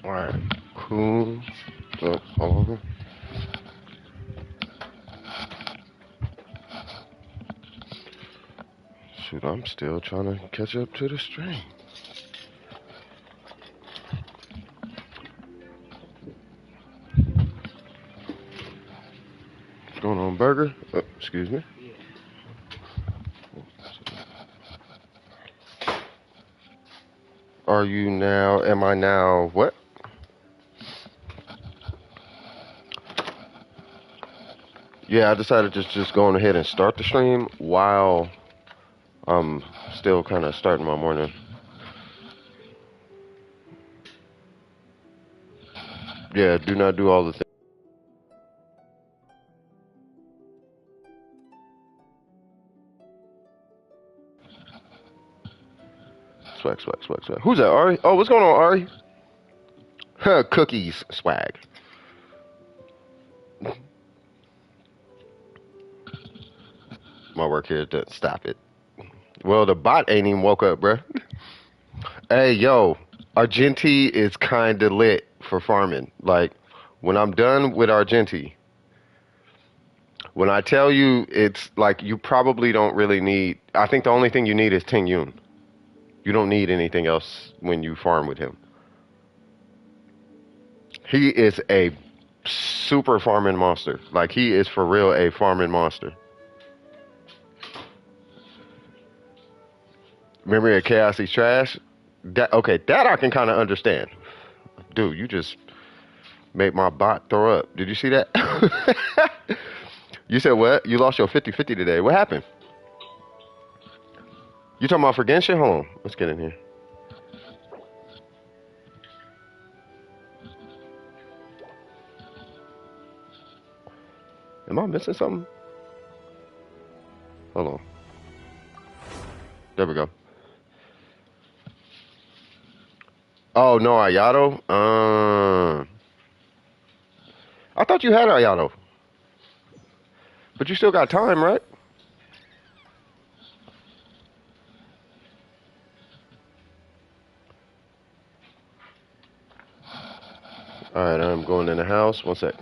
Alright, cool. Oh, hold on. Shoot, I'm still trying to catch up to the stream. What's going on, Burger? Oh, excuse me. Am I now, what? Yeah, I decided to just go on ahead and start the stream while I'm still kind of starting my morning. Yeah, do not do all the things. Swag, swag, swag, swag. Who's that, Ari? Oh, what's going on, Ari? Huh, cookies, swag. My work here to stop it. Well, the bot ain't even woke up, bruh. Hey, yo, Argenti is kind of lit for farming. Like, when I'm done with Argenti, when I tell you it's like you probably don't really need, I think the only thing you need is Ting Yun. You don't need anything else when you farm with him. He is a super farming monster. Like, he is for real a farming monster. Memory of Chaos, he's trash. Okay, that I can kind of understand. Dude, you just made my bot throw up. Did you see that? You said what? You lost your 50-50 today. What happened? You talking about for Genshin? Hold on. Let's get in here. Am I missing something? Hold on. There we go. Oh, no, Ayato? I thought you had Ayato. But you still got time, right? Alright, I'm going in the house. One sec.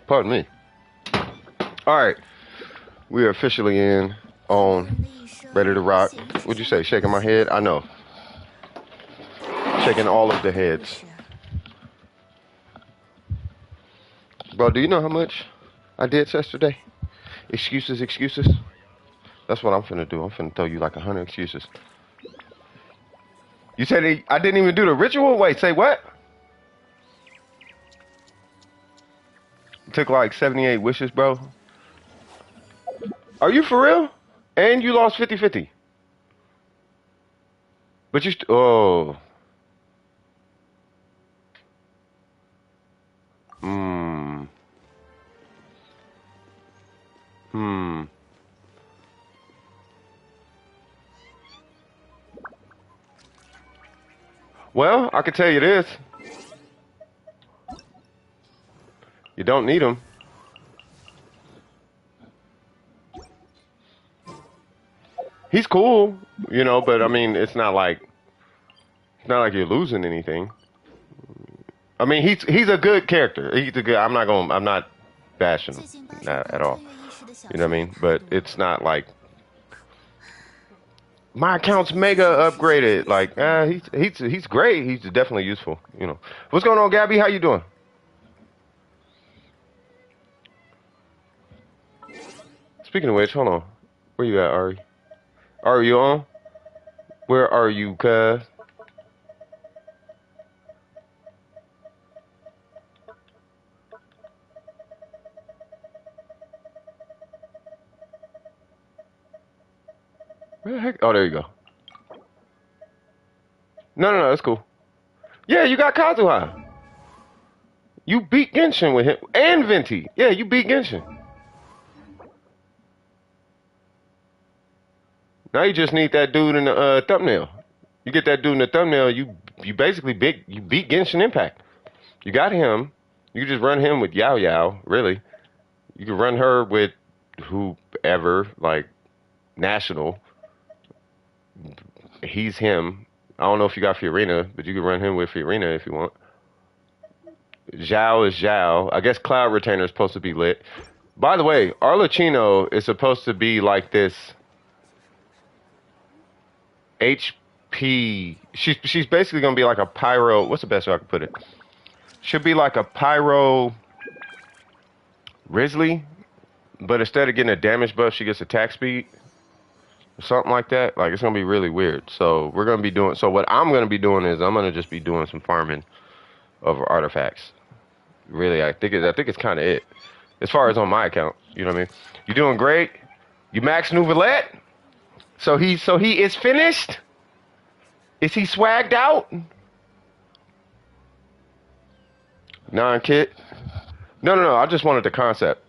Pardon me. Alright. We are officially in, on, ready to rock. What'd you say? Shaking my head? I know. Shaking all of the heads. Bro, do you know how much I did yesterday? Excuses, excuses. That's what I'm finna do. I'm finna throw you like 100 excuses. You said I didn't even do the ritual? Wait, say what? It took like 78 wishes, bro. Are you for real? And you lost 50-50. But you oh. Hmm. Hmm. Well, I can tell you this. You don't need them. He's cool, you know, but I mean, it's not like you're losing anything. I mean, he's a good character. He's a good. I'm not bashing him at all. You know what I mean? But it's not like my account's mega upgraded. Like, he's great. He's definitely useful. You know. What's going on, Gabby? How you doing? Speaking of which, hold on. Where you at, Ari? Are you on? Where are you, cuz? Where the heck? Oh, there you go. No, that's cool. Yeah, you got Kazuha. You beat Genshin with him. And Venti. Yeah, you beat Genshin. Now you just need that dude in the thumbnail. You get that dude in the thumbnail, you basically you beat Genshin Impact. You got him. You just run him with Yao Yao, really. You can run her with whoever, like National. He's him. I don't know if you got Fiorina, but you can run him with Fiorina if you want. Zhao is Zhao. I guess Cloud Retainer is supposed to be lit. By the way, Arlecchino is supposed to be like this HP. She's basically gonna be like a pyro. What's the best way I can put it? Should be like a pyro Risley, but instead of getting a damage buff, she gets attack speed or something like that. Like it's gonna be really weird. So we're gonna be doing. So what I'm gonna be doing is I'm gonna just be doing some farming of artifacts. Really, I think it's kind of it. As far as on my account, you know what I mean. You're doing great. You max Nouvelette. So he is finished. Is he swagged out? Non-kit. No. I just wanted the concept.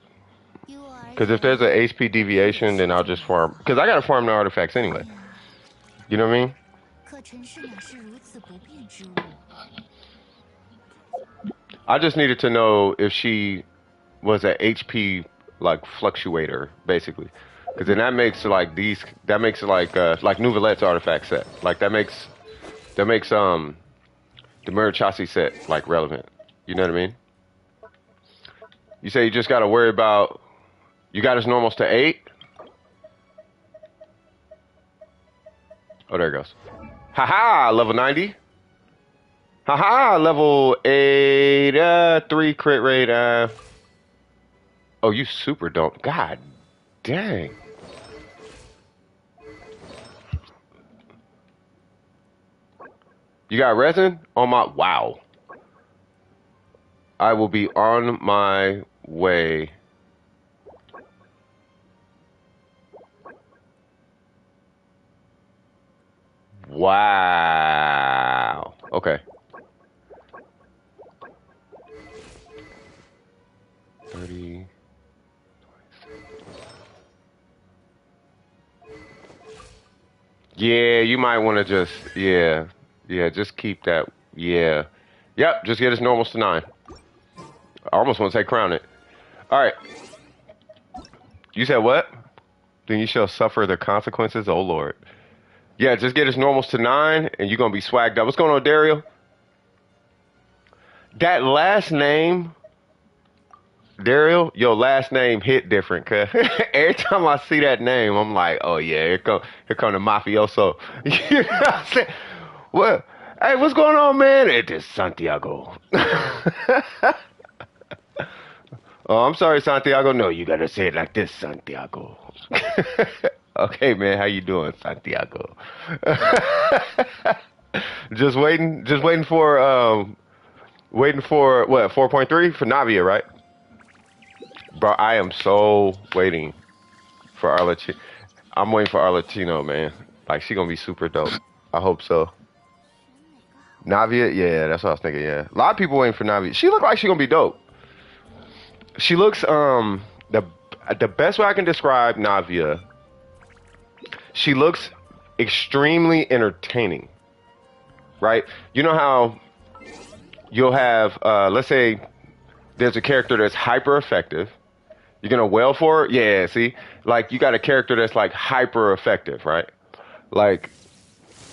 Because if there's an HP deviation, then I'll just farm. Because I gotta farm the artifacts anyway. You know what I mean? I just needed to know if she was an HP like fluctuator, basically. Because then that makes like like Nouvelette's artifact set. Like that makes the Murachasi set like relevant. You know what I mean? You say you just gotta worry about. You got his normals to 8? Oh, there it goes. Haha, level 90. Haha, level 8, 3 crit rate. Oh, you super don't. God dang. You got resin on my. Wow. I will be on my way. Wow. Okay. 30. Yeah, you might want to just, yeah, just keep that, yeah. Yep, just get his normals to 9. I almost want to say crown it. All right. You said what? Then you shall suffer the consequences, oh Lord. Yeah, just get his normals to 9, and you're going to be swagged up. What's going on, Dario? That last name, Daryl, your last name hit different, cause every time I see that name, I'm like, oh yeah, here come the mafioso. You know what I'm saying? Well, hey, what's going on, man? It is Santiago. Oh, I'm sorry, Santiago. No, you gotta say it like this, Santiago. Okay, man, how you doing, Santiago? just waiting for what, 4.3 for Navia, right? Bro, I am so waiting for Arlecchino. I'm waiting for Arlecchino, man. Like, she gonna be super dope. I hope so. Navia, yeah, that's what I was thinking, yeah. A lot of people waiting for Navia. She look like she gonna be dope. She looks, the best way I can describe Navia, she looks extremely entertaining, right? You know how you'll have, let's say there's a character that's hyper effective. You're gonna wail for her? Yeah, see? Like, you got a character that's, like, hyper effective, right? Like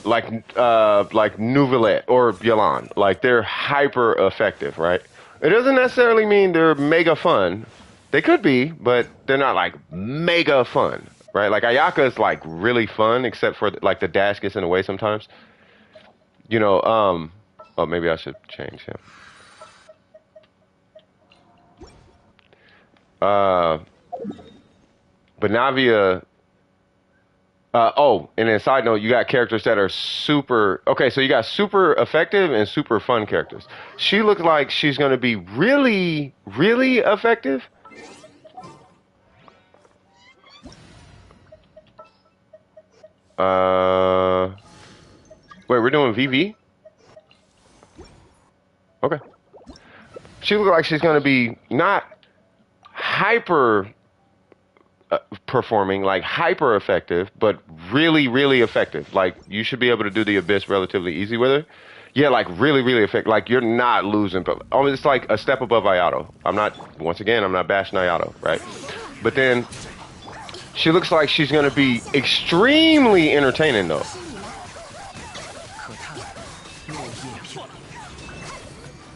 Nouvelette or Yalan. Like, they're hyper effective, right? It doesn't necessarily mean they're mega fun. They could be, but they're not, like, mega fun, right? Like, Ayaka is, like, really fun, except for, like, the dash gets in the way sometimes. You know, oh, maybe I should change him. But Navia, oh, and then side note, you got characters that are super, okay, so you got super effective and super fun characters. She looks like she's going to be really, really effective. Wait, we're doing VV? Okay. She looks like she's going to be not hyper performing, like hyper effective, but really, really effective. Like you should be able to do the Abyss relatively easy with her. Yeah, like really, really effective. Like you're not losing, but it's like a step above Ayato. Once again, I'm not bashing Ayato, right? But then she looks like she's gonna be extremely entertaining though.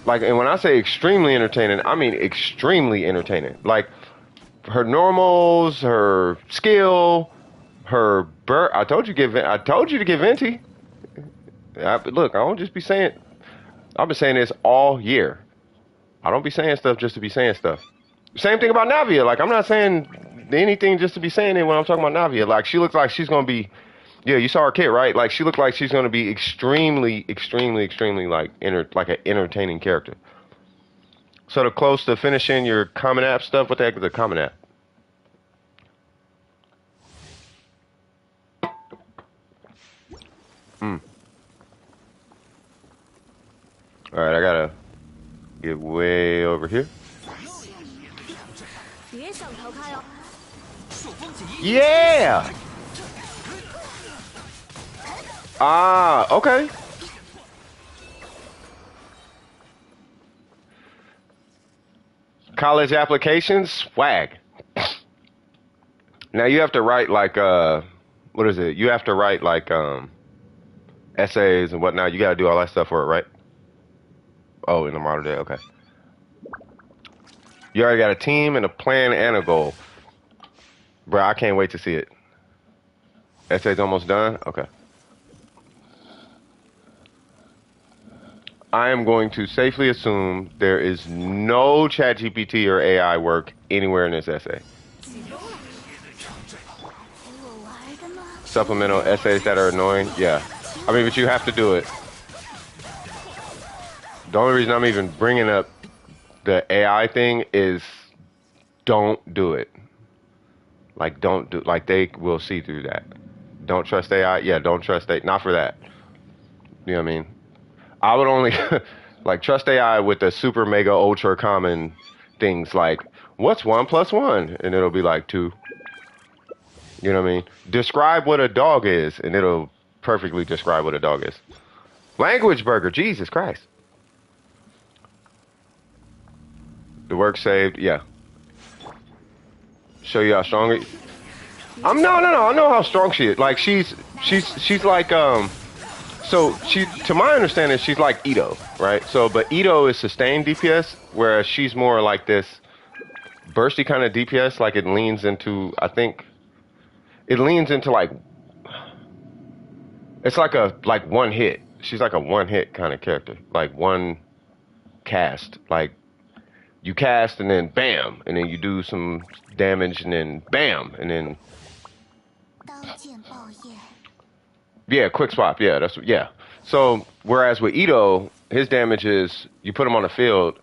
Like, and when I say extremely entertaining, I mean extremely entertaining. Like her normals, her skill, her I told you I told you to give Venti. Look, I don't just be saying. I've been saying this all year. I don't be saying stuff just to be saying stuff. Same thing about Navia. Like I'm not saying anything just to be saying it when I'm talking about Navia. Like she looks like she's gonna be. Yeah, you saw her kit, right? Like she looked like she's gonna be extremely, extremely, extremely like like an entertaining character. So to close to finishing your common app stuff, what the heck is a common app? Hmm. All right, I gotta get way over here. Yeah. Ah, okay. College applications, swag. Now you have to write like what is it? You have to write like essays and whatnot. You gotta do all that stuff for it, right? Oh, in the modern day, okay. You already got a team and a plan and a goal. Bro, I can't wait to see it. Essay's almost done? Okay. I am going to safely assume there is no ChatGPT or AI work anywhere in this essay. Supplemental essays that are annoying? Yeah. I mean, but you have to do it. The only reason I'm even bringing up the AI thing is don't do it. Like, don't do, like, they will see through that. Don't trust AI? Yeah, don't trust AI. Not for that. You know what I mean? I would only, like, trust AI with the super mega ultra common things like, what's 1 + 1? And it'll be like 2. You know what I mean? Describe what a dog is, and it'll perfectly describe what a dog is. Language burger, Jesus Christ. The work saved, yeah. Show you how strong it. No. I know how strong she is. Like she's like So she, to my understanding, she's like Ito, right? So, but Ito is sustained DPS, whereas she's more like this bursty kind of DPS. Like it leans into, I think, it leans into like, it's like a one hit. She's like a one hit kind of character, like one cast. Like you cast and then bam, and then you do some damage and then bam, and then yeah, quick swap. Yeah, yeah. So whereas with Ito, his damage is you put him on the field,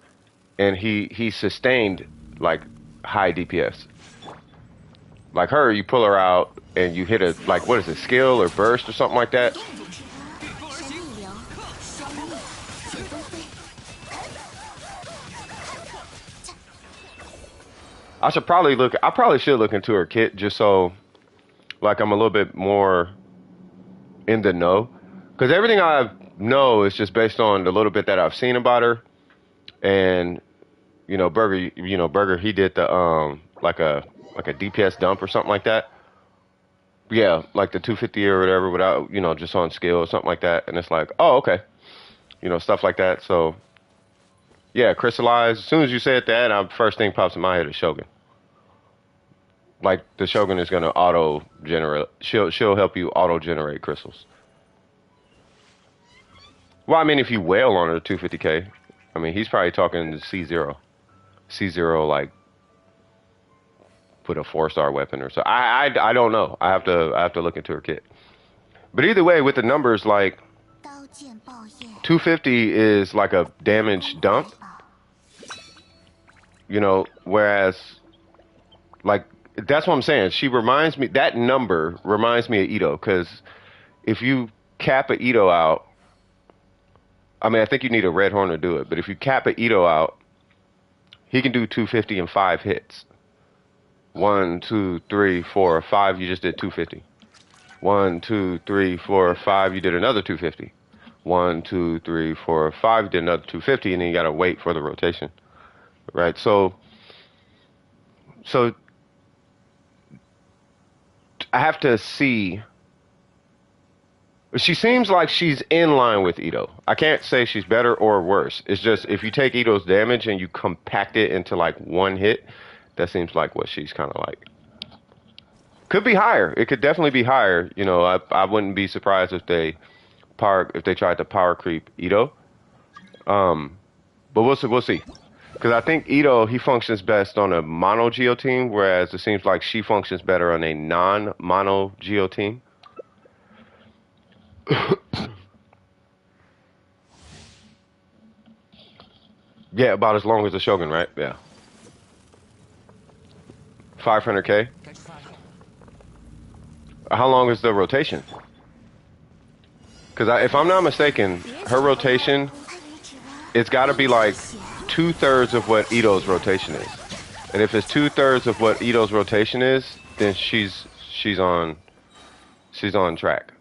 and he sustained like high DPS. Like her, you pull her out and you hit a like what is it, skill or burst or something like that. I probably should look into her kit just so like I'm a little bit more in the know, because everything I know is just based on the little bit that I've seen about her. And Burger, he did the like a DPS dump or something like that. Yeah, like the 250 or whatever without, just on skill or something like that. And it's like, oh, okay. Stuff like that. So yeah, crystallize. As soon as you said that, first thing pops in my head is Shogun. Like the Shogun is gonna auto generate. She'll help you auto generate crystals. Well, I mean, if you wail on her 250k, I mean, he's probably talking to C0. C0 like put a 4-star weapon or so. I don't know. I have to look into her kit. But either way, with the numbers, like 250 is like a damage dump. Whereas like that's what I'm saying. That number reminds me of Ito, because if you cap a Ito out, I mean, I think you need a red horn to do it, but if you cap a Ito out, he can do 250 in 5 hits. 1, 2, 3, 4, 5. You just did 250. 1, 2, 3, 4, 5. You did another 250. 1, 2, 3, 4, 5. You did another 250, and then you gotta wait for the rotation, right? So I have to see. She seems like she's in line with Ito. I can't say she's better or worse. It's just if you take Ito's damage and you compact it into like one hit, that seems like what she's kind of like. Could be higher. It could definitely be higher. You know, I wouldn't be surprised if they tried to power creep Ito. But we'll see. Because I think Ito, he functions best on a mono Geo team, whereas it seems like she functions better on a non-mono Geo team. Yeah, about as long as the Shogun, right? Yeah. 500k. How long is the rotation? Because if I'm not mistaken, her rotation, it's got to be like 2/3 of what Ito's rotation is. And if it's 2/3 of what Ito's rotation is, then she's on track.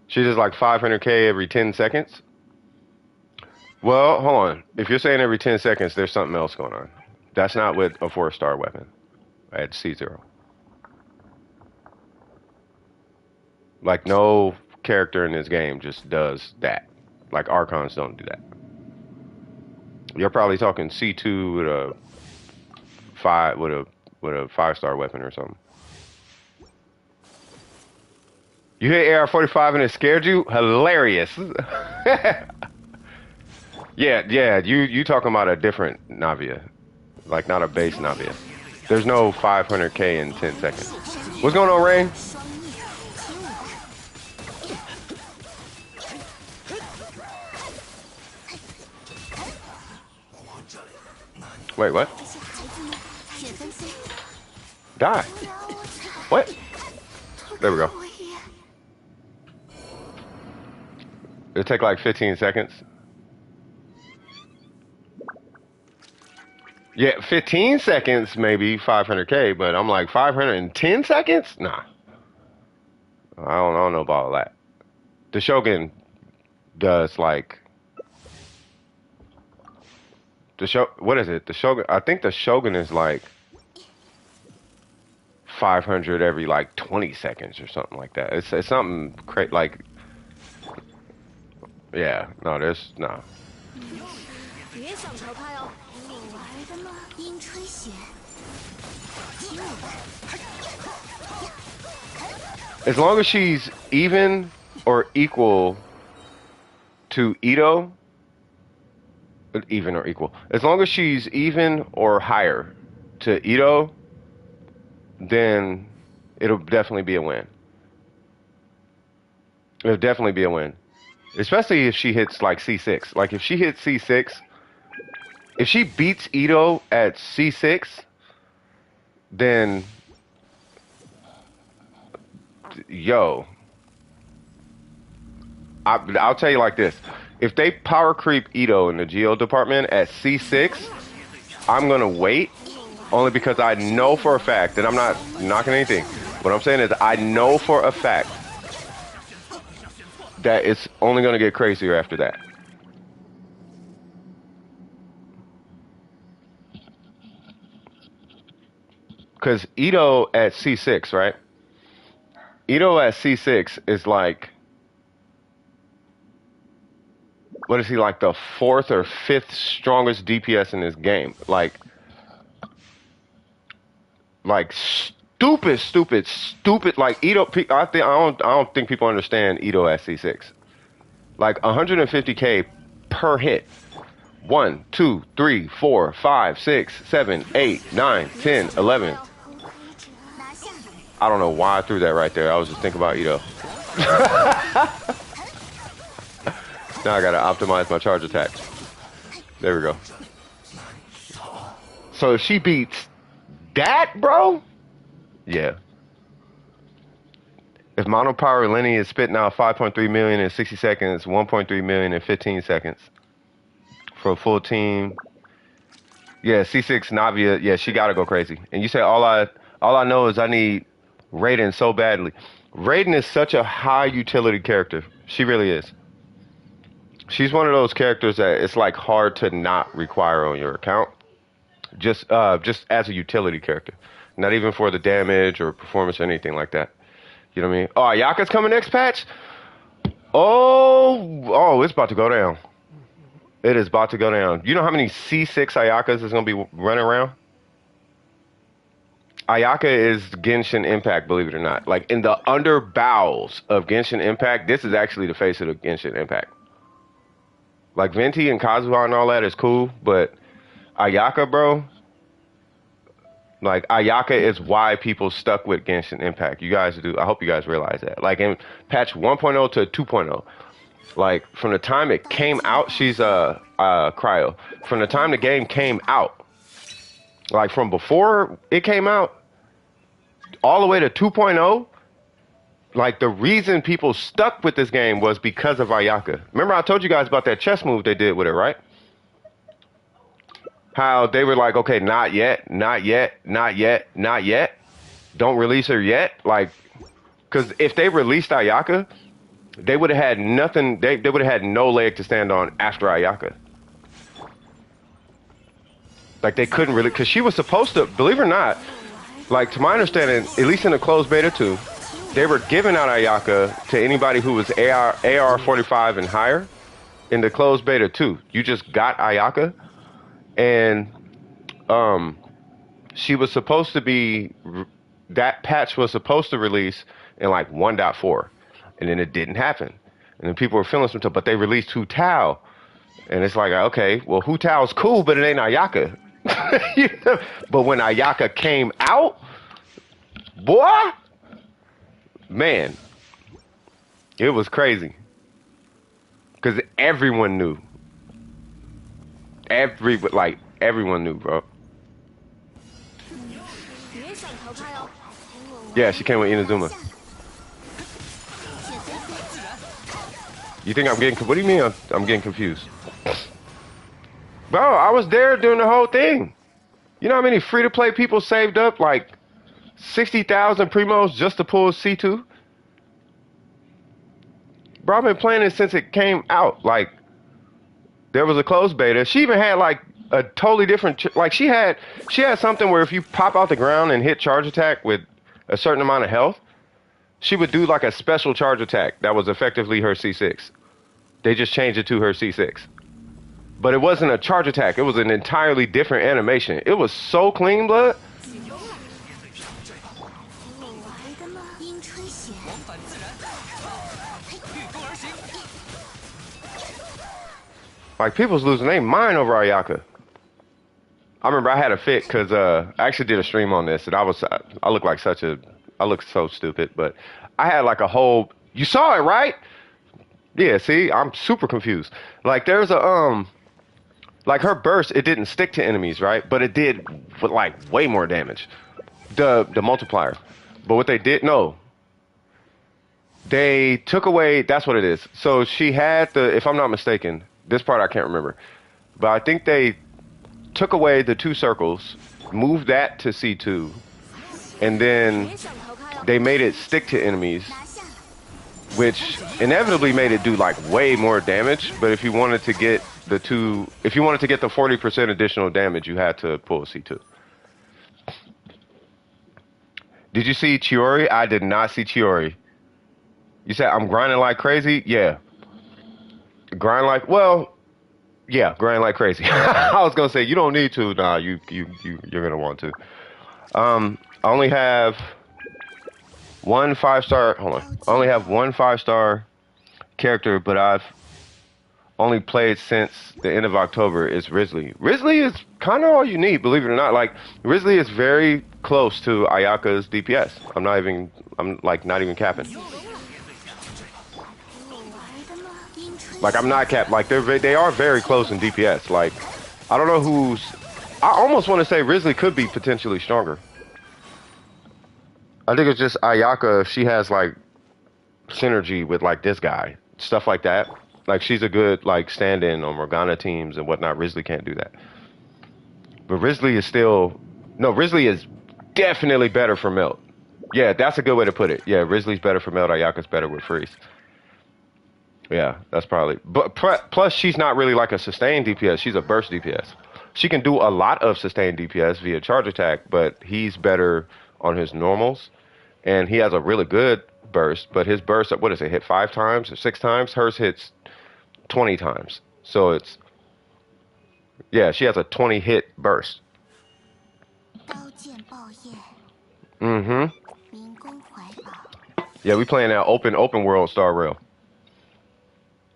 She does like 500k every 10 seconds. Well, hold on. If you're saying every 10 seconds, there's something else going on. That's not with a 4-star weapon at C0. Like, no character in this game just does that. Like, Archons don't do that. You're probably talking C2 with a 5-star weapon or something. You hit AR45 and it scared you? Hilarious. Yeah, you talking about a different Navia. Like, not a base Navia. There's no 500k in 10 seconds. What's going on, Rain? Wait, what? Die. What? There we go. It'll take like 15 seconds. Yeah, 15 seconds, maybe 500k, but I'm like 510 seconds? Nah. I don't know about all that. The Shogun does like what is it? The Shogun, I think the Shogun is like 500 every like 20 seconds or something like that. It's something like, yeah, no, there's no. As long as she's even or equal to Ito, even or equal. As long as she's even or higher to Ito, then it'll definitely be a win. It'll definitely be a win. Especially if she hits like C6. Like if she hits C6, if she beats Ito at C6, then yo, I'll tell you like this. If they power creep Ito in the Geo department at C6, I'm going to wait only because I know for a fact, and I'm not knocking anything. What I'm saying is I know for a fact that it's only going to get crazier after that. Because Ito at C6, right? Ito at C6 is like, what is he, like the 4th or 5th strongest DPS in this game? Like stupid. Like Ito, I don't think people understand Ito at C6. Like 150k per hit. 1, 2, 3, 4, 5, 6, 7, 8, 9, 10, 11. I don't know why I threw that right there. I was just thinking about Ito. Now I gotta optimize my charge attack. There we go. So if she beats that, bro, yeah. If monopower Lenny is spitting out 5.3 million in 60 seconds, 1.3 million in 15 seconds for a full team. Yeah, C6 Navia. Yeah, she gotta go crazy. And you say all I know is I need Raiden so badly. Raiden is such a high utility character. She really is. She's one of those characters that it's like hard to not require on your account. Just as a utility character. Not even for the damage or performance or anything like that. You know what I mean? Oh, Ayaka's coming next patch? Oh, it's about to go down. It is about to go down. You know how many C6 Ayakas is going to be running around? Ayaka is Genshin Impact, believe it or not. Like, in the under bowels of Genshin Impact, this is actually the face of the Genshin Impact. Like, Venti and Kazuha and all that is cool, but Ayaka, bro, like, Ayaka is why people stuck with Genshin Impact. You guys do. I hope you guys realize that. Like, in patch 1.0 to 2.0, like, from the time it came out, she's cryo. From the time the game came out, like, from before it came out, all the way to 2.0, like, the reason people stuck with this game was because of Ayaka. Remember I told you guys about that chess move they did with it, right? How they were like, okay, not yet, not yet, not yet, not yet. Don't release her yet. Like, because if they released Ayaka, they would have had nothing. They would have had no leg to stand on after Ayaka. Like, they couldn't really, because she was supposed to, believe it or not, like, to my understanding, at least in the closed beta 2, they were giving out Ayaka to anybody who was AR45 and higher in the closed beta 2. You just got Ayaka. And she was supposed to be, that patch was supposed to release in like 1.4, and then it didn't happen. And then people were feeling some stuff, but they released Hu Tao. And it's like, okay, well, Hu Tao's cool, but it ain't Ayaka. But when Ayaka came out, boy, man, it was crazy. Because everyone knew. Everyone knew, bro. Yeah, she came with Inazuma. You think I'm getting, what do you mean I'm getting confused? Bro, I was there during the whole thing. You know how many free-to-play people saved up like 60,000 primos just to pull C2? Bro, I've been playing it since it came out. Like, there was a closed beta. She even had like a totally different, like she had something where if you pop out the ground and hit charge attack with a certain amount of health, she would do like a special charge attack that was effectively her C6. They just changed it to her C6. But it wasn't a charge attack. It was an entirely different animation. It was so clean, blood. Like, people's losing their mind over Ayaka. I remember I had a fit because I actually did a stream on this, and I look so stupid, but I had like a whole, you saw it, right? Yeah, see, I'm super confused. Like, there's a, like her burst, it didn't stick to enemies, right? But it did with like way more damage. The multiplier. But what they did, no. They took away, that's what it is. So she had the, if I'm not mistaken, this part I can't remember, but I think they took away the 2 circles, moved that to C2, and then they made it stick to enemies, which inevitably made it do like way more damage. But if you wanted to get the 40% additional damage, you had to pull C2. Did you see Chiori? I did not see Chiori. You said I'm grinding like crazy? Yeah. Grind like, well, yeah, grind like crazy. I was gonna say you don't need to. Nah, you're gonna want to. I only have one 5-star. Hold on. I only have one 5-star character, but I've only played since the end of October. Is Risley. Risley is kind of all you need, believe it or not. Like, Risley is very close to Ayaka's DPS. I'm not even capping. Like, I'm not capped. Like, they are very close in DPS. Like, I don't know who's, I almost want to say Risley could be potentially stronger. I think it's just Ayaka. She has like synergy with like this guy, stuff like that. Like she's a good like stand-in on Morgana teams and whatnot. Risley can't do that, but Risley is still no. Risley is definitely better for Melt. Yeah, that's a good way to put it. Yeah, Risley's better for Melt. Ayaka's better with Freeze. Yeah, that's probably. But plus, she's not really like a sustained DPS. She's a burst DPS. She can do a lot of sustained DPS via charge attack, but he's better on his normals, and he has a really good burst. But his burst, what is it? Hit 5 times or 6 times? Hers hits 20 times. So it's yeah, she has a 20 hit burst. Mm-hmm. Yeah, we playing that open world Star Rail.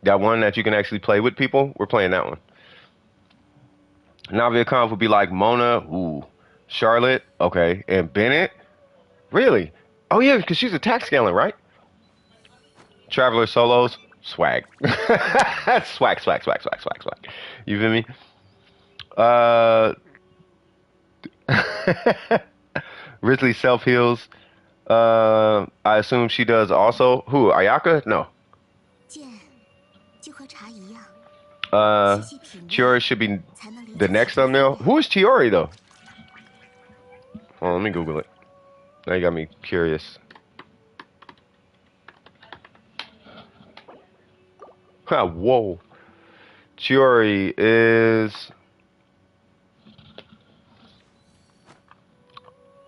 That one that you can actually play with people. We're playing that one. Navia Conf would be like Mona, ooh, Charlotte, okay, and Bennett. Really? Oh yeah, because she's attack scaling, right? Traveler solos, swag. swag. You feel me? Risley self heals. I assume she does also. Who? Ayaka? No. Chiori should be the next thumbnail. Who is Chiori though? Oh, let me Google it. Now you got me curious. Whoa. Chiori is...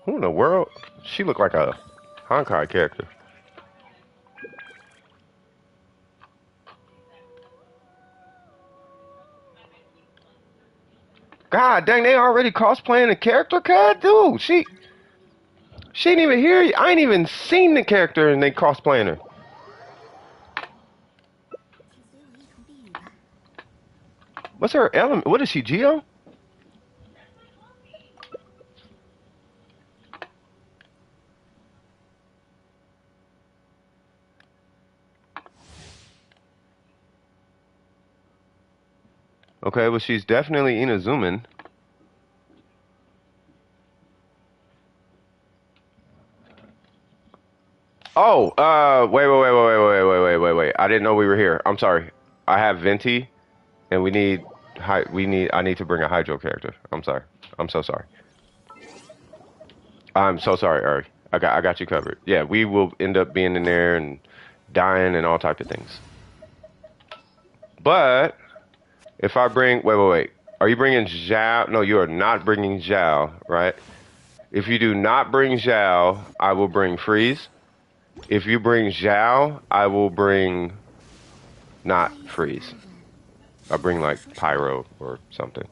Who in the world? She looked like a Honkai character. God dang, they already cosplaying the character, cuz? Dude, she didn't even hear you. I ain't even seen the character and they cosplaying her. What's her element? What is she, Geo? Okay, well, she's definitely Inazuman. Oh, wait. I didn't know we were here. I'm sorry. I have Venti, and I need to bring a Hydro character. I'm sorry. I'm so sorry. I'm so sorry, Uri. I got you covered. Yeah, we will end up being in there and dying and all type of things. But if I bring, wait. Are you bringing Zhao? No, you are not bringing Zhao, right? If you do not bring Zhao, I will bring Freeze. If you bring Zhao, I will bring not Freeze. I'll bring like Pyro or something.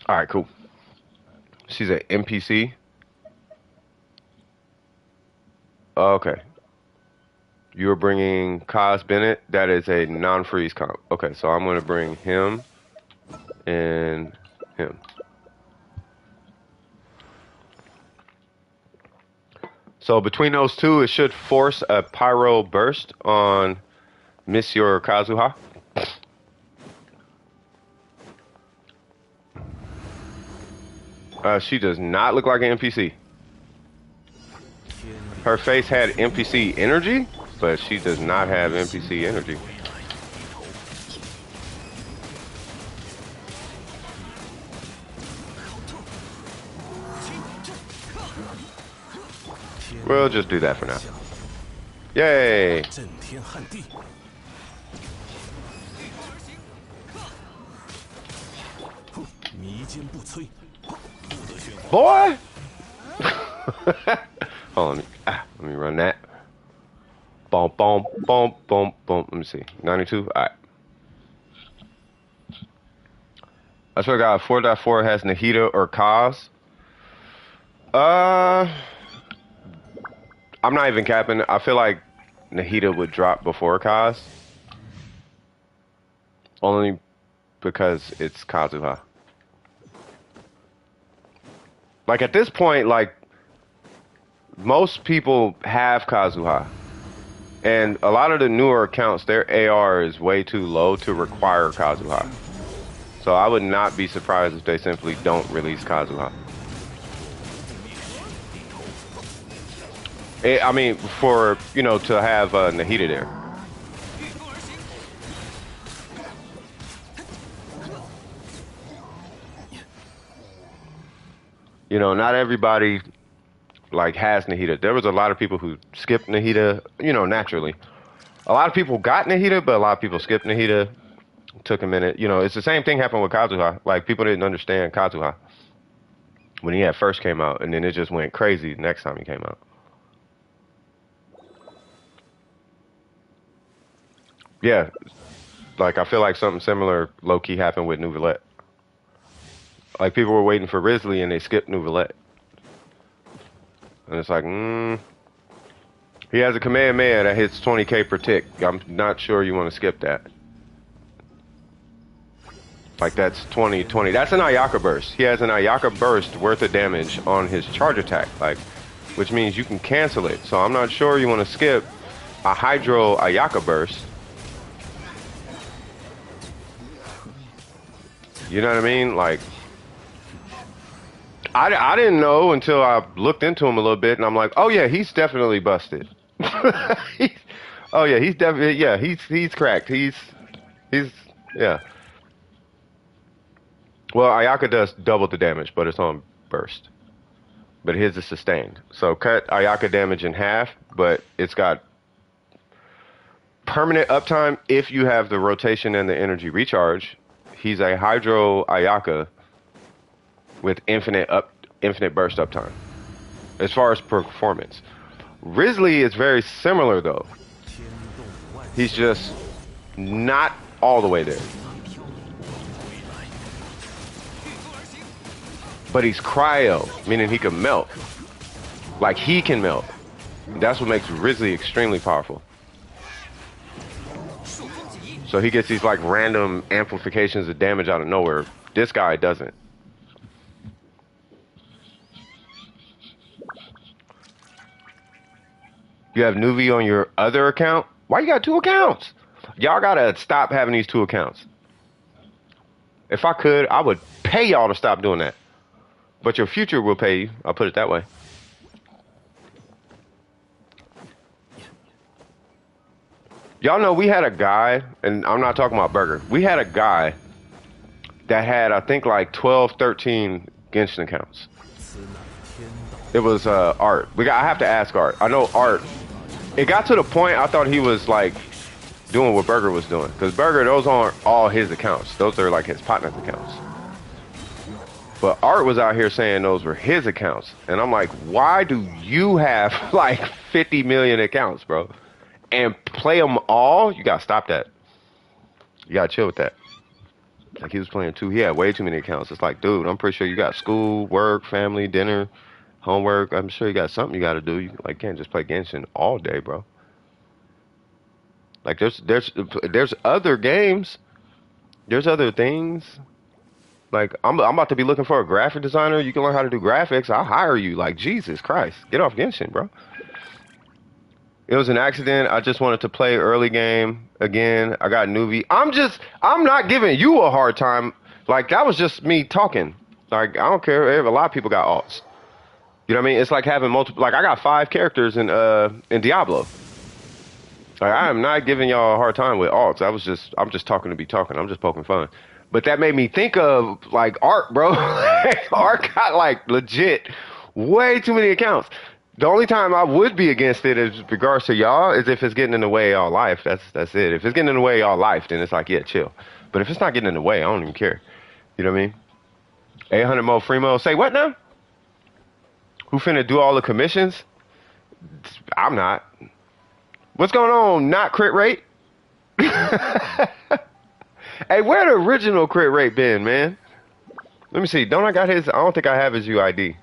All right, cool. She's an NPC. Okay. You're bringing Kaz Bennett. That is a non-freeze comp. Okay, so I'm going to bring him and him. So between those two, it should force a Pyro burst on Miss Your Kazuha. She does not look like an NPC. Her face had NPC energy, but she does not have NPC energy. We'll just do that for now. Yay! Boy! Hold on, let me run that. Boom. Let me see. 92? Alright. I swear to God, 4.4 has Nahida or Kaz. I'm not even capping. I feel like Nahida would drop before Kaz. Only because it's Kazuha. Like at this point, like most people have Kazuha. And a lot of the newer accounts, their AR is way too low to require Kazuha. So I would not be surprised if they simply don't release Kazuha. I mean, for, to have Nahida there. Not everybody like has Nahida. There was a lot of people who skipped Nahida, naturally. A lot of people got Nahida, but a lot of people skipped Nahida. Took a minute. It's the same thing happened with Kazuha. Like people didn't understand Kazuha when he had first came out, and then it just went crazy the next time he came out. Yeah, like I feel like something similar low key happened with Nouvellette. Like people were waiting for Risley and they skipped Nouvellette. And it's like, he has a Kamehameha that hits 20k per tick. I'm not sure you want to skip that. Like that's 20, 20. That's an Ayaka burst. He has an Ayaka burst worth of damage on his charge attack, like, which means you can cancel it. So I'm not sure you want to skip a Hydro Ayaka burst. You know what I mean? Like, I didn't know until I looked into him a little bit, and I'm like, oh yeah, he's definitely busted. Oh yeah, he's definitely, yeah, he's cracked. He's yeah. Well, Ayaka does double the damage, but it's on burst. But his is sustained. So cut Ayaka damage in half, but it's got permanent uptime if you have the rotation and the energy recharge. He's a Hydro Ayaka with infinite burst uptime. As far as performance. Risley is very similar though. He's just not all the way there. But he's cryo, meaning he can melt. Like he can melt. That's what makes Risley extremely powerful. So he gets these like random amplifications of damage out of nowhere. This guy doesn't. You have Nuvi on your other account? Why you got two accounts? Y'all gotta stop having these two accounts. If I could, I would pay y'all to stop doing that. But your future will pay you. I'll put it that way. Y'all know we had a guy, and I'm not talking about Burger. We had a guy that had, I think, like 12, 13 Genshin accounts. It was Art. I have to ask Art. I know Art. It got to the point I thought he was like doing what Burger was doing. Because Burger, those aren't all his accounts. Those are like his partner's accounts. But Art was out here saying those were his accounts. And I'm like, why do you have like 50 million accounts, bro? And play them all? You gotta stop that. You gotta chill with that. Like he was playing two. He had way too many accounts. It's like, dude, I'm pretty sure you got school, work, family, dinner, homework. I'm sure you got something you gotta do. You like can't just play Genshin all day, bro. Like there's other games. There's other things. Like I'm about to be looking for a graphic designer. You can learn how to do graphics. I'll hire you. Like Jesus Christ, get off Genshin, bro. It was an accident. I just wanted to play early game again. I got Nuvi. I'm not giving you a hard time. Like that was just me talking. Like I don't care. A lot of people got alts. You know what I mean? It's like having multiple. Like I got 5 characters in Diablo. Like I am not giving y'all a hard time with alts. I'm just talking to be talking. I'm just poking fun. But that made me think of like Art, bro. Art got like legit way too many accounts. The only time I would be against it as regards to y'all is if it's getting in the way of y'all life. That's it. If it's getting in the way of y'all life, then it's like, yeah, chill. But if it's not getting in the way, I don't even care. You know what I mean? 800 mo free mo. Say what now? Who finna do all the commissions? I'm not. What's going on? Not crit rate? Hey, where the original crit rate been, man? Let me see. Don't I got his? I don't think I have his UID.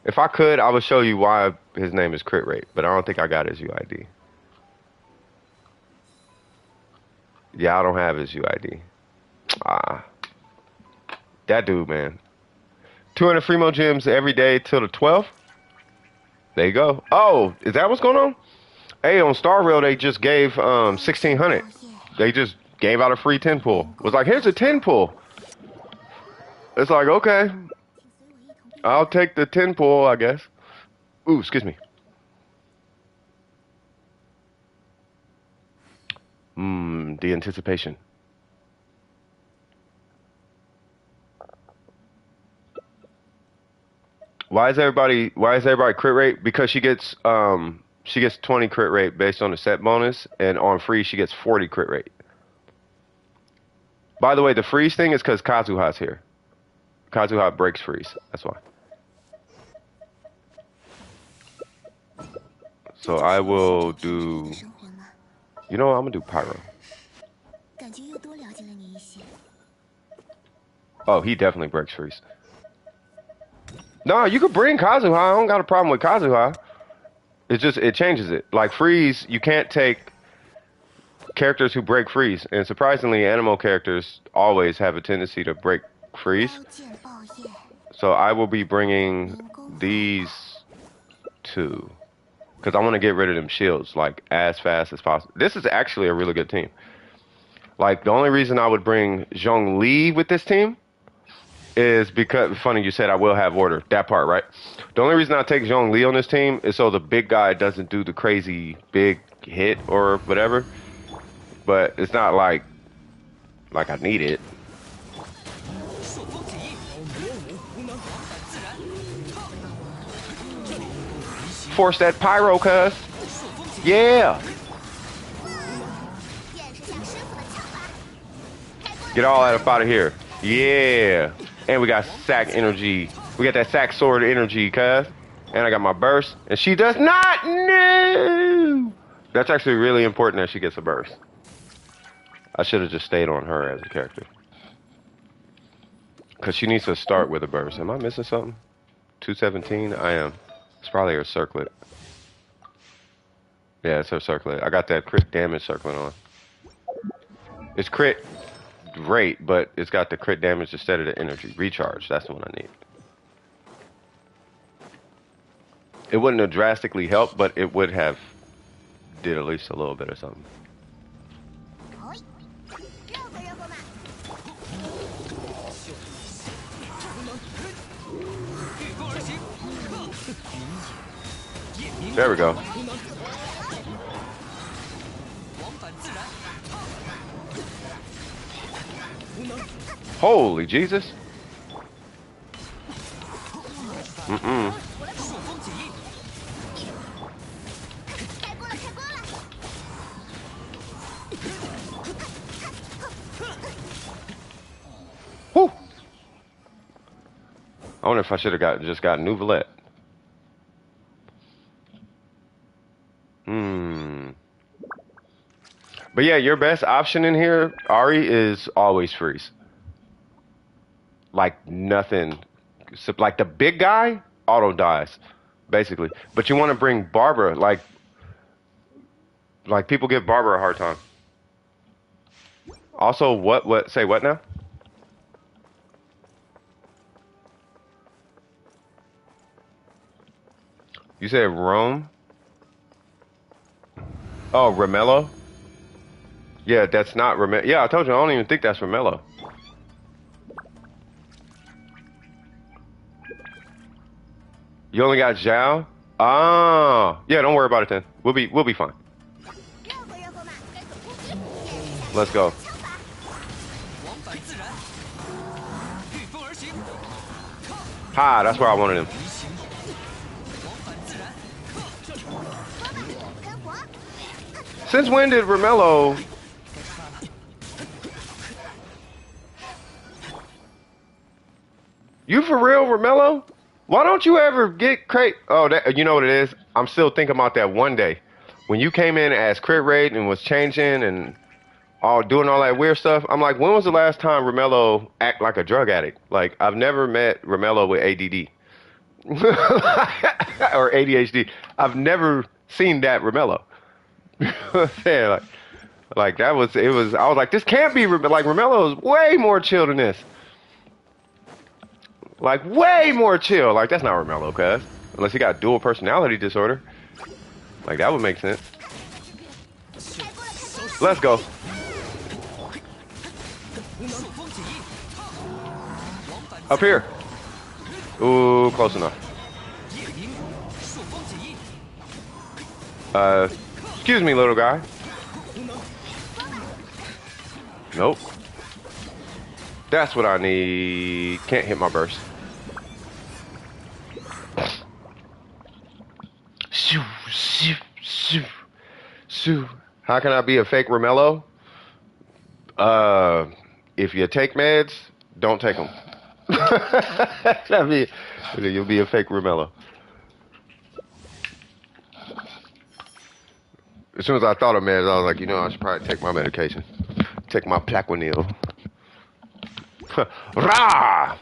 If I could, I would show you why his name is Crit Rate, but I don't think I got his UID. Yeah, I don't have his UID. Ah. That dude, man. 200 Freemo gems every day till the 12th? There you go. Oh, is that what's going on? Hey, on Star Rail, they just gave 1,600. They just gave out a free 10 pull. It was like, here's a 10 pull. It's like, okay. I'll take the 10 pull, I guess. Ooh, excuse me. The anticipation. Why is everybody crit rate? Because she gets 20 crit rate based on the set bonus, and on free she gets 40 crit rate. By the way, the freeze thing is because Kazuha's here. Kazuha breaks freeze. That's why. So I will do. You know what? I'm gonna do pyro. Oh, he definitely breaks freeze. No, you could bring Kazuha. I don't got a problem with Kazuha. It's just it changes it. Like freeze, you can't take characters who break freeze, and surprisingly, animal characters always have a tendency to break freeze. So I will be bringing these two because I want to get rid of them shields like as fast as possible. This is actually a really good team. Like the only reason I would bring Zhongli with this team is because, funny you said I will have order, that part, right? The only reason I take Zhongli on this team is so the big guy doesn't do the crazy big hit or whatever. But it's not like I need it. Force that pyro, cuz. Yeah. Get all that up out of here. Yeah. And we got sack energy. We got that sack sword energy, cuz. And I got my burst. And she does not. No. That's actually really important that she gets a burst. I should have just stayed on her as a character. Because she needs to start with a burst. Am I missing something? 217? I am. It's probably her circlet. Yeah, it's her circlet. I got that crit damage circlet on. It's crit rate, but it's got the crit damage instead of the energy. Recharge, that's the one I need. It wouldn't have drastically helped, but it would have did at least a little bit or something. There we go. Holy Jesus. Whew. I wonder if I should have just got Nouvelette. But yeah, your best option in here, Ari, is always freeze. Like nothing. Like the big guy, auto dies, basically. But you want to bring Barbara, like people give Barbara a hard time. Also, say what now? You said Rome? Oh, Romello? Yeah, that's not Romello. Yeah, I told you, I don't even think that's Romello. You only got Zhao? Ah, yeah, don't worry about it then. We'll be fine. Let's go. Ha, that's where I wanted him. Since when did Romello... You for real, Romello? Why don't you ever get crit? Oh, you know what it is? I'm still thinking about that one day. When you came in as crit rate and was changing and doing all that weird stuff. I'm like, when was the last time Romello act like a drug addict? Like, I've never met Romello with ADD. Or ADHD. I've never seen that Romello. Yeah, like that was, I was like, this can't be, like, Romello is way more chill than this. Like, way more chill. Like, that's not Romello, cuz. Unless he got dual personality disorder. Like, that would make sense. Let's go. Up here. Ooh, close enough. Excuse me, little guy. Nope. That's what I need. Can't hit my burst. Shoo, shoo, shoo, shoo. How can I be a fake Romello? If you take meds, don't take them. That'd be, you'll be a fake Romello. As soon as I thought of meds, I was like, you know, I should probably take my medication. Take my Plaquenil. Rah!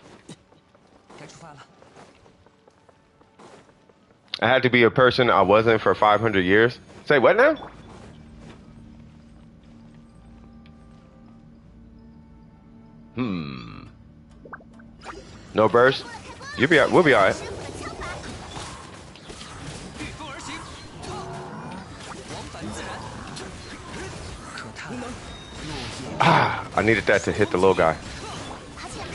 I had to be a person I wasn't for 500 years. Say what now? No burst? You'll be we'll be alright. Ah, I needed that to hit the little guy.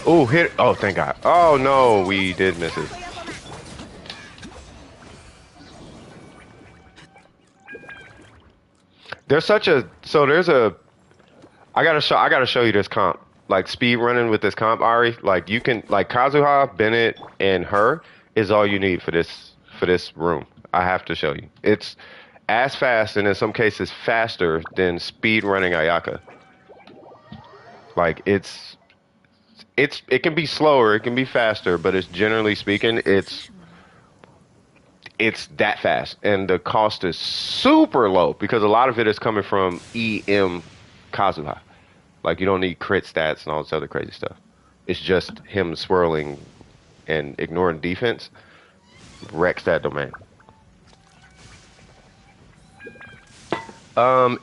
Oh, hit. Oh, thank God. Oh, no, we did miss it. There's such a, so there's a, I gotta show you this comp. Like speed running with this comp, Ari. Like you can, like Kazuha, Bennett, and her is all you need for this room. I have to show you. It's as fast and in some cases faster than speed running Ayaka. Like it can be slower, it can be faster, but it's generally speaking, it's that fast, and the cost is super low because a lot of it is coming from EM Kazuha. Like you don't need crit stats and all this other crazy stuff. It's just him swirling and ignoring defense wrecks that domain.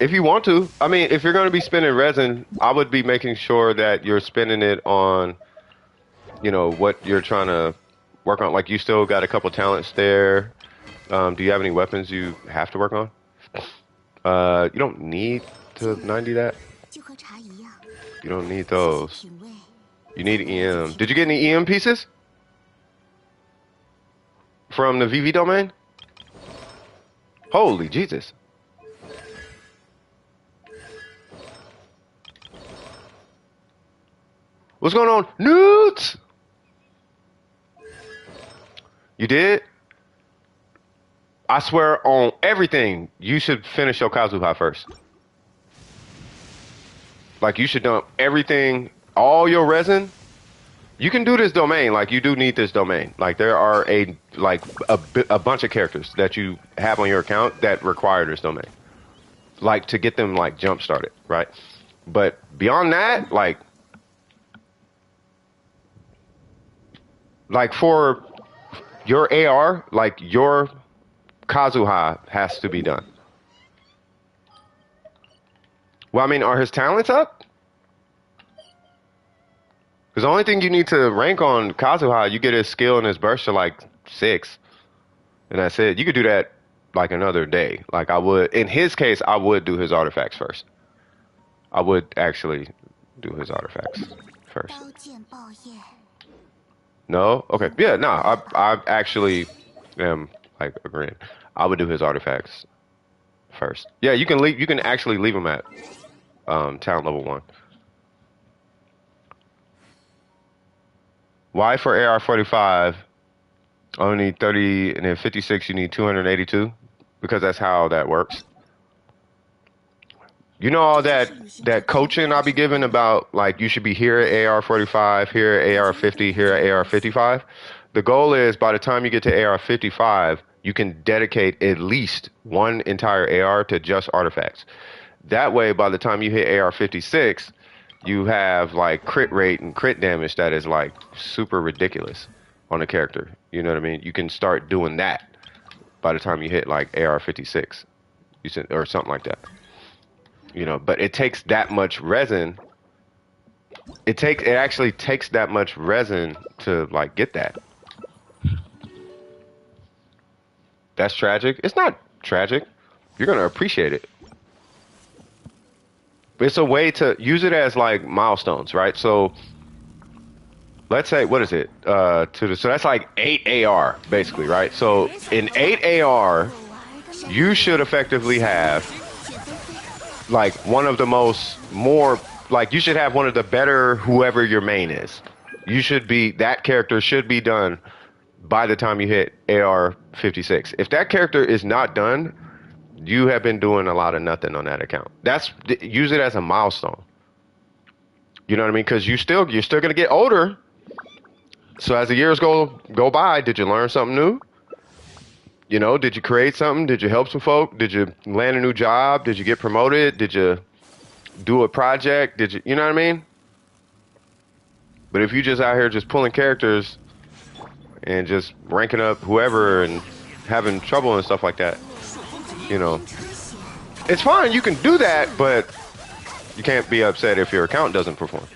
If you want to, I mean, if you're going to be spending resin, I would be making sure that you're spending it on, you know, what you're trying to work on. Like you still got a couple talents there. Do you have any weapons you have to work on? You don't need to 90 that. You don't need those. You need EM. Did you get any EM pieces? From the VV domain? Holy Jesus. What's going on? Newts! You did? I swear on everything, you should finish your Kazuha first. Like, you should dump everything, all your resin. You can do this domain, like, you do need this domain. Like, there are a bunch of characters that you have on your account that require this domain. Like, to get them, like, jump-started, right? But beyond that, like, for your AR, like, your Kazuha has to be done. Well, I mean, are his talents up? Because the only thing you need to rank on Kazuha, you get his skill and his burst to like 6. And that's it. You could do that like another day. Like I would, in his case, I would do his artifacts first. I would actually do his artifacts first. No? Okay. Yeah, no, I actually am like agreeing. I would do his artifacts first. Yeah, you can actually leave him at talent level 1. Why for AR45 only need 30 and then 56 you need 282? Because that's how that works. You know all that coaching I'll be giving about like you should be here at AR45, here at AR50, here at AR55? The goal is by the time you get to AR55, you can dedicate at least one entire AR to just artifacts. That way, by the time you hit AR56, you have like crit rate and crit damage that is like super ridiculous on a character. You know what I mean? You can start doing that by the time you hit like AR56, or something like that. You know, but it takes that much resin. It actually takes that much resin to like get that. That's tragic. It's not tragic. You're gonna appreciate it. It's a way to use it as like milestones, right? So let's say, what is it? So that's like 8 AR basically, right? So in 8 AR, you should effectively have like one of the more like you should have one of the better whoever your main is. You should be that character should be done by the time you hit AR56. If that character is not done, you have been doing a lot of nothing on that account. Use it as a milestone. You know what I mean? Because you're still gonna get older. So as the years go by, did you learn something new? You know, did you create something? Did you help some folk? Did you land a new job? Did you get promoted? Did you do a project? You know what I mean? But if you just out here just pulling characters and just ranking up whoever and having trouble and stuff like that, you know, it's fine. You can do that, but you can't be upset if your account doesn't perform.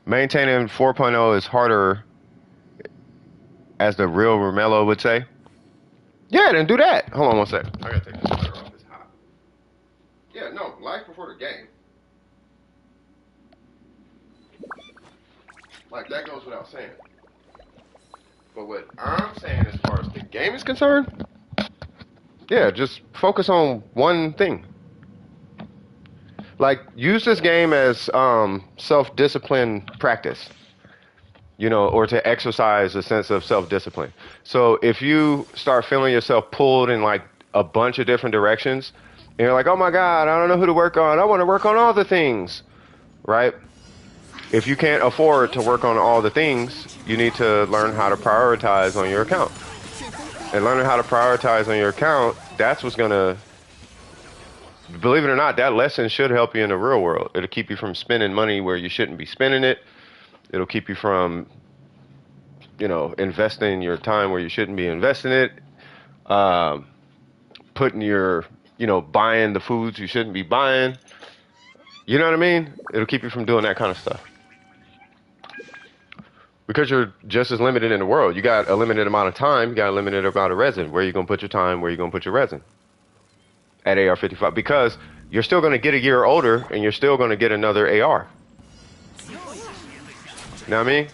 Maintaining 4.0 is harder, as the real Romello would say. Yeah, then do that. Hold on one sec. I gotta take this sweater off. It's hot. Yeah, no, life before the game. Like, that goes without saying. But what I'm saying as far as the game is concerned, yeah, just focus on one thing. Like, use this game as self-discipline practice. You know, or to exercise a sense of self-discipline. So if you start feeling yourself pulled in like a bunch of different directions, and you're like, oh my God, I don't know who to work on. I want to work on all the things, right? If you can't afford to work on all the things, you need to learn how to prioritize on your account. And learning how to prioritize on your account, that's what's going to, believe it or not, that lesson should help you in the real world. It'll keep you from spending money where you shouldn't be spending it. It'll keep you from, you know, investing your time where you shouldn't be investing it. Putting your, you know, buying the foods you shouldn't be buying. You know what I mean? It'll keep you from doing that kind of stuff. Because you're just as limited in the world. You got a limited amount of time. You got a limited amount of resin. Where are you going to put your time? Where are you going to put your resin? At AR55. Because you're still going to get a year older and you're still going to get another AR. You know what I mean?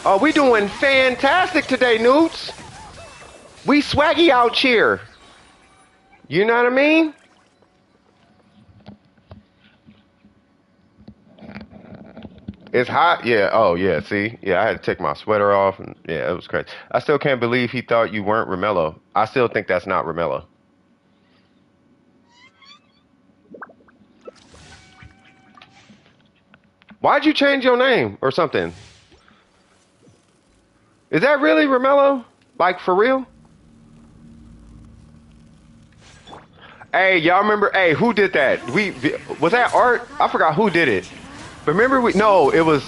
Oh, we doing fantastic today, Newts. We swaggy out here. You know what I mean? It's hot? Yeah. Oh, yeah. See? Yeah, I had to take my sweater off. And yeah, it was crazy. I still can't believe he thought you weren't Romello. I still think that's not Romello. Why'd you change your name or something? Is that really Romello? Like, for real? Hey, y'all remember? Hey, who did that? Was that Art? I forgot who did it. But remember, no, it was,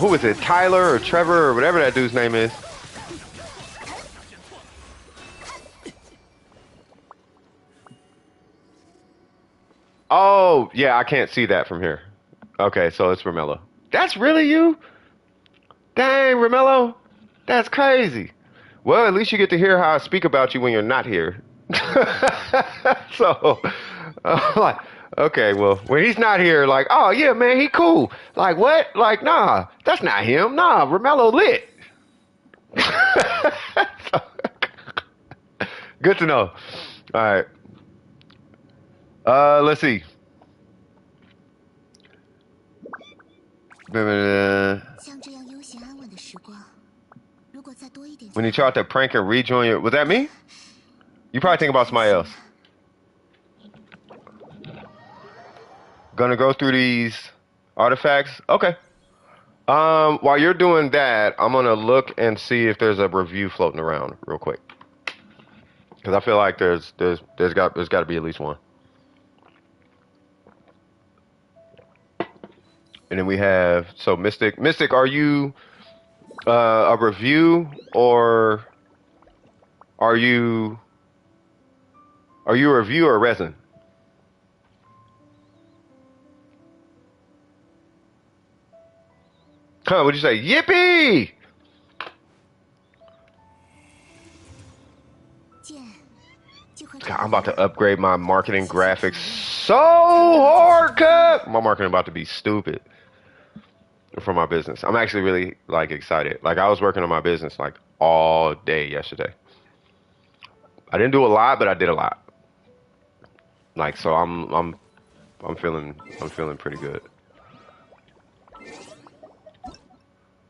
who was it? Tyler or Trevor or whatever that dude's name is. Oh, yeah, I can't see that from here. Okay, so it's Romello. That's really you? Dang, Romello. That's crazy. Well, at least you get to hear how I speak about you when you're not here. So, like, okay, well, when he's not here, like, oh, yeah, man, he cool. Like, what? Like, nah, that's not him. Nah, Romello lit. Good to know. All right. Let's see. When you tried to prank and rejoin your... Was that me? You probably think about somebody else. Gonna go through these artifacts. Okay. While you're doing that, I'm gonna look and see if there's a review floating around real quick. Because I feel like there's got to be at least one. And then we have, so Mystic, are you a review or are you a review or a resin? Huh, what'd you say? Yippee! God, I'm about to upgrade my marketing graphics so hard, cut. My marketing about to be stupid. for my business. I'm actually really like excited. Like I was working on my business like all day yesterday. I didn't do a lot, but I did a lot. Like so I'm feeling pretty good.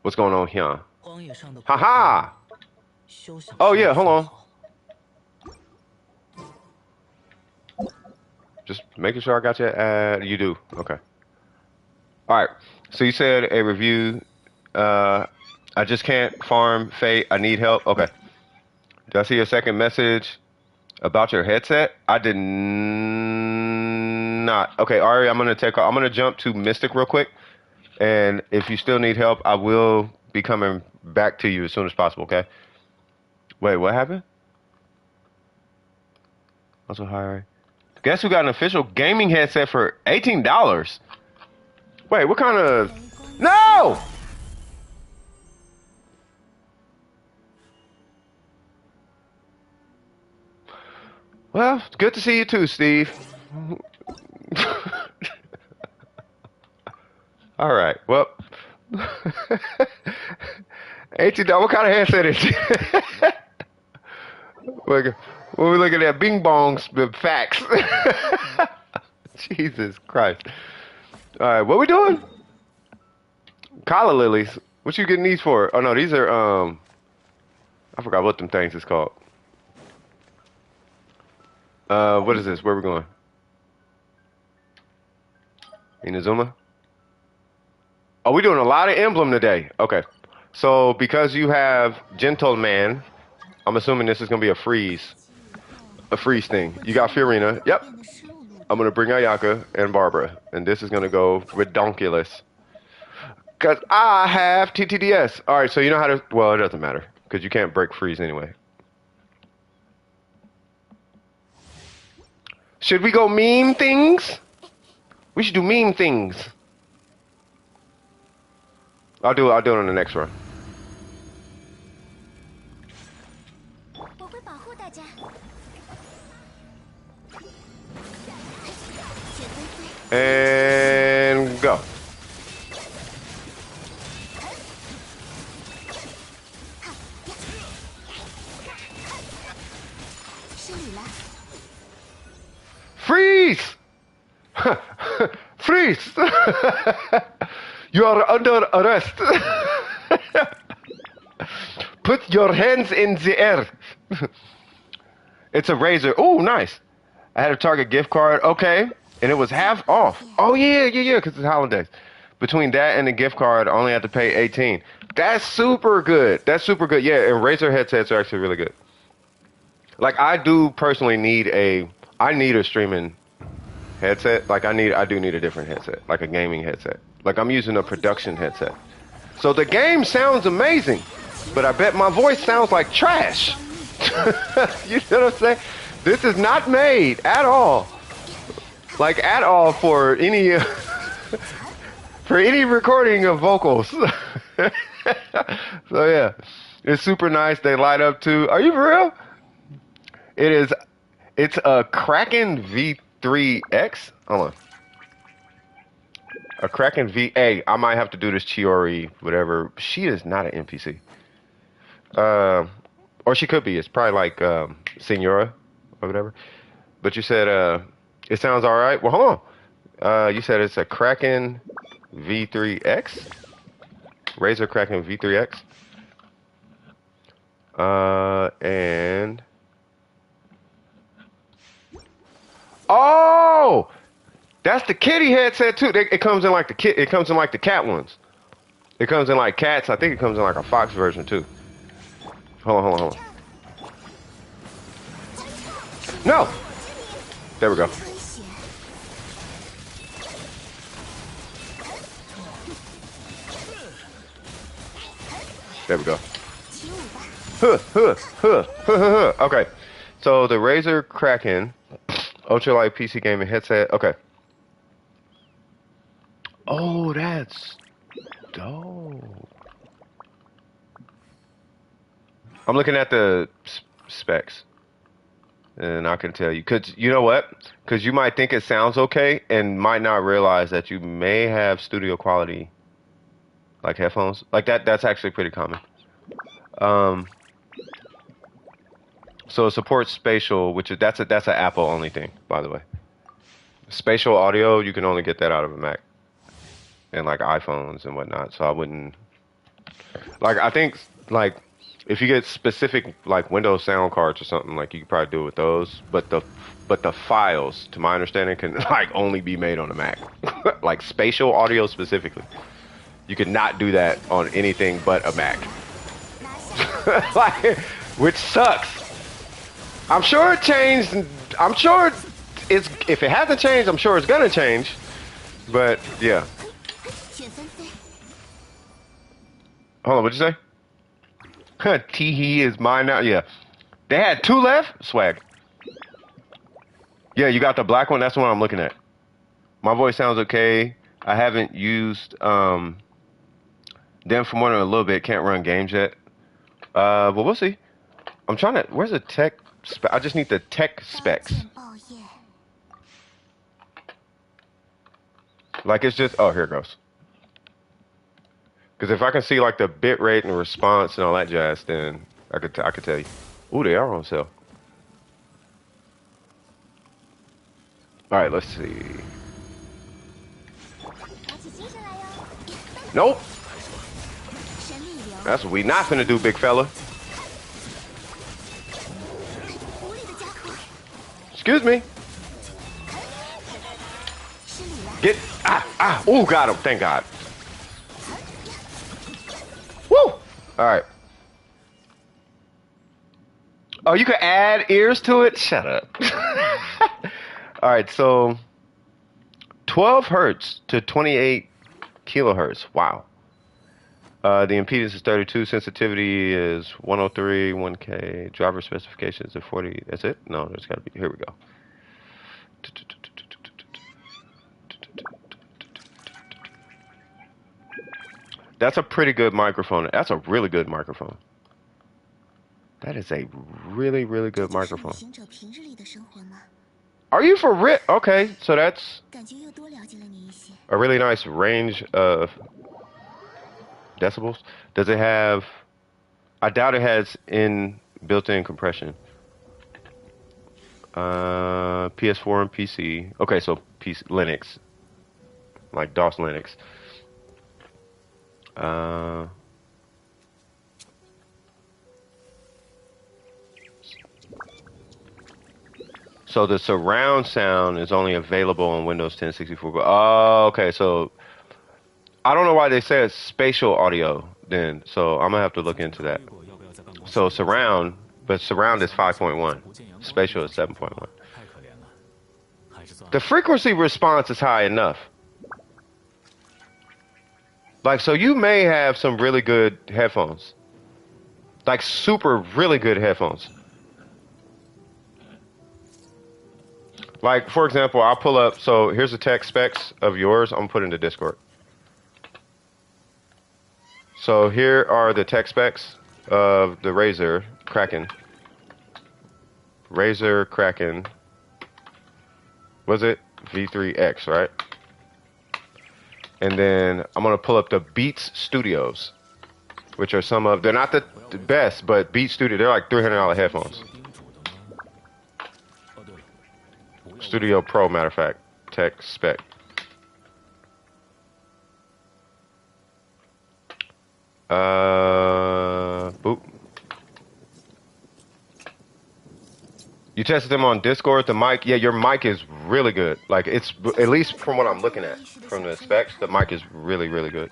What's going on here? Haha! Oh yeah, hold on. Just making sure I got your ad. You do. Okay. All right. So you said a review. Uh, I just can't farm Fate. I need help. Okay. Did I see your second message about your headset? I did not. Okay, Ari, I'm gonna jump to Mystic real quick, and if you still need help, I will be coming back to you as soon as possible. Okay. Wait, what happened? Also, hi, Ari. Guess who got an official gaming headset for $18? Wait, what kind of? No! Well, it's good to see you too, Steve. All right. Well, $18. What kind of headset is it? Like, when we looking at Bing Bongs, the facts. Jesus Christ. All right, what we doing? Calla lilies. What you getting these for? Oh no, these are I forgot what them things is called. What is this? Where we going? Inazuma? Oh, we doing a lot of emblem today. Okay. So because you have Gentleman, I'm assuming this is gonna be a freeze. A freeze thing. You got Fiorina. Yep. I'm gonna bring Ayaka and Barbara. And this is gonna go redonkulous. Cause I have TTDS. Alright, so you know how to well, it doesn't matter. Because you can't break freeze anyway. Should we go meme things? We should do meme things. I'll do it on the next run. And go. Freeze! Freeze! You are under arrest. Put your hands in the air. It's a razor. Oh, nice. I had a Target gift card. Okay. And it was half off. Oh, yeah, because it's holidays. Between that and the gift card, I only have to pay 18. That's super good. Yeah, and Razer headsets are actually really good. Like, I do personally need a streaming headset. Like, I do need a different headset, like a gaming headset. Like, I'm using a production headset. So the game sounds amazing, but I bet my voice sounds like trash. You know what I'm saying? This is not made at all. Like, at all for any for any recording of vocals. So yeah, it's super nice. They light up too. Are you for real? It's a Kraken V3X. Hold on. A Kraken VA. I might have to do this Chiori, whatever. She is not an NPC. Or she could be. It's probably like Senora or whatever. But you said it sounds all right. Well, hold on. You said it's a Kraken V3X? Razer Kraken V3X. And oh, that's the kitty headset too. It comes in like the kit. It comes in like the cat ones. It comes in like cats. I think it comes in like a fox version too. Hold on. No. There we go. There we go. Okay. So the Razer Kraken ultralight PC gaming headset. Okay. Oh, that's dope. I'm looking at the specs, and I can tell you, cause you know what? Cause you might think it sounds okay, and might not realize that you may have studio quality like headphones. Like that's actually pretty common. Um, so it supports spatial, which is that's an Apple only thing, by the way. Spatial audio, you can only get that out of a Mac and like iPhones and whatnot. So I wouldn't like. I think like if you get specific like Windows sound cards or something, like you could probably do it with those. But the files, to my understanding, can like only be made on a Mac. Like spatial audio specifically, you could not do that on anything but a Mac. Like, which sucks. I'm sure it changed. I'm sure it's if it hasn't changed, I'm sure it's gonna change. But yeah. Hold on, what'd you say? Teehee is mine now. Yeah, they had 2 left. Swag. Yeah, you got the black one. That's the one I'm looking at. My voice sounds okay. I haven't used them for more than a little bit. Can't run games yet. But we'll see. I'm trying to. Where's the tech? I just need the tech specs. Like it's just. Oh, here it goes. Because if I can see like the bit rate and response and all that jazz, then I could tell you. Ooh, they are on sale. All right, let's see. Nope. That's what we not finna do, big fella. Excuse me. Get ooh, got him. Thank God. Woo! All right. Oh, you can add ears to it? Shut up. All right, so 12 hertz to 28 kilohertz. Wow. The impedance is 32. Sensitivity is 103, 1K. Driver specifications are 40. That's it? No, there's got to be. Here we go. That's a pretty good microphone. That's a really good microphone. That is a really, really good microphone. Are you for real? Okay, so that's a really nice range of decibels. Does it have... I doubt it has built-in compression. PS4 and PC. Okay, so PC, Linux. Like DOS Linux. So the surround sound is only available on Windows 10 64. Oh, okay. So I don't know why they said spatial audio then. So I'm gonna have to look into that. So surround, but surround is 5.1. Spatial is 7.1. The frequency response is high enough. Like, so you may have some really good headphones. Like super, really good headphones. Like, for example, I'll pull up, so here's the tech specs of yours. I'm going to put into Discord. So here are the tech specs of the Razer Kraken. Razer Kraken. Was it? V3X, right? And then I'm going to pull up the Beats Studios, which are some of, they're not the best, but Beats Studio, they're like $300 headphones. Studio Pro, matter of fact, tech spec. Boop. You tested them on Discord, the mic? Yeah, your mic is really good. Like, it's, at least from what I'm looking at, from the specs, the mic is really, really good.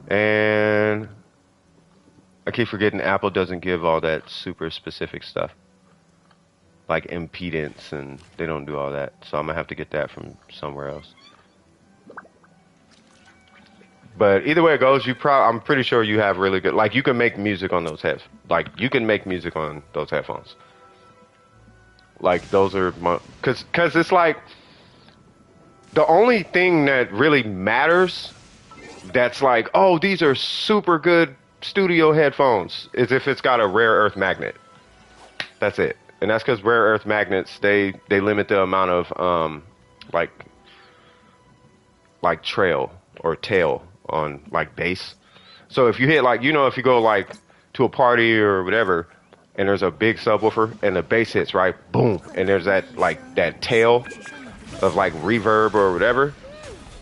And I keep forgetting Apple doesn't give all that super specific stuff. Like impedance, and they don't do all that. So I'm going to have to get that from somewhere else. But either way it goes, I'm pretty sure you have really good, like you can make music on those heads. Like you can make music on those headphones. Like those are cause it's like the only thing that really matters that's like, oh, these are super good studio headphones is if it's got a rare earth magnet. That's it. And that's because rare earth magnets, they limit the amount of like like trail or tail on like bass. So if you hit like, if you go like to a party or whatever, and there's a big subwoofer and the bass hits right, boom, and there's that like that tail of like reverb or whatever,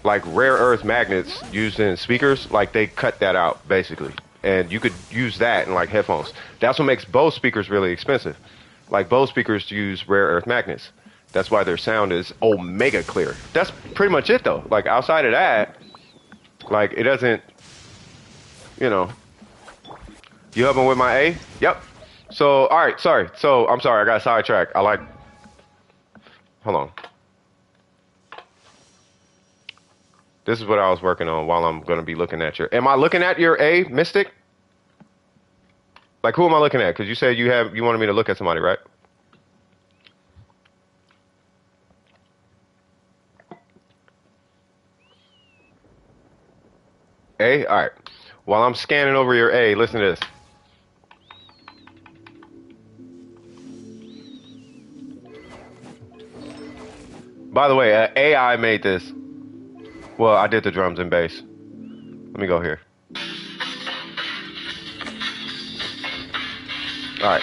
like rare earth magnets used in speakers, like they cut that out basically, and you could use that in like headphones. That's what makes Bose speakers really expensive. Like Bose speakers use rare earth magnets. That's why their sound is omega clear. That's pretty much it though. Like outside of that, like it doesn't, you know. You helping with my A? Yep. So all right, sorry. So I'm sorry, I got sidetracked. Hold on. This is what I was working on while I'm going to be looking at am I looking at your A, Mystic? Like, who am I looking at? Because you said you wanted me to look at somebody, right? A? All right. While I'm scanning over your A, listen to this. By the way, AI made this. Well, I did the drums and bass. Let me go here. All right.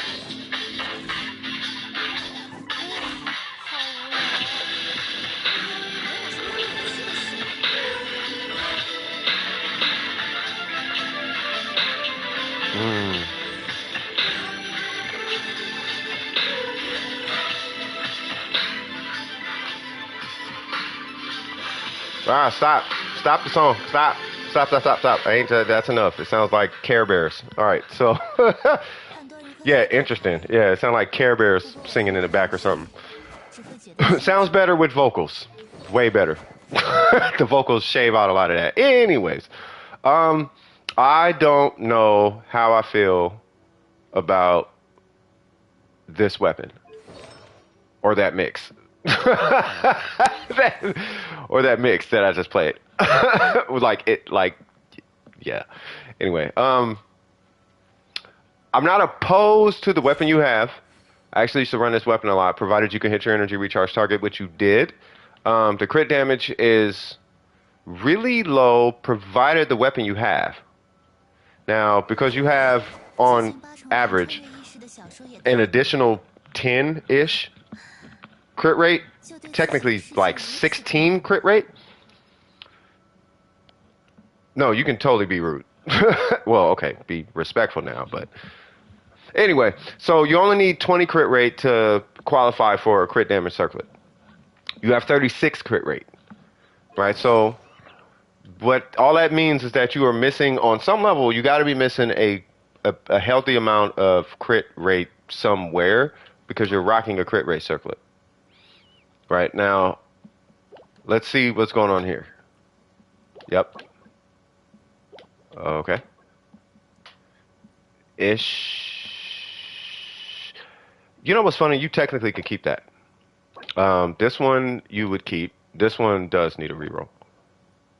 Ah, stop. Stop the song. Stop. Stop, stop, stop, stop. That's enough. It sounds like Care Bears. All right, so, yeah, interesting. Yeah, it sounds like Care Bears singing in the back or something. Sounds better with vocals. Way better. The vocals shave out a lot of that. Anyways, I don't know how I feel about this weapon or that mix. Or that mix that I just played. Yeah. Anyway, I'm not opposed to the weapon you have. I actually used to run this weapon a lot, provided you can hit your energy recharge target, which you did. The crit damage is really low, provided the weapon you have. Now, because you have, on average, an additional 10-ish crit rate, technically like 16 crit rate. No, you can totally be rude. Well, okay, be respectful now, but anyway, so you only need 20 crit rate to qualify for a crit damage circlet. You have 36 crit rate, right? So what all that means is that you are missing, on some level, you got to be missing a healthy amount of crit rate somewhere, because you're rocking a crit rate circlet. Right, now, let's see what's going on here. Yep. Okay. Ish. You know what's funny? You technically could keep that. This one you would keep. This one does need a reroll.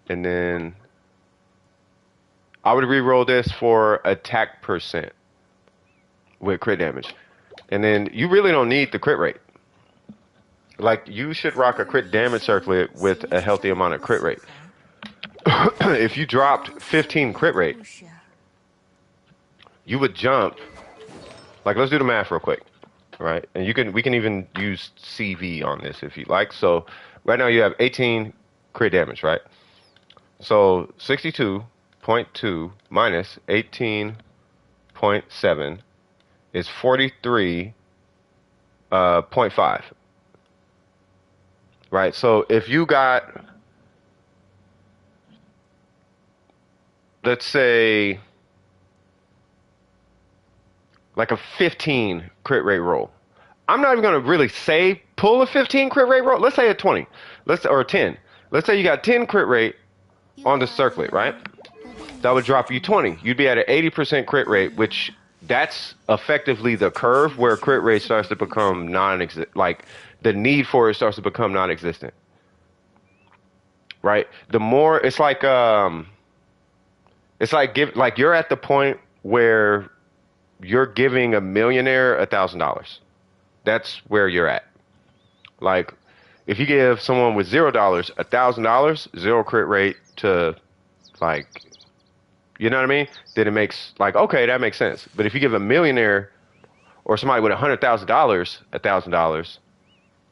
And then I would reroll this for attack percent with crit damage. And then you really don't need the crit rate. Like, you should rock a crit damage circlet with a healthy amount of crit rate. If you dropped 15 crit rate, you would jump. Like, let's do the math real quick, right? And we can even use CV on this if you like. So right now you have 18 crit damage, right? So 62.2 minus 18.7 is 43.5. Right, so if you got, let's say, like a 15 crit rate roll. I'm not even going to really say pull a 15 crit rate roll. Let's say a 20, or a 10. Let's say you got 10 crit rate on the circlet, right? That would drop you 20. You'd be at an 80% crit rate, which that's effectively the curve where crit rate starts to become non-existent. Like, the need for it starts to become non-existent, right? The more it's like you're at the point where you're giving a millionaire $1,000. That's where you're at. Like, if you give someone with $0 $1,000, zero crit rate to like, you know what I mean? Then it makes like, okay, that makes sense. But if you give a millionaire or somebody with $100,000 $1,000,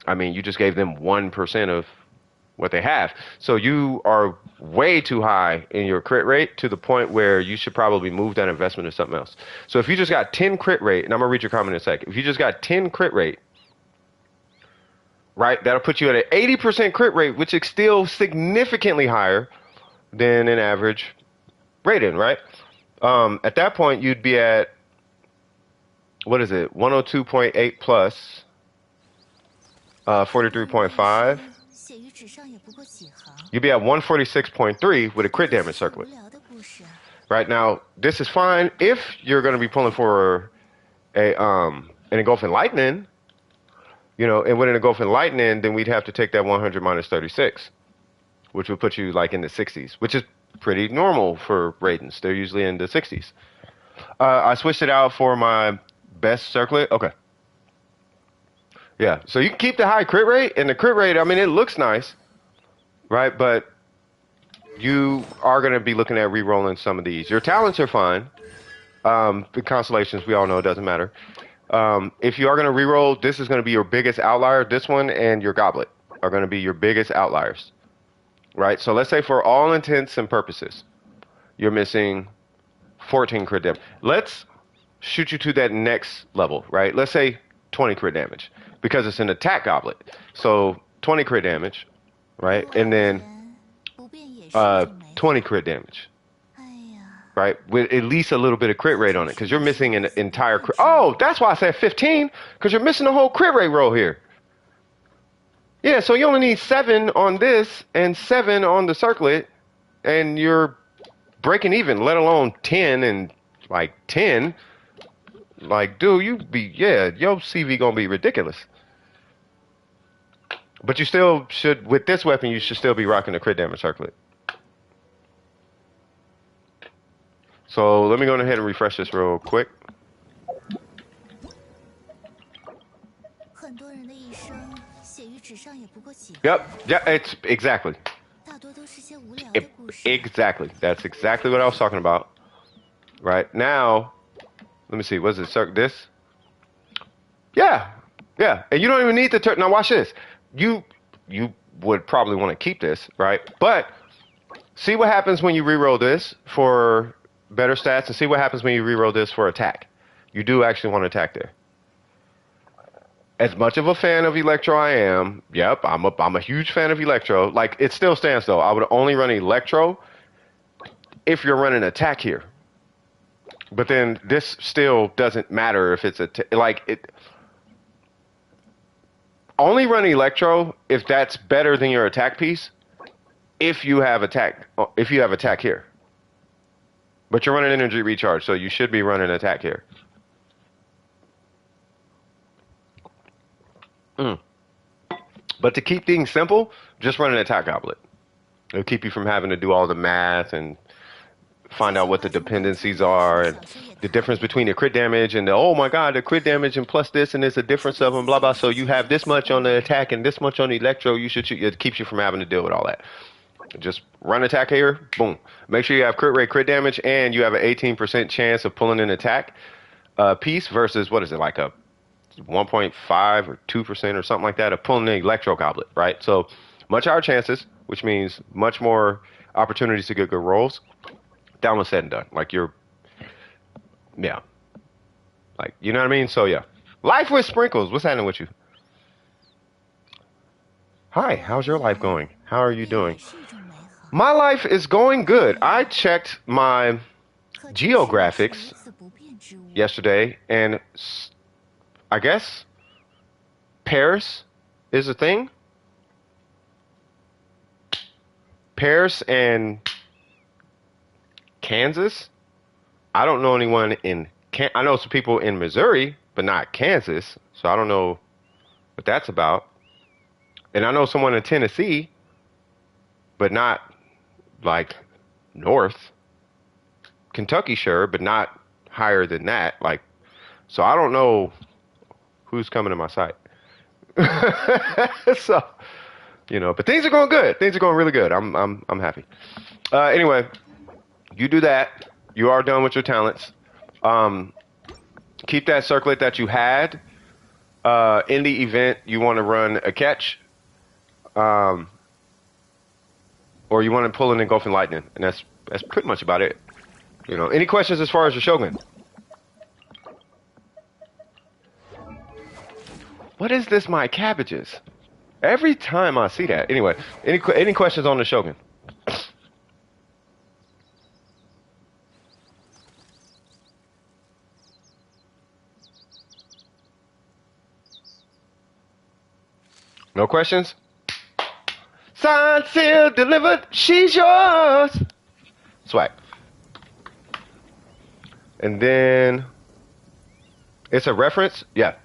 I mean, you just gave them 1% of what they have. So you are way too high in your crit rate to the point where you should probably move that investment to something else. So if you just got 10 crit rate, and I'm gonna read your comment in a second. If you just got 10 crit rate, right, that'll put you at an 80% crit rate, which is still significantly higher than an average rating, right? At that point, you'd be at, what is it, 102.8 plus 43.5. You'd be at 146.3 with a crit damage circlet. Right now, this is fine if you're going to be pulling for an engulfing lightning. You know, and with an engulfing lightning, then we'd have to take that 100 minus 36, which would put you like in the 60s, which is pretty normal for ratings. They're usually in the 60s. I switched it out for my best circlet. Okay. Yeah, so you can keep the high crit rate, and the crit rate, I mean, it looks nice, right? But you are going to be looking at re-rolling some of these. Your talents are fine. The constellations, we all know, it doesn't matter. If you are going to re-roll, this is going to be your biggest outlier. This one and your goblet are going to be your biggest outliers, right? So let's say for all intents and purposes, you're missing 14 crit damage. Let's shoot you to that next level, right? Let's say 20 crit damage because it's an attack goblet. So 20 crit damage, right? And then 20 crit damage, right? With at least a little bit of crit rate on it because you're missing an entire crit. Oh, that's why I said 15 because you're missing the whole crit rate roll here. Yeah, so you only need 7 on this and 7 on the circlet and you're breaking even, let alone 10 and like 10. Like, dude, your CV gonna be ridiculous. But you still should, with this weapon, you should still be rocking the crit damage circlet. So let me go ahead and refresh this real quick. Yep, yeah, it's exactly. Exactly. That's exactly what I was talking about. Right now, let me see. Was it this? Yeah, yeah. And you don't even need to turn. Now watch this. You would probably want to keep this, right? But see what happens when you reroll this for better stats, and see what happens when you reroll this for attack. You do actually want to attack there. As much of a fan of Electro I am, yep, I'm a huge fan of Electro. Like, it still stands though. I would only run Electro if you're running attack here. But then this still doesn't matter if it's only run Electro if that's better than your attack piece. If you have attack here. But you're running energy recharge, so you should be running attack here. But to keep things simple, just run an attack goblet. It'll keep you from having to do all the math and find out what the dependencies are and the difference between the crit damage and oh my god, the crit damage and plus this and there's a difference of them, blah blah. So you have this much on the attack and this much on the electro. It keeps you from having to deal with all that. Just run attack here, boom. Make sure you have crit rate, crit damage, and you have an 18% chance of pulling an attack piece versus what is it, like a 1.5 or 2% or something like that of pulling the electro goblet, right? So much higher chances, which means much more opportunities to get good rolls. That was said and done. Like you know what I mean? So yeah. Life with Sprinkles, what's happening with you? Hi, how's your life going? How are you doing? My life is going good. I checked my geographics yesterday, and I guess Paris is a thing. Paris and Kansas. I don't know anyone in I know some people in Missouri, but not Kansas. So I don't know what that's about. And I know someone in Tennessee, but not like north. Kentucky, sure, but not higher than that. Like, so I don't know who's coming to my site. So You know, but things are going good. Things are going really good. I'm happy. Anyway, you do that. You are done with your talents. Um, keep that circlet that you had. In the event you want to run a catch, um, or you want to pull an engulfing lightning, and that's pretty much about it. You know, any questions as far as your Shogun? What is this? My cabbages. Every time I see that. Anyway, any questions on the Shogun? No questions? Signed, sealed, delivered. She's yours. Swag. And then it's a reference. Yeah.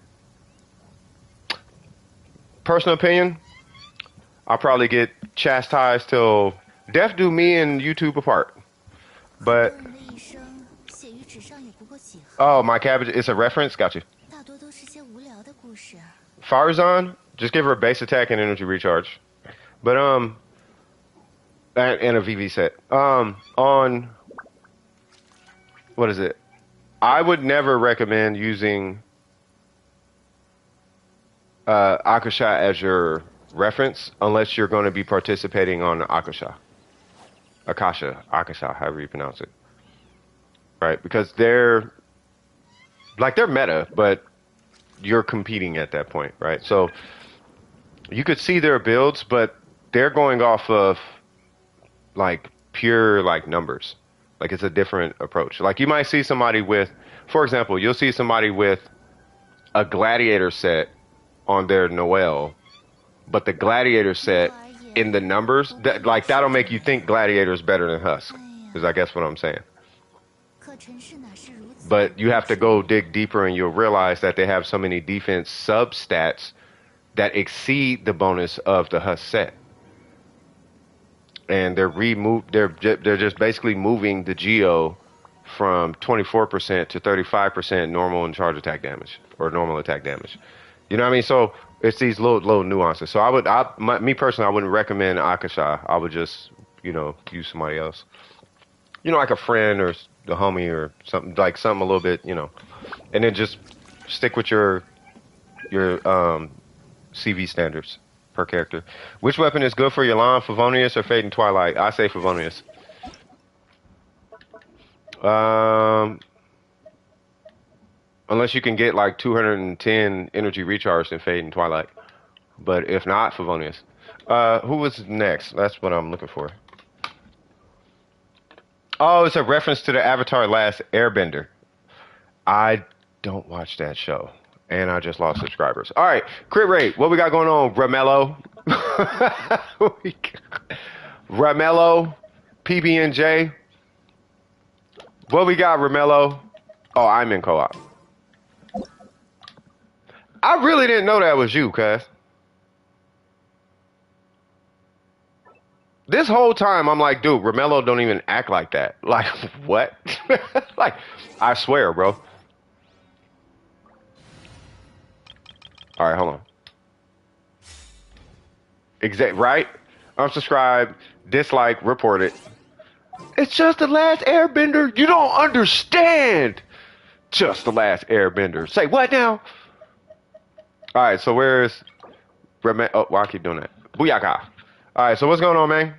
Personal opinion. I'll probably get chastised till death do me and YouTube apart. But oh, my cabbage. It's a reference. Got you. Farazan. Just give her a base attack and energy recharge. But and a VV set. On what is it? I would never recommend using Akasha as your reference unless you're going to be participating on Akasha, however you pronounce it, right? Because they're meta, but you're competing at that point, right? So you could see their builds, but they're going off of like pure like numbers. Like it's a different approach. Like you might see somebody with, for example, you'll see somebody with a gladiator set on their Noel, but the gladiator set in the numbers, that'll make you think gladiator's better than Husk, is I guess what I'm saying. But you have to go dig deeper and you'll realize that they have so many defense substats that exceed the bonus of the Husk set. And they're just basically moving the Geo from 24% to 35% normal and charge attack damage or normal attack damage. You know what I mean? So it's these little nuances. So me personally, I wouldn't recommend Akasha. I would just, use somebody else. Like a friend or the homie or something a little bit, and then just stick with your CV standards per character. Which weapon is good for Yalan, Favonius, or Fading Twilight? I say Favonius. Unless you can get like 210 energy recharged in Fading Twilight. But if not, Favonius. Who was next? That's what I'm looking for. Oh, it's a reference to the Avatar Last Airbender. I don't watch that show. And I just lost subscribers. All right, crit rate. What we got going on, Ramello? Ramello, PB&J. What we got, Ramello? Oh, I'm in co-op. I really didn't know that was you, cuz. This whole time, I'm like, dude, Ramello don't even act like that. Like, what? Like, I swear, bro. All right, hold on. Right? Unsubscribe, dislike, report it. It's just the last airbender. You don't understand. Just the last airbender. Say what now? All right, so where's Ramello? Oh, why I keep doing that? Booyaka. All right, so what's going on, man?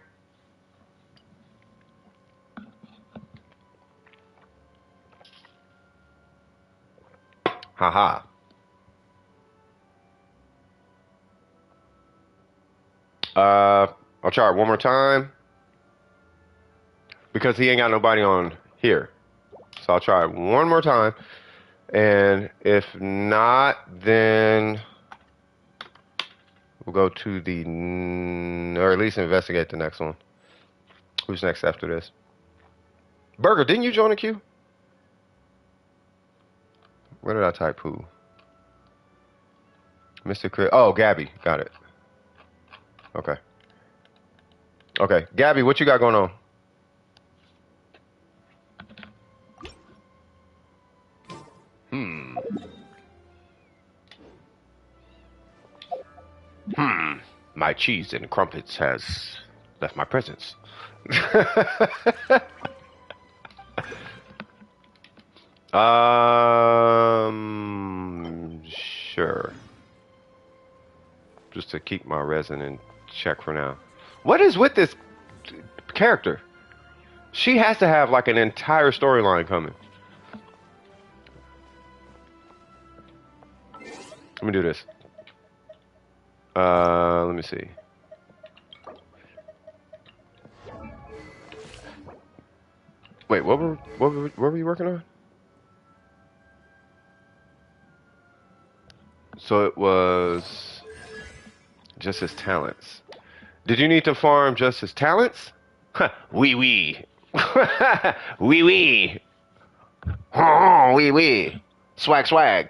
Haha. I'll try it one more time because he ain't got nobody on here. So I'll try it one more time. And if not, then we'll go to or at least investigate the next one. Who's next after this? Burger, didn't you join the queue? Where did I type who? Mr. Chris. Oh, Gabby. Got it. Okay. Okay. Gabby, what you got going on? My cheese and crumpets has left my presence. Sure. Just to keep my resin in check for now. What is with this character? She has to have like an entire storyline coming. Let me do this. Let me see. Wait, what were you working on? So it was just his talents. Did you need to farm just his talents? Wee wee. Wee wee. Oh, wee wee. Swag swag.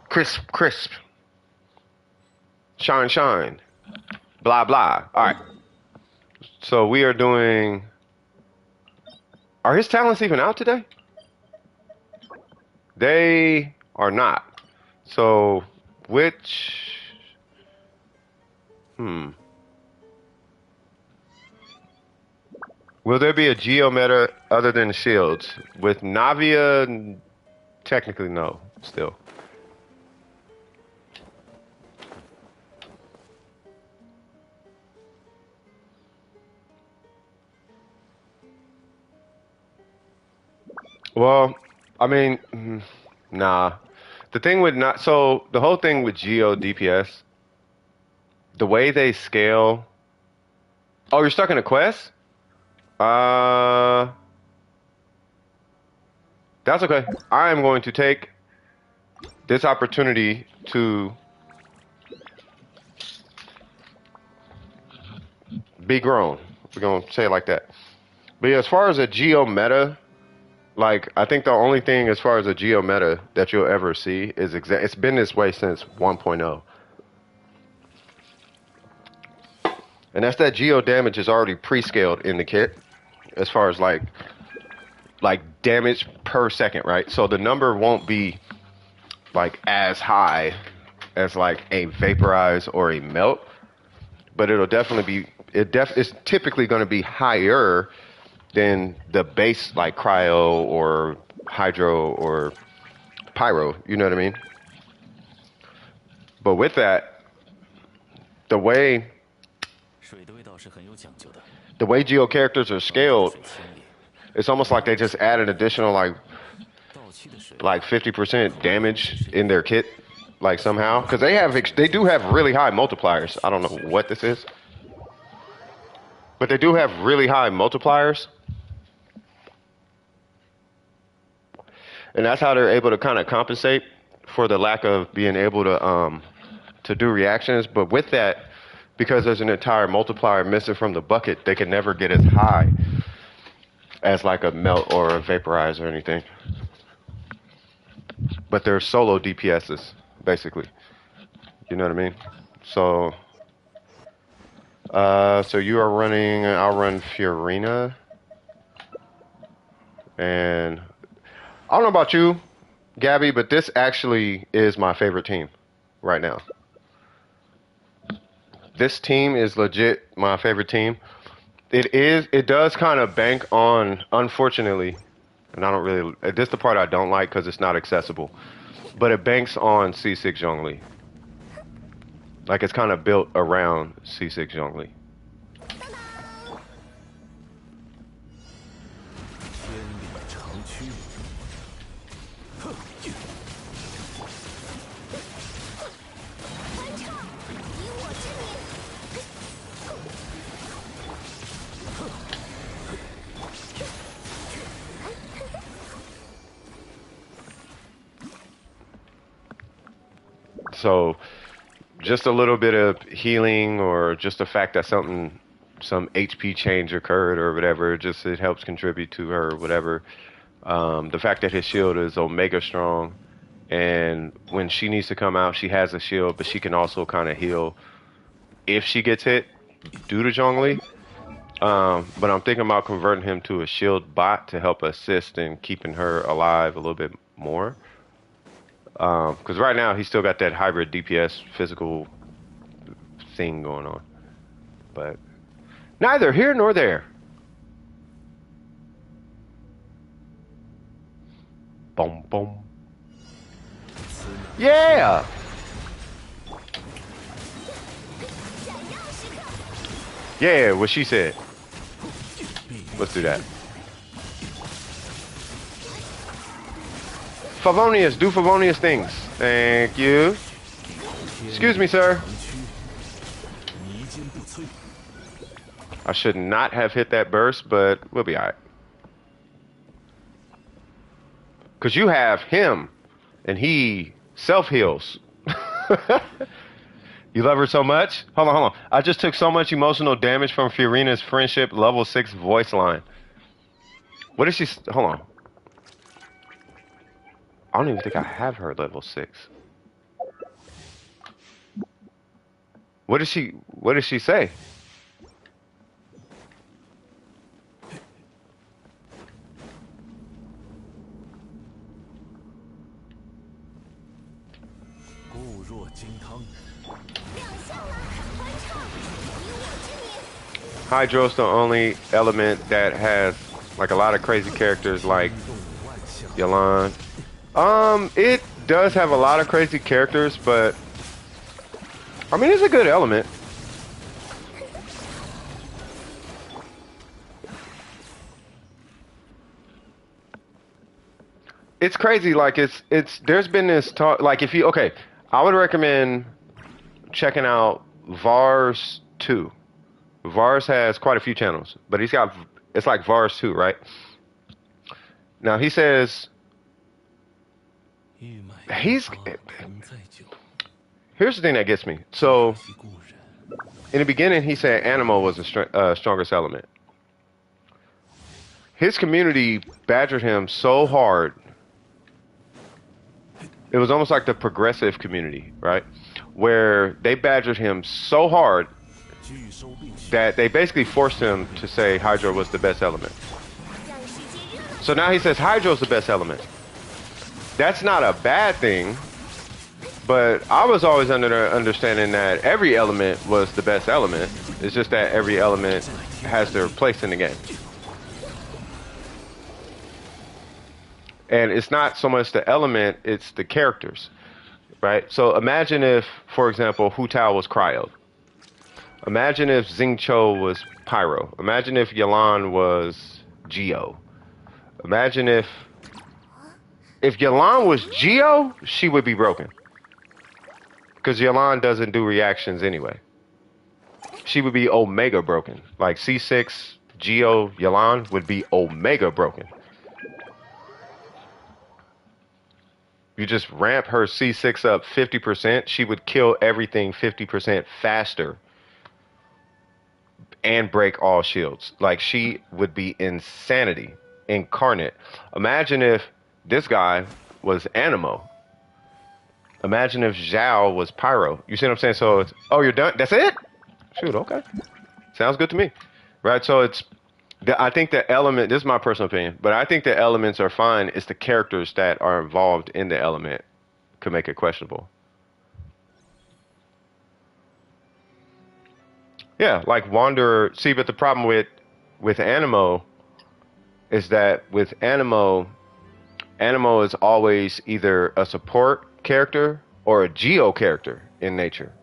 Crisp crisp. Shine shine. Blah blah. Alright. So we are doing... Are his talents even out today? They are not. So, which... Will there be a Geo meta other than shields? With Navia, technically no, still. Well, I mean, nah. The thing with not... So, the whole thing with Geo DPS, the way they scale... Oh, you're stuck in a quest? That's okay. I am going to take this opportunity to be grown. We're going to say it like that. But yeah, as far as a Geo meta, like, I think the only thing as far as a Geo meta that you'll ever see is it's been this way since 1.0. And that's that Geo damage is already pre-scaled in the kit. As far as like damage per second, right? So the number won't be like as high as like a vaporize or a melt, but it'll definitely be it's typically going to be higher than the base like cryo or hydro or pyro, you know what I mean? But with that, the way Geo characters are scaled, it's almost like they just add an additional like 50% damage in their kit, like somehow, because they do have really high multipliers. I don't know what this is, but they do have really high multipliers, and that's how they're able to kind of compensate for the lack of being able to do reactions. But with that, because there's an entire multiplier missing from the bucket, they can never get as high as like a melt or a vaporize or anything. But they're solo DPSs, basically. You know what I mean? So, so you are running, I'll run Fiorina. And I don't know about you, Gabby, but this actually is my favorite team right now. This team is legit my favorite team. It does kind of bank on, unfortunately, and I don't really, this is the part I don't like because it's not accessible, but it banks on C6 Zhongli. Like, it's kind of built around C6 Zhongli. So just a little bit of healing, or just the fact that some HP change occurred or whatever, just it helps contribute to her, whatever. The fact that his shield is Omega strong, and when she needs to come out, she has a shield, but she can also kind of heal if she gets hit due to Zhongli. But I'm thinking about converting him to a shield bot to help assist in keeping her alive a little bit more. Because right now he's still got that hybrid DPS physical thing going on. But neither here nor there. Boom, boom. Yeah! Yeah, what she said. Let's do that. Favonius, do Favonius things. Thank you. Excuse me, sir. I should not have hit that burst, but we'll be alright. Because you have him, and he self-heals. You love her so much? Hold on, hold on. I just took so much emotional damage from Fiorina's friendship level 6 voice line. What is she... Hold on. I don't even think I have her level 6. What did she say? Hydro's the only element that has like a lot of crazy characters like Yalan. It does have a lot of crazy characters, but I mean it's a good element. It's crazy, like it's there's been this talk like if you I would recommend checking out Vars 2. Vars has quite a few channels, but it's like Vars 2, right? Now he says here's the thing that gets me. So in the beginning he said Animo was the strongest element. His community badgered him so hard. It was almost like the progressive community, right? Where they badgered him so hard that they basically forced him to say Hydro was the best element. So now he says Hydro's the best element. That's not a bad thing, but I was always under the understanding that every element was the best element. It's just that every element has their place in the game. And it's not so much the element, it's the characters, right? So imagine if, for example, Hu Tao was Cryo. Imagine if Xingqiu was Pyro. Imagine if Yalan was Geo. Imagine if Yalan was Geo, she would be broken. Because Yalan doesn't do reactions anyway. She would be Omega broken. Like C6, Geo, Yalan would be Omega broken. You just ramp her C6 up 50%, she would kill everything 50% faster and break all shields. Like, she would be insanity incarnate. Imagine if this guy was Animo. Imagine if Zhao was Pyro. You see what I'm saying? So it's, oh, you're done? That's it? Shoot, okay. Sounds good to me. Right, so I think the element, this is my personal opinion, but I think the elements are fine. It's the characters that are involved in the element could make it questionable. Yeah, like Wanderer. See, but the problem with Animo is that with Animo is always either a support character or a Geo character in nature.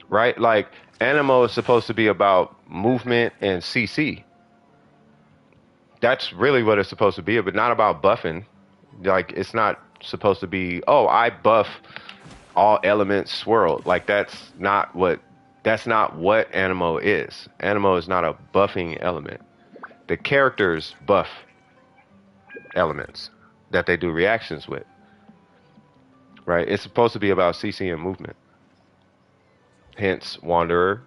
Right? Like, Animo is supposed to be about movement and CC. That's really what it's supposed to be, but not about buffing. Like, it's not supposed to be, oh, I buff all elements swirled. Like, that's not what Animo is. Animo is not a buffing element. The characters buff elements that they do reactions with. Right? It's supposed to be about CC and movement. Hence, Wanderer,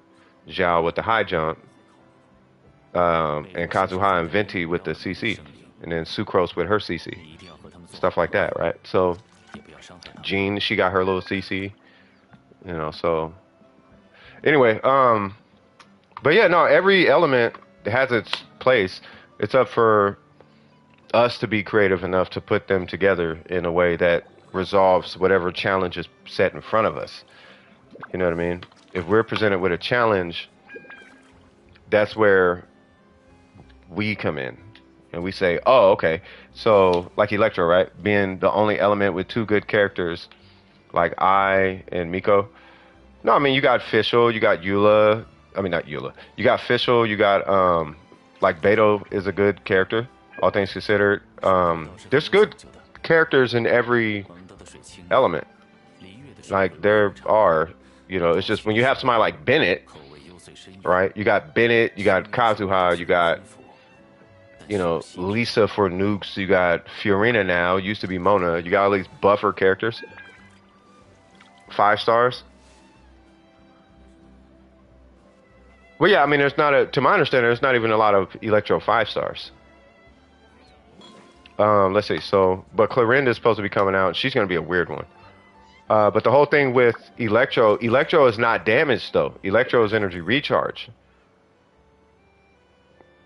Zhao with the high jump, and Kazuha and Venti with the CC, and then Sucrose with her CC, stuff like that, right? So, Jean, she got her little CC, you know. So, anyway, but yeah, no, every element has its place. It's up for us to be creative enough to put them together in a way that resolves whatever challenge is set in front of us. You know what I mean? If we're presented with a challenge, that's where we come in. And we say, oh, okay. So, like Electro, right? Being the only element with two good characters, like I and Miko. No, I mean, you got Fischl, you got Eula. I mean, not Eula. You got Fischl, you got, like, Beto is a good character, all things considered. There's good characters in every element. Like, there are, you know, it's just when you have somebody like Bennett, right? You got Bennett, you got Kazuha, you got, you know, Lisa for nukes, you got Fiorina now, used to be Mona. You got all these buffer characters. 5 stars. Well, yeah, I mean, there's not a, to my understanding, there's not even a lot of Electro 5 stars. Let's see, so, but Clarinda's supposed to be coming out. She's going to be a weird one. But the whole thing with Electro is not damaged, though. Electro is energy recharge.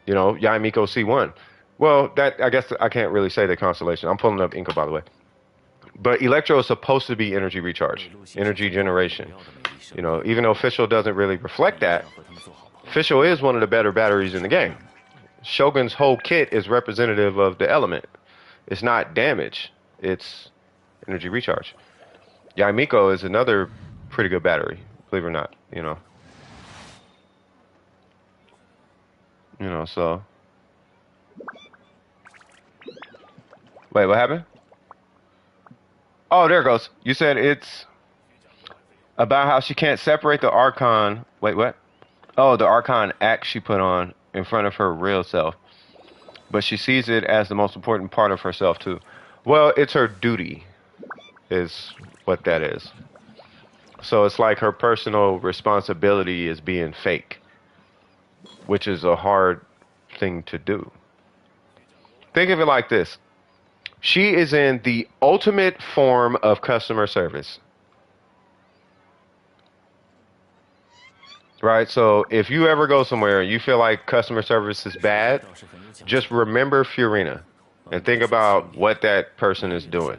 You know, Yaimiko C1. Well, that, I guess I can't really say the constellation. I'm pulling up Inca, by the way. But Electro is supposed to be energy recharge, energy generation. You know, even though Fischl doesn't really reflect that, Fischl is one of the better batteries in the game. Shogun's whole kit is representative of the element. It's not damage, it's energy recharge. Yaimiko is another pretty good battery, believe it or not, you know. You know, so. Wait, what happened? Oh, there it goes. You said it's about how she can't separate the Archon. Wait, what? Oh, the Archon act she put on in front of her real self. But she sees it as the most important part of herself, too. Well, it's her duty, is what that is. So it's like her personal responsibility is being fake, which is a hard thing to do. Think of it like this. She is in the ultimate form of customer service. Right? So if you ever go somewhere and you feel like customer service is bad, just remember Fiorina and think about what that person is doing.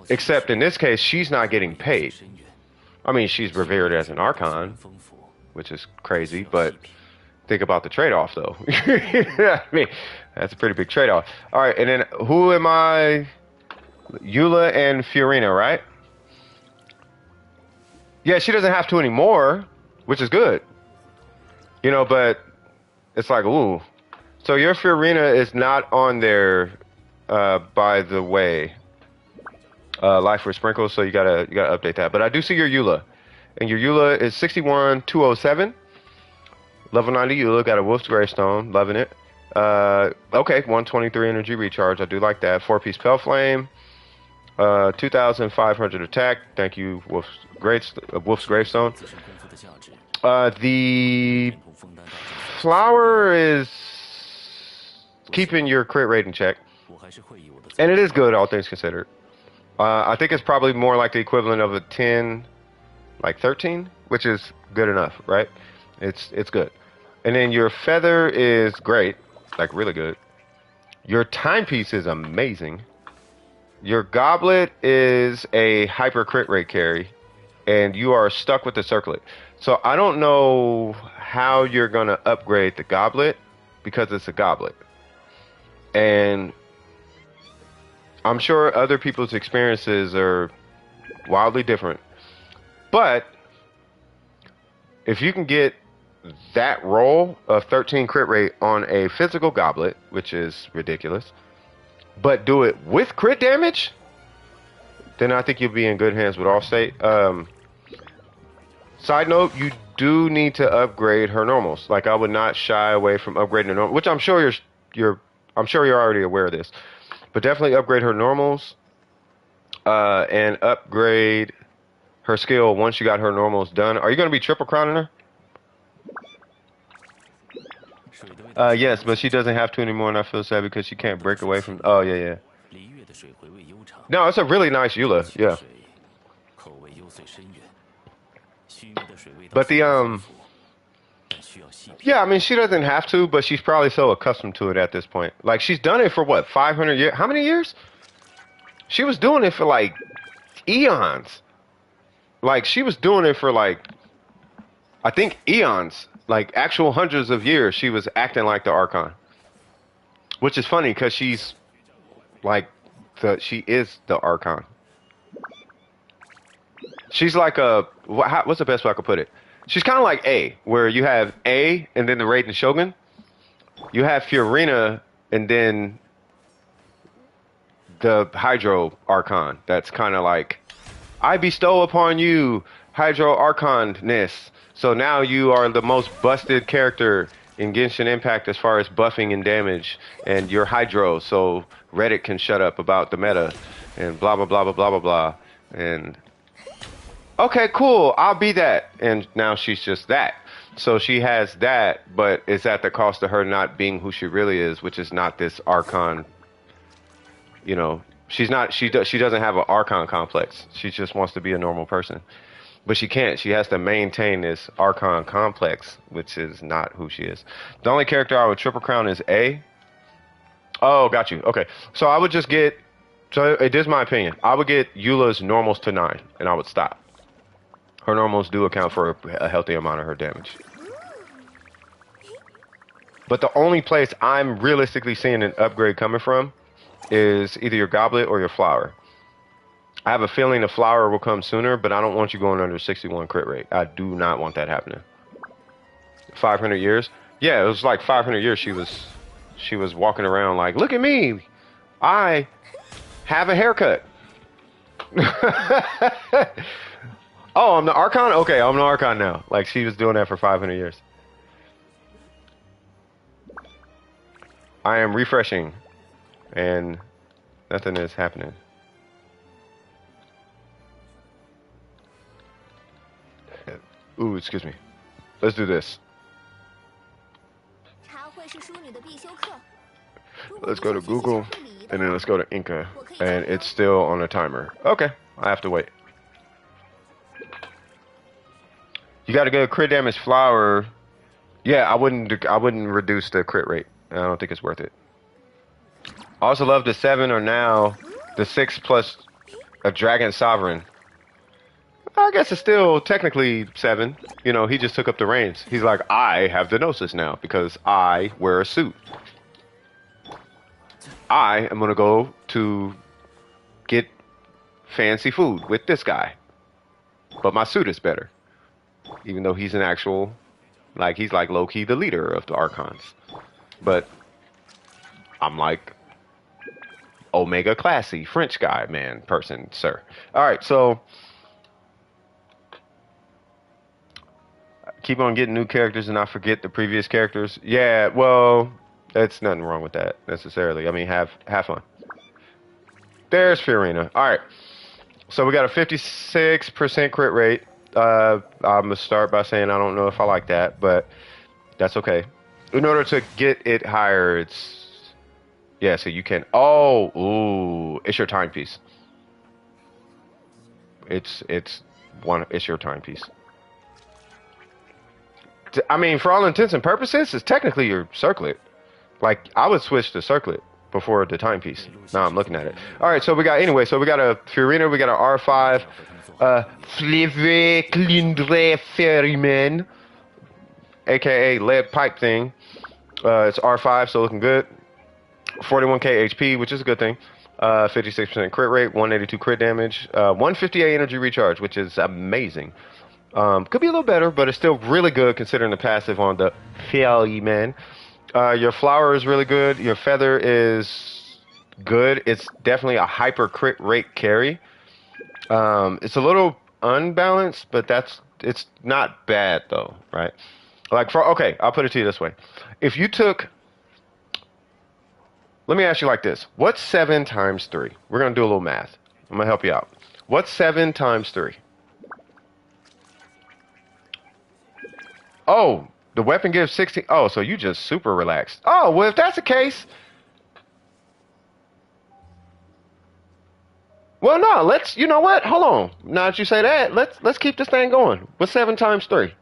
Except in this case, she's not getting paid. I mean, she's revered as an Archon, which is crazy, but think about the trade-off, though. I mean, that's a pretty big trade-off. All right, and then who am I? Eula and Fiorina, right? Yeah, she doesn't have to anymore, which is good. You know, but it's like, ooh. So your Fiorina is not on there, by the way. Life with Sprinkles, so you gotta update that. But I do see your Eula. And your Eula is 61,207. Level 90 Eula, got a Wolf's Gravestone, loving it. Okay, 123 energy recharge, I do like that. 4-piece Pale Flame, 2,500 attack, thank you, Wolf's Gravestone. The flower is keeping your crit rate in check. And it is good, all things considered. I think it's probably more like the equivalent of a 10, like 13, which is good enough, right? It's good. And then your feather is great, like really good. Your timepiece is amazing. Your goblet is a hyper crit rate carry, and you are stuck with the circlet. So I don't know how you're gonna upgrade the goblet because it's a goblet. And I'm sure other people's experiences are wildly different. But if you can get that roll of 13 crit rate on a physical goblet, which is ridiculous, but do it with crit damage, then I think you'll be in good hands with Allstate. Side note, you do need to upgrade her normals. Like, I would not shy away from upgrading her normals, which I'm sure you're already aware of this. But definitely upgrade her normals, and upgrade her skill once you got her normals done. Are you going to be triple crowning her? Yes, but she doesn't have to anymore, and I feel sad because she can't break away from... Oh, yeah. No, it's a really nice Eula, yeah. But Yeah, I mean, she doesn't have to, but she's probably so accustomed to it at this point. Like, she's done it for what, 500 years? How many years? She was doing it for like eons. Like, she was doing it for like, I think eons, like actual hundreds of years. She was acting like the Archon, which is funny because she's like she is the Archon. She's like what's the best way I could put it? She's kind of like A, where you have A and then the Raiden Shogun. You have Fiorina and then the Hydro Archon. That's kind of like, I bestow upon you Hydro Archonness. So now you are the most busted character in Genshin Impact as far as buffing and damage, and you're Hydro, so Reddit can shut up about the meta, and blah blah blah blah blah blah blah. And okay, cool, I'll be that. And now she's just that. So she has that, but it's at the cost of her not being who she really is, which is not this Archon. You know, she's not. She doesn't have an Archon complex. She just wants to be a normal person, but she can't. She has to maintain this Archon complex, which is not who she is. The only character I would triple crown is A. Oh, got you. Okay, so I would just get. So it is my opinion. I would get Eula's normals to 9, and I would stop. Her normals do account for a healthy amount of her damage. But the only place I'm realistically seeing an upgrade coming from is either your goblet or your flower. I have a feeling the flower will come sooner, but I don't want you going under 61 crit rate. I do not want that happening. 500 years? Yeah, it was like 500 years she was walking around like, look at me, I have a haircut. Oh, I'm the Archon? Okay, I'm the Archon now. Like, she was doing that for 500 years. I am refreshing, and nothing is happening. Ooh, excuse me. Let's do this. Let's go to Google, and then let's go to Inca, and it's still on a timer. Okay, I have to wait. You got to go crit damage flower. Yeah, I wouldn't reduce the crit rate. I don't think it's worth it. I also love the 7 or now the 6 plus a Dragon Sovereign. I guess it's still technically 7. You know, he just took up the reins. He's like, I have the Gnosis now because I wear a suit. I am going to go to get fancy food with this guy. But my suit is better. Even though he's an actual, like, he's like low-key the leader of the Archons. But I'm like Omega classy, French guy, man, person, sir. Alright, so keep on getting new characters and not forget the previous characters. Yeah, well, that's nothing wrong with that, necessarily. I mean, have fun. There's Fiorina. Alright, so we got a 56% crit rate. I'm going to start by saying I don't know if I like that, but that's okay. In order to get it higher, it's... Yeah, so you can... Oh, ooh, it's your timepiece. It's your timepiece. I mean, for all intents and purposes, it's technically your circlet. Like, I would switch to circlet before the timepiece. Now I'm looking at it. All right, so we got... Anyway, so we got a Fiorina, we got an R5... Flive Clindre Ferryman, aka lead pipe thing. It's R5, so looking good. 41k HP, which is a good thing. 56% crit rate, 182 crit damage, 158 energy recharge, which is amazing. Could be a little better, but it's still really good considering the passive on the Ferryman. Your flower is really good. Your feather is good. It's definitely a hyper crit rate carry. It's a little unbalanced, but it's not bad though, right? Like okay, I'll put it to you this way. If you took, let me ask you like this. What's 7 times 3? We're going to do a little math. I'm going to help you out. What's 7 times 3? Oh, the weapon gives 16. Oh, so you just super relaxed. Oh, well, if that's the case, well, no, you know what? Hold on. Now that you say that, let's keep this thing going. What's 7 times 3?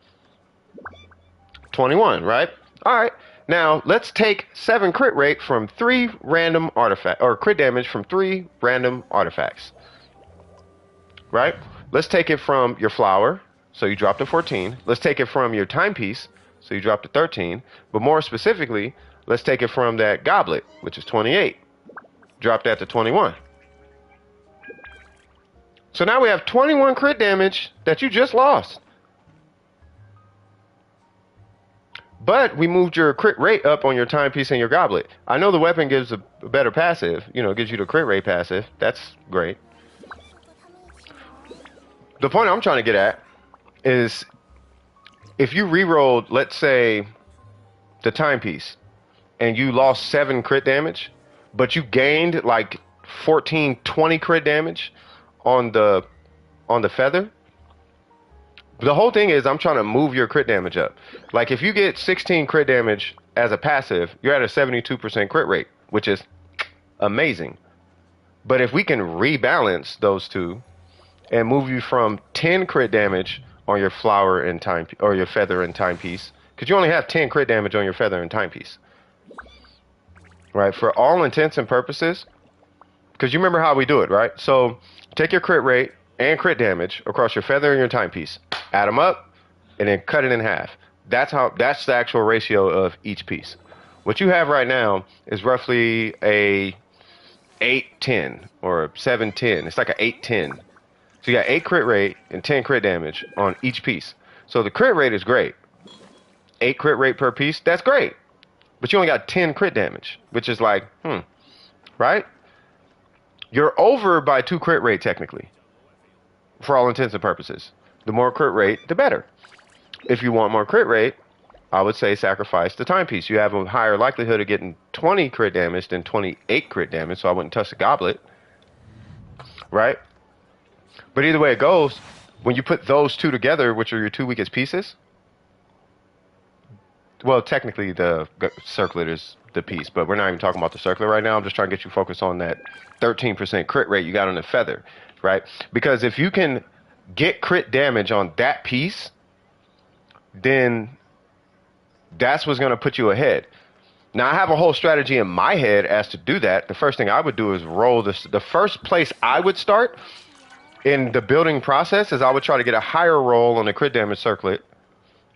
21, right? All right. Now let's take 7 crit rate from 3 random artifact or crit damage from 3 random artifacts. Right? Let's take it from your flower, so you dropped to 14. Let's take it from your timepiece, so you dropped to 13. But more specifically, let's take it from that goblet, which is 28. Drop that to 21. So now we have 21 crit damage that you just lost. But we moved your crit rate up on your timepiece and your goblet. I know the weapon gives a better passive, gives you the crit rate passive. That's great. The point I'm trying to get at is if you re-rolled, let's say, the timepiece and you lost 7 crit damage, but you gained like 14, 20 crit damage on the feather. The whole thing is I'm trying to move your crit damage up. Like if you get 16 crit damage as a passive, you're at a 72% crit rate, which is amazing. But if we can rebalance those two and move you from 10 crit damage on your flower and time or your feather and timepiece, because you only have 10 crit damage on your feather and timepiece, right? For all intents and purposes, because you remember how we do it, right? So take your crit rate and crit damage across your feather and your timepiece, add them up, and then cut it in half. That's the actual ratio of each piece. What you have right now is roughly a 8-10 or 7-10. It's like a 8-10. So you got 8 crit rate and 10 crit damage on each piece. So the crit rate is great. 8 crit rate per piece, that's great. But you only got 10 crit damage, which is like, right? You're over by 2 crit rate technically, for all intents and purposes. The more crit rate, the better. If you want more crit rate, I would say sacrifice the timepiece. You have a higher likelihood of getting 20 crit damage than 28 crit damage, so I wouldn't touch the goblet, right? But either way it goes, when you put those two together, which are your 2 weakest pieces, well, technically the circlet is the piece, but we're not even talking about the circlet right now. I'm just trying to get you focused on that 13% crit rate you got on the feather, right? Because if you can get crit damage on that piece, then that's what's going to put you ahead. Now, I have a whole strategy in my head as to do that. The first thing I would do is roll this. The first place I would start in the building process is I would try to get a higher roll on the crit damage circlet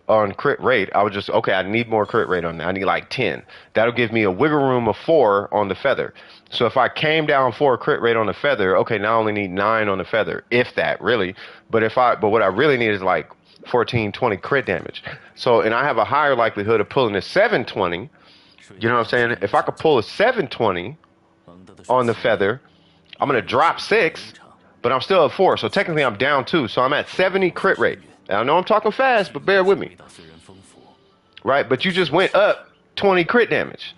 on crit rate. I would just, okay, I need more crit rate on that. I need like 10. That'll give me a wiggle room of 4 on the feather. So if I came down 4 crit rate on the feather, okay, now I only need 9 on the feather, if that really. But what I really need is like 14, 20 crit damage. So, and I have a higher likelihood of pulling a 720. You know what I'm saying? If I could pull a 720 on the feather, I'm going to drop 6, but I'm still at 4. So technically I'm down 2. So I'm at 70 crit rate. I know I'm talking fast, but bear with me. Right? But you just went up 20 crit damage.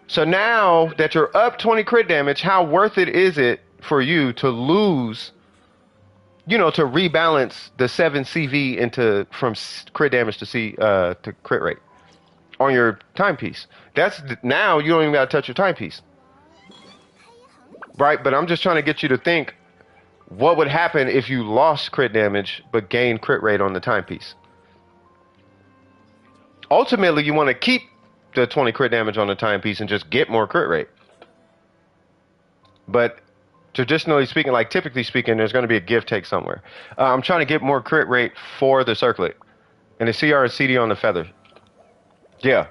So now that you're up 20 crit damage, how worth it is it for you to lose, to rebalance the 7 CV from crit damage to crit rate on your timepiece? Now you don't even got to touch your timepiece. Right? But I'm just trying to get you to think, what would happen if you lost crit damage but gained crit rate on the timepiece? Ultimately, you want to keep the 20 crit damage on the timepiece and just get more crit rate. But traditionally speaking, like typically speaking, there's going to be a give take somewhere. I'm trying to get more crit rate for the circlet and the CR and CD on the feather. Yeah.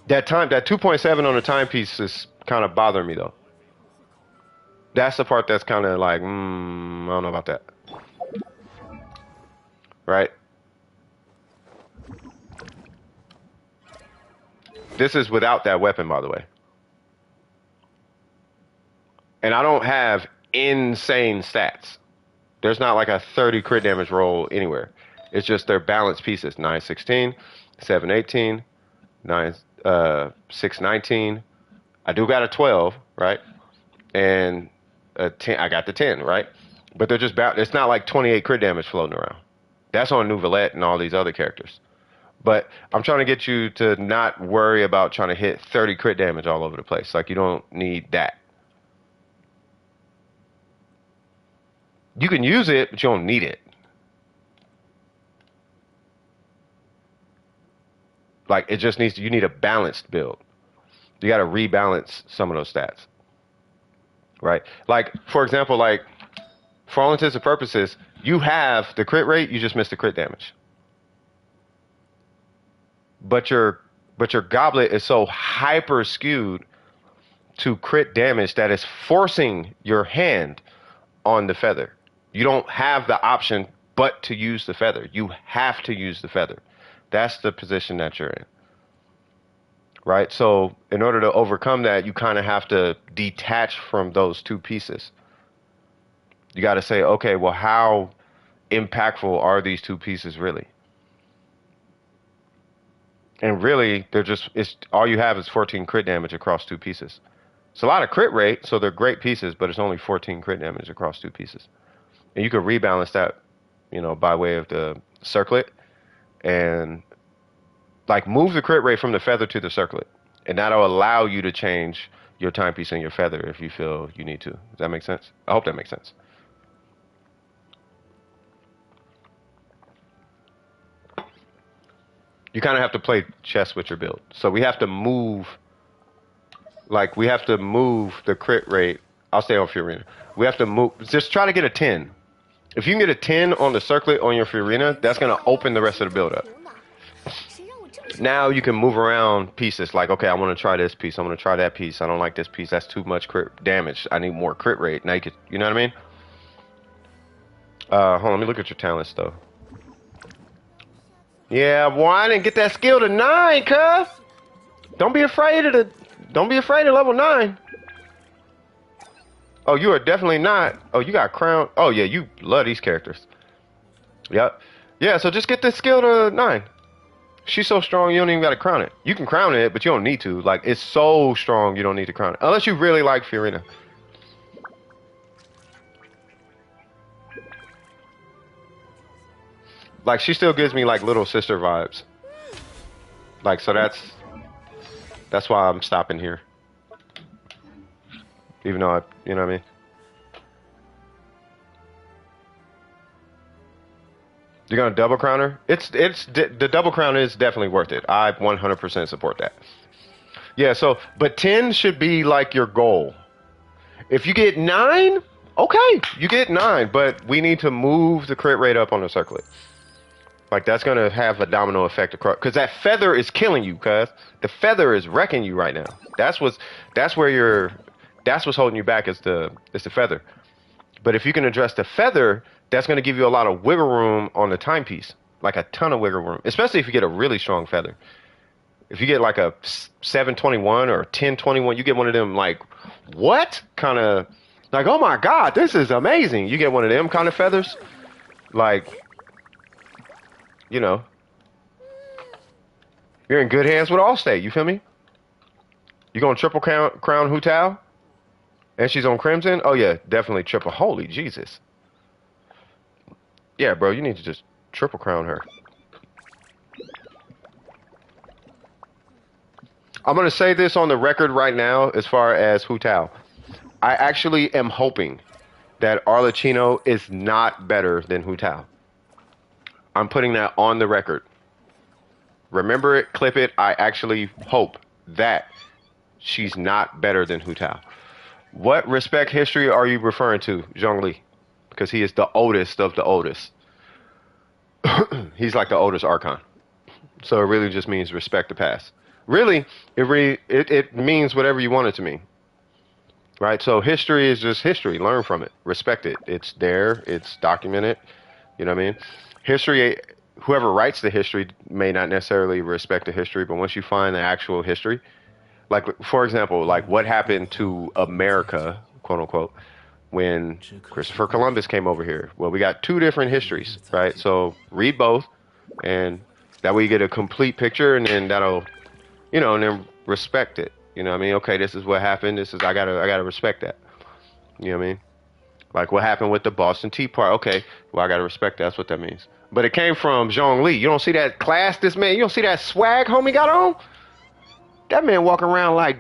That 2.7 on the timepiece is kind of bothering me though. That's the part that's kind of like, I don't know about that. Right? This is without that weapon, by the way. And I don't have insane stats. There's not like a 30 crit damage roll anywhere. It's just their balanced pieces. 9-16, 7-18, 6-19. I do got a 12, right? And a 10, I got the 10, right? But they're just it's not like 28 crit damage floating around. That's on Nouvellette and all these other characters. But I'm trying to get you to not worry about trying to hit 30 crit damage all over the place. Like, you don't need that. You can use it, but you don't need it. Like it just needs to, you need a balanced build. You got to rebalance some of those stats, right? Like for example, like for all intents and purposes, you have the crit rate, you just missed the crit damage. But your goblet is so hyper skewed to crit damage that is forcing your hand on the feather. You don't have the option but to use the feather. You have to use the feather. That's the position that you're in. Right? So in order to overcome that, you kind of have to detach from those two pieces. You got to say, okay, well, how impactful are these two pieces really? And really, they're just, it's all you have is 14 crit damage across two pieces. It's a lot of crit rate, so they're great pieces, but it's only 14 crit damage across two pieces. And you could rebalance that, you know, by way of the circlet and like move the crit rate from the feather to the circlet. And that'll allow you to change your timepiece and your feather if you feel you need to. Does that make sense? I hope that makes sense. You kind of have to play chess with your build. So we have to move, like we have to move the crit rate. I'll stay on Fiorina. We have to move, just try to get a 10. If you can get a 10 on the circlet on your Fiorina, that's going to open the rest of the build up. Now you can move around pieces like, okay, I want to try this piece. I want to try that piece. I don't like this piece. That's too much crit damage. I need more crit rate. Now you could, you know what I mean? Hold on, let me look at your talents though. Yeah, boy, I didn't get that skill to 9, cuz. Don't be afraid of level 9. Oh, you are definitely not. Oh, you got crown. Oh yeah, you love these characters. Yep. Yeah, so just get this skill to 9. She's so strong you don't even gotta crown it. You can crown it, but you don't need to. Like, it's so strong you don't need to crown it. Unless you really like Fiorina. Like, she still gives me like little sister vibes. Like, so that's why I'm stopping here. Even though you know what I mean? You're gonna double crown her? The double crown is definitely worth it. I 100% support that. Yeah, so, but 10 should be like your goal. If you get 9, okay, you get 9, but we need to move the crit rate up on the circlet. Like, that's gonna have a domino effect across, because that feather is killing you, cuz. The feather is wrecking you right now. That's what's holding you back is the feather. But if you can address the feather, that's going to give you a lot of wiggle room on the timepiece, like a ton of wiggle room, especially if you get a really strong feather. If you get like a 721 or 1021, you get one of them like, what? Kind of like, oh my God, this is amazing. You get one of them kind of feathers, like, you know, you're in good hands with Allstate. You feel me? You going to triple crown Hu Tao? And she's on Crimson? Oh yeah, definitely triple. Holy Jesus. Yeah, bro, you need to just triple crown her. I'm going to say this on the record right now as far as Hu Tao. I actually am hoping that Arlecchino is not better than Hu Tao. I'm putting that on the record. Remember it, clip it. I actually hope that she's not better than Hu Tao. What respect history are you referring to, Zhongli? Because he is the oldest of the oldest. He's like the oldest Archon. So it really just means respect the past. Really, it means whatever you want it to mean. Right? So history is just history. Learn from it. Respect it. It's there. It's documented. You know what I mean? History, whoever writes the history may not necessarily respect the history, but once you find the actual history, like, for example, like what happened to America, quote unquote, when Christopher Columbus came over here. Well, we got two different histories, right? So read both, and that way you get a complete picture, and then that'll, you know, and then respect it. You know what I mean? Okay, this is what happened. I gotta respect that. You know what I mean? Like what happened with the Boston Tea Party. Okay, well, I gotta respect that. That's what that means. But it came from Zhongli. You don't see that class this man, you don't see that swag homie got on? That man walking around like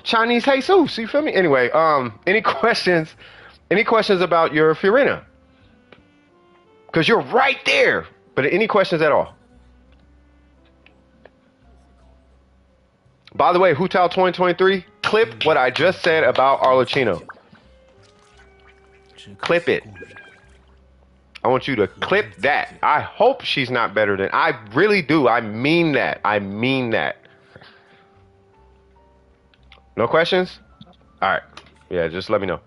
Chinese Jesus, you feel me? Anyway, any questions about your Fiorina? Because you're right there. But any questions at all? By the way, Hu Tao 2023, clip what I just said about Arlecchino. Clip it. I want you to clip that. I hope she's not better than. I really do. I mean that. I mean that. No questions? All right. Yeah, just let me know.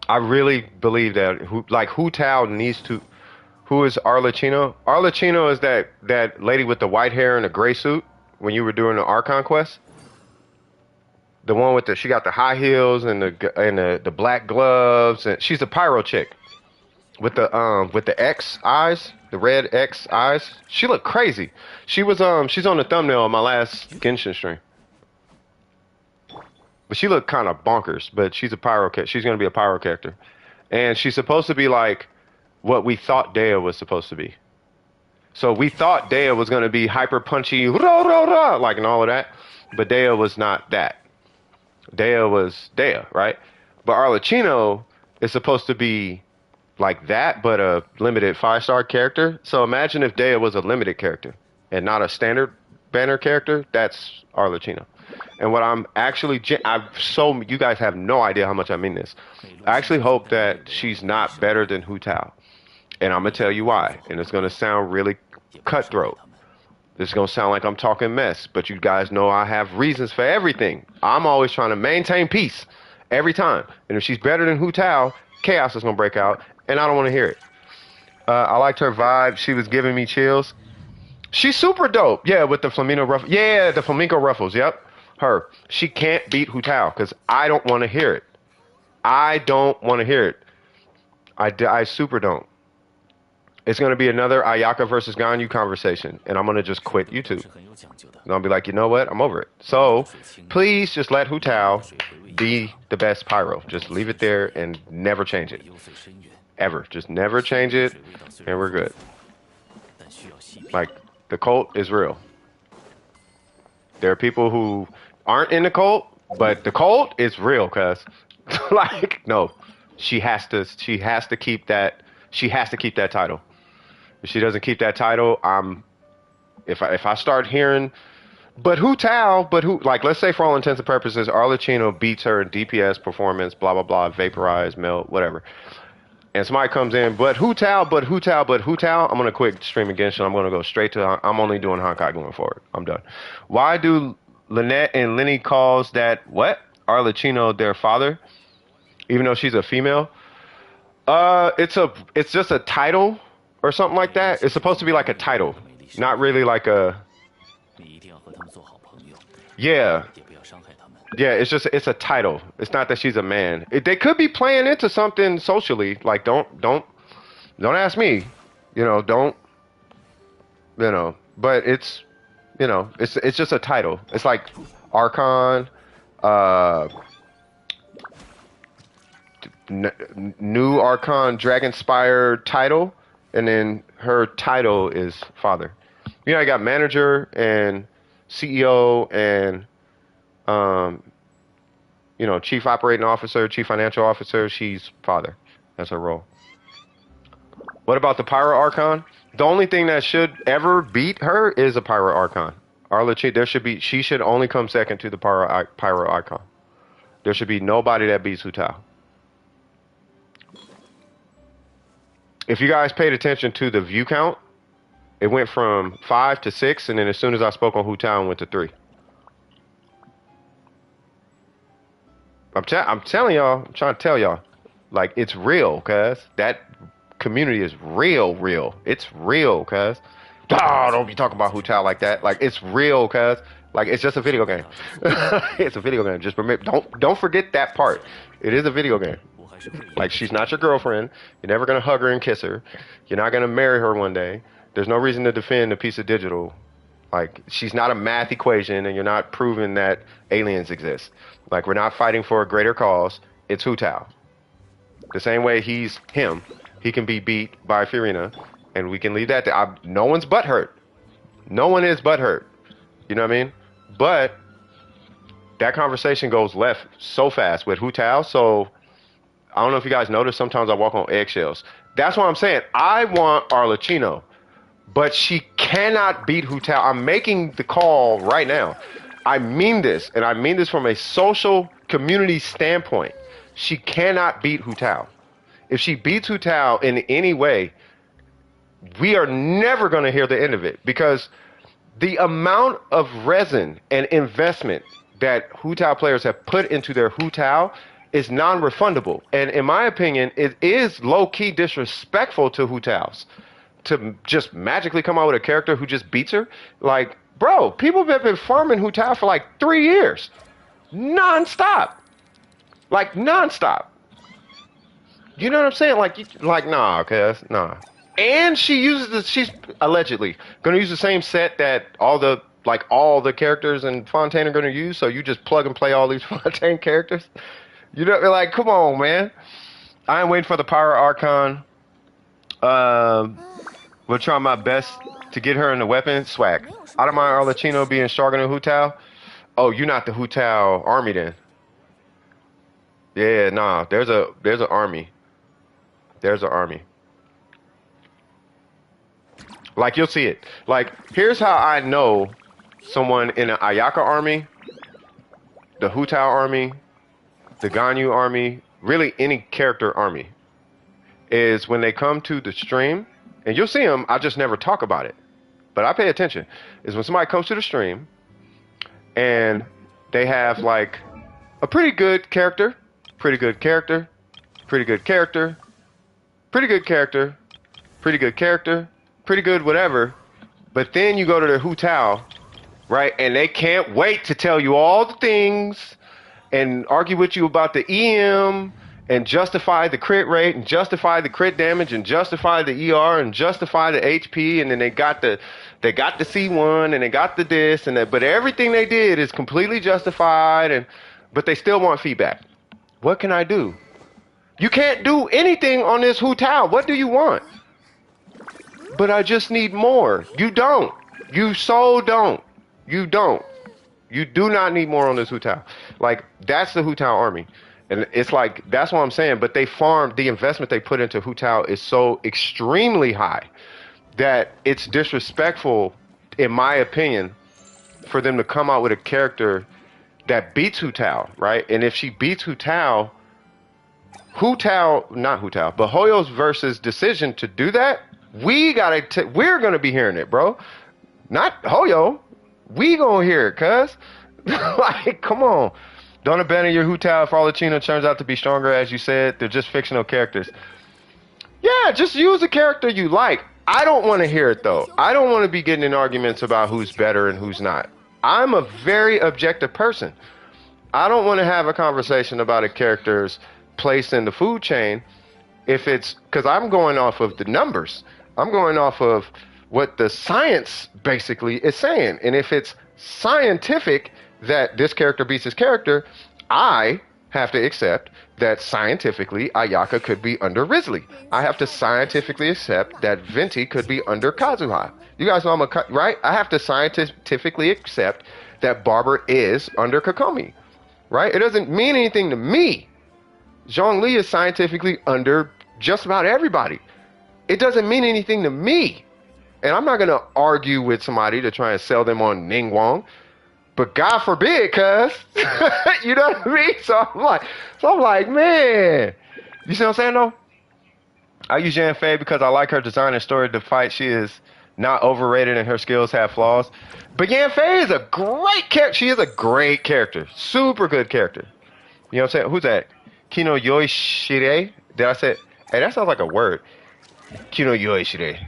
I really believe that Hu Tao needs to. Who is Arlecchino? Arlecchino is that lady with the white hair and a gray suit when you were doing the Archon quest. The one with she got the high heels and the black gloves, and she's a pyro chick with the X eyes, the red X eyes. She looked crazy. She's on the thumbnail of my last Genshin stream. But she looked kind of bonkers, but she's a pyro. She's gonna be a pyro character, and she's supposed to be like what we thought Dea was supposed to be. So we thought Dea was gonna be hyper punchy, rah, rah, rah, like and all of that, but Dea was not that. Dea was Dea, right? But Arlecchino is supposed to be like that, but a limited 5-star character. So imagine if Dea was a limited character and not a standard banner character. That's Arlecchino. And what I'm actually, you guys have no idea how much I mean this. I actually hope that she's not better than Hu Tao. And I'm going to tell you why. And it's going to sound really cutthroat. This is going to sound like I'm talking mess, but you guys know I have reasons for everything. I'm always trying to maintain peace every time. And if she's better than Hu Tao, chaos is going to break out, and I don't want to hear it. I liked her vibe. She was giving me chills. She's super dope. Yeah, with the flamenco ruffles. Yeah, the flamenco ruffles. Yep. Her. She can't beat Hu Tao because I don't want to hear it. I don't want to hear it. I super don't. It's going to be another Ayaka versus Ganyu conversation, and I'm going to just quit YouTube. And I'll be like, you know what? I'm over it. So, please just let Hu Tao be the best pyro. Just leave it there and never change it. Ever. Just never change it, and we're good. Like, the cult is real. There are people who aren't in the cult, but the cult is real, cuz. Like, no. She has to keep that title. If she doesn't keep that title, if I start hearing, like, let's say for all intents and purposes, Arlecchino beats her in DPS, performance, blah, blah, blah, vaporize, melt, whatever. And somebody comes in, but Hu Tao, I'm going to quit streaming Genshin. I'm going to go straight to, I'm only doing Honkai going forward. I'm done. Why do Lynette and Lenny calls that, what? Arlecchino their father? Even though she's a female? It's just a title or something like that. It's supposed to be like a title, not really like a. Yeah, it's a title. It's not that she's a man. They could be playing into something socially. Like don't ask me. But it's it's just a title. It's like Archon, new Archon Dragonspire title, and then her title is father. I got manager and CEO and chief operating officer, chief financial officer. She's father. That's her role. What about the Pyro Archon? The only thing that should ever beat her is a Pyro Archon. Arlecchino, she should only come second to the Pyro Archon. There should be nobody that beats Hu Tao. If you guys paid attention to the view count, it went from 5 to 6, and then as soon as I spoke on Hu Tao, it went to 3. I'm telling y'all, I'm trying to tell y'all, like, it's real, cuz. That community is real. It's real, cuz. Oh, don't be talking about Hu Tao like that. Like, it's real, cuz. Like, it's just a video game. It's a video game. Just remember, don't forget that part. It is a video game. Like, she's not your girlfriend. You're never going to hug her and kiss her. You're not going to marry her one day. There's no reason to defend a piece of digital. Like, she's not a math equation, and you're not proving that aliens exist. Like, we're not fighting for a greater cause. It's Hu Tao. The same way he's him, he can be beat by Furina, and we can leave that there. No one's butthurt. No one is butthurt. You know what I mean? But that conversation goes left so fast with Hu Tao, so I don't know if you guys notice, sometimes I walk on eggshells. That's what I'm saying. I want Arlecchino, but she cannot beat Hu Tao. I'm making the call right now. I mean this, and I mean this from a social community standpoint. She cannot beat Hu Tao. If she beats Hu Tao in any way, we are never going to hear the end of it, because the amount of resin and investment that Hu Tao players have put into their Hu Tao is non-refundable. And in my opinion, it is low-key disrespectful to Hu Taos to just magically come out with a character who just beats her. Like, bro, people have been farming Hu Tao for like 3 years. Non-stop. Like, non-stop. You know what I'm saying? Like, nah, cuz, nah. And she uses she's allegedly gonna use the same set that all the characters in Fontaine are gonna use, so you just plug and play all these Fontaine characters. You know, like, come on, man. I am waiting for the Pyro Archon. We'll try my best to get her in the weapon swag. I don't mind Arlecchino being stronger than Hu Tao. Oh, you're not the Hu Tao army then. Yeah, nah. There's an army. There's an army. Like, you'll see it. Like, here's how I know someone in an Ayaka army, the Hu Tao army, the Ganyu army, really any character army, is when they come to the stream, and you'll see them, I just never talk about it, but I pay attention, is when somebody comes to the stream, and they have, like, a pretty good character, pretty good character, pretty good character, pretty good character, pretty good character, pretty good whatever, but then you go to their Hu Tao, right, and they can't wait to tell you all the things and argue with you about the EM and justify the crit rate and justify the crit damage and justify the ER and justify the HP, and then they got the C1 and they got the this and that, but everything they did is completely justified, but they still want feedback. What can I do? You can't do anything on this Hu Tao. What do you want? But I just need more. You don't. You so don't. You don't. You do not need more on this Hu Tao. Like, that's the Hu Tao army. And it's like, that's what I'm saying. But they farm, the investment they put into Hu Tao is so extremely high that it's disrespectful, in my opinion, for them to come out with a character that beats Hu Tao, right? And if she beats Hu Tao, not Hu Tao, but Hoyo's versus decision to do that, we're gonna be hearing it, bro. Not Hoyo. We gonna hear it, cuz. Like, come on. Don't abandon your Hu Tao if Arlecchino turns out to be stronger, as you said. They're just fictional characters. Yeah, just use a character you like. I don't want to hear it, though. I don't want to be getting in arguments about who's better and who's not. I'm a very objective person. I don't want to have a conversation about a character's place in the food chain if it's, because I'm going off of the numbers. I'm going off of what the science basically is saying. And if it's scientific that this character beats this character, I have to accept that scientifically Ayaka could be under Risley. I have to scientifically accept that Venti could be under Kazuha. You guys know right? I have to scientifically accept that Barber is under Kokomi, right? It doesn't mean anything to me. Zhongli is scientifically under just about everybody. It doesn't mean anything to me. And I'm not going to argue with somebody to try and sell them on Ningguang. But God forbid, cuz. You know what I mean? So I'm like, man. You see what I'm saying, though? I use Jan Fei because I like her design and story to fight. She is not overrated and her skills have flaws. But Yan Fei is a great character. She is a great character. Super good character. You know what I'm saying? Who's that? Kino Yoishire? Did I say it? Hey, that sounds like a word. Kino Yoishire.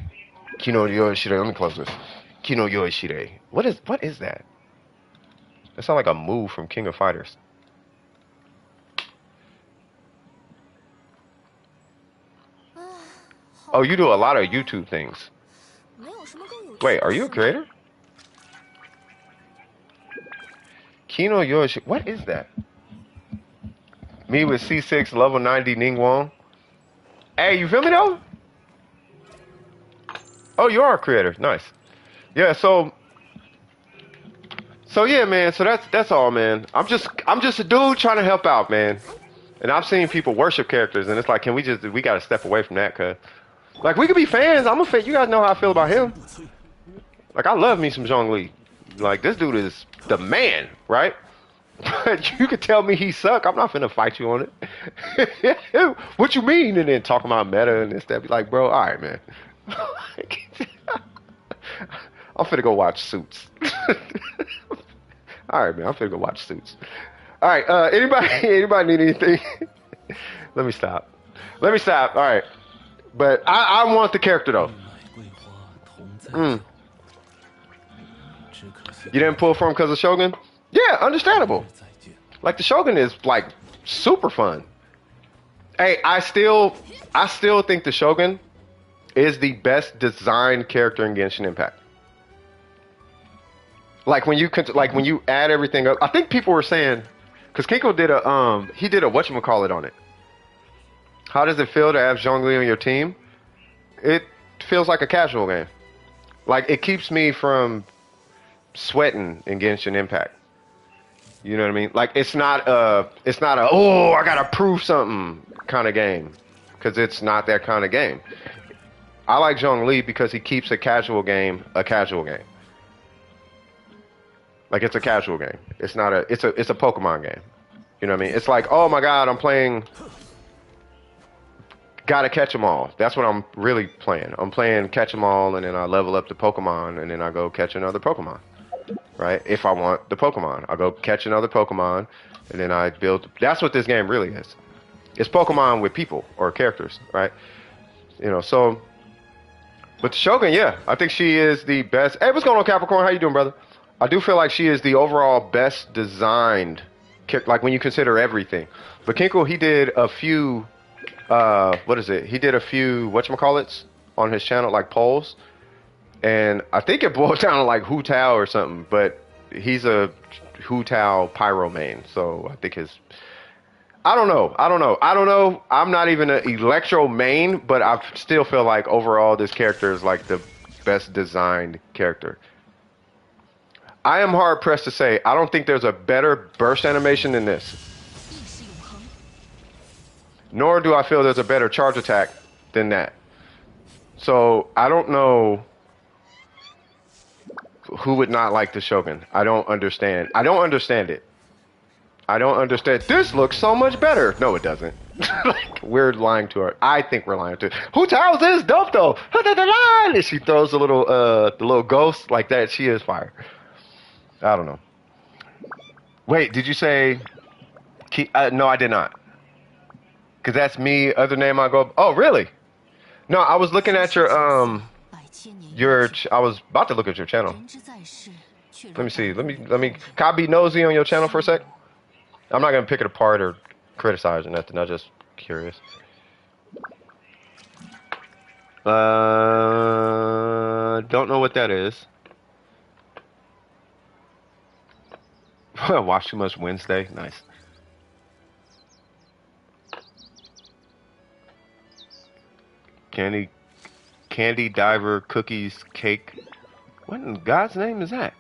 Kino Yoishire. Let me close this. Kino Yoishire. What is that? That sounds like a move from King of Fighters. Oh, you do a lot of YouTube things. Wait, are you a creator? Kino Yoshi. What is that? Me with C6 level 90 Ningguang. Hey, you feel me though? Oh, you are a creator. Nice. Yeah, so yeah, man. So that's all, man. I'm just a dude trying to help out, man. And I've seen people worship characters, and it's like, we got to step away from that, cause like we could be fans. I'm a fan. You guys know how I feel about him. Like I love me some Zhongli. Like this dude is the man, right? But you could tell me he suck. I'm not finna fight you on it. What you mean? And then talking about meta and this that. Be like, bro, all right, man. I'm finna go watch Suits. All right, man. I'm finna go watch Suits. All right. Anybody need anything? Let me stop. All right. But I want the character though. Mm. You didn't pull from because of Shogun? Yeah, understandable. Like the Shogun is like super fun. Hey, I still think the Shogun is the best designed character in Genshin Impact. Like when you add everything up, I think people were saying, because Kinko did a whatchamacallit on it. How does it feel to have Zhongli on your team? It feels like a casual game. Like it keeps me from sweating in Genshin Impact. You know what I mean? Like it's not a oh I gotta prove something kind of game, because it's not that kind of game. I like Zhongli because he keeps a casual game a casual game. Like it's a casual game. It's not a it's a Pokemon game. You know what I mean? It's like, oh my god, I'm playing gotta catch 'em all. That's what I'm really playing. I'm playing catch 'em all, and then I level up the Pokemon, and then I go catch another Pokemon. Right? If I want the Pokemon, I'll go catch another Pokemon, and then I build. That's what this game really is. It's Pokemon with people or characters, right? You know, so. But Shogun, yeah, I think she is the best. Hey, what's going on, Capricorn? How you doing, brother? I do feel like she is the overall best designed, like when you consider everything. But Kinko, he did a few, what is it? He did a few whatchamacallits on his channel, like polls. And I think it boils down to like Hu Tao or something, but he's a Hu Tao Pyro main. So I think I don't know. I'm not even an Electro main, but I still feel like overall this character is like the best designed character. I am hard pressed to say I don't think there's a better burst animation than this. Nor do I feel there's a better charge attack than that. So I don't know who would not like the Shogun. I don't understand. I don't understand it. I don't understand. This looks so much better. No, it doesn't. Like, we're lying to her. I think we're lying to her. Who tells this dope though? And she throws the little ghost like that. She is fire. I don't know. Wait, did you say? No, I did not. Cause that's me. Other name I go. Oh, really? No, I was looking at your I was about to look at your channel. Let me see. Let me. Can I be nosy on your channel for a sec? I'm not gonna pick it apart or criticize or nothing. I'm just curious. Don't know what that is. Watch too much Wednesday. Nice. Candy Diver Cookies Cake. What in God's name is that?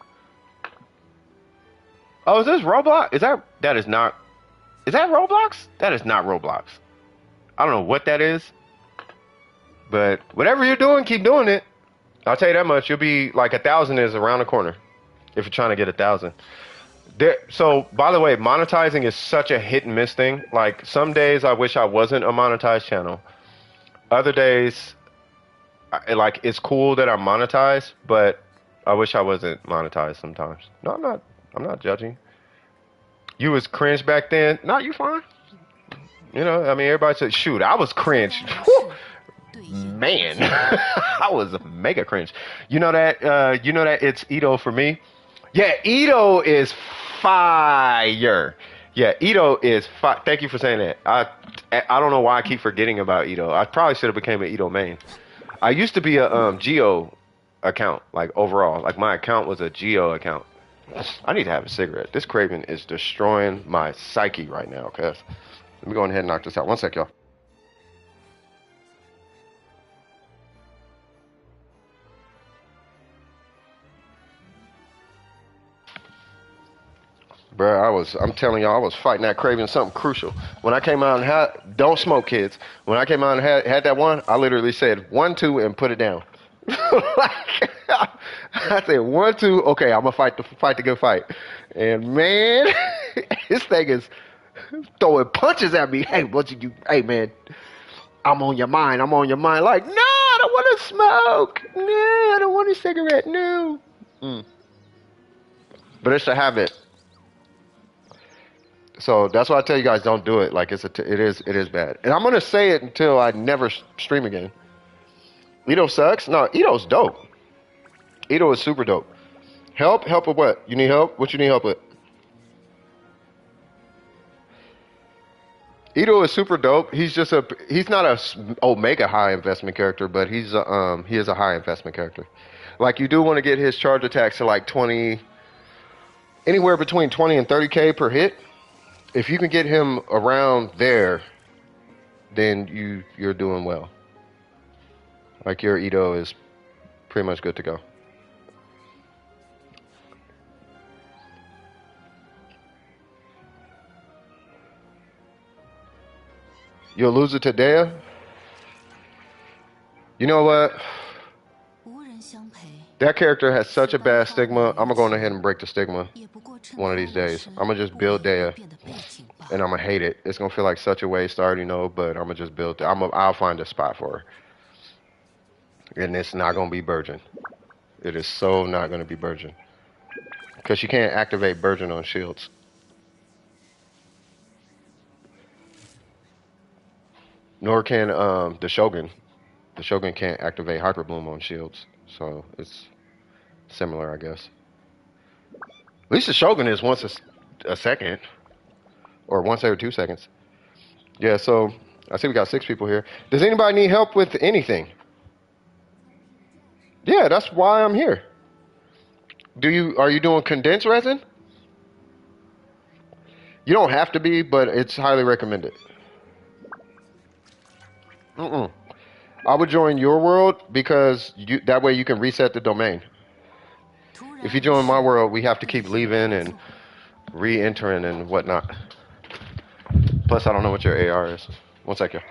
Oh, is this Roblox? That is not Roblox? That is not Roblox. I don't know what that is. But whatever you're doing, keep doing it. I'll tell you that much. You'll be like 1,000 is around the corner if you're trying to get 1,000. So, by the way, monetizing is such a hit and miss thing. Like, some days I wish I wasn't a monetized channel. Other days, like, it's cool that I'm monetized, but I wish I wasn't monetized sometimes. No, I'm not judging. You was cringe back then. No, you fine. You know, I mean, everybody said, shoot, I was cringe. Whew. Man, I was mega cringe. You know that it's Ito for me? Yeah, Ito is fire. Yeah, Ito is fire. Thank you for saying that. I don't know why I keep forgetting about Ito. I probably should have became an Ito main. I used to be a Geo account, like overall. Like my account was a Geo account. I need to have a cigarette. This craving is destroying my psyche right now, cuz. Let me go ahead and knock this out. One sec, y'all. Bro, I'm telling y'all, I was fighting that craving something crucial. When I came out and don't smoke, kids. When I came out and had that one, I literally said 1, 2, and put it down. Like, I said 1, 2, okay, I'm gonna fight the good fight. And man, this thing is throwing punches at me. Hey, what you do? Hey, man, I'm on your mind. I'm on your mind. Like, no, I don't want to smoke. No, I don't want a cigarette. No. Mm. But it's a habit. So that's why I tell you guys don't do it. Like it is bad. And I'm gonna say it until I never stream again. Ito sucks. No, Ito's dope. Ito is super dope. Help with what? You need help? What you need help with? Ito is super dope. He's not a omega high investment character, but he is a high investment character. Like you do want to get his charge attacks to like 20, anywhere between 20 and 30k per hit. If you can get him around there, then you're doing well. Like your Ito is pretty much good to go. You'll lose it to Dea? You know what? That character has such a bad stigma. I'm going to go ahead and break the stigma one of these days. I'm going to just build Dea, and I'm going to hate it. It's going to feel like such a waste, I already know, but I'm going to just build it. I'll find a spot for her. And it's not going to be Burgeon. It is so not going to be Burgeon. Because you can't activate Burgeon on shields. Nor can the Shogun. The Shogun can't activate Hyper Bloom on shields. So it's similar, I guess. At least the Shogun is once a second. Or once every 2 seconds. Yeah, so I see we got 6 people here. Does anybody need help with anything? Yeah, that's why I'm here. Are you doing condensed resin? You don't have to be, but it's highly recommended. I would join your world because that way you can reset the domain. If you join my world, we have to keep leaving and re-entering and whatnot. Plus, I don't know what your AR is. One second.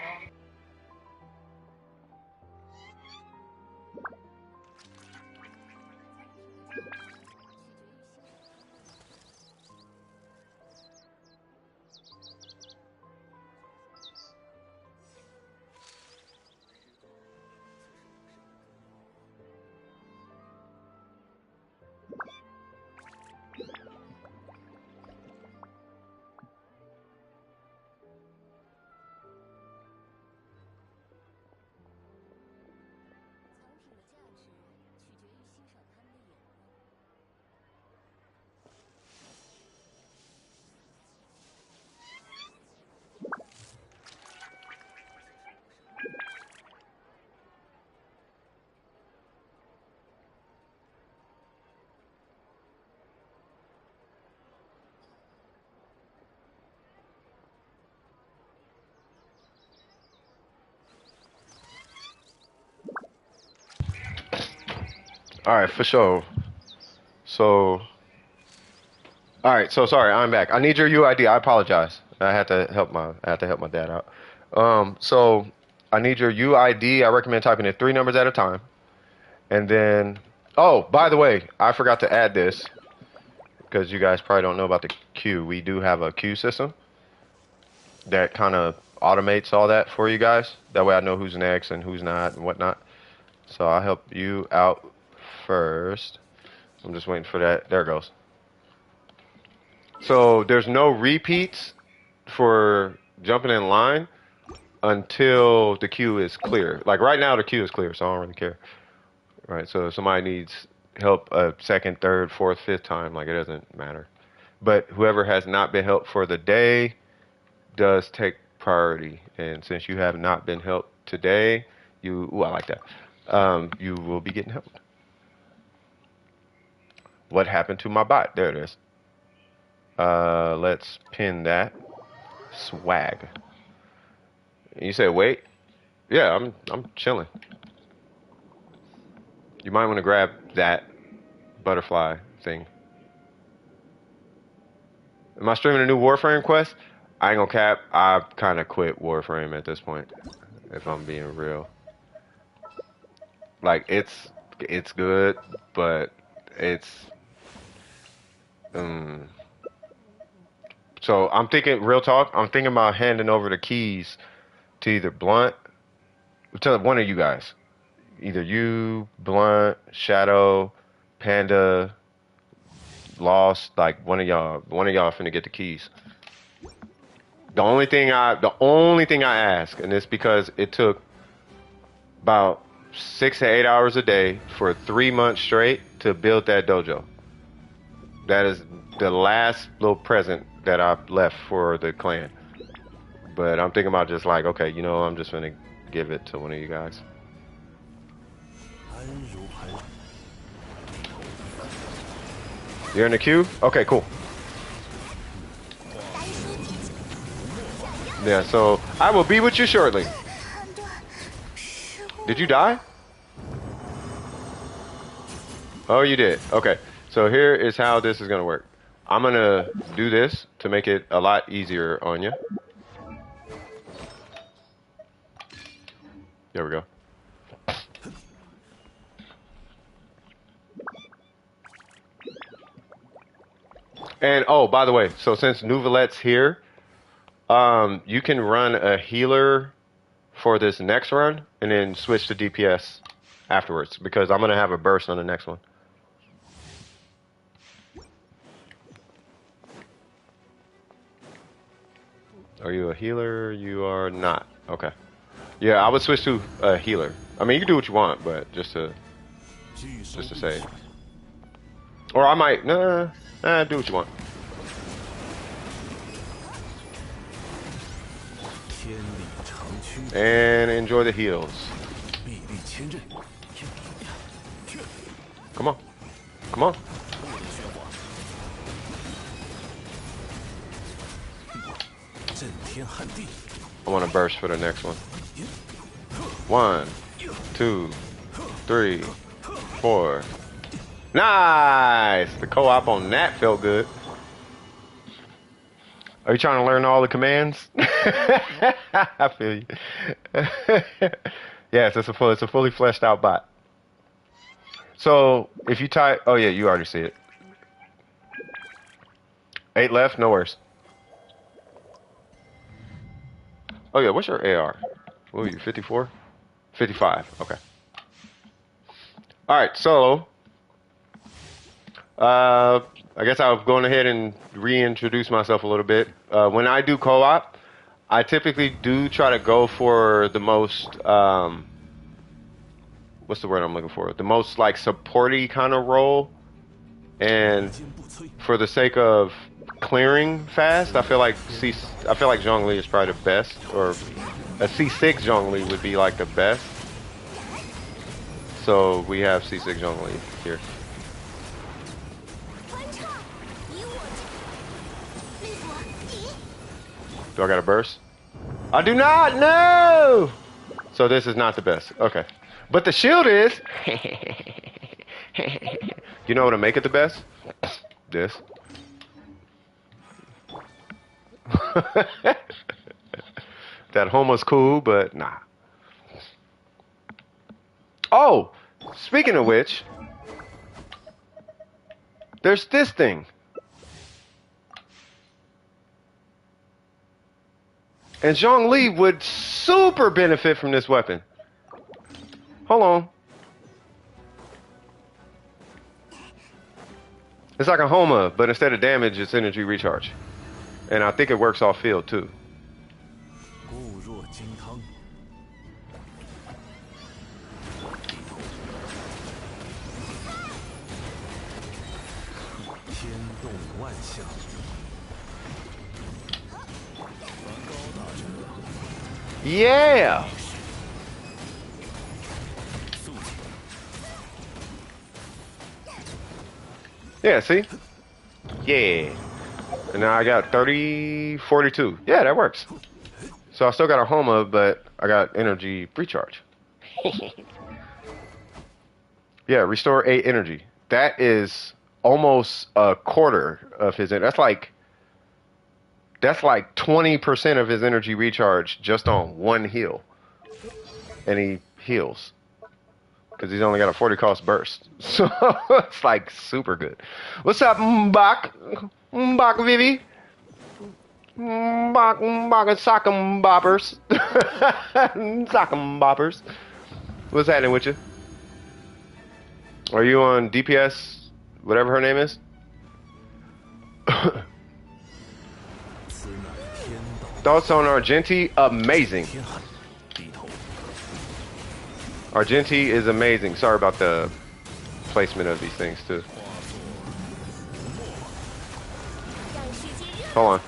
All right, for sure. So, all right. So sorry, I'm back. I need your UID. I apologize. I had to help my dad out. So I need your UID. I recommend typing in 3 numbers at a time, and then. Oh, by the way, I forgot to add this because you guys probably don't know about the queue. We do have a queue system that kind of automates all that for you guys. That way I know who's next and who's not and whatnot. So I'll help you out first. I'm just waiting for that. There it goes. So there's no repeats for jumping in line until the queue is clear. Like right now the queue is clear, so I don't really care. Right, so if somebody needs help a second, third, fourth, fifth time, like it doesn't matter. But whoever has not been helped for the day does take priority. And since you have not been helped today, I like that. You will be getting helped. What happened to my bot? There it is. Let's pin that. Swag. You said wait? Yeah, I'm chilling. You might want to grab that butterfly thing. Am I streaming a new Warframe quest? I ain't gonna cap. I kind of quit Warframe at this point, if I'm being real. Like it's good, but it's um. So I'm thinking, real talk. I'm thinking about handing over the keys to either Blunt, to one of you guys. Either you, Blunt, Shadow, Panda, Lost. Like one of y'all. One of y'all finna get the keys. The only thing I ask, and it's because it took about 6 to 8 hours a day for 3 months straight to build that dojo. That is the last little present that I left for the clan. But I'm thinking about just like, okay, I'm just gonna give it to one of you guys. You're in the queue? Okay, cool. Yeah, so I will be with you shortly. Did you die? Oh, you did. Okay. So here is how this is going to work. I'm going to do this to make it a lot easier on you. There we go. And oh, by the way, so since Nouvelette's here, you can run a healer for this next run and then switch to DPS afterwards because I'm going to have a burst on the next one. Are you a healer? You are not. Okay. Yeah, I would switch to a healer. I mean, you can do what you want, but just to say. Or I might, do what you want. And enjoy the heals. Come on. Come on. I want to burst for the next one. 1, 2, 3, 4. Nice! The co-op on that felt good. Are you trying to learn all the commands? I feel you. Yes, it's a fully fleshed out bot. So if you type, oh yeah, you already see it. 8 left, no worries. Oh yeah, what's your AR? What are you, 54? 55, okay. Alright, so I guess I'll go ahead and reintroduce myself a little bit. When I do co-op, I typically do try to go for the most, what's the word I'm looking for? The most like supporty kind of role. And for the sake of clearing fast, I feel like Zhongli is probably the best, or a C6 Zhongli would be like the best. So we have C6 Zhongli here. Do I got a burst? I do not know. So this is not the best. Okay. But the shield is. You know what to make it the best? This. That homo's cool, but nah. Oh, speaking of which, there's this thing. And Zhongli would super benefit from this weapon. Hold on. It's like a Homa, but instead of damage, it's energy recharge. And I think it works off field too. Yeah! Yeah, see? Yeah. And now I got 30, 42. Yeah, that works. So I still got a Homa, but I got energy recharge. Yeah, restore 8 energy. That is almost a quarter of his energy. That's like That's like 20% of his energy recharge just on one heal. And he heals. Because he's only got a 40 cost burst. So it's like super good. What's up, Mbak? Mbak Vivi? Mbak, Mbak, sock'em boppers. Sock'em boppers. What's happening with you? Are you on DPS, whatever her name is? Thoughts on Argenti? Amazing. Argenti is amazing. Sorry about the placement of these things too. Hold on.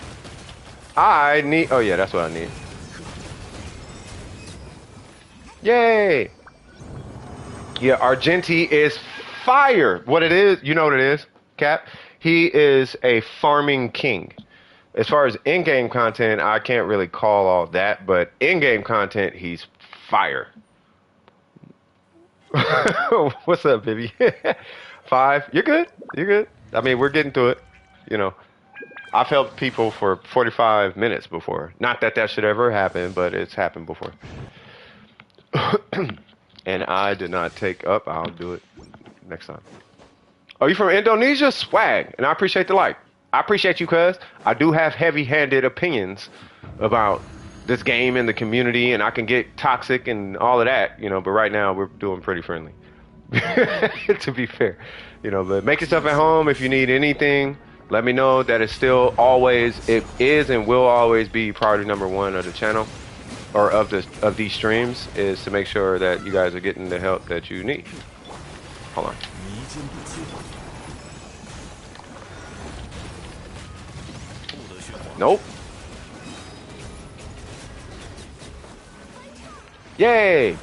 I need, oh yeah, that's what I need. Yay! Yeah, Argenti is fire. What it is, you know what it is, Cap? He is a farming king. As far as in-game content, I can't really call all that, but in-game content, he's fire. What's up, baby? 5. You're good. You're good. I mean, we're getting through it. You know, I've helped people for 45 minutes before. Not that that should ever happen, but it's happened before. And I did not take up. I'll do it next time. Oh, you from Indonesia? Swag. And I appreciate the like. I appreciate you, cuz. I do have heavy-handed opinions about this game and the community, and I can get toxic and all of that, you know, but right now we're doing pretty friendly. To be fair. You know, but make yourself at home. If you need anything, let me know. That is still always, it is and will always be priority number 1 of the channel, or of these streams, is to make sure that you guys are getting the help that you need. Hold on. Nope. Yay!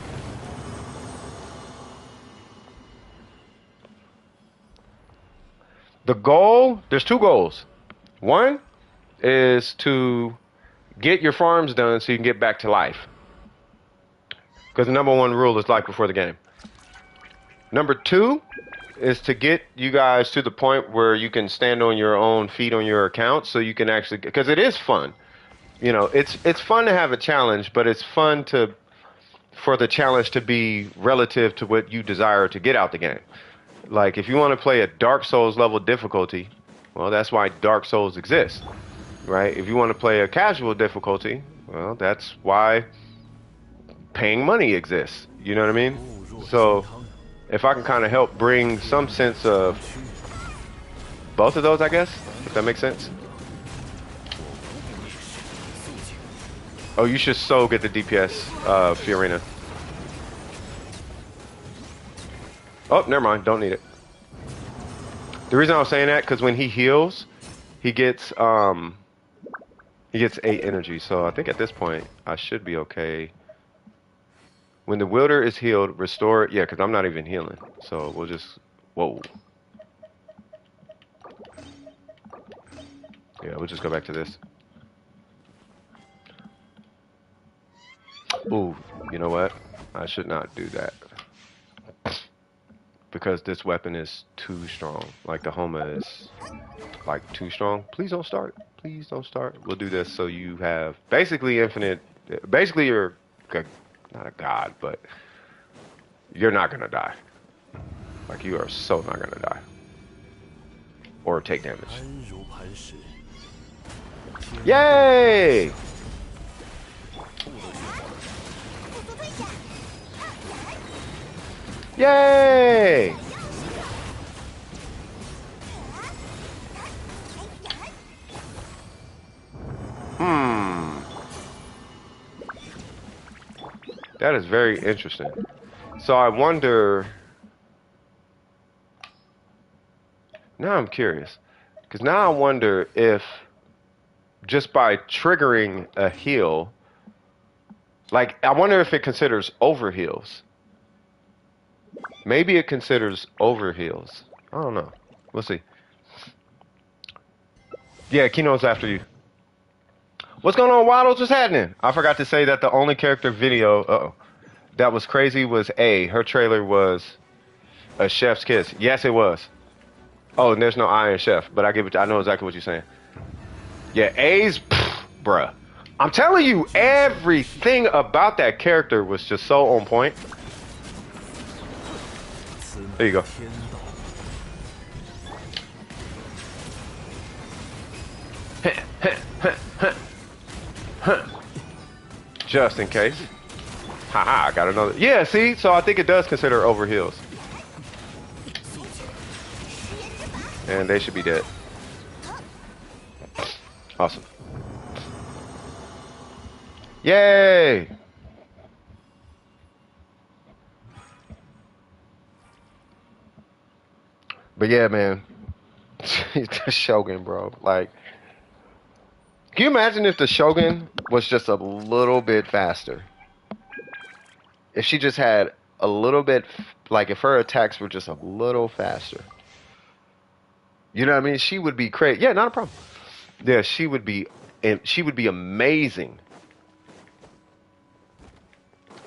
The goal, there's 2 goals. One is to get your farms done so you can get back to life. Because the number 1 rule is life before the game. Number 2 is to get you guys to the point where you can stand on your own feet on your account, so you can actually, because it is fun. You know, it's fun to have a challenge, but it's fun for the challenge to be relative to what you desire to get out the game. Like, if you want to play a Dark Souls level difficulty, well, that's why Dark Souls exists, right? If you want to play a casual difficulty, well, that's why paying money exists. You know what I mean? So if I can kind of help bring some sense of both of those, I guess, if that makes sense. Oh, you should so get the DPS, Fiorina. Oh, never mind. Don't need it. The reason I was saying that, because when he heals, he gets 8 energy. So I think at this point, I should be okay. When the wielder is healed, restore it. Yeah, because I'm not even healing. So we'll just, whoa. Yeah, we'll just go back to this. Ooh, you know what? I should not do that. Because this weapon is too strong. Like, the Homa is, like, too strong. Please don't start. Please don't start. We'll do this so you have basically infinite. Basically, you're not a god, but you're not going to die. Like, you are so not going to die. Or take damage. Yay! Yay! That is very interesting. So I wonder... Now I'm curious. Because now I wonder if just by triggering a heal... Like, I wonder if it considers overheals. Maybe it considers overheals. I don't know. We'll see. Yeah, Kino's after you. What's going on, Waddles? What's happening? I forgot to say that the only character video that was crazy was A. Her trailer was a chef's kiss. Yes, it was. Oh, and there's no I in chef, but I know exactly what you're saying. Yeah, A's, bruh. I'm telling you, everything about that character was just so on point. There you go. Just in case. Haha, I got another. Yeah, see? So I think it does consider over heals. And they should be dead. Awesome. Yay! But yeah, man. The Shogun, bro. Like, can you imagine if the Shogun was just a little bit faster? If she just had a little bit, like if her attacks were just a little faster. You know what I mean? She would be crazy. Yeah, not a problem. Yeah, she would be amazing.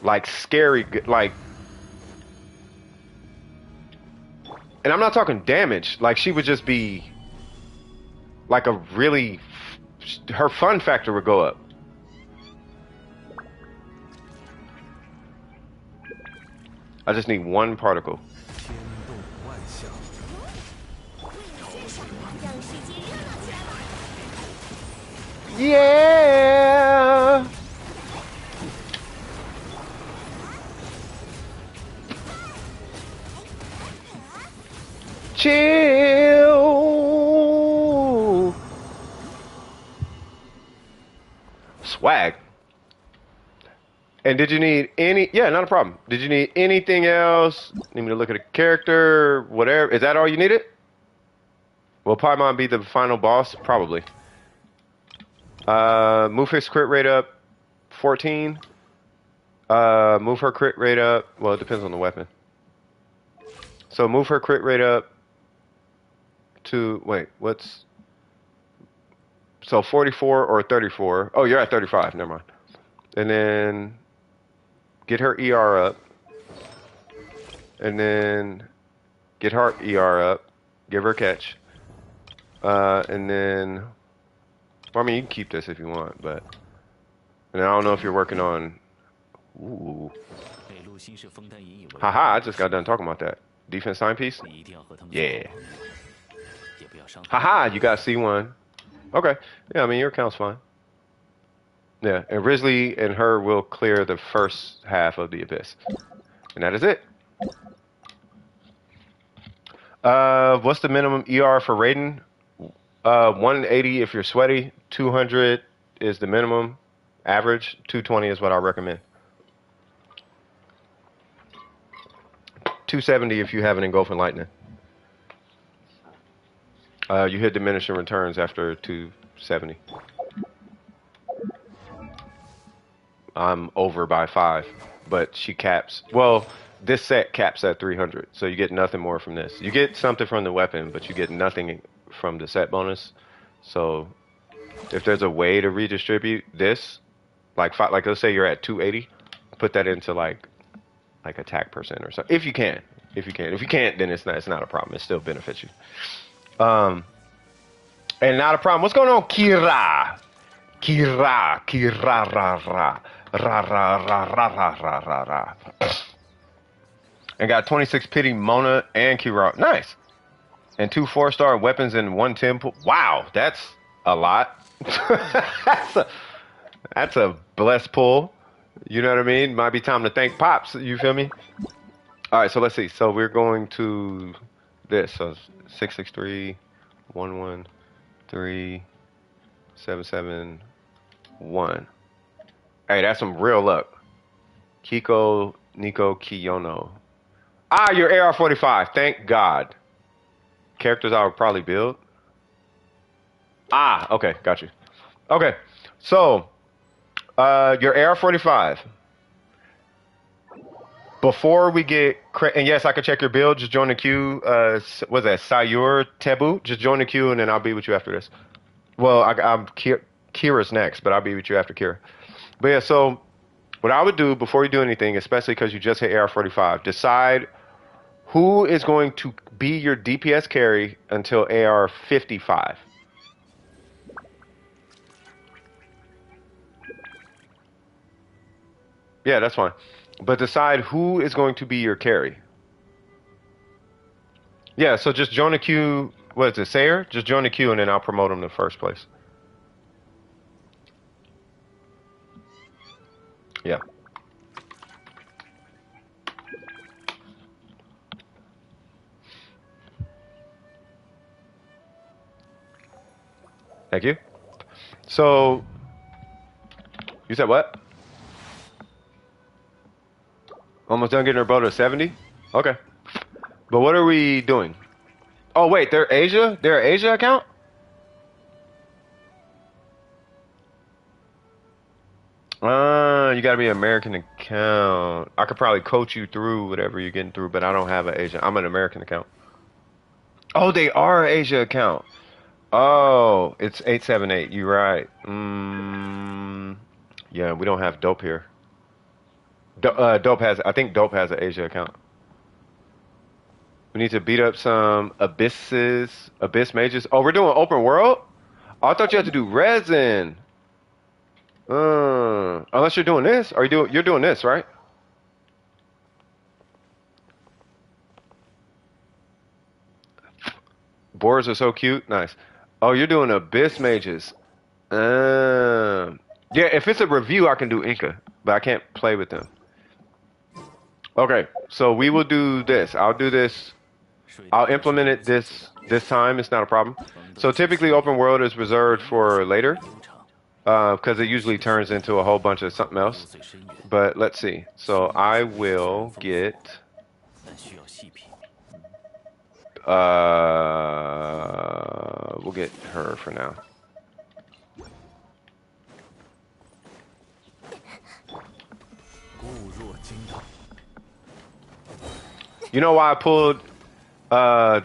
Like scary, like, and I'm not talking damage. Like she would just be like a really, her fun factor would go up. I just need one particle. Yeah. Chill. Swag. And did you need any? Yeah, not a problem. Did you need anything else? Need me to look at a character? Whatever. Is that all you needed? Will Paimon be the final boss? Probably. Move his crit rate up 14. Move her crit rate up. Well, it depends on the weapon. So move her crit rate up to, wait, what's, so 44 or 34. Oh, you're at 35. Never mind. And then get her ER up. And then get her ER up. Give her a catch. And then, well, I mean, you can keep this if you want, but, and I don't know if you're working on, ooh. Haha, I just got done talking about that. Defense timepiece? Yeah. Haha, you got C1. Okay. Yeah, I mean, your account's fine. Yeah, and Risley and her will clear the first half of the Abyss. And that is it. What's the minimum ER for Raiden? 180 if you're sweaty. 200 is the minimum. Average. 220 is what I recommend. 270 if you have an engulfing lightning. You hit diminishing returns after 270. I'm over by 5, but she caps. Well, this set caps at 300, so you get nothing more from this. You get something from the weapon, but you get nothing from the set bonus. So if there's a way to redistribute this, like let's say you're at 280, put that into like attack percent or something. If you can. If you can't, then it's not a problem. It still benefits you. And not a problem. What's going on, Kira? Kira, ra ra. Ra ra ra ra ra ra ra ra. And got 26 pity Mona and Kira. Nice. And 2 4-star weapons and 1 10. Wow, that's a lot. that's a blessed pull. You know what I mean? Might be time to thank Pops. You feel me? All right, so let's see. So we're going to this. So 663 113 771. Hey, that's some real luck. Kiko Nico Kiyono. Ah, you're AR45. Thank God. Characters I would probably build. Ah, okay, got you. Okay, so your AR45. Before we get, and yes, I can check your build. Just join the queue. What's that? Sayur Tebu. Just join the queue, and then I'll be with you after this. Well, I'm Kira's next, but I'll be with you after Kira. But yeah, so what I would do before you do anything, especially because you just hit AR45, decide who is going to be your DPS carry until AR55. Yeah, that's fine. But decide who is going to be your carry. Yeah, so just join the queue. What is it, Sayer? Just join the queue and then I'll promote him to first place. Yeah. Thank you. So, you said what? Almost done getting her bow to 70? Okay. But what are we doing? Oh, wait, they're Asia? They're an Asia account? You gotta be an American account. I could probably coach you through whatever you're getting through, but I don't have an Asia. I'm an American account. Oh, they are an Asia account. Oh, it's 878. You're right. Yeah, we don't have Dope here. Dope has, I think Dope has an Asia account. We need to beat up some Abyss mages. Oh, we're doing open world? Oh, I thought you had to do resin. Unless you're doing this. You're doing this, right? Boars are so cute. Nice. Oh, you're doing Abyss mages. Yeah, if it's a review, I can do Inca, but I can't play with them. Okay, so we will do this. I'll do this. I'll implement it this time. It's not a problem. So typically, open world is reserved for later, because it usually turns into a whole bunch of something else. But let's see. So I will get. We'll get her for now. You know why I pulled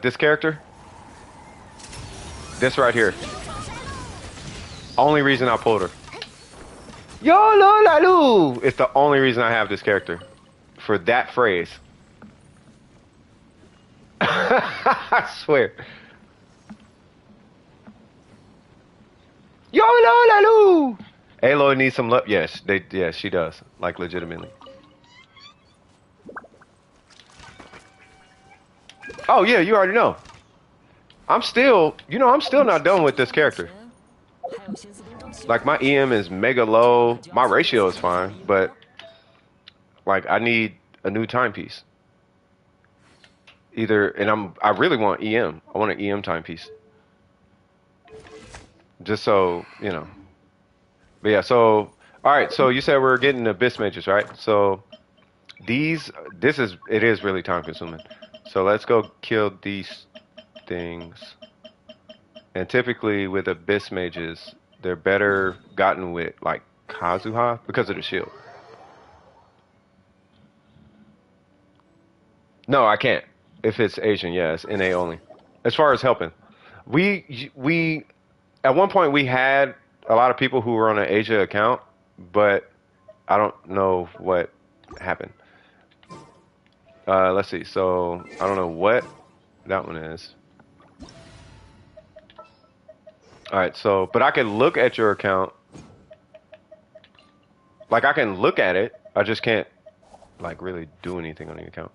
this character? This right here. Only reason I pulled her. YOLO LALU! It's the only reason I have this character. For that phrase. I swear. YOLO LALU! Aloy needs some love. Yes, she does. Like, legitimately. Oh, yeah, you already know. I'm still not done with this character. Like, my EM is mega low. My ratio is fine, but, like, I need a new timepiece. I really want EM. I want an EM timepiece. Just so, you know. But yeah, so, alright, so you said we're getting Abyss Mages, right? So, it is really time consuming. So let's go kill these things. And typically with Abyss Mages, they're better gotten with, like, Kazuha because of the shield. No, I can't. If it's Asian, yeah, it's NA only. As far as helping. We at one point we had a lot of people who were on an Asia account, but I don't know what happened. Let's see. So I don't know what that one is. All right. So, but I can look at your account. Like I can look at it. I just can't like really do anything on the account.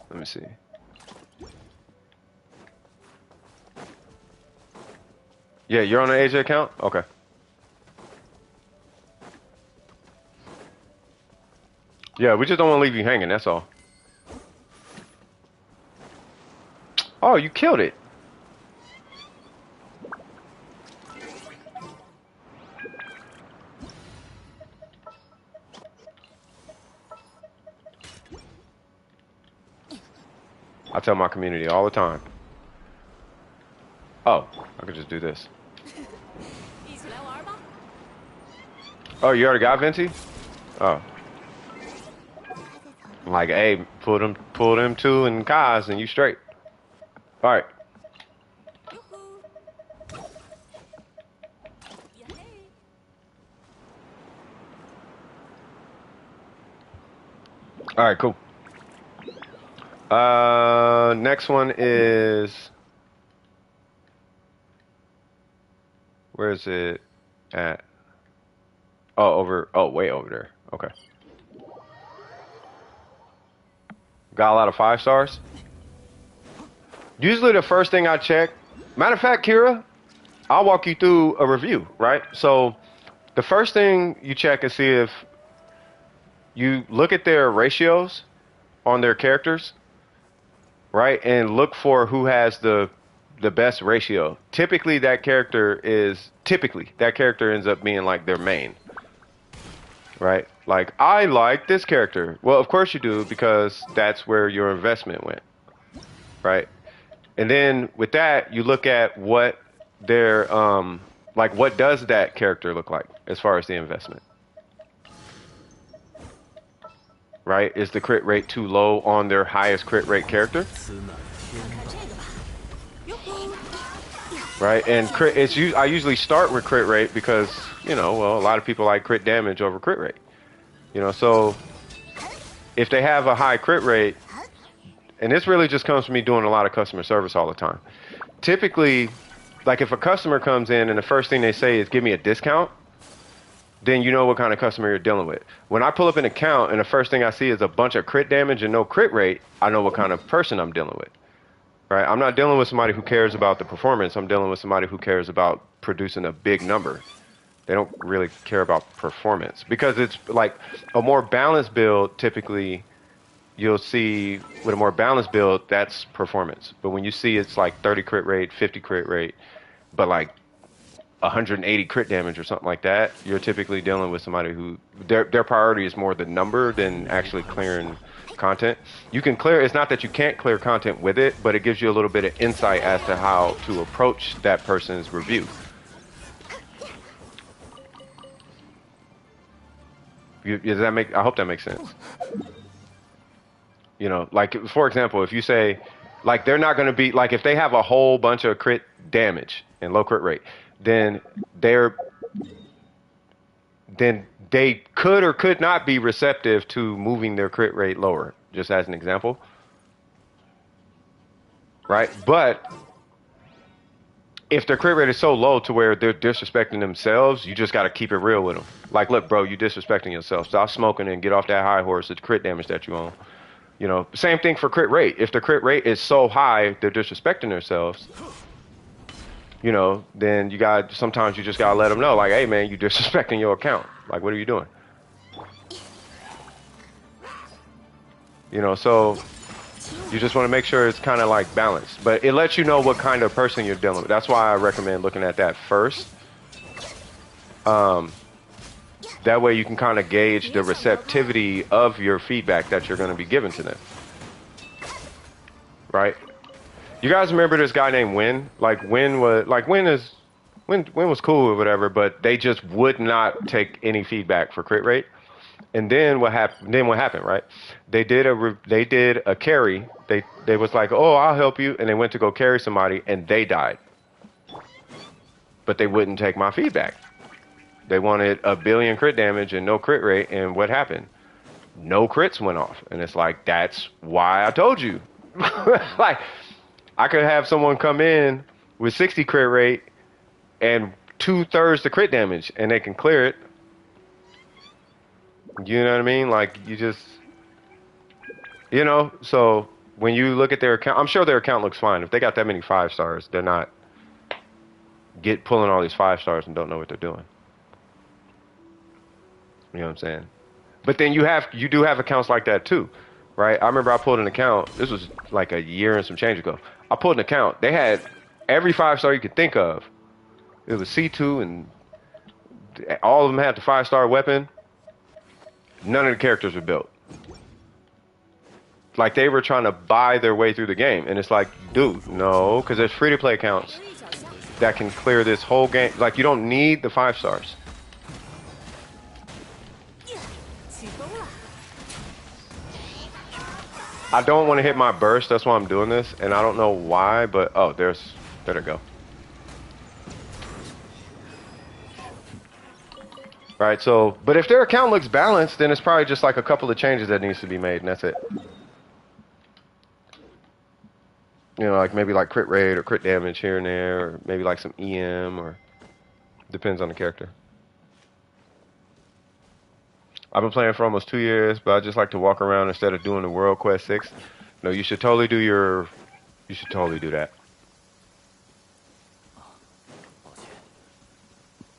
Let me see. Yeah, you're on an Asia account? Okay. Yeah, we just don't want to leave you hanging, that's all. Oh, you killed it. I tell my community all the time. Oh, I could just do this. Oh, you already got Venti? Oh. Like, hey, pull them two and Kaz and you straight. Alright. Alright, cool. Next one is... Where is it at? Oh, over. Oh, way over there. Okay. Got a lot of 5 stars. Usually the first thing I check. Matter of fact, Kira, I'll walk you through a review, right? So the first thing you check is see if you look at their ratios on their characters, right? And look for who has the best ratio. Typically that character ends up being like their main, right? Like I like this character. Well, of course you do because that's where your investment went, right? And then with that, you look at what their like what does that character look like as far as the investment, right? Is the crit rate too low on their highest crit rate character? Right, and I usually start with crit rate because well, a lot of people like crit damage over crit rate. So if they have a high crit rate, and this really just comes from me doing a lot of customer service all the time. Typically, like if a customer comes in and the first thing they say is give me a discount, then you know what kind of customer you're dealing with. When I pull up an account and the first thing I see is a bunch of crit damage and no crit rate, I know what kind of person I'm dealing with. Right? I'm not dealing with somebody who cares about the performance. I'm dealing with somebody who cares about producing a big number. They don't really care about performance because it's like a more balanced build. Typically, you'll see with a more balanced build, that's performance. But when you see it's like 30 crit rate, 50 crit rate, but like 180 crit damage or something like that, you're typically dealing with somebody who their priority is more the number than actually clearing content. You can clear, it's not that you can't clear content with it, but it gives you a little bit of insight as to how to approach that person's review. Does that make, I hope that makes sense. Like for example, if you say like they're not going to be like if they have a whole bunch of crit damage and low crit rate, then they could or could not be receptive to moving their crit rate lower, just as an example. Right? But if their crit rate is so low to where they're disrespecting themselves, you just got to keep it real with them. Like, look, bro, you disrespecting yourself. Stop smoking and get off that high horse. It's crit damage that you own. Same thing for crit rate. If the crit rate is so high, they're disrespecting themselves. Then sometimes you just gotta let them know, like, hey man, you disrespecting your account. Like, what are you doing? So you just want to make sure it's kind of like balanced, but it lets you know what kind of person you're dealing with. That's why I recommend looking at that first. That way you can kind of gauge the receptivity of your feedback that you're going to be giving to them. Right? You guys remember this guy named Win? Like Win was cool or whatever, but they just would not take any feedback for crit rate. And then what happened, right? They did a carry. They was like, "Oh, I'll help you." And they went to go carry somebody and they died. But they wouldn't take my feedback. They wanted 1 billion crit damage and no crit rate, and what happened? No crits went off. And it's like, that's why I told you. Like, I could have someone come in with 60 crit rate and 2/3 the crit damage, and they can clear it. You know what I mean? Like, you just, so when you look at their account, I'm sure their account looks fine. If they got that many 5 stars, they're not pulling all these 5 stars and don't know what they're doing. You know what I'm saying? But then you do have accounts like that too, right? I remember I pulled an account. This was like a year and some change ago. I pulled an account. They had every 5-star you could think of. It was C2 and all of them had the 5-star weapon. None of the characters were built. Like they were trying to buy their way through the game. And it's like, dude, no, because there's free-to-play accounts that can clear this whole game. Like, you don't need the 5 stars. I don't want to hit my burst, that's why I'm doing this, and I don't know why, but oh, there they go. Right, so, but if their account looks balanced, then it's probably just like a couple of changes that needs to be made, and that's it. Like maybe like crit rate or crit damage here and there, or maybe like some EM, or depends on the character. I've been playing for almost 2 years, but I just like to walk around instead of doing the World Quest 6. No, you should totally do your. You should totally do that.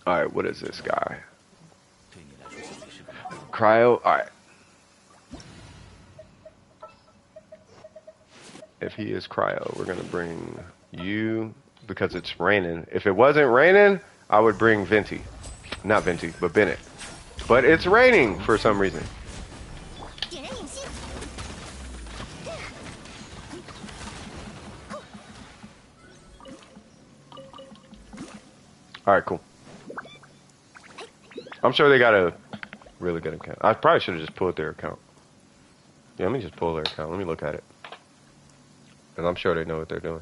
All right, what is this guy? Cryo. All right. If he is cryo, we're gonna bring you because it's raining. If it wasn't raining, I would bring Venti. Not Venti, but Bennett. But it's raining for some reason. Alright, cool. I'm sure they got a really good account. I probably should have just pulled their account. Yeah, let me just pull their account. Let me look at it. And I'm sure they know what they're doing.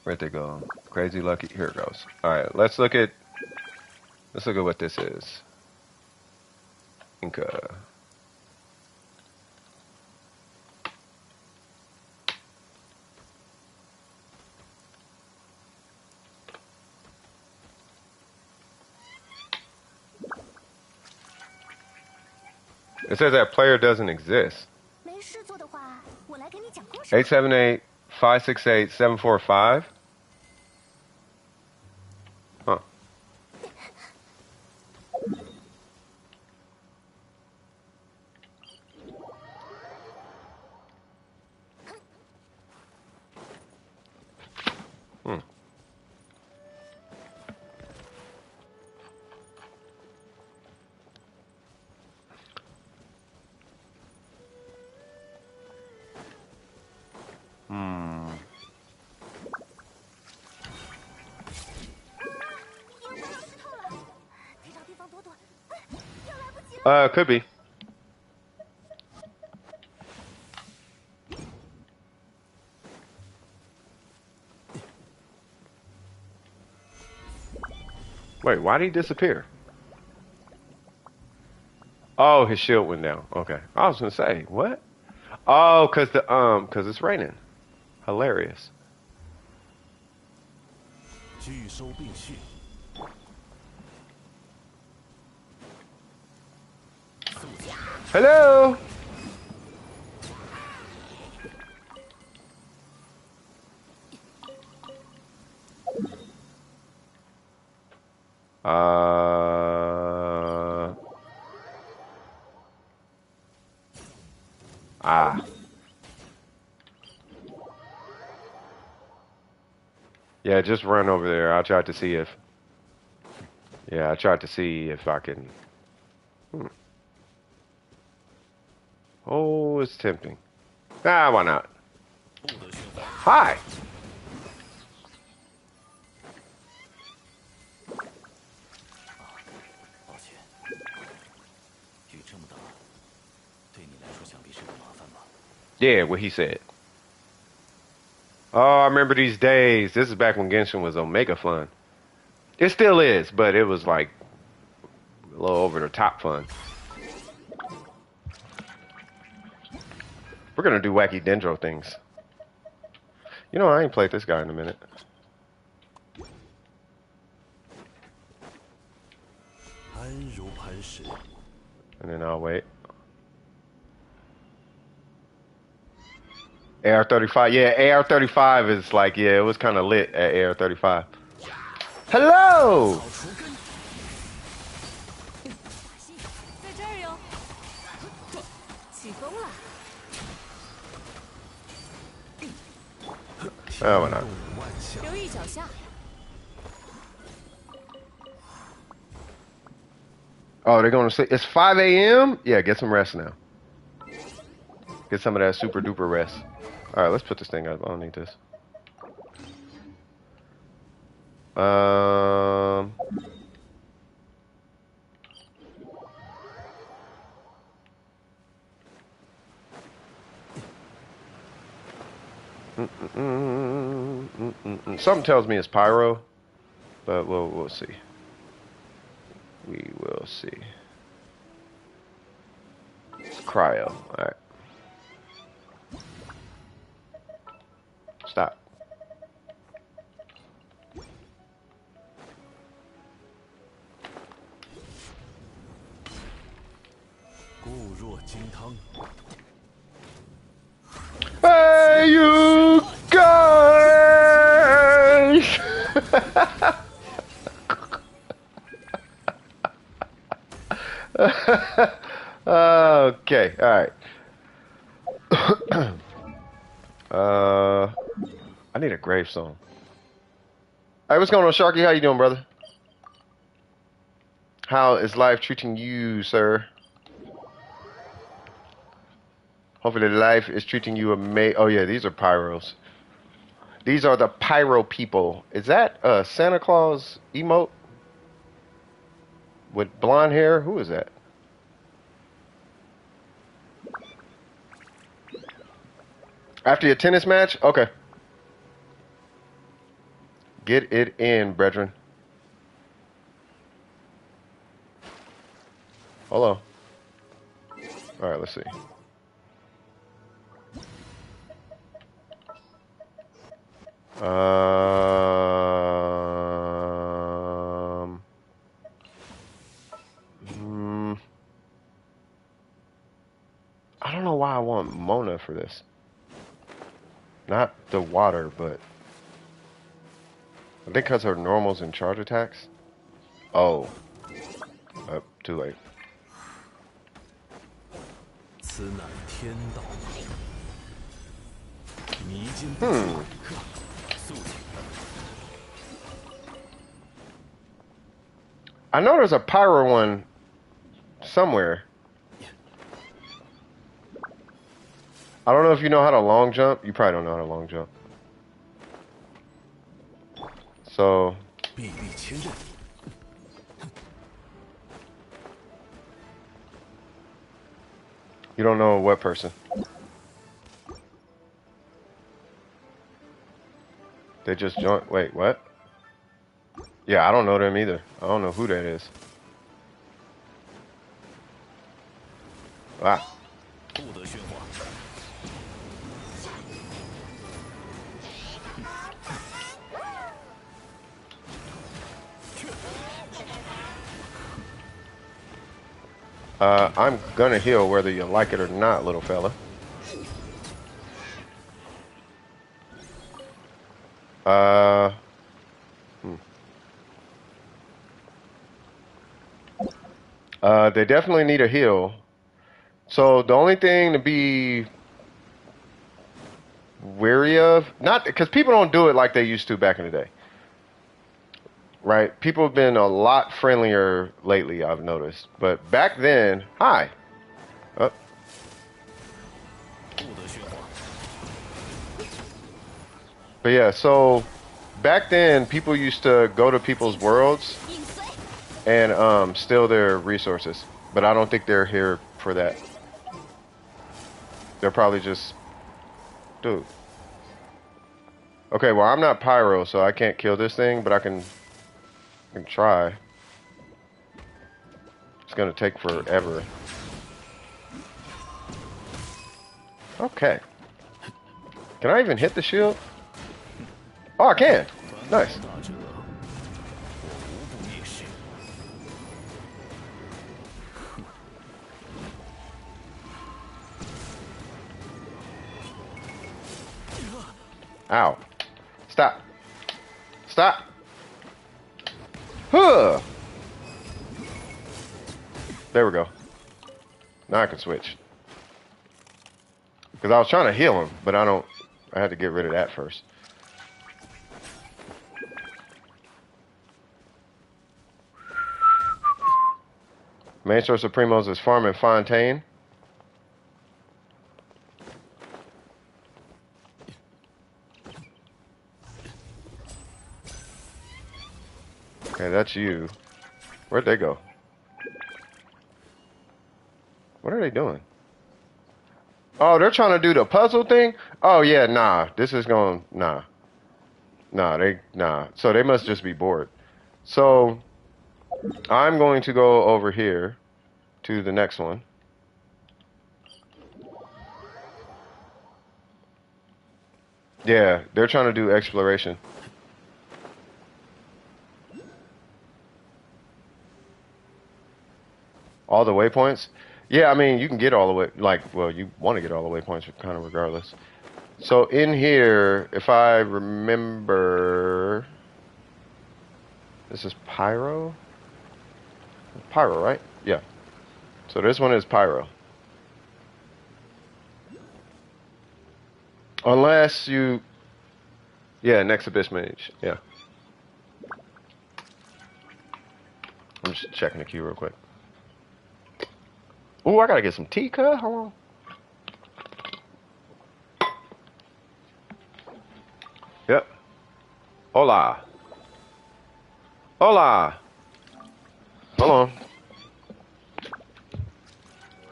Where'd they go? Crazy lucky. Here it goes. Alright, let's look at what this is. Inca. It says that player doesn't exist. 878-568-745. Huh. Hmm. Could be. Wait, why did he disappear? Oh, his shield went down. Okay. I was gonna say, what? Oh, cause it's raining. Hilarious. Hello. Yeah, just run over there. I tried to see if. Yeah, I tried to see if I can. Oh, it's tempting. Ah, why not? Hi. Yeah, what he said. Oh, I remember these days. This is back when Genshin was Omega fun. It still is, but it was like a little over the top fun. We're gonna do wacky dendro things. You know, I ain't played this guy in a minute. And then I'll wait. AR35, yeah, AR35 is like, yeah, it was kind of lit at AR35. Hello! Oh, why not? Oh, they're going to say, it's 5 a.m.? Yeah, get some rest now. Get some of that super duper rest. All right, let's put this thing up. I don't need this. Something tells me it's pyro, but we'll see. We will see. It's cryo. All right. Stop. Hey, you guys! Okay, all right. I need a gravestone. Hey, what's going on, Sharky? How you doing, brother? How is life treating you, sir? Hopefully life is treating you amazing. Oh yeah, these are pyros. These are the pyro people. Is that a Santa Claus emote? With blonde hair? Who is that? After your tennis match? Okay. Get it in, brethren. Hold on. Alright, let's see. I don't know why I want Mona for this. Not the water, but I think because her normals and charge attacks. Oh. Too late. I know there's a pyro one somewhere. I don't know if you know how to long jump. You probably don't know how to long jump. So you don't know what person? They just joined. Wait, what? Yeah, I don't know them either. I don't know who that is. Ah. I'm gonna heal whether you like it or not, little fella. They definitely need a heal. So the only thing to be wary of, not because people don't do it like they used to back in the day, right? People have been a lot friendlier lately, I've noticed. But back then, hi. Oh. But yeah, so back then people used to go to people's worlds and steal their resources. But I don't think they're here for that. They're probably just, dude. Okay, well I'm not pyro, so I can't kill this thing, but I can try. It's gonna take forever. Okay. Can I even hit the shield? Oh, I can. Nice. Ow. Stop. Stop. Huh. There we go. Now I can switch. Because I was trying to heal him, but I had to get rid of that first. Main source of primos is Farm and Fontaine. Okay, that's you. Where'd they go? What are they doing? Oh, they're trying to do the puzzle thing? Oh, yeah, nah. This is going, nah. Nah. So they must just be bored. So I'm going to go over here to the next one. Yeah, they're trying to do exploration. All the waypoints? Yeah, I mean, you can get all the way, like, well, you want to get all the waypoints kind of regardless. So in here, if I remember, this is Pyro? Pyro, right? Yeah. So this one is Pyro. Unless you, yeah, next Abyss Mage. Yeah. I'm just checking the queue real quick. Ooh, I gotta get some tea, cuz. Hold on. Yep. Hola. Hola. Hold on.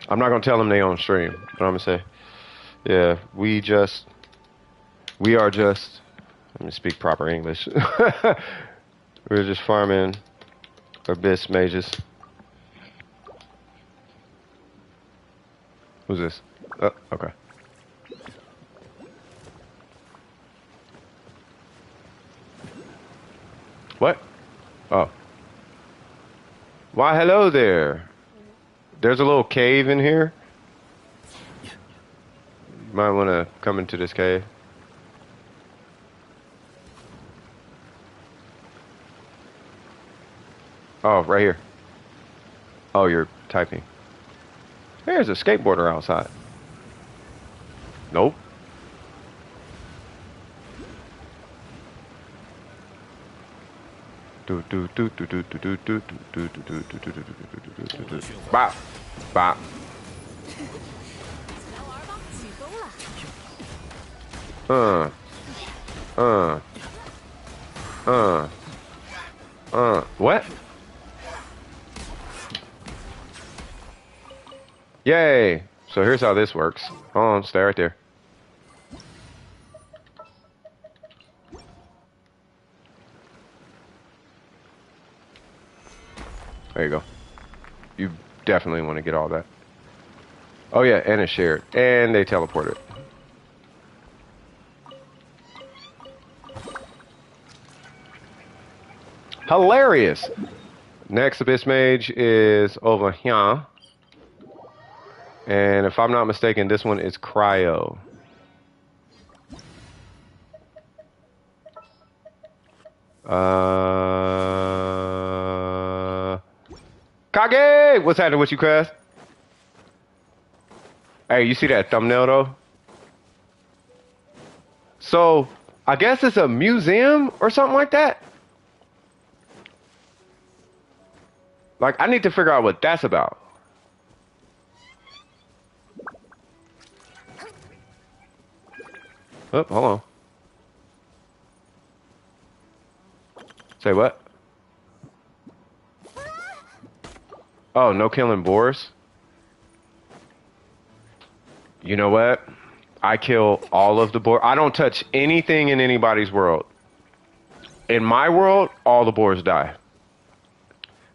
I'm not gonna tell them they on stream, but I'm gonna say, yeah, we are just, let me speak proper English. We're just farming Abyss Mages. Who's this? Oh, okay. What? Oh. Why, hello there. There's a little cave in here. You might want to come into this cave. Oh, right here. Oh, you're typing. There's a skateboarder outside. Nope. Bop. Bop. Uh. Uh. Uh. What? Yay. So here's how this works. Hold on, stay right there. There you go. You definitely want to get all that. Oh yeah, and it's shared. And they teleported. Hilarious. Next Abyss Mage is over here. And if I'm not mistaken, this one is Cryo. Kage! What's happening with you, Crash? Hey, you see that thumbnail, though? So, I guess it's a museum or something like that. Like, I need to figure out what that's about. Oh, hold on. Say what? Oh, no killing boars? You know what? I kill all of the boars. I don't touch anything in anybody's world. In my world, all the boars die.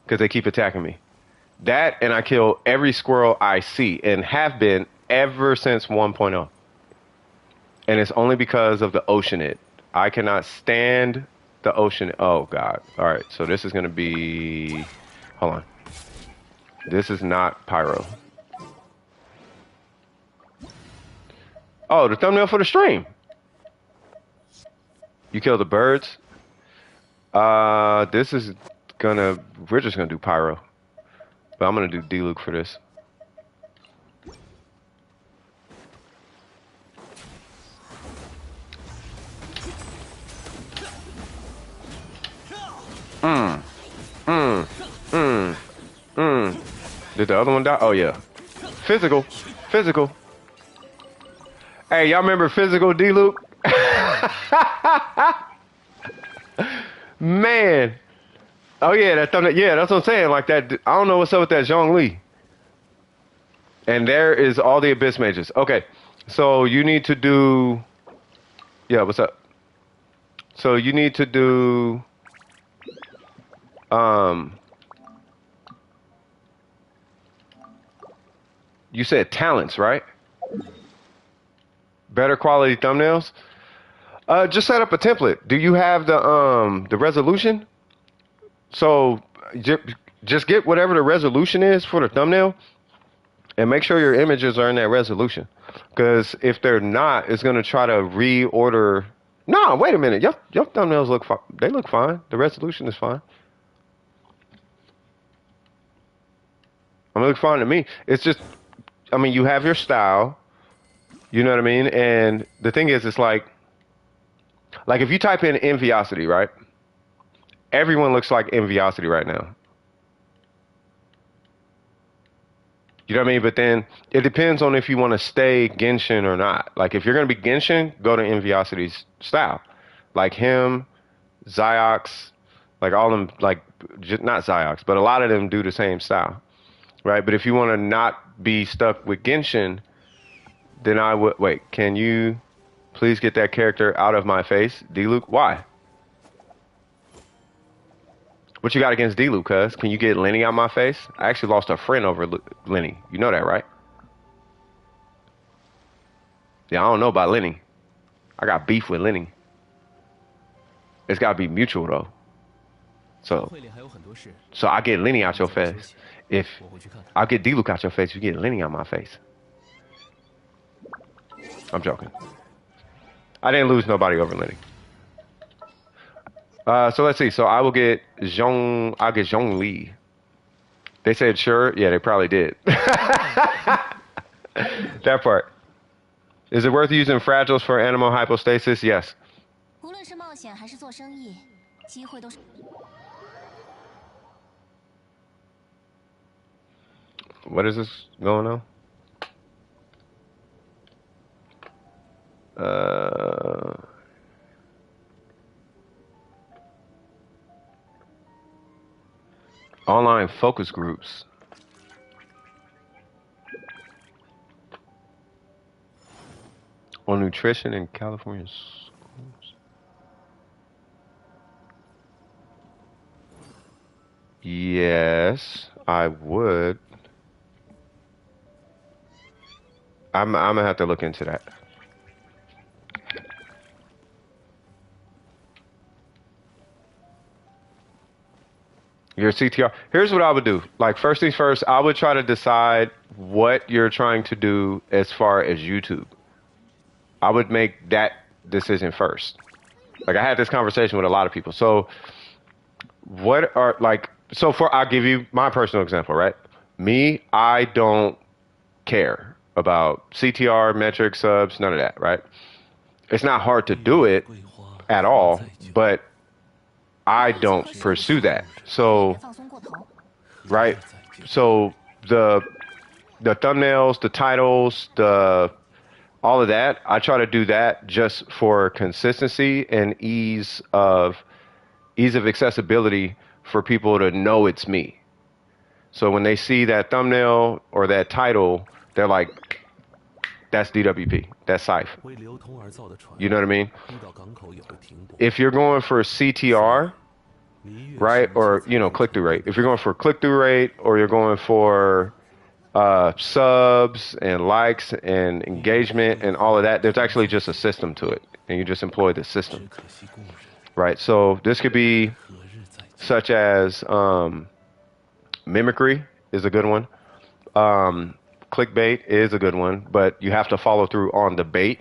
Because they keep attacking me. That, and I kill every squirrel I see, and have been ever since 1.0. And it's only because of the oceanid. I cannot stand the ocean. Oh, God. All right, so this is going to be... Hold on. This is not Pyro. Oh, the thumbnail for the stream. You kill the birds? This is gonna... We're just gonna do Pyro. But I'm gonna do D-Luke for this. Did the other one die? Oh, yeah. Physical. Physical. Hey, y'all remember Physical D-Luke? Man. Oh, yeah, that thumbnail. Yeah, that's what I'm saying. Like that. I don't know what's up with that Zhongli. And there is all the Abyss Mages. Okay. So you need to do... Yeah, what's up? So you need to do... You said talents, right? Better quality thumbnails? Just set up a template. Do you have the resolution? So just get whatever the resolution is for the thumbnail, and make sure your images are in that resolution. Because if they're not, it's gonna try to reorder. No, wait a minute. Your thumbnails look fine. They look fine. The resolution is fine. I mean, it looks fine to me. It's just, I mean, you have your style. You know what I mean? And the thing is, it's like if you type in Enviosity, right? Everyone looks like Enviosity right now. You know what I mean? But then it depends on if you want to stay Genshin or not. Like if you're gonna be Genshin, go to Enviosity's style. Like him, Ziox, like all of them, like just, not Ziox, but a lot of them do the same style, right? But if you want to not be stuck with Genshin, then I would wait. Can you please get that character out of my face, D-Luke? Why? What you got against D-Luke, cuz? Can you get Lenny out my face? I actually lost a friend over Lenny. You know that, right? Yeah, I don't know about Lenny. I got beef with Lenny. It's got to be mutual, though. So I get Lenny out your face. If I'll get D-Luke out your face, if you get Lenny out my face. I'm joking. I didn't lose nobody over Lenny. So let's see. So I will get I'll get Zhongli. They said sure. Yeah, they probably did. That part. Is it worth using fragiles for animal hypostasis? Yes. What is this going on? Online focus groups. On nutrition in California schools. Yes, I would. I'm gonna have to look into that. Your CTR. Here's what I would do. Like first things first, I would try to decide what you're trying to do as far as YouTube. I would make that decision first. Like I had this conversation with a lot of people. So what are like I'll give you my personal example, right? Me, I don't care about CTR, metrics, subs, none of that, right? It's not hard to do it at all, but I don't pursue that. So, right? So the thumbnails, the titles, all of that, I try to do that just for consistency and ease of accessibility for people to know it's me. So when they see that thumbnail or that title, they're like, that's DWP, that's Scythe. You know what I mean? If you're going for CTR, right, or, click-through rate. If you're going for click-through rate or you're going for subs and likes and engagement and all of that, there's actually just a system to it, and you just employ the system, right? So this could be such as mimicry is a good one. Clickbait is a good one, but you have to follow through on the bait,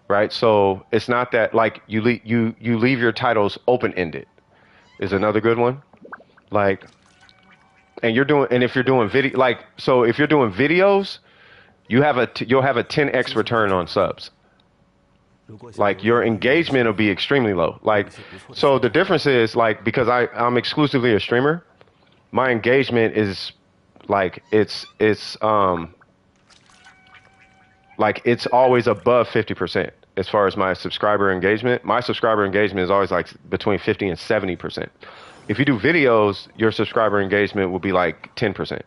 right? So it's not that like you leave your titles open-ended is another good one. Like, and if you're doing video, like, so if you're doing videos, you'll have a 10x return on subs. Like your engagement will be extremely low. Like, so the difference is like, because I'm exclusively a streamer, my engagement is like, it's always above 50% as far as my subscriber engagement. My subscriber engagement is always like between 50 and 70%. If you do videos, your subscriber engagement will be like 10%.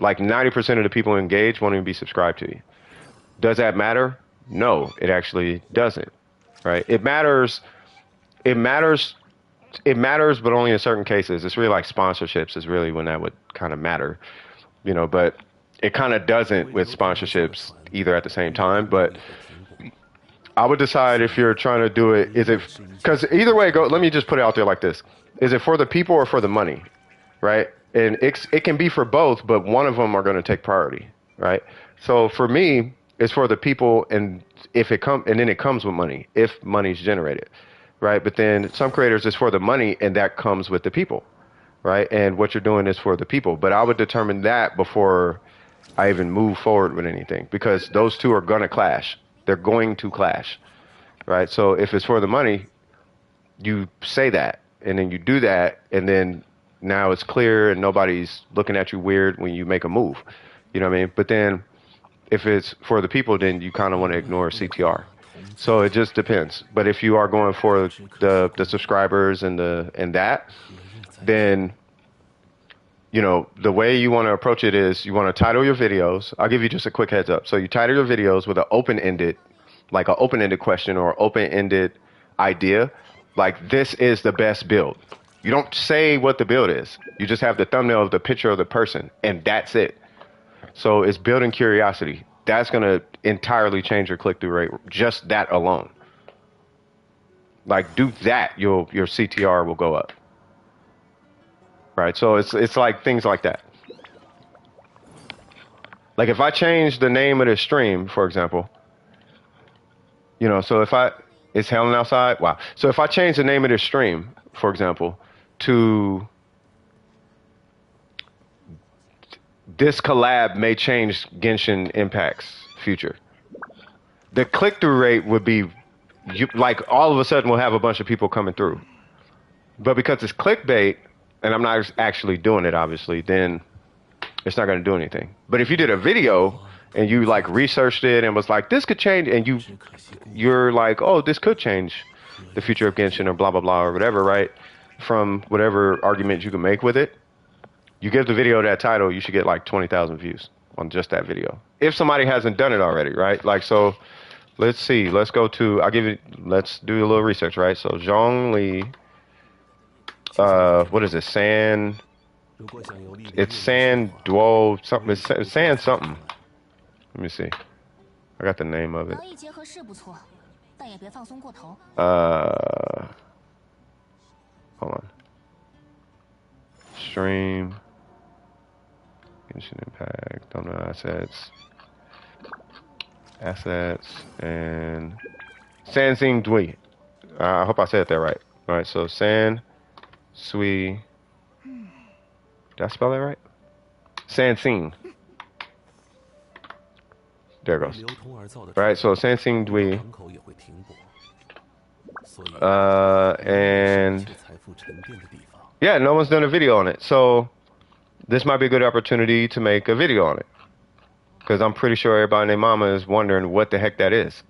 Like 90% of the people engaged won't even be subscribed to you. Does that matter? No, it actually doesn't, right? It matters, but only in certain cases. It's really like sponsorships is really when that would kind of matter, but it kind of doesn't with sponsorships either at the same time. But I would decide if you're trying to do it, is it, because either way, let me just put it out there like this. Is it for the people or for the money? Right? And it can be for both, but one of them are going to take priority. Right? So for me, it's for the people, and if it come, and then it comes with money, if money's generated. Right? But then some creators, it's for the money, and that comes with the people. Right? And what you're doing is for the people. But I would determine that before I even move forward with anything, because those two are going to clash. They're going to clash, right? So if it's for the money, you say that, and then you do that, and then now it's clear and nobody's looking at you weird when you make a move. You know what I mean? But then if it's for the people, then you kind of want to ignore CTR. So it just depends. But if you are going for the subscribers and that, then you know, the way you want to approach it is you want to title your videos. I'll give you just a quick heads up. So you title your videos with an open-ended, like an open-ended question or open-ended idea. Like, this is the best build. You don't say what the build is. You just have the thumbnail of the picture of the person, and that's it. So it's building curiosity. That's going to entirely change your click-through rate. Just that alone. Like, do that, your CTR will go up. Right, so it's like things like that. Like if I change the name of the stream, for example, you know, so it's Helen outside. Wow. So if I change the name of the stream, for example, to this collab may change Genshin Impact's future, the click-through rate would be like all of a sudden we'll have a bunch of people coming through. But because it's clickbait, and I'm not actually doing it, obviously, then it's not going to do anything. But if you did a video and you like researched it and was like, this could change, and you're like, oh, this could change the future of Genshin or blah, blah, blah, or whatever, right? From whatever argument you can make with it, you give the video that title, you should get like 20,000 views on just that video. If somebody hasn't done it already, right? Like, so let's see, let's go to, let's do a little research, right? So Zhongli. What is it? It's San Duo something. It's San something. Let me see. I got the name of it. Hold on. Stream. Genshin Impact. Thumbnail assets. And Sansing Dui. I hope I said that right. All right. So San. Sui. Did I spell that right? Sansing. There it goes. Right, so Sansing Dui. And yeah, no one's done a video on it. So this might be a good opportunity to make a video on it. Because I'm pretty sure everybody and their mama is wondering what the heck that is.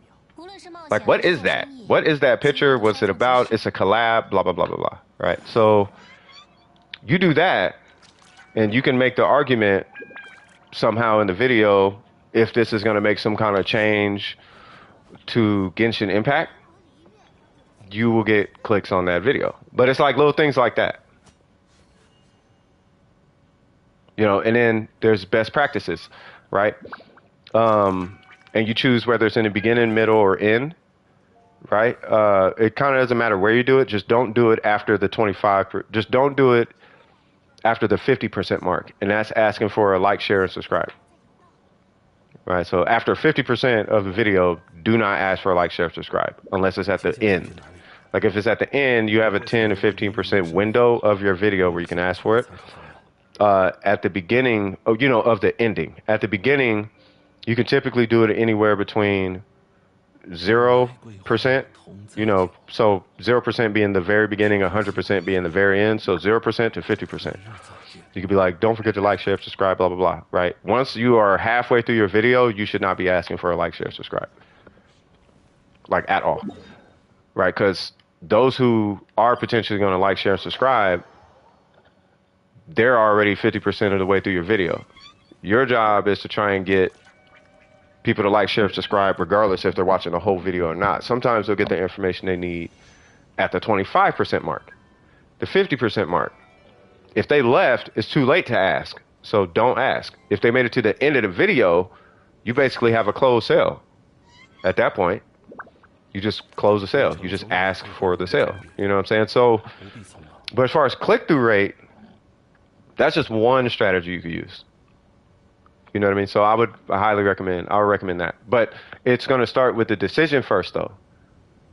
Like, what is that? What is that picture? What's it about? It's a collab, blah, blah, blah, blah, blah. Right? So you do that, and you can make the argument somehow in the video if this is going to make some kind of change to Genshin Impact, you will get clicks on that video. But it's like little things like that. You know, and then there's best practices, right? And you choose whether it's in the beginning, middle, or end, right? It kind of doesn't matter where you do it. Just don't do it after the 25. Just don't do it after the 50% mark. And that's asking for a like, share, and subscribe. Right? So after 50% of the video, do not ask for a like, share, subscribe, unless it's at the end. Like if it's at the end, you have a 10 to 15% window of your video where you can ask for it. At the beginning, you know, of the ending. At the beginning, you can typically do it anywhere between 0%, you know, so 0% being the very beginning, 100% being the very end. So 0% to 50%. You could be like, don't forget to like, share, subscribe, blah, blah, blah, right? Once you are halfway through your video, you should not be asking for a like, share, subscribe. Like at all, right? Because those who are potentially going to like, share, and subscribe, they're already 50% of the way through your video. Your job is to try and get people to like, share, subscribe, regardless if they're watching the whole video or not. Sometimes they'll get the information they need at the 25% mark, the 50% mark. If they left, it's too late to ask, so don't ask. If they made it to the end of the video, you basically have a closed sale at that point. You just close the sale. You just ask for the sale. You know what I'm saying? So, but as far as click-through rate, that's just one strategy you could use. You know what I mean? So I would recommend that. But it's going to start with the decision first, though.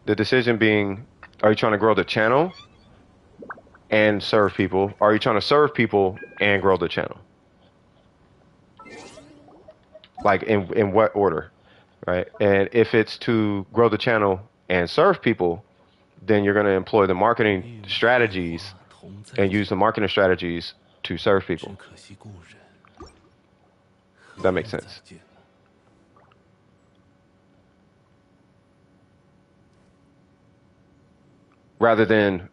The decision being, are you trying to grow the channel and serve people? Are you trying to serve people and grow the channel? Like in what order, right? And if it's to grow the channel and serve people, then you're going to employ the marketing strategies and use the marketing strategies to serve people. That makes sense. Rather than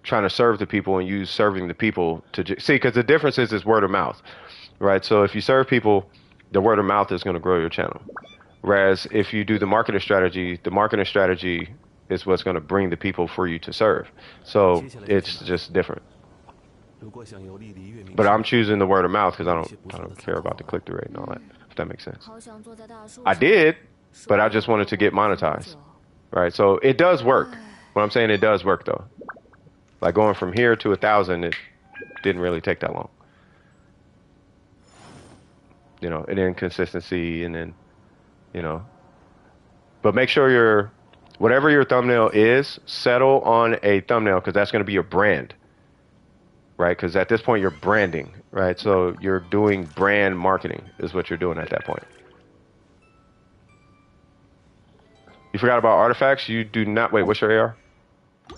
trying to serve the people and use serving the people to see, because the difference is word of mouth, right? So if you serve people, the word of mouth is going to grow your channel. Whereas if you do the marketing strategy is what's going to bring the people for you to serve. So it's just different. But I'm choosing the word of mouth because I don't care about the click-through rate and all that, if that makes sense. I did, but I just wanted to get monetized, right? So it does work. What I'm saying, it does work though. Like going from here to 1,000, it didn't really take that long. You know, and then consistency, and then, you know. But make sure whatever your thumbnail is, settle on a thumbnail because that's going to be your brand. Right? Because at this point, you're branding, right? So you're doing brand marketing is what you're doing at that point. You forgot about artifacts? You do not... Wait, what's your AR?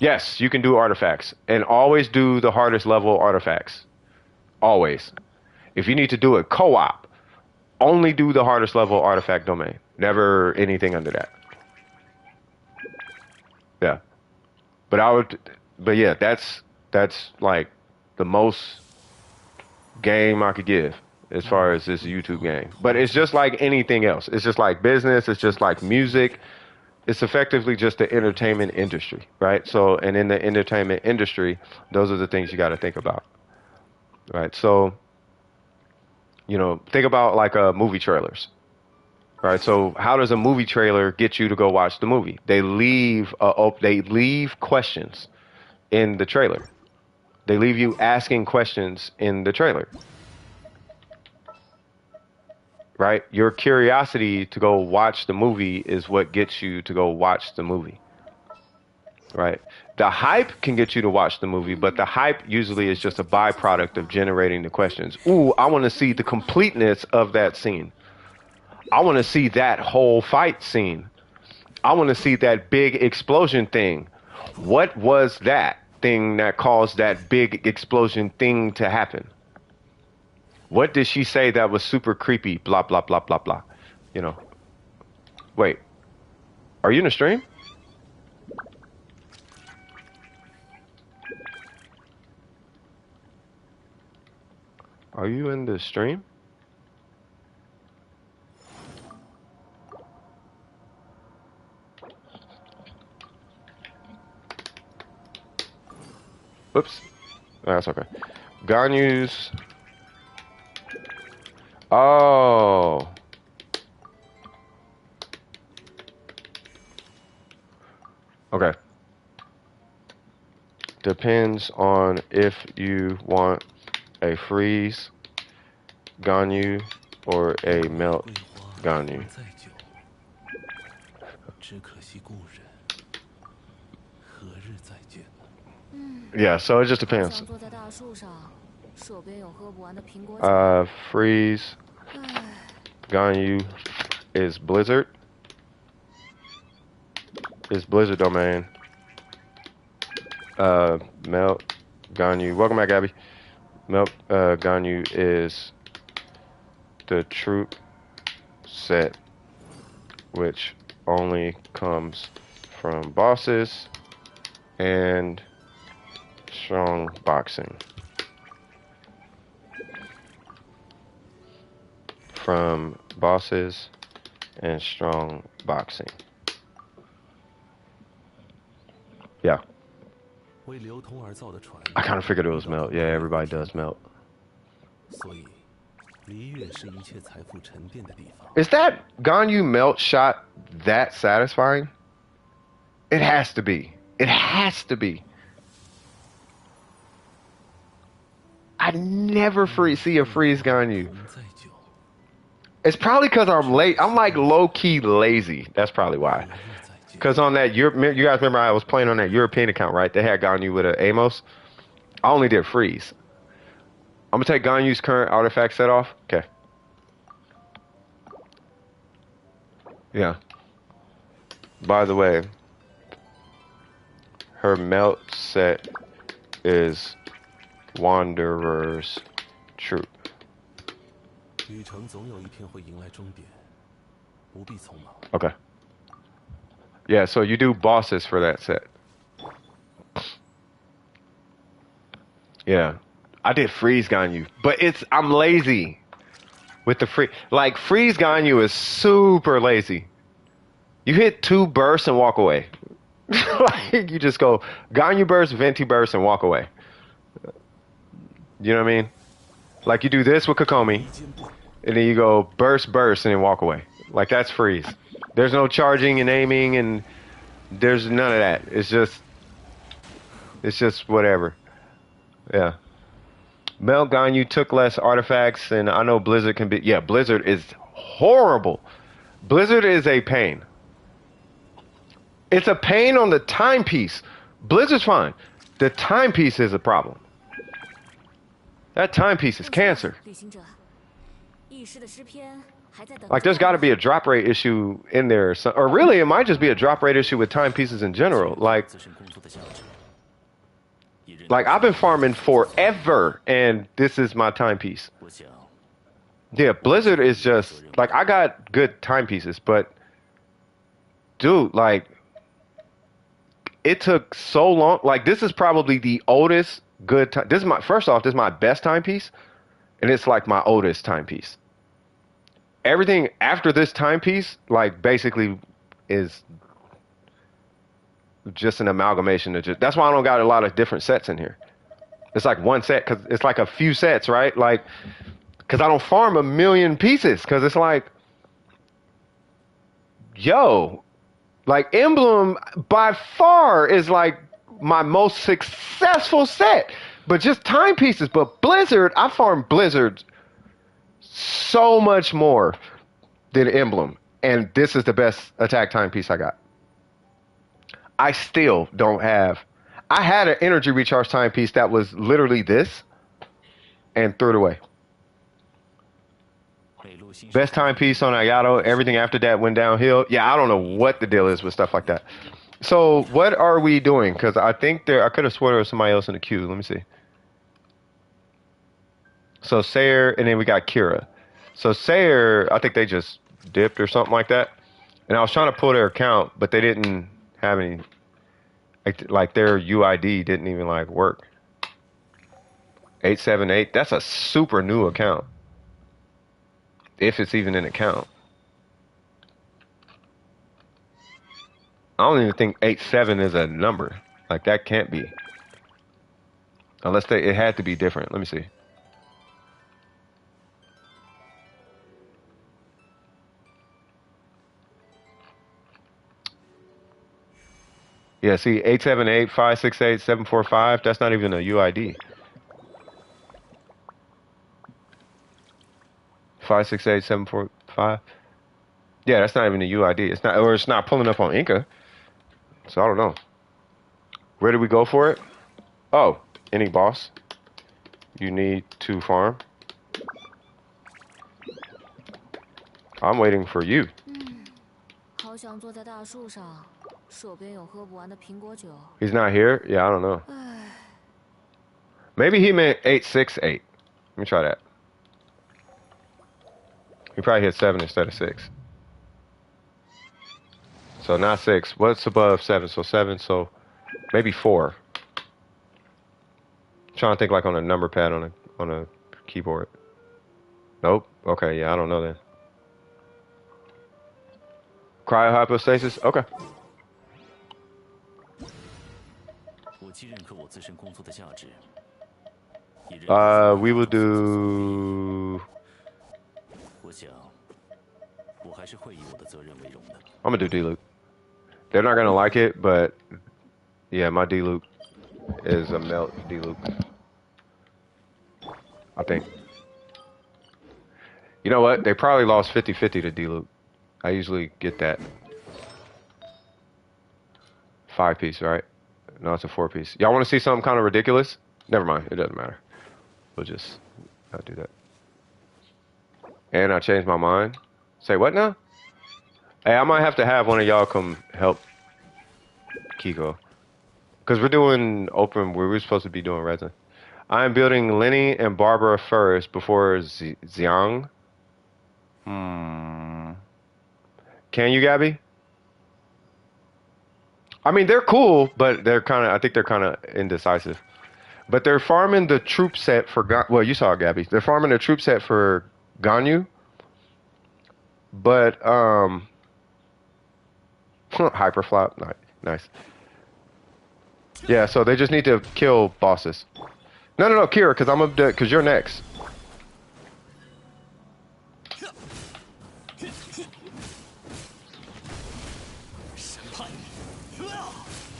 Yes, you can do artifacts. And always do the hardest level artifacts. Always. If you need to do a co-op, only do the hardest level artifact domain. Never anything under that. Yeah. But yeah, that's like the most game I could give as far as this YouTube game. But it's just like anything else. It's just like business. It's just like music. It's effectively just the entertainment industry, right? So, and in the entertainment industry, those are the things you got to think about, right? So, you know, think about like movie trailers, right? So how does a movie trailer get you to go watch the movie? They leave questions in the trailer. They leave you asking questions in the trailer, right? Your curiosity to go watch the movie is what gets you to go watch the movie, right? The hype can get you to watch the movie, but the hype usually is just a byproduct of generating the questions. Ooh, I want to see the completeness of that scene. I want to see that whole fight scene. I want to see that big explosion thing. What was that thing that caused that big explosion thing to happen? What did she say that was super creepy? Blah, blah, blah, blah, blah. You know. Wait. Are you in a stream? Are you in the stream? Whoops. Oh, that's okay. Ganyu's. Oh. Okay. Depends on if you want a freeze Ganyu or a melt Ganyu. Yeah, so it just depends. Freeze Ganyu is Blizzard. Is Blizzard domain. Melt Ganyu. Welcome back, Gabby. Melt Ganyu is the troop set, which only comes from bosses and strong boxing. From bosses and strong boxing. Yeah. I kind of figured it was melt. Yeah, everybody does melt. Is that Ganyu melt shot that satisfying? It has to be. It has to be. I never see a freeze Ganyu. It's probably because I'm late. I'm like low key lazy. That's probably why. Because on that, you guys remember I was playing on that European account, right? They had Ganyu with an Amos. I only did freeze. I'm gonna take Ganyu's current artifact set off. Okay. Yeah. By the way, her melt set is Wanderer's Troop. Okay. Yeah, so you do bosses for that set. Yeah. I did freeze Ganyu, but I'm lazy with the freeze Ganyu is super lazy. You hit 2 bursts and walk away. Like you just go Ganyu burst, Venti burst, and walk away. You know what I mean? Like you do this with Kokomi, and then you go burst, burst, and then walk away. Like that's freeze. There's no charging and aiming, and there's none of that. It's just whatever. Yeah. Melt Ganyu took less artifacts, and I know Blizzard can be. Yeah, Blizzard is horrible. Blizzard is a pain. It's a pain on the timepiece. Blizzard's fine. The timepiece is a problem. That timepiece is cancer. Like, there's got to be a drop rate issue in there. Or really, it might just be a drop rate issue with timepieces in general. Like I've been farming forever, and this is my timepiece. Yeah, Blizzard is just... Like, I got good timepieces, but... Dude, like... It took so long. Like, this is probably the oldest good time. This is my... First off, this is my best timepiece, and it's, like, my oldest timepiece. Everything after this timepiece, like, basically is... just an amalgamation of just... That's why I don't got a lot of different sets in here. It's like one set, because it's like a few sets, right? Like... Because I don't farm a million pieces. Because it's like, yo, like Emblem by far is like my most successful set. But just timepieces. But Blizzard, I farm Blizzard so much more than Emblem. And this is the best attack timepiece I got. I still don't have... I had an energy recharge timepiece that was literally this. And threw it away. Best timepiece on Ayato. Everything after that went downhill. Yeah, I don't know what the deal is with stuff like that. So what are we doing? Because I think I could have sworn there was somebody else in the queue. Let me see. So Sayer, and then we got Kira. So Sayer, I think they just dipped or something like that. And I was trying to pull their account, but they didn't have any. Like their UID didn't even like work. 878. That's a super new account. If it's even an account. I don't even think 87 is a number. Like, that can't be. Unless it had to be different. Let me see. Yeah, see, 878-568-745. That's not even a UID. 568-745. Yeah, that's not even a UID. It's not, or it's not pulling up on Inca. So I don't know. Where do we go for it? Oh, any boss. You need to farm. I'm waiting for you. He's not here? Yeah, I don't know. Maybe he meant 868. Let me try that. He probably hit 7 instead of 6. So not 6. What's above 7? So 7, so maybe 4. I'm trying to think like on a number pad on a keyboard. Nope. Okay, yeah, I don't know then. Cryohypostasis? Okay. We will do... I'm gonna do D-Loop. They're not gonna like it, but yeah, my D-loop is a melt D-loop. I think. You know what? They probably lost 50-50 to D-loop. I usually get that. 5-piece, right? No, it's a 4-piece. Y'all want to see something kind of ridiculous? Never mind. It doesn't matter. We'll just not do that. And I changed my mind. Say what now? Hey, I might have to have one of y'all come help Kiko. Because we're doing open where we're supposed to be doing resin. I am building Lenny and Barbara first before Xiang. Can you, Gabby? I mean, they're cool, but they're kind of, I think they're kind of indecisive. But they're farming the troop set for, well, you saw it, Gabby. They're farming the troop set for Ganyu. But, hyperflop, nice. Yeah, so they just need to kill bosses. No, Kira, because you're next.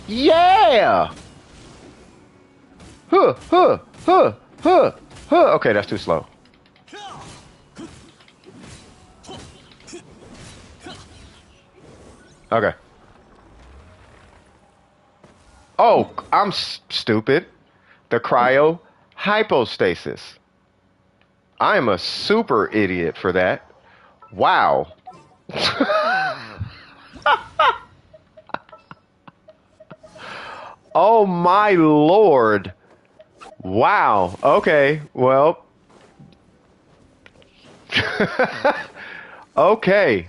Yeah! Huh. Okay, that's too slow. Okay. Oh, I'm stupid. The cryo hypostasis. I am a super idiot for that. Wow. Oh my lord. Wow. Okay. Well. Okay.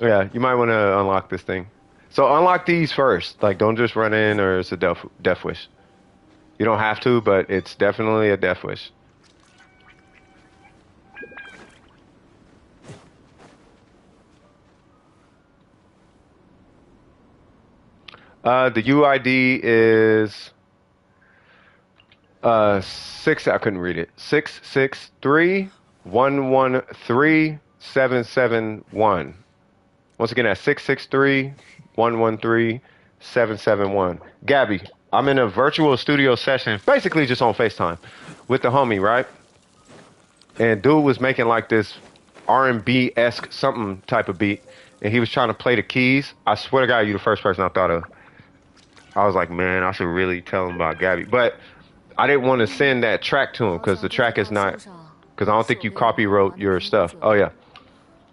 Yeah, you might want to unlock this thing. So unlock these first. Like, don't just run in or it's a death wish. You don't have to, but it's definitely a death wish. The UID is 6. I couldn't read it. 663-113-771. Once again, that's 663-113-771. Gabby, I'm in a virtual studio session, basically just on FaceTime, with the homie, right? And dude was making like this R&B-esque something type of beat, and he was trying to play the keys. I swear to God, you the first person I thought of. I was like, man, I should really tell him about Gabby. But I didn't want to send that track to him because the track is not, because I don't think you copywrote your stuff. Oh, yeah.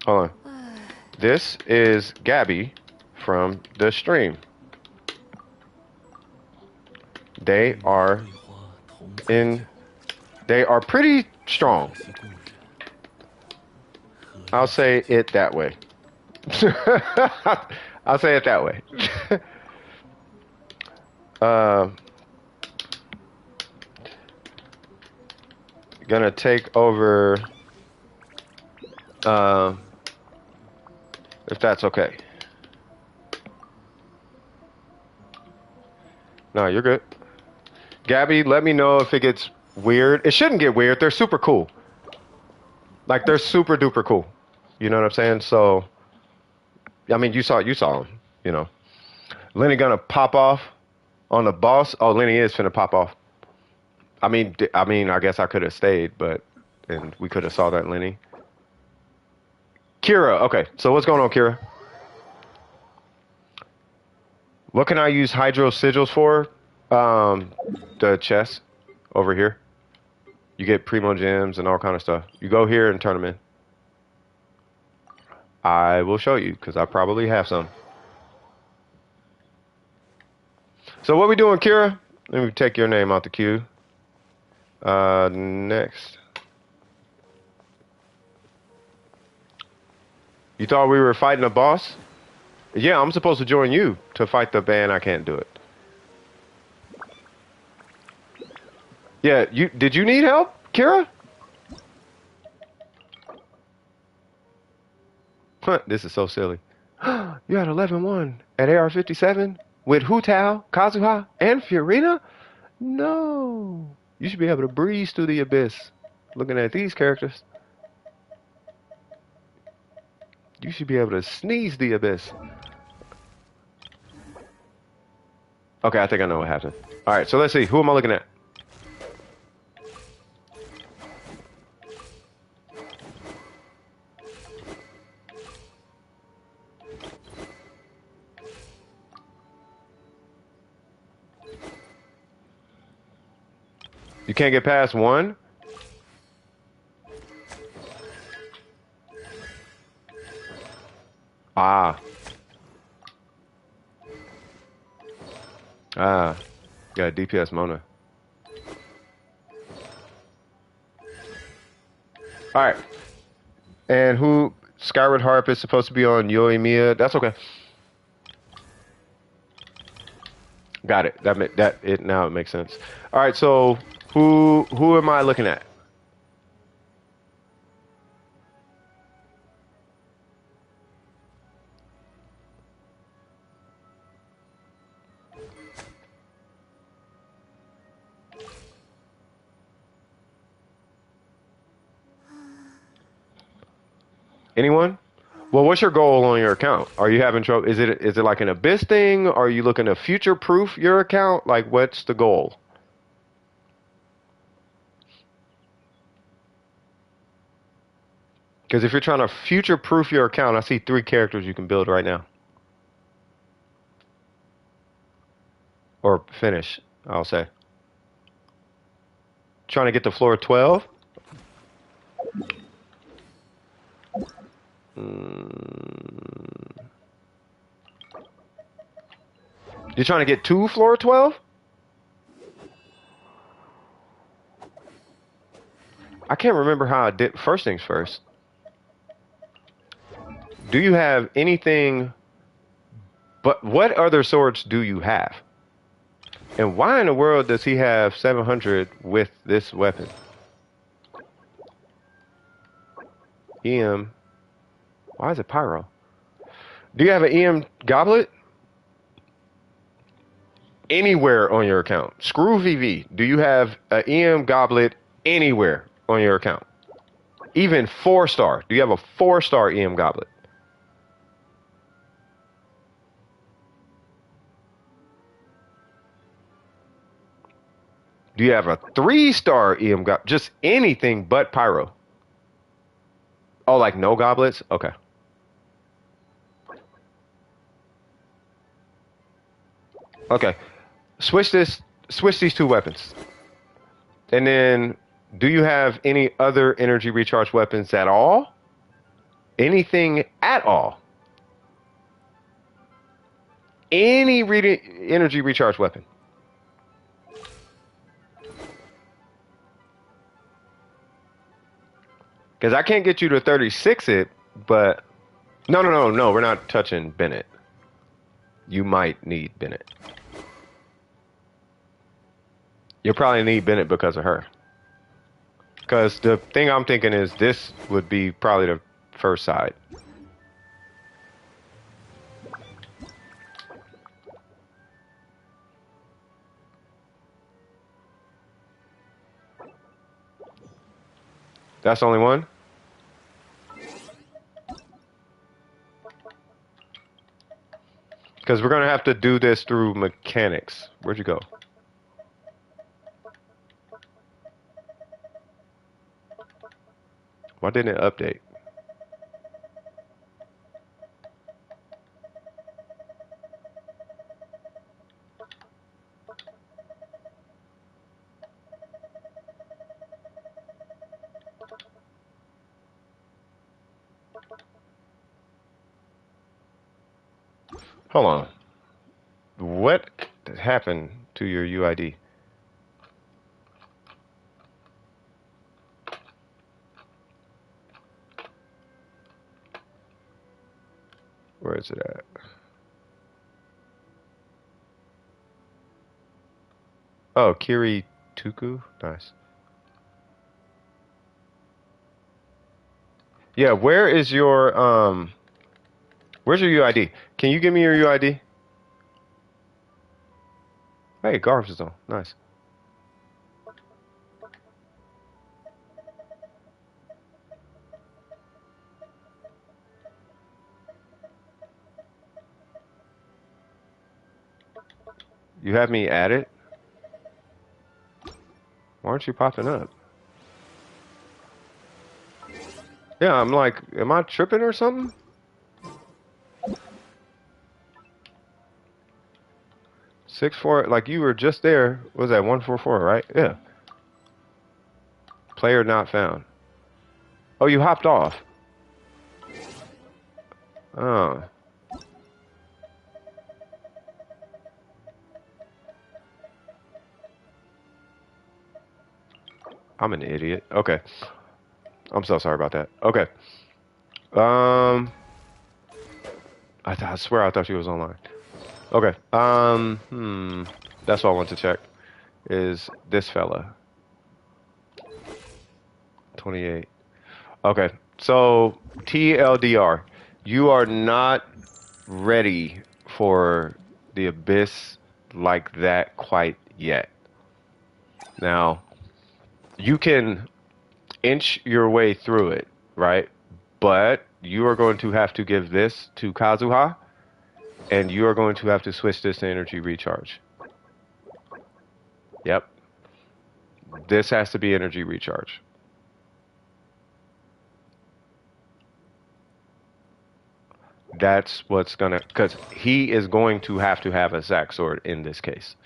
Hold on. This is Gabby from the stream. They are pretty strong. I'll say it that way. I'll say it that way. Gonna take over, if that's okay. No, you're good. Gabby, let me know if it gets weird. It shouldn't get weird. They're super cool. Like, they're super duper cool. You know what I'm saying? So, I mean, you saw them, you know. Lenny gonna pop off on the boss. Oh, Lenny is finna pop off. I mean, I guess I could have stayed, and we could have saw that Lenny. Kira, okay. So what's going on, Kira? What can I use hydro sigils for? The chest over here. You get primo gems and all kind of stuff. You go here and turn them in. I will show you because I probably have some. So what we doing, Kira? Let me take your name out the queue. Next. You thought we were fighting a boss? Yeah, I'm supposed to join you to fight the band. I can't do it. Yeah, did you need help, Kira? Huh, this is so silly. You had 11-1 at AR57 with Hu Tao, Kazuha, and Fiorina? No. You should be able to breeze through the abyss. Looking at these characters. You should be able to sneeze the abyss. Okay, I think I know what happened. All right, so let's see. Who am I looking at? You can't get past one? Ah. Ah. Got DPS Mona. All right. And who? Skyward Harp is supposed to be on Yoimiya. That's okay. Got it. That it now it makes sense. All right. So who am I looking at? Anyone? Well, what's your goal on your account? Are you having trouble? Is it like an abyss thing? Are you looking to future proof your account? Like, what's the goal? Because if you're trying to future proof your account, I see 3 characters you can build right now or finish. I'll say. Trying to get to floor 12. Mm. You're trying to get to floor 12? I can't remember how I did. First things first. Do you have anything? But what other swords do you have? And why in the world does he have 700 with this weapon? EM. Why is it pyro? Do you have an EM goblet? Anywhere on your account. Screw VV. Do you have an EM goblet anywhere on your account? Even 4-star. Do you have a 4-star EM goblet? Do you have a 3-star EM goblet? Just anything but pyro. Oh, like no goblets? Okay. Okay. Switch these 2 weapons. And then do you have any other energy recharge weapons at all? Anything at all? Any energy recharge weapon? Because I can't get you to 36 it, but no. We're not touching Bennett. You might need Bennett. You'll probably need Bennett because of her. Because the thing I'm thinking is this would be probably the first side. That's the only one? Because we're going to have to do this through mechanics. Where'd you go? Why didn't it update? Hold on. What happened to your UID? Where is it at? Oh, Kiri Tuku? Nice. Yeah, where's your UID? Can you give me your UID? Hey, Garf's is on. Nice. You have me added? Why aren't you popping up? Yeah, I'm like, am I tripping or something? Six four, like you were just there. What was that 144, right? Yeah. Player not found. Oh, you hopped off. Oh. I'm an idiot. Okay. I'm so sorry about that. Okay. Um, I swear I thought she was online. Okay. That's what I want to check. Is this fella 28? Okay. So TLDR, you are not ready for the abyss like that quite yet. Now, you can inch your way through it, right? But you are going to have to give this to Kazuha, and you are going to have to switch this to energy recharge. Yep. This has to be energy recharge. That's what's gonna, because he is going to have a Zac sword in this case.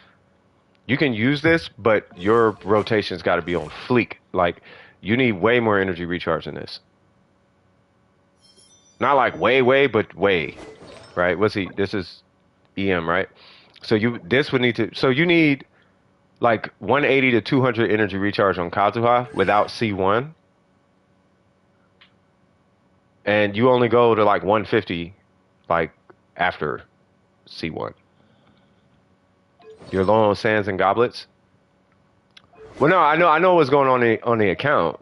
You can use this, but your rotation's got to be on fleek. Like, you need way more energy recharge than this. Not like way, but way, right? What's he? This is EM, right? So this would need to, so you need like 180 to 200 energy recharge on Kazuha without C1. And you only go to like 150, like after C1. You're low on sands and goblets. Well, no, I know what's going on the account.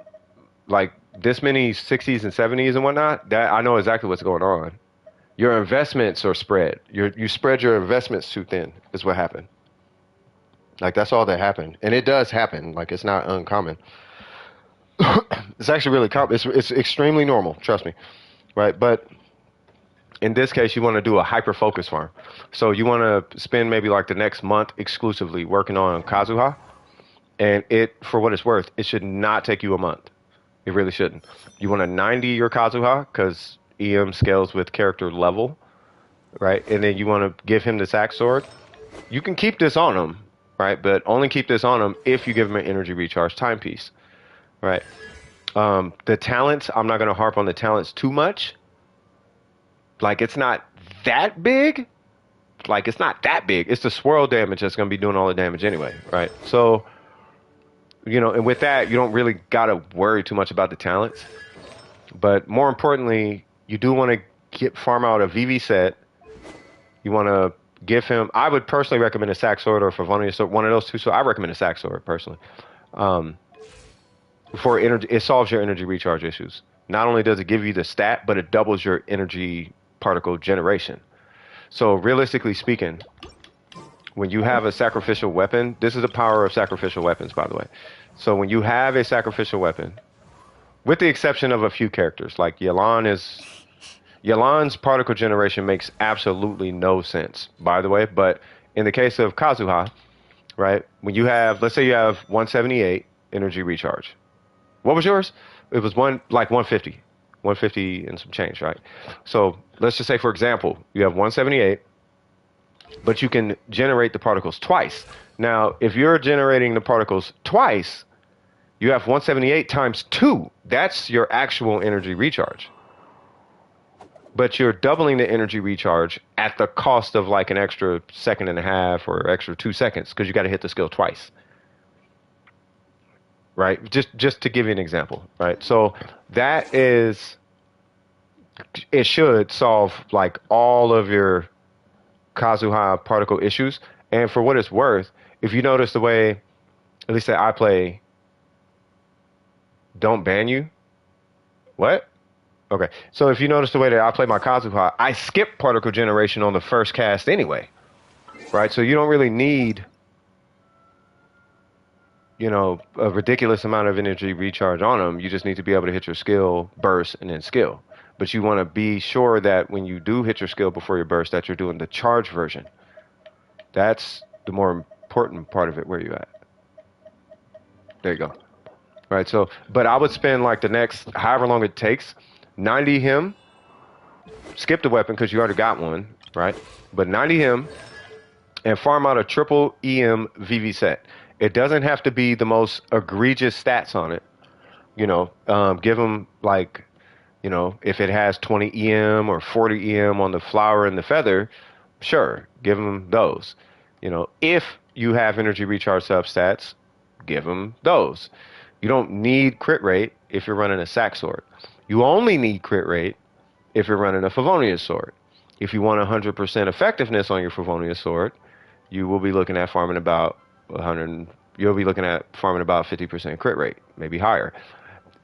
Like this many 60s and 70s and whatnot. That I know exactly what's going on. Your investments are spread. You spread your investments too thin. Is what happened. Like that's all that happened, and it does happen. Like it's not uncommon. It's actually really common. It's extremely normal. Trust me, right? But in this case, you want to do a hyper focus farm. So you want to spend maybe like the next month exclusively working on Kazuha, and for what it's worth, it should not take you a month. It really shouldn't. You want to 90 your Kazuha because EM scales with character level, right? And then you want to give him the Zac sword. You can keep this on him, right? But only keep this on him if you give him an energy recharge timepiece, right? The talents, I'm not going to harp on the talents too much. Like, it's not that big. Like, it's not that big. It's the swirl damage that's going to be doing all the damage anyway, right? So, and with that, you don't really got to worry too much about the talents. But more importantly, you do want to farm out a VV set. You want to give him, I would personally recommend a Zac sword or Favonius sword, one of those two. So I recommend a Zac sword personally. For energy, it solves your energy recharge issues. Not only does it give you the stat, but it doubles your energy particle generation. So realistically speaking, when you have a sacrificial weapon, this is the power of sacrificial weapons, by the way. So when you have a sacrificial weapon, with the exception of a few characters, like Yelan's particle generation makes absolutely no sense, by the way. But in the case of Kazuha, right, when you have, let's say you have 178 energy recharge. What was yours? It was 150 and some change, right? So let's just say, for example, you have 178, but you can generate the particles twice. Now, if you're generating the particles twice, you have 178 times 2. That's your actual energy recharge. But you're doubling the energy recharge at the cost of like an extra second and a half or extra 2 seconds because you got to hit the skill twice. Right? Just to give you an example, right? So it should solve like all of your Kazuha particle issues. And for what it's worth, if you notice the way, at least that I play, don't ban you. What? Okay. So if you notice the way that I play my Kazuha, I skip particle generation on the first cast anyway. Right? So you don't really need a ridiculous amount of energy recharge on them. You just need to be able to hit your skill, burst, and then skill. But you want to be sure that when you do hit your skill before your burst, that you're doing the charge version. That's the more important part of it. Where you at? There you go. Right. So, but I would spend like the next however long it takes, 90 him, skip the weapon because you already got one, right? But 90 him and farm out a triple EM VV set. It doesn't have to be the most egregious stats on it. Give him like, if it has 20 EM or 40 EM on the flower and the feather, sure, give him those. If you have energy recharge substats, give him those. You don't need crit rate if you're running a sack sword. You only need crit rate if you're running a Favonius sword. If you want 100% effectiveness on your Favonius sword, you will be looking at farming about 100. You'll be looking at farming about 50% crit rate, maybe higher.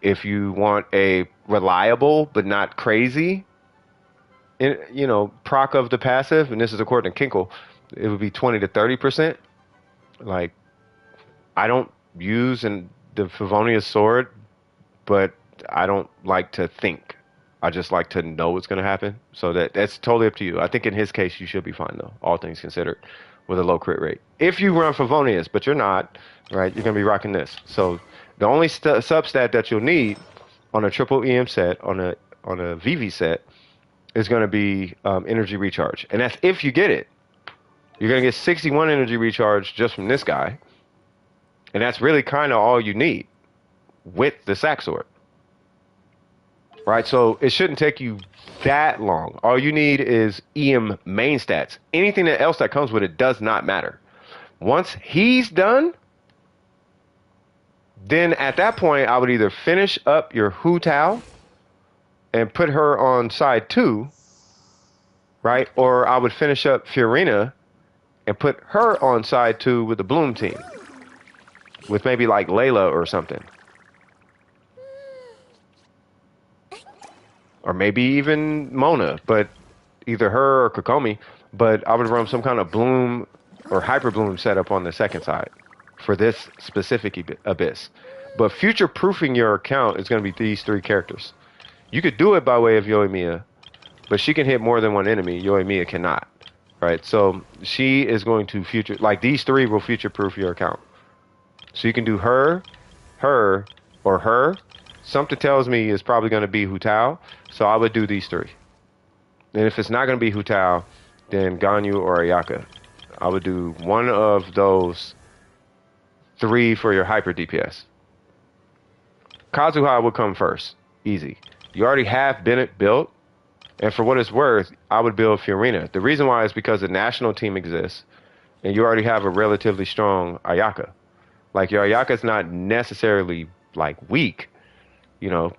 If you want a reliable but not crazy, proc of the passive, and this is according to Kinkle, it would be 20 to 30%. Like, I don't use the Favonius sword, but I don't like to think. I just like to know what's going to happen. So that's totally up to you. I think in his case, you should be fine, though, all things considered, with a low crit rate. If you run Favonius, but you're not, right, you're going to be rocking this. So the only substat that you'll need on a triple EM set, on a VV set, is going to be energy recharge. And that's if you get it. You're going to get 61 energy recharge just from this guy. And that's really kind of all you need with the sack sword. Right? So it shouldn't take you that long. All you need is EM main stats. Anything else that comes with it does not matter. Once he's done, then at that point, I would either finish up your Hu Tao and put her on side 2, right? Or I would finish up Fiorina and put her on side 2 with the Bloom team. With maybe like Layla or something. Or maybe even Mona, but either her or Kokomi. But I would run some kind of Bloom or Hyper Bloom setup on the second side for this specific Abyss. But future-proofing your account is going to be these 3 characters. You could do it by way of Yoimiya, but she can hit more than one enemy. Yoimiya cannot, right? So she is going to these 3 will future-proof your account. So you can do her, or her. Something tells me it's probably going to be Hu Tao, so I would do these 3. And if it's not going to be Hu Tao, then Ganyu or Ayaka. I would do one of those 3 for your hyper DPS. Kazuha would come first. Easy. You already have Bennett built, and for what it's worth, I would build Fiorina. The reason why is because the national team exists, and you already have a relatively strong Ayaka. Like, your Ayaka's not necessarily, like, weak,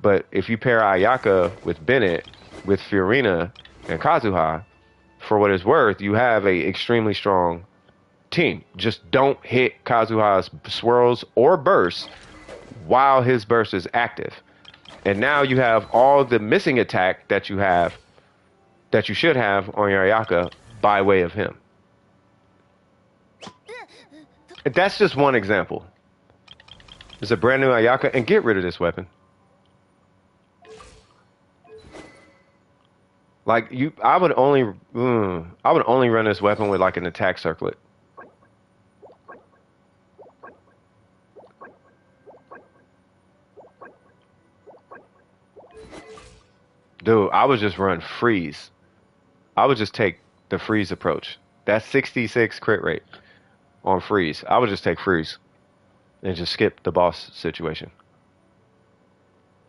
but if you pair Ayaka with Bennett, with Fiorina, and Kazuha, for what it's worth, you have a extremely strong team. Just don't hit Kazuha's swirls or bursts while his burst is active. And now you have all the missing attack that you should have on your Ayaka by way of him. That's just one example. It's a brand new Ayaka, and get rid of this weapon. Like, I would only run this weapon with like an attack circlet. Dude, I would just run freeze. I would just take the freeze approach. That's 66 crit rate on freeze. I would just take freeze and just skip the boss situation.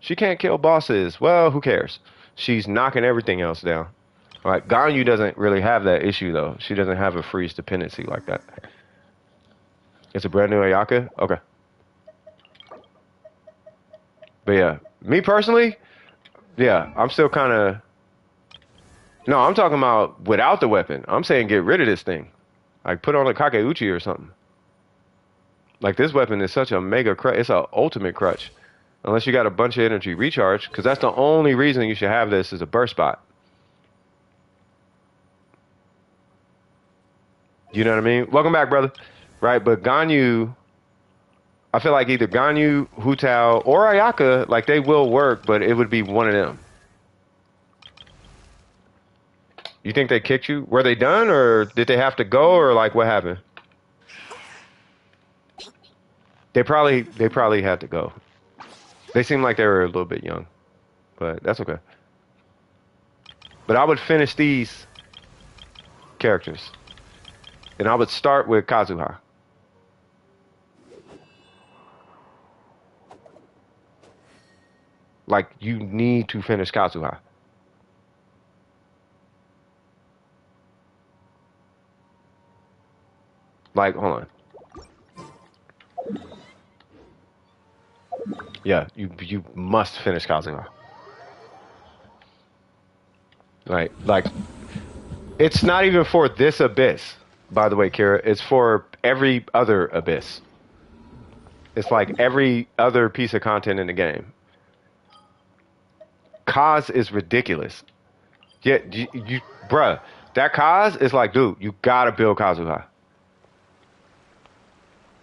She can't kill bosses. Well, who cares? She's knocking everything else down. All right, Ganyu doesn't really have that issue, though. She doesn't have a freeze dependency like that. It's a brand new Ayaka? Okay. But yeah, me personally, yeah, I'm still kind of... No, I'm talking about without the weapon. I'm saying get rid of this thing. Like, put on a Kakeuchi or something. Like, this weapon is such a mega crutch. It's an ultimate crutch. Unless you got a bunch of energy recharge, because that's the only reason you should have this is a burst bot. You know what I mean? Welcome back, brother. Right, but Ganyu, I feel like either Ganyu, Hu Tao, or Ayaka, like, they will work, but it would be one of them. You think they kicked you? Were they done, or did they have to go, or like what happened? They probably had to go. They seem like they were a little bit young, but that's okay. But I would finish these characters, and I would start with Kazuha. Like you need to finish Kazuha. Like hold on. Yeah, you must finish Kazuha. Like it's not even for this abyss, by the way, Kira. It's for every other abyss. It's like every other piece of content in the game. Kaz is ridiculous. Yeah, bruh, that Kaz is like, dude, you gotta build Kazuha.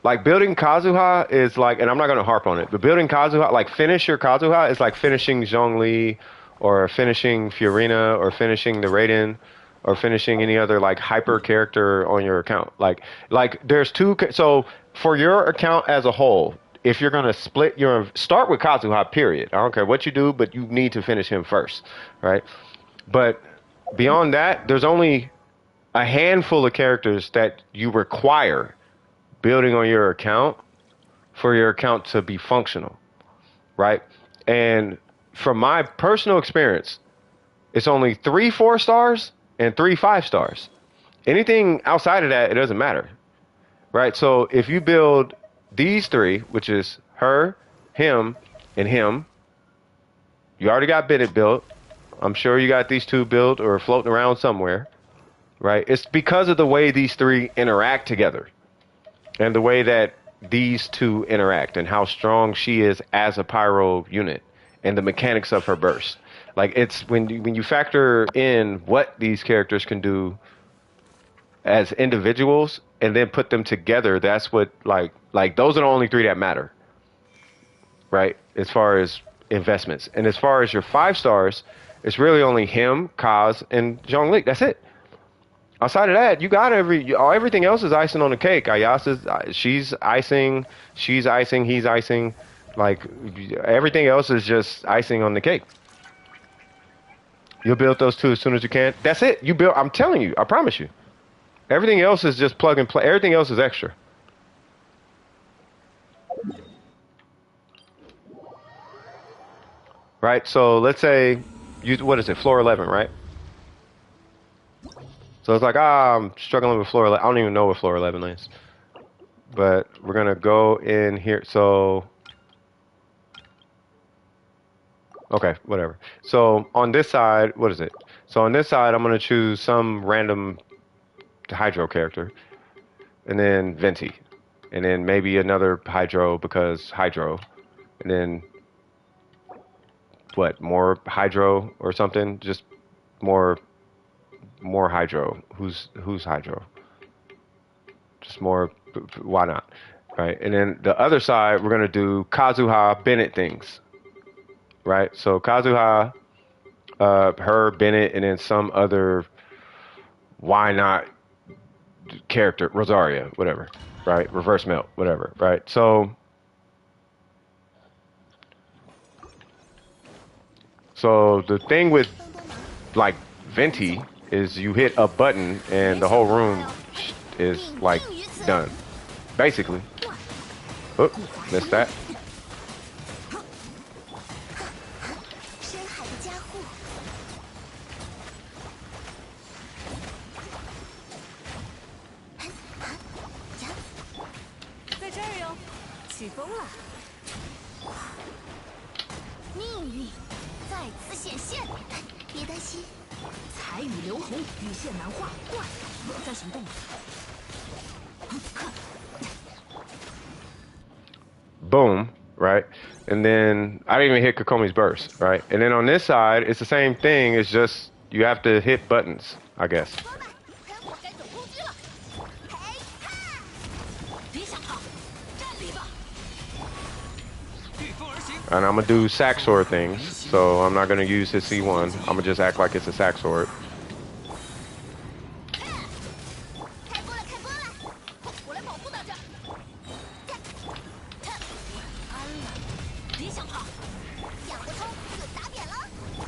Like building Kazuha is like, and I'm not gonna harp on it, but building Kazuha, like finish your Kazuha is like finishing Zhongli, or finishing Fiorina, or finishing the Raiden, or finishing any other like hyper character on your account. Like there's two. So for your account as a whole, if you're gonna split your start with Kazuha, period. I don't care what you do, but you need to finish him first, right? But beyond that, there's only a handful of characters that you require building on your account for your account to be functional, right? And from my personal experience, it's only 3 4 stars and 3 5 stars. Anything outside of that, it doesn't matter, right? So if you build these three, which is her, him, and him, you already got Bennett built. I'm sure you got these two built or floating around somewhere, right? It's because of the way these three interact together and the way that these two interact and how strong she is as a pyro unit and the mechanics of her burst. Like it's when you factor in what these characters can do as individuals and then put them together, that's what like those are the only three that matter, right? As far as investments. And as far as your 5 stars, it's really only him, Kaz, and Zhongli. That's it. Outside of that, you got everything else is icing on the cake. Ayasa's she's icing, he's icing. Like everything else is just icing on the cake. You'll build those two as soon as you can. That's it. You build. I'm telling you. I promise you. Everything else is just plug and play. Everything else is extra. Right. So let's say what is it? Floor 11, right? So it's like, I'm struggling with floor 11. I don't even know what floor 11 is. But we're going to go in here. So, okay, whatever. So on this side, what is it? So on this side, I'm going to choose some random Hydro character. And then Venti. And then maybe another Hydro because Hydro. And then, what, more Hydro or something? Just more Hydro. Who's Hydro? Just more. Why not? Right. And then the other side, we're gonna do Kazuha Bennett things. Right. So Kazuha, her Bennett, and then some other why not character, Rosaria, whatever. Right. Reverse melt, whatever. Right. So the thing with like Venti is you hit a button and the whole room is like done, basically. Oh, missed that. Boom, right? And then I didn't even hit Kokomi's burst, right? And then on this side, it's the same thing. It's just you have to hit buttons, I guess. And I'm gonna do sack sword things, so I'm not gonna use his C1. I'm gonna just act like it's a sack sword.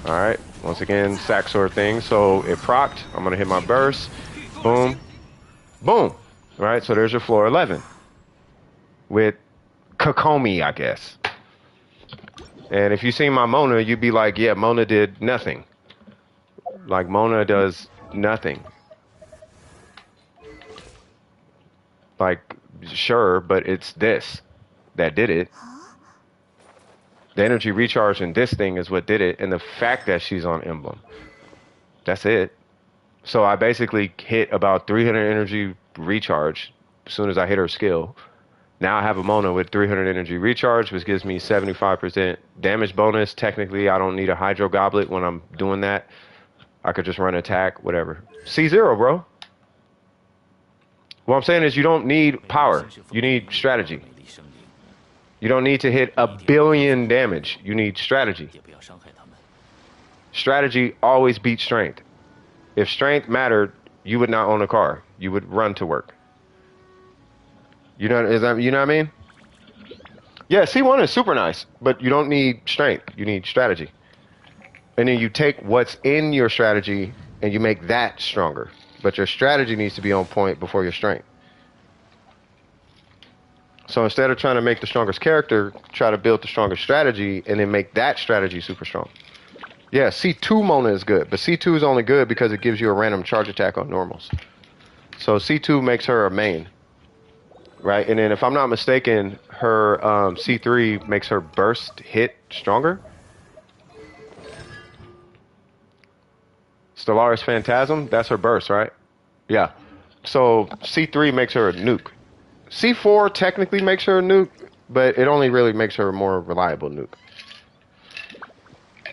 All right. Once again, sack sword thing. So it procced. I'm gonna hit my burst. Boom. Boom. All right. So there's your floor 11 with Kokomi, I guess. And if you see my Mona, you'd be like, yeah, Mona did nothing. Like Mona does nothing. Like, sure, but it's this that did it. The energy recharge in this thing is what did it, and the fact that she's on emblem. That's it. So I basically hit about 300 energy recharge as soon as I hit her skill. Now I have a Mona with 300 energy recharge, which gives me 75% damage bonus. Technically, I don't need a Hydro Goblet when I'm doing that. I could just run attack, whatever. C0, bro. What I'm saying is you don't need power. You need strategy. You don't need to hit 1,000,000,000 damage. You need strategy. Strategy always beats strength. If strength mattered, you would not own a car. You would run to work. You know, you know what I mean? Yeah, C1 is super nice, but you don't need strength. You need strategy. And then you take what's in your strategy and you make that stronger. But your strategy needs to be on point before your strength. So instead of trying to make the strongest character, try to build the strongest strategy and then make that strategy super strong. Yeah, C2 Mona is good, but C2 is only good because it gives you a random charge attack on normals. So C2 makes her a main, right? And then if I'm not mistaken, her C3 makes her burst hit stronger. Stellaris Phantasm, that's her burst, right? Yeah. So C3 makes her a nuke. C4 technically makes her a nuke, but it only really makes her a more reliable nuke.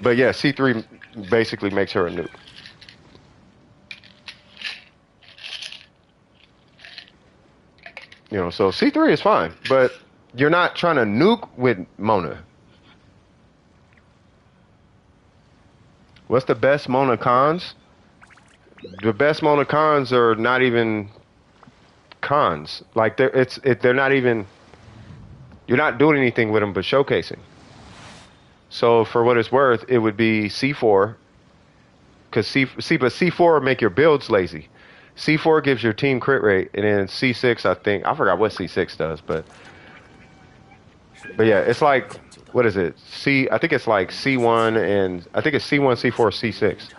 But yeah, C3 basically makes her a nuke. You know, so C3 is fine, but you're not trying to nuke with Mona. What's the best Mona cons? The best Mona cons are not even cons. Like they're not even. You're not doing anything with them but showcasing. So for what it's worth, it would be C4, because but C4 would make your builds lazy. C4 gives your team crit rate, and then C6, I forgot what C6 does, but yeah, it's like, what is it? I think it's like C1, and I think it's C1, C4, C6.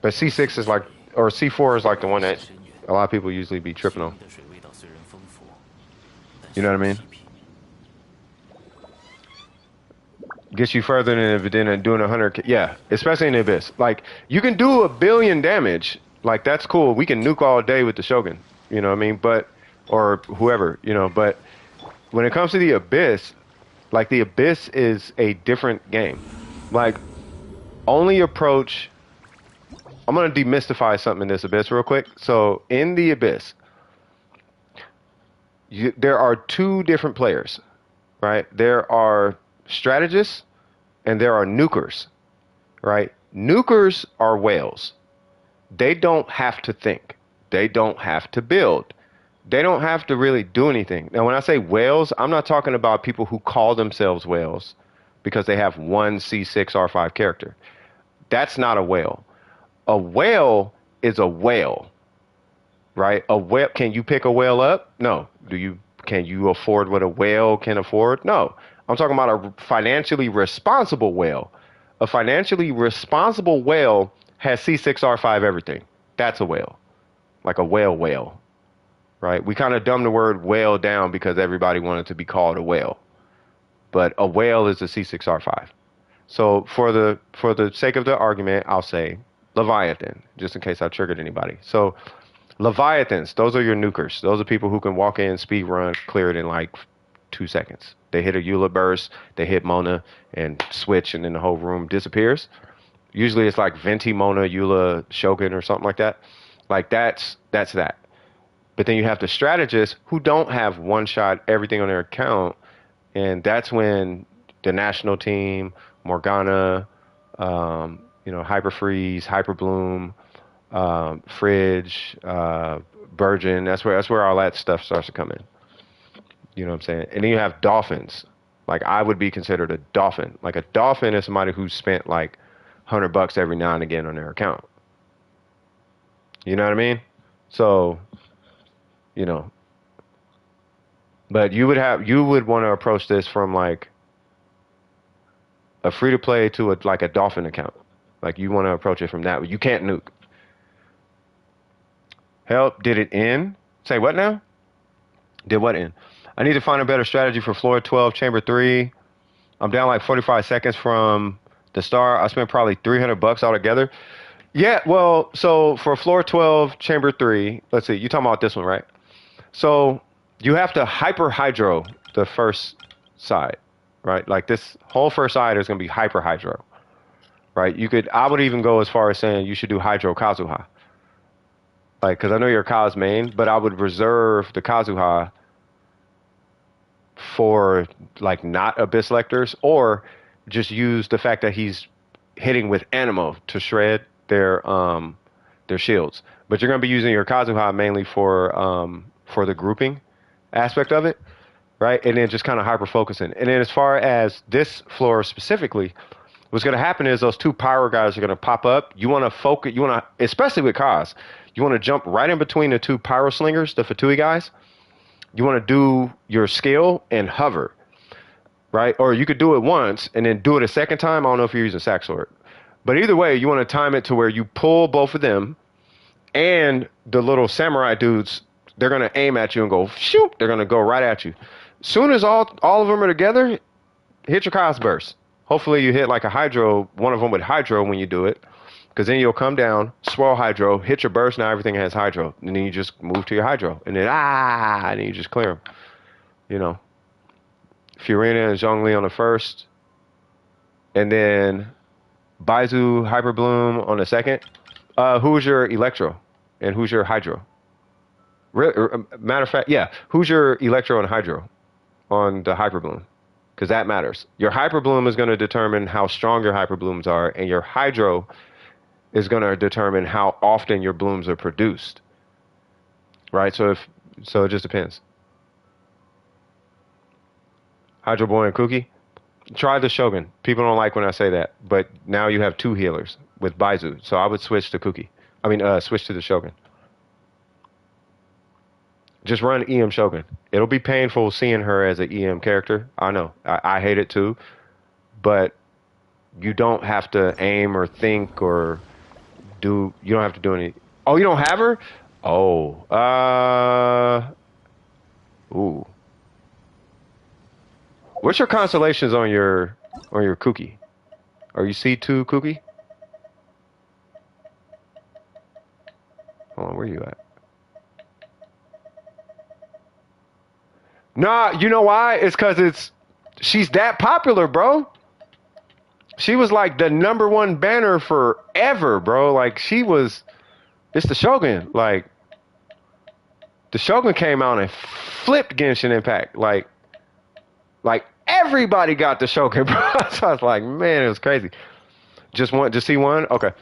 But C6 is like, or C4 is like the one that a lot of people usually be tripping on. You know what I mean? Gets you further than doing 100. Yeah, especially in the Abyss. Like, you can do 1,000,000,000 damage. Like, that's cool. We can nuke all day with the Shogun. You know what I mean? But, or whoever, you know. But when it comes to the Abyss, like, the Abyss is a different game. Like, only approach. I'm going to demystify something in this Abyss real quick. So, in the Abyss, there are two different players, right? There are strategists and there are nukers, right? Nukers are whales. They don't have to think. They don't have to build. They don't have to really do anything. Now, when I say whales, I'm not talking about people who call themselves whales because they have one C6 R5 character. That's not a whale. A whale is a whale, right? A whale, can you pick a whale up? No. Can you afford what a whale can afford? No. I'm talking about a financially responsible whale. A financially responsible whale has C6R5 everything. That's a whale. Like a whale, right? We kind of dumb the word whale down because everybody wanted to be called a whale. But a whale is a C6R5. So for the sake of the argument, I'll say Leviathan, just in case I triggered anybody. So Leviathans, those are your nukers. Those are people who can walk in, speed run, clear it in like 2 seconds. They hit a Eula burst, they hit Mona, and switch, and then the whole room disappears. Usually it's like Venti, Mona, Eula, Shogun, or something like that. Like that's that. But then you have the strategists who don't have one shot everything on their account, and that's when the national team, Morgana, Hyper Freeze, Hyper Bloom, Fridge, Virgin. That's where all that stuff starts to come in. You know what I'm saying? And then you have dolphins. Like, I would be considered a dolphin. Like, a dolphin is somebody who spent like $100 every now and again on their account. You know what I mean? So, you know, but you would want to approach this from like a free to play to like a Dolphin account. Like you want to approach it from that. You can't nuke. Help, did it end? Say what now? Did what end? I need to find a better strategy for floor 12, chamber 3. I'm down like 45 seconds from the start. I spent probably $300 altogether. Yeah, well, so for floor 12, chamber 3, let's see, you're talking about this one, right? So you have to hyper hydro the first side, right? Like this whole first side is going to be hyper hydro, right? I would even go as far as saying you should do hydro Kazuha. Like, because I know you're Ka's main, but I would reserve the Kazuha for like not Abyss Lectors, or just use the fact that he's hitting with Animo to shred their shields. But you're going to be using your Kazuha mainly for the grouping aspect of it, right? And then just kind of hyper focusing. And then as far as this floor specifically, what's going to happen is those two pyro guys are going to pop up. You want to focus, especially with Kaz, you want to jump right in between the two pyro slingers, the Fatui guys. You want to do your skill and hover, right? Or you could do it once and then do it a second time. I don't know if you're using Sack Sword. But either way, you want to time it to where you pull both of them, and the little samurai dudes, they're going to aim at you and go, shoot, they're going to go right at you. Soon as all of them are together, hit your Kaz burst. Hopefully you hit like a hydro, one of them with hydro when you do it, because then you'll come down, swirl hydro, hit your burst, now everything has hydro. And then you just move to your hydro. And then, and then you just clear them. You know, Fiorina and Zhongli on the first. And then Baizu Hyper Bloom on the second. Who's your Electro? And who's your Hydro? Matter of fact, yeah. Who's your Electro and Hydro on the Hyper Bloom? Because that matters. Your Hyper Bloom is going to determine how strong your Hyper Blooms are, and your Hydro is going to determine how often your blooms are produced. Right? So it just depends. Hydro Boy and Kuki? Try the Shogun. People don't like when I say that, but now you have two healers with Baizu, so I would switch to Kuki. Switch to the Shogun. Just run EM Shogun. It'll be painful seeing her as an EM character. I know. I hate it too, but you don't have to aim or think or you don't have to do any. Oh, you don't have her? Oh, ooh. What's your constellations on your Kuki? Are you C2 Kuki? Hold on, where you at? Nah, you know why? It's because she's that popular, bro. She was like the #1 banner forever, bro. Like it's the Shogun. Like the Shogun came out and flipped Genshin Impact. Like everybody got the Shogun, bro. So I was like, man, it was crazy. Just see one? Okay.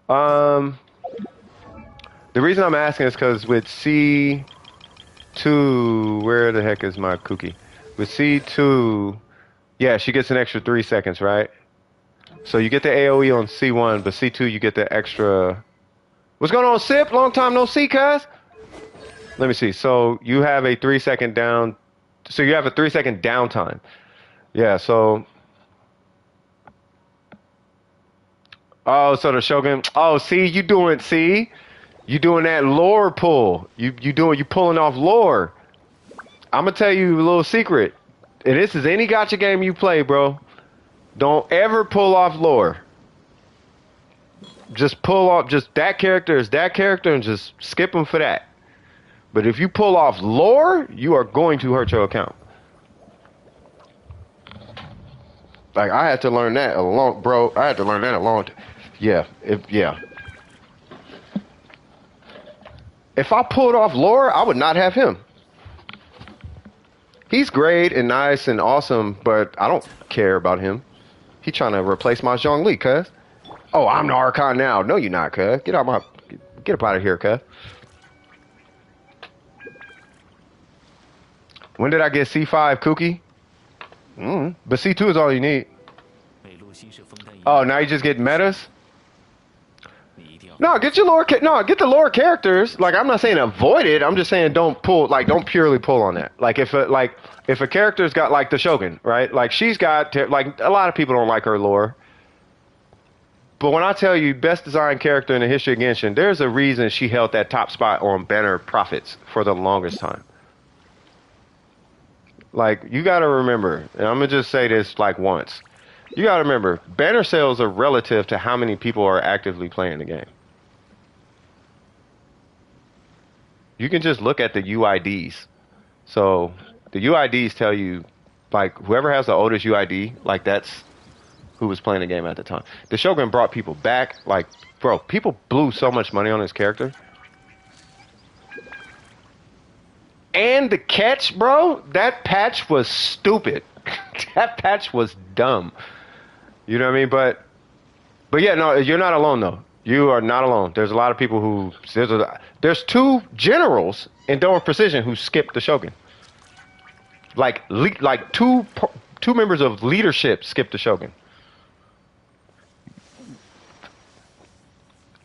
The reason I'm asking is because with C2, where the heck is my Kuki? With C2, yeah, she gets an extra 3 seconds, right? So you get the AoE on C1, but C2 you get the extra. What's going on, Sip? Long time no see, cuz. Let me see. So you have a 3 second down. So you have a 3 second downtime. Yeah. So. Oh, so the Shogun. Oh, see, you doing that lore pull. You pulling off lore. I'm gonna tell you a little secret. And this is any gacha game you play, bro. Don't ever pull off lore. Just pull off, just that character is that character and just skip them for that. But if you pull off lore, you are going to hurt your account. Like, I had to learn that I had to learn that a long time. Yeah, If I pulled off lore, I would not have him. He's great and nice and awesome, but I don't care about him. He trying to replace my Zhongli, cuz. Oh, I'm the Archon now. No, you're not, cuz. Get up out of here, cuz. When did I get C5, Kuki? But C2 is all you need. Oh, now you just get metas? No, get your no, get the lower characters. Like I'm not saying avoid it. I'm just saying don't purely pull on that. Like if a character's got like the Shogun, right? Like she's got like a lot of people don't like her lore. But when I tell you best designed character in the history of Genshin, there's a reason she held that top spot on banner profits for the longest time. Like you got to remember, and I'm gonna just say this like once. You got to remember, banner sales are relative to how many people are actively playing the game. You can just look at the UIDs. So the UIDs tell you, like, whoever has the oldest UID, like, that's who was playing the game at the time. The Shogun brought people back. Like, bro, people blew so much money on this character. And the catch, bro, that patch was stupid. That patch was dumb. You know what I mean? But yeah, no, you're not alone, though. You are not alone. There's a lot of people who there's two generals in Dome Precision who skipped the Shogun. Like two members of leadership skipped the Shogun.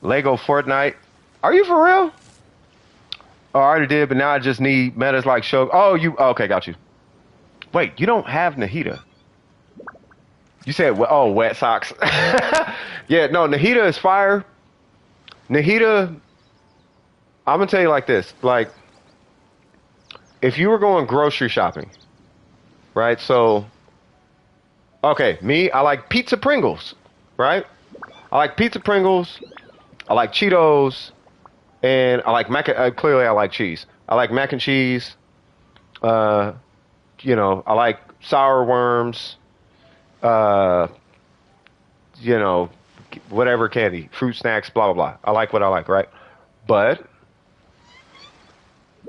Lego Fortnite. Are you for real? Oh, I already did, but now I just need metas like Shogun. Okay, got you. Wait, you don't have Nahida. You said, wet socks. Yeah, no, Nahida is fire. Nahida, I'm going to tell you like this. Like, if you were going grocery shopping, right? So, okay, me, I like pizza Pringles, right? I like pizza Pringles. I like Cheetos. And I like clearly I like cheese. I like mac and cheese. I like sour worms. Whatever candy, fruit snacks, blah, blah, blah. I like what I like, right? But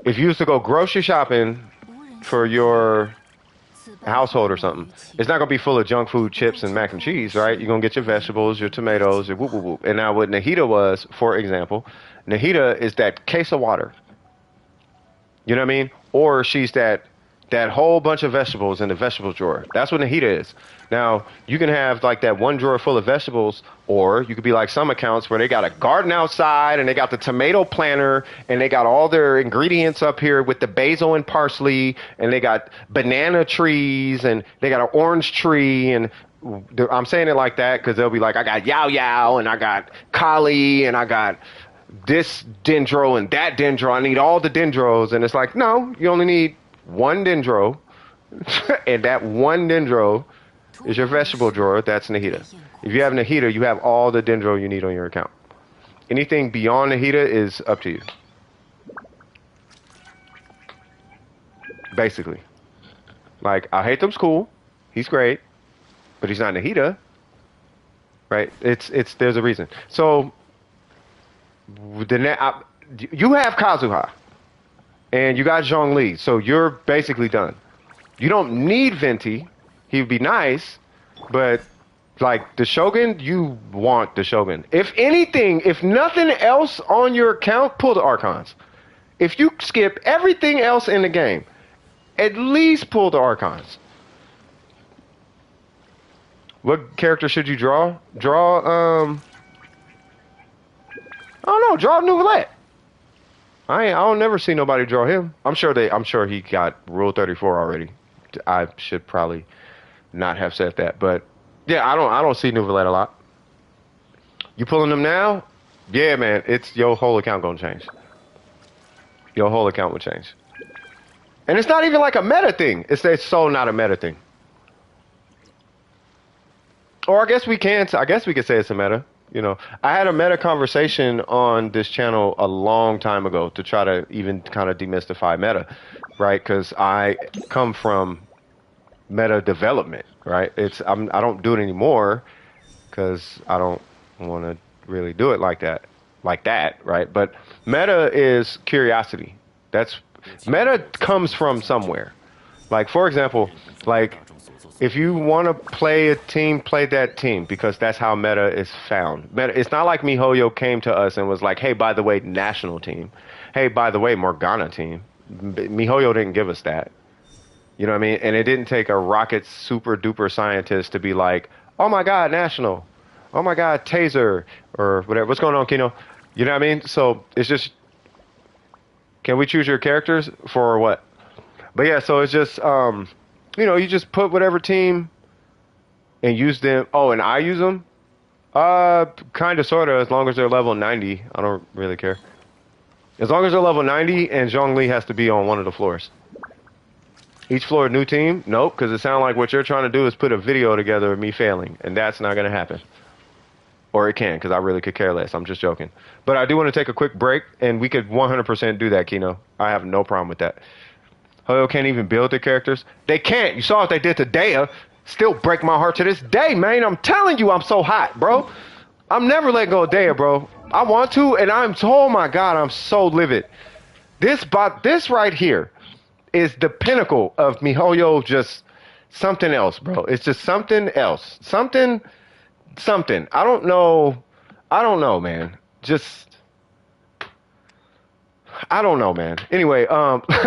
if you used to go grocery shopping for your household or something, it's not going to be full of junk food, chips, and mac and cheese, right? You're going to get your vegetables, your tomatoes, your whoop, whoop, whoop. And now what Nahida was, for example, Nahida is that case of water. You know what I mean? Or she's that whole bunch of vegetables in the vegetable drawer. That's what Nahida is. Now, you can have like that one drawer full of vegetables, or you could be like some accounts where they got a garden outside and they got the tomato planter and they got all their ingredients up here with the basil and parsley and they got banana trees and they got an orange tree. And I'm saying it like that because they'll be like, I got yao yao and I got kali and I got this dendro and that dendro. I need all the dendros. And it's like, no, you only need one dendro, and that one dendro is your vegetable drawer. That's Nahida. If you have Nahida, you have all the dendro you need on your account. Anything beyond Nahida is up to you. Basically. Like, I hate them's cool. He's great. But he's not Nahida. Right? There's a reason. So, you have Kazuha. And you got Zhongli, so you're basically done. You don't need Venti. He would be nice, but like the Shogun, you want the Shogun. If anything, if nothing else on your account, pull the Archons. If you skip everything else in the game, at least pull the Archons. What character should you draw? I don't know, draw Nouvellette. I'll never see nobody draw him. I'm sure he got Rule 34 already. I should probably not have said that, but yeah, I don't see Nouvellette a lot. You pulling them now? Yeah, man, it's your whole account gonna change. Your whole account will change. And it's not even like a meta thing. It's so not a meta thing. Or I guess we could say it's a meta. You know, I had a meta conversation on this channel a long time ago to try to even kind of demystify meta, right? Because I come from meta development, right? I don't do it anymore because I don't want to really do it like that, right? But meta is curiosity. Meta comes from somewhere. Like, for example, like, if you want to play a team, play that team, because that's how meta is found. It's not like MiHoYo came to us and was like, hey, by the way, national team. Hey, by the way, Morgana team. MiHoYo didn't give us that. You know what I mean? And it didn't take a rocket super duper scientist to be like, oh my God, national. Oh my God, taser. Or whatever. What's going on, Kino? You know what I mean? So it's just, can we choose your characters for what? But yeah, so it's just, you just put whatever team and use them. Oh, and I use them. Kind of, sort of, as long as they're level 90. I don't really care. As long as they're level 90 and Zhongli has to be on one of the floors. Each floor, a new team? Nope, because it sounds like what you're trying to do is put a video together of me failing, and that's not going to happen. Or it can, because I really could care less. I'm just joking. But I do want to take a quick break, and we could 100% do that, Kino. I have no problem with that. Hoyo can't even build their characters. They can't. You saw what they did to Dea. Still break my heart to this day, man. I'm telling you, I'm so hot, bro. I'm never letting go of Dea, bro. I want to, and oh my God, I'm so livid. This right here is the pinnacle of MiHoYo, just something else, bro. It's just something else. Something. I don't know. Man. Just, I don't know, man. Anyway,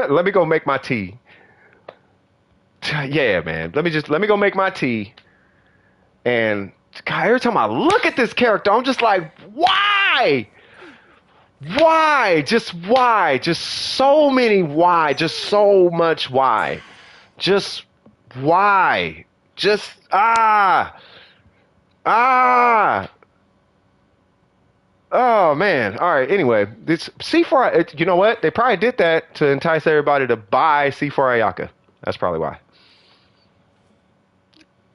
let me go make my tea. Yeah, man. Let me go make my tea. And God, every time I look at this character, I'm just like, why? Why? Just why? Just so many why. Just so much why. Just why? Just Oh man. All right. Anyway, this C4. You know what? They probably did that to entice everybody to buy C4 Ayaka. That's probably why.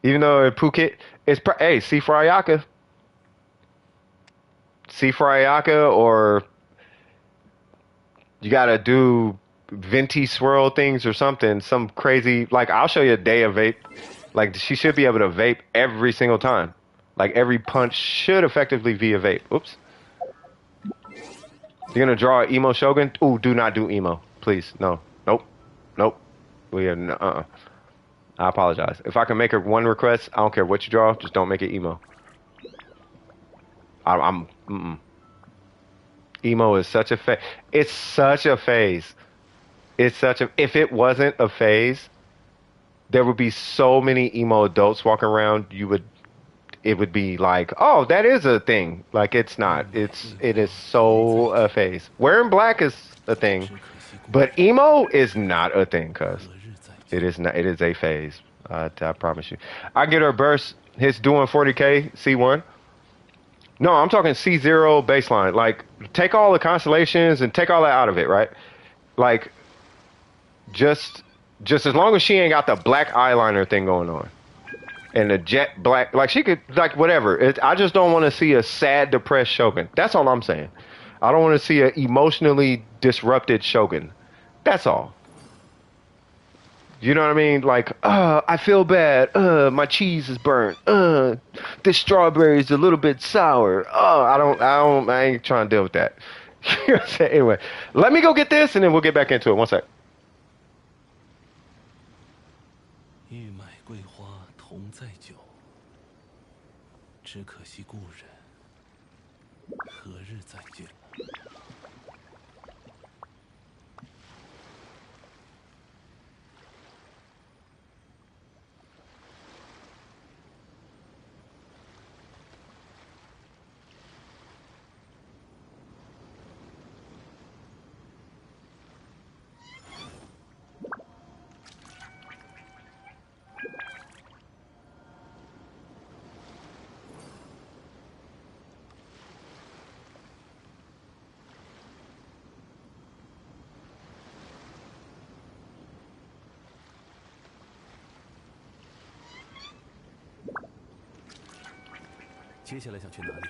Even though in Phuket, hey, C4 Ayaka. C4 Ayaka, or you gotta do venti swirl things or something. Some crazy. Like, I'll show you a day of vape. Like, she should be able to vape every single time. Like, every punch should effectively be a vape. Oops. You're gonna draw an emo Shogun? Ooh, do not do emo. Please. No. Nope. We are I apologize. If I can make her one request, I don't care what you draw, just don't make it emo. I'm emo is such a phase. It's such a phase. If it wasn't a phase, there would be so many emo adults walking around, it would be like, oh, that is a thing. Like, it's not. It is so a phase. Wearing black is a thing, but emo is not a thing, cuz it is not. It is a phase. I promise you. I get her burst. Hits doing 40k C1. No, I'm talking C0 baseline. Like, take all the constellations and take all that out of it, right? Like, just as long as she ain't got the black eyeliner thing going on. And the jet black, like, she could, like, whatever. I just don't want to see a sad, depressed Shogun. That's all I'm saying. I don't want to see an emotionally disrupted Shogun. That's all. You know what I mean? Like, I feel bad. My cheese is burnt. This strawberry is a little bit sour. I ain't trying to deal with that. You know what I'm saying? Anyway, let me go get this, and then we'll get back into it. One sec. 欲买桂花同载酒，只可惜故人，何日再见？接下来想去哪里？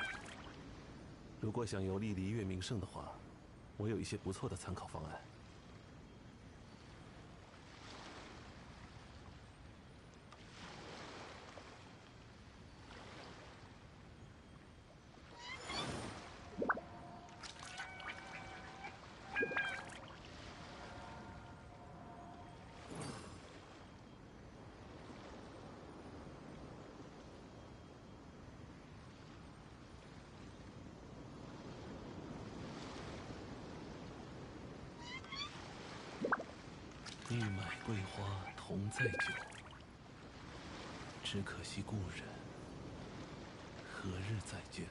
如果想游历璃月名胜的话，我有一些不错的参考方案。欲买桂花同载酒，只可惜故人，何日再见呢？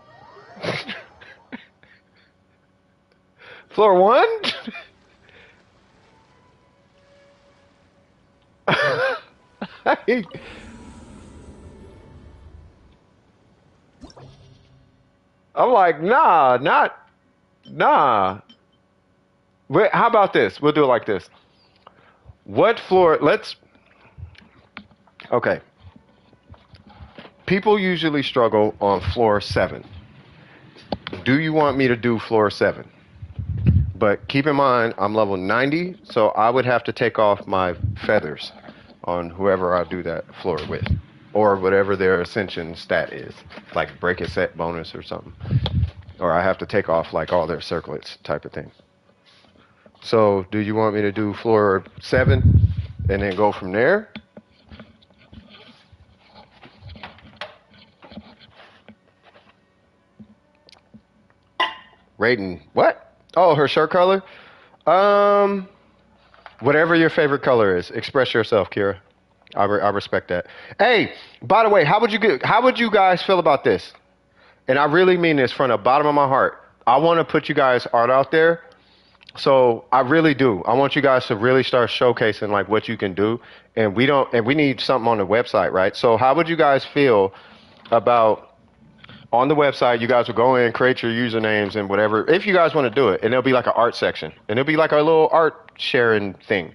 Floor 1? I'm like, nah. Wait, how about this? We'll do it like this. What floor? Okay. People usually struggle on floor 7. Do you want me to do floor 7? But keep in mind, I'm level 90, so I would have to take off my feathers on whoever I do that floor with, or whatever their ascension stat is, like break a set bonus or something. Or I have to take off like all their circlets type of thing. So do you want me to do floor 7 and then go from there? Raiden, what? Oh, her shirt color? Whatever your favorite color is, express yourself, Kira. I respect that. Hey, by the way, how would you guys feel about this? And I really mean this from the bottom of my heart. I want to put you guys art out there. So I really do. I want you guys to really start showcasing like what you can do. And we need something on the website, right? So how would you guys feel about on the website, you guys will go in, create your usernames and whatever, if you guys want to do it. And there'll be like an art section. And there'll be like a little art sharing thing.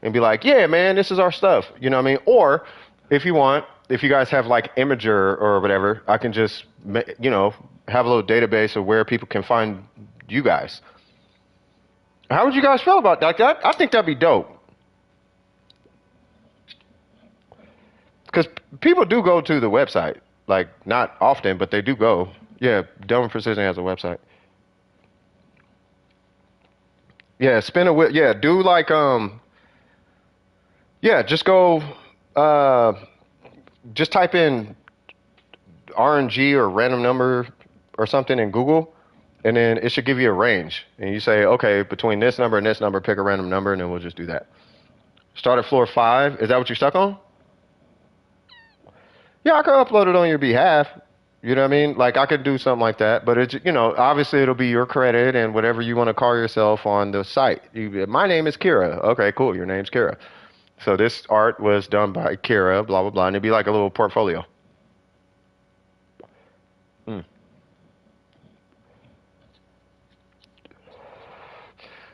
And be like, yeah, man, this is our stuff. You know what I mean? Or if you want, if you guys have like Imager or whatever, I can just, have a little database of where people can find you guys. How would you guys feel about that? I think that'd be dope. Because people do go to the website. Like, not often, but they do go. Yeah, Delvin Precision has a website. Yeah, spin a wheel. Yeah, do like, just go, just type in RNG or random number or something in Google, and then it should give you a range. And you say, okay, between this number and this number, pick a random number, and then we'll just do that. Start at floor 5. Is that what you're stuck on? Yeah, I could upload it on your behalf. You know what I mean? Like, I could do something like that. But, obviously it'll be your credit and whatever you want to call yourself on the site. My name is Kira. Okay, cool. Your name's Kira. So this art was done by Kira, blah, blah, blah. And it'd be like a little portfolio.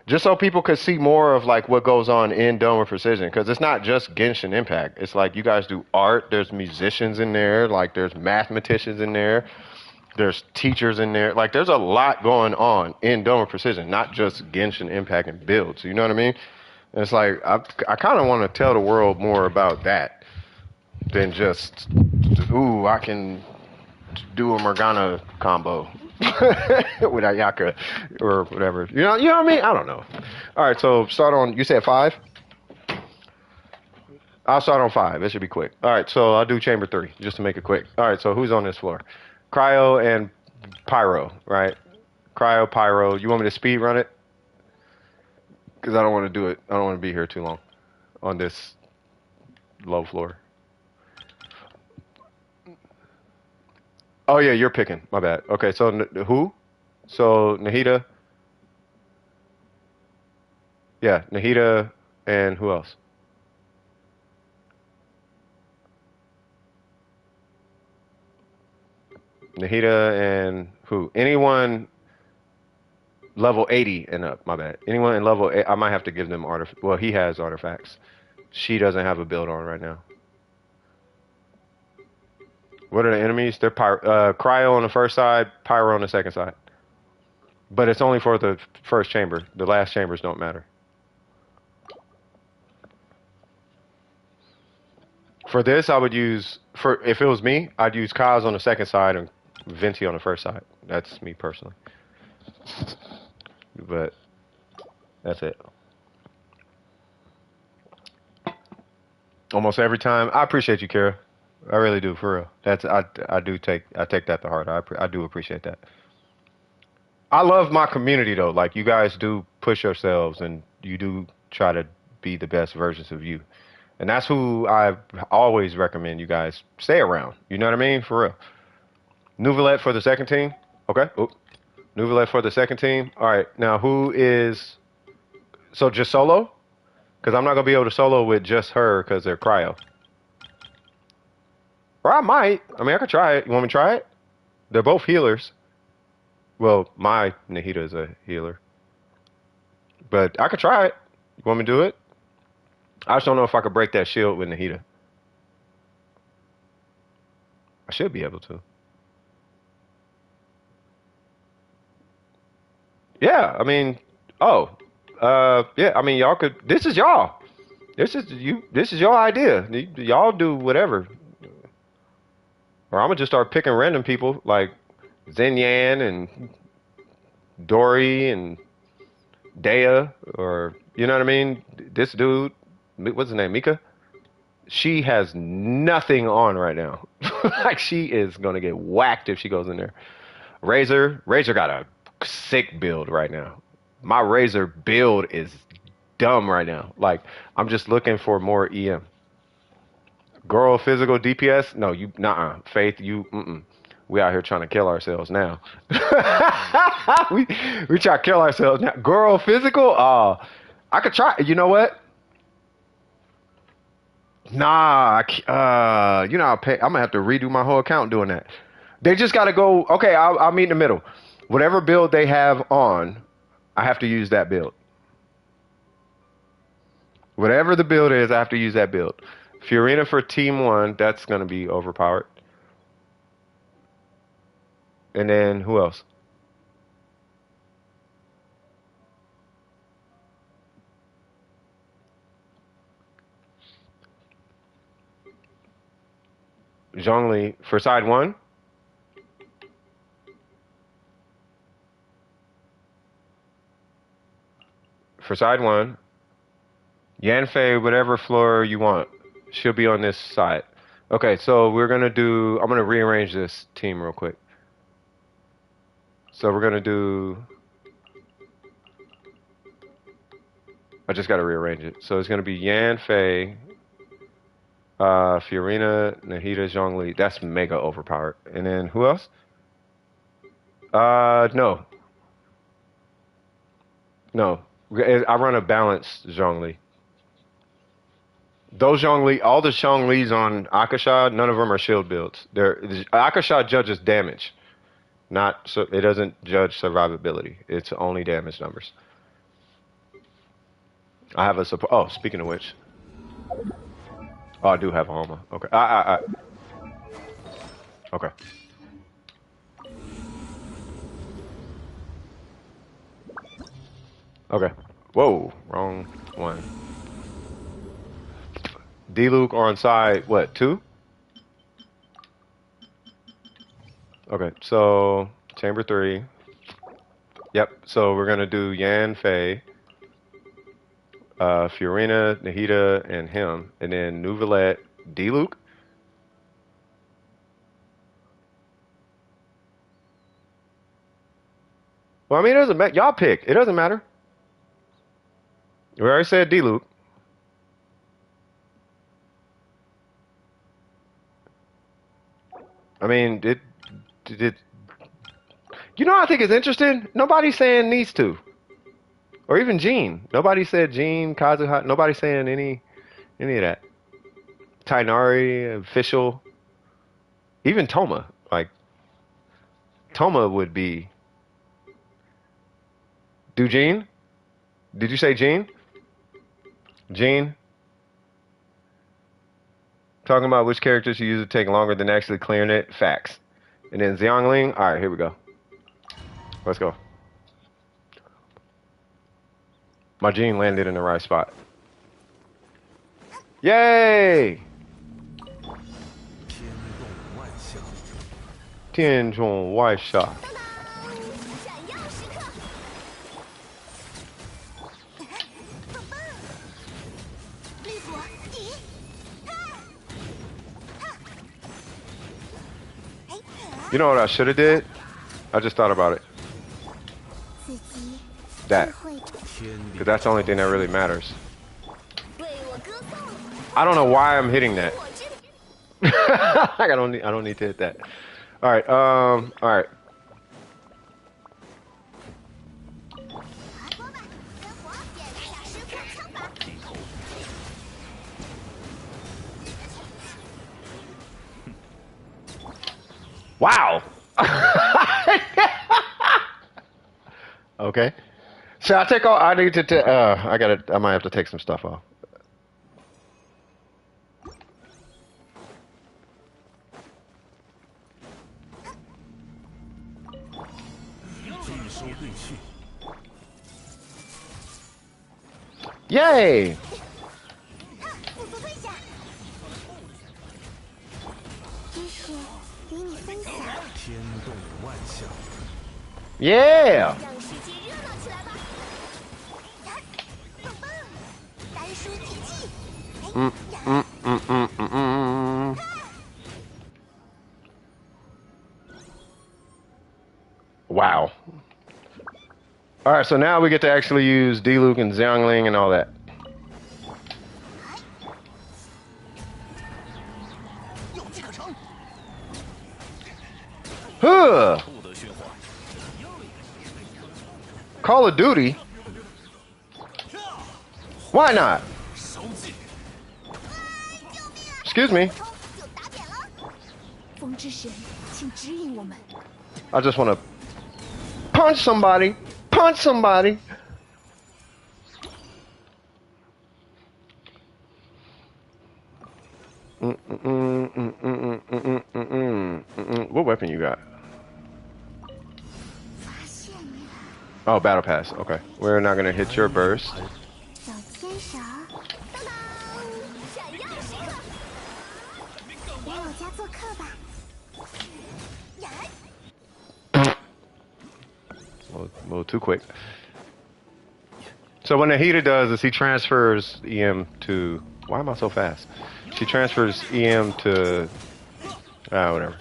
Just so people could see more of like what goes on in Dome of Precision, because it's not just Genshin Impact. It's like you guys do art. There's musicians in there. Like there's mathematicians in there. There's teachers in there. Like there's a lot going on in Dome of Precision, not just Genshin Impact and builds. You know what I mean? And it's like I kind of want to tell the world more about that than just I can do a Morgana combo. With Ayaka or whatever. You know what I mean? I don't know. All right, so start on, you said 5? I'll start on 5. It should be quick. All right, so I'll do chamber 3 just to make it quick. All right, so who's on this floor? Cryo and Pyro, right? Cryo, Pyro. You want me to speed run it? Because I don't want to do it. I don't want to be here too long on this low floor. Oh, yeah, you're picking. My bad. Okay, so who? So Nahida. Yeah, Nahida and who else? Nahida and who? Anyone level 80 and up. My bad. Anyone in level 8, I might have to give them artifacts. Well, he has artifacts. She doesn't have a build on right now. What are the enemies? They're Cryo on the first side, Pyro on the second side. But it's only for the first chamber. The last chambers don't matter. For this, I would use, if it was me, I'd use Kaz on the second side and Venti on the first side. That's me personally. But that's it. Almost every time. I appreciate you, Kara. I really do, for real. I take that to heart. I do appreciate that. I love my community though. Like you guys do push yourselves and you do try to be the best versions of you. And that's who I always recommend you guys stay around. You know what I mean? For real. Nouvellette for the second team. Okay. Oop. Nouvelle for the second team. All right, now who is? So just solo? Because I'm not gonna be able to solo with just her because they're cryo. Or I might. I mean, I could try it. You want me to try it? They're both healers. Well, my Nahida is a healer, but I could try it. You want me to do it? I just don't know if I could break that shield with Nahida. I should be able to. Yeah, I mean, oh, yeah, I mean, y'all could. This is y'all. This is you. This is your idea. Y'all do whatever. Or I'm gonna just start picking random people like Zenyan and Dory and Dea, or you know what I mean. This dude, what's his name, Mika? She has nothing on right now. Like she is gonna get whacked if she goes in there. Razor got a sick build right now. My Razor build is dumb right now. Like I'm just looking for more EM. Girl, physical DPS? No, you, nah, Faith, you, we out here trying to kill ourselves now. we try to kill ourselves now. Girl, physical? I could try. You know what? Nah, you know, I'm gonna have to redo my whole account doing that. They just gotta go. Okay, I'll meet in the middle. Whatever build they have on, I have to use that build. Whatever the build is, I have to use that build. Fiorina for team one, that's gonna be overpowered. And then who else? Zhongli for side one. For side one. Yanfei, whatever floor you want. She'll be on this side. Okay, so we're gonna do, I'm gonna rearrange this team real quick. So we're gonna do, I just gotta rearrange it. So it's gonna be Yanfei, Fiorina, Nahida, Zhongli. That's mega overpowered. And then who else? No. No. I run a balanced Zhongli. Those Zhongli, all the Zhonglis on Akasha, none of them are shield builds. Akasha judges damage, not so it doesn't judge survivability. It's only damage numbers. I have a support. Oh, speaking of which, oh, I do have Homa. Okay. Okay. Okay. Whoa, wrong one. D-Luke on side, what, 2? Okay, so chamber 3. Yep, so we're gonna do Yan Fei, Fiorina, Nahida, and him, and then Nouvellette, D-Luke. Well, I mean, it doesn't matter. Y'all pick. It doesn't matter. We already said D-Luke. I mean, it. You know, I think it's interesting. Nobody's saying needs to, or even Gene. Nobody said Gene, Kazuha. Nobody's saying any of that. Tainari, official, even Toma. Like Toma would be. Do Gene? Did you say Gene? Gene? Talking about which characters you use to take longer than actually clearing it. Facts. And then Xiangling. All right, here we go. Let's go. My Gene landed in the right spot. Yay! 天中外下. You know what I should have did? I just thought about it. That. Because that's the only thing that really matters. I don't know why I'm hitting that. I don't need to hit that. Alright, alright. Wow. Okay. So I take all. I need to. I gotta. I might have to take some stuff off. 尽收对续。 Yay! 复苏退下，知识与你分享，天动万象， Yeah! 让世界热闹起来吧！呀，棒棒，单书铁器，哎呀， Wow. All right, so now we get to actually use D-Luke and Xiangling and all that. 有机可乘。 Huh. 不得喧哗。 Call of Duty? Why not? 烧尽。 Excuse me. 就打点了。风之神，请指引我们。 I just want to punch somebody. Punch somebody. What weapon you got? 发现你了， Oh, battle pass. Okay. We're not going to hit your burst. 小牵手，当当，闪耀时刻，来我家做客吧。呀， A little too quick. So what Nahida does is he transfers EM to... Why am I so fast? She transfers EM to... whatever.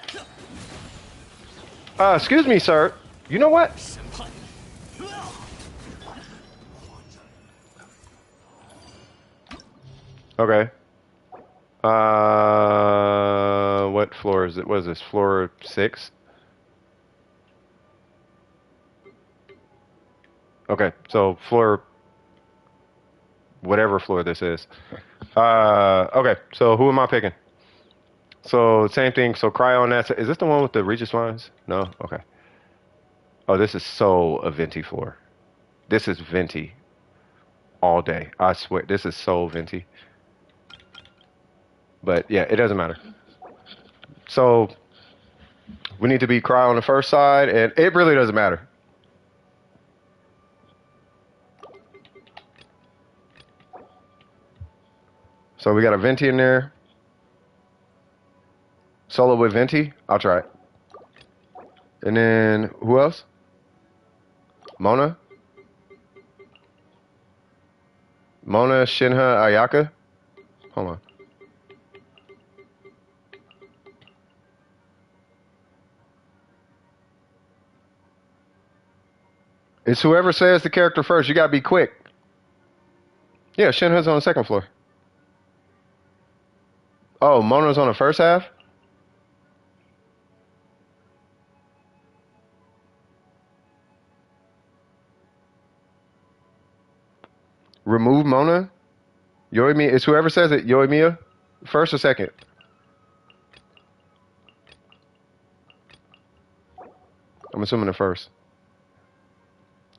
Excuse me, sir. You know what? 审判。 Okay. What floor is it? What is this? Floor 6? Okay, so floor... Whatever floor this is. Okay, so who am I picking? So, same thing. So, Cryo on that. Is this the one with the Regis lines? No? Okay. Oh, this is so a venti floor. This is venti. All day. I swear. This is so venti. But, yeah, it doesn't matter. So, we need to be Cryo on the first side, and it really doesn't matter. So we got a Venti in there. Solo with Venti. I'll try it. And then who else? Mona. Mona, Shinha, Ayaka. Hold on. It's whoever says the character first. You gotta be quick. Yeah, Shinha's on the second floor. Oh, Mona's on the first half? Remove Mona? Yoimiya? It's whoever says it. Yoimiya? First or second? I'm assuming the first.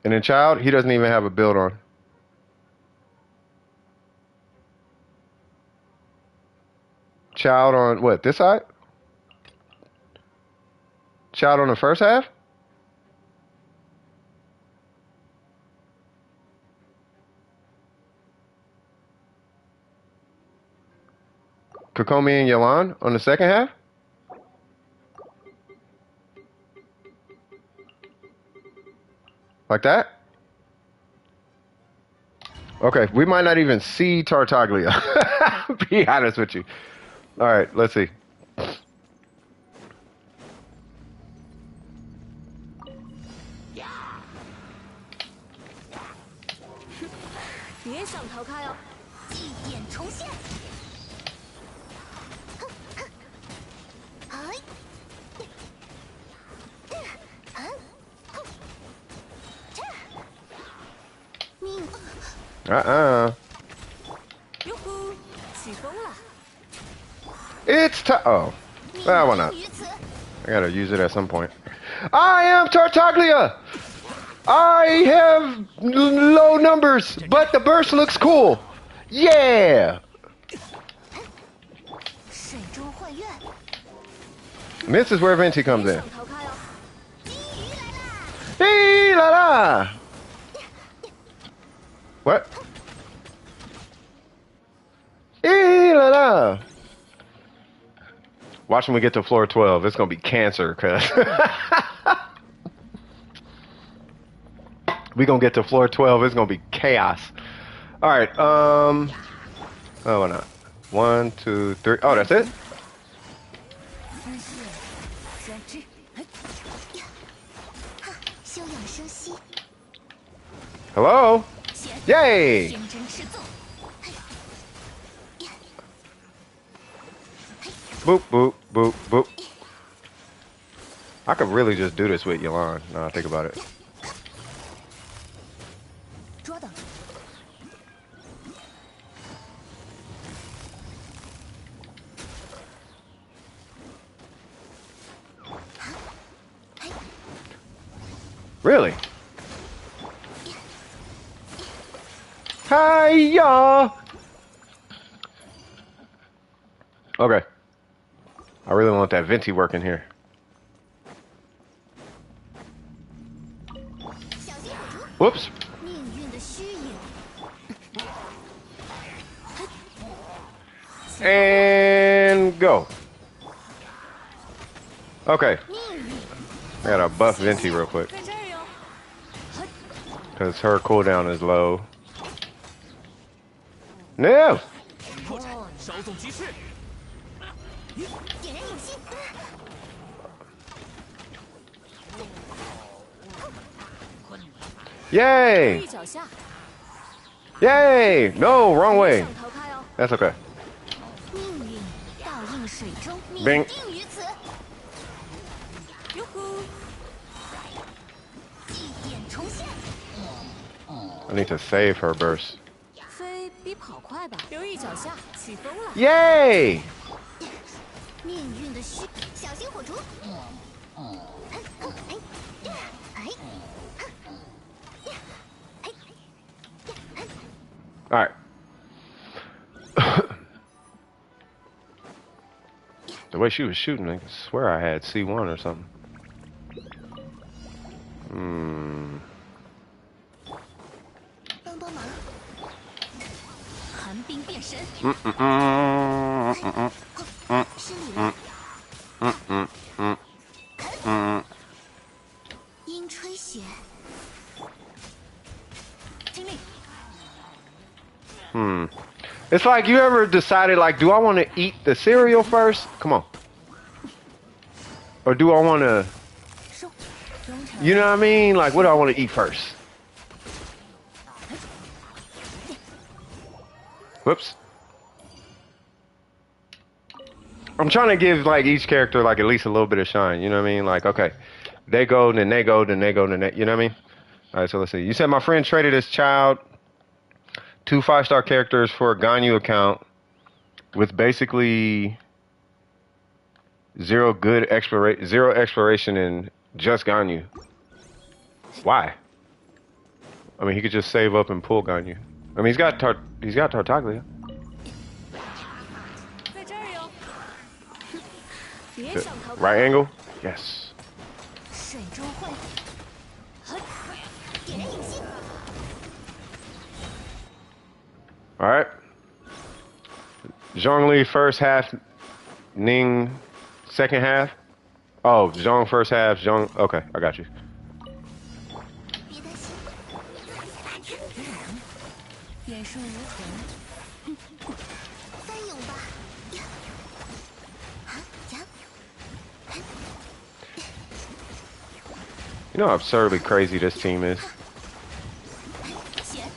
And then Child, he doesn't even have a build on. Child on what, this side? Child on the first half? Kokomi and Yalan on the second half? Like that? Okay, we might not even see Tartaglia. Be honest with you. All right, let's see. 别想逃开哦！祭典重现。哎，命。哟呼，起风了。 It's time. Oh, why not? 于此。I gotta use it at some point. I am Tartaglia! I have low numbers, but the burst looks cool. Yeah! 水中幻月， This is where Venti comes 别 in. 想逃开哦！金鱼来啦！ Hey la la! What? Hey la la! Watch when we get to floor 12. It's gonna be cancer, cuz. We gonna get to floor 12. It's gonna be chaos. All right. Oh, why not? 1, 2, 3. Oh, that's it. 分析专制，哈，休养生息， Hello. 前 Yay! 天真吃纵， Boop boop boop boop. I could really just do this with Yelan. Now I think about it. 捉到， Really? Hiya! Okay. I really want that Venti working here. 小心火烛， Whoops. 命运的虚影， And go. Okay. 命运 I gotta buff Venti real quick. 在这儿哟， Because her cooldown is low. No! 破绽，稍纵即逝。点燃影星， Yay! 地脚下， Yay! No, wrong 别 way. 想逃开哦！ That's okay. 命运倒映水中，命 Bing 定于此。哟呼！祭典重现， I need to save her burst. 飞比跑快吧？留意脚下，起风了。 Yay! 命运的虚，小心火烛。Alright. The way she was shooting, I swear I had C1 or something. Hmm. 帮帮忙！寒冰变身， 施力了。阴吹雪，精灵。 It's like you ever decided, like, do I want to eat the cereal first? Come on. Or do I want to, 收，忠诚。 you know what I mean? Like, what do I want to eat first? Whoops. I'm trying to give, like, each character, like, at least a little bit of shine. You know what I mean? Like, okay, they go, then they go, then they go, then they, you know what I mean? All right, so let's see. You said my friend traded his child 2 5-star characters for a Ganyu account with basically zero exploration and just Ganyu. Why? I mean, he could just save up and pull Ganyu. I mean, he's got Tartaglia. 在这儿哟。别想逃开！ Right angle? Yes. 水中幻，点燃影星。 All right. Zhongli first half, Ning second half. Oh, Zhong first half, Zhong. Okay, I got you. 别担心，眼顺无痕。翻涌吧！啊呀！ You know how absurdly crazy this team is. 前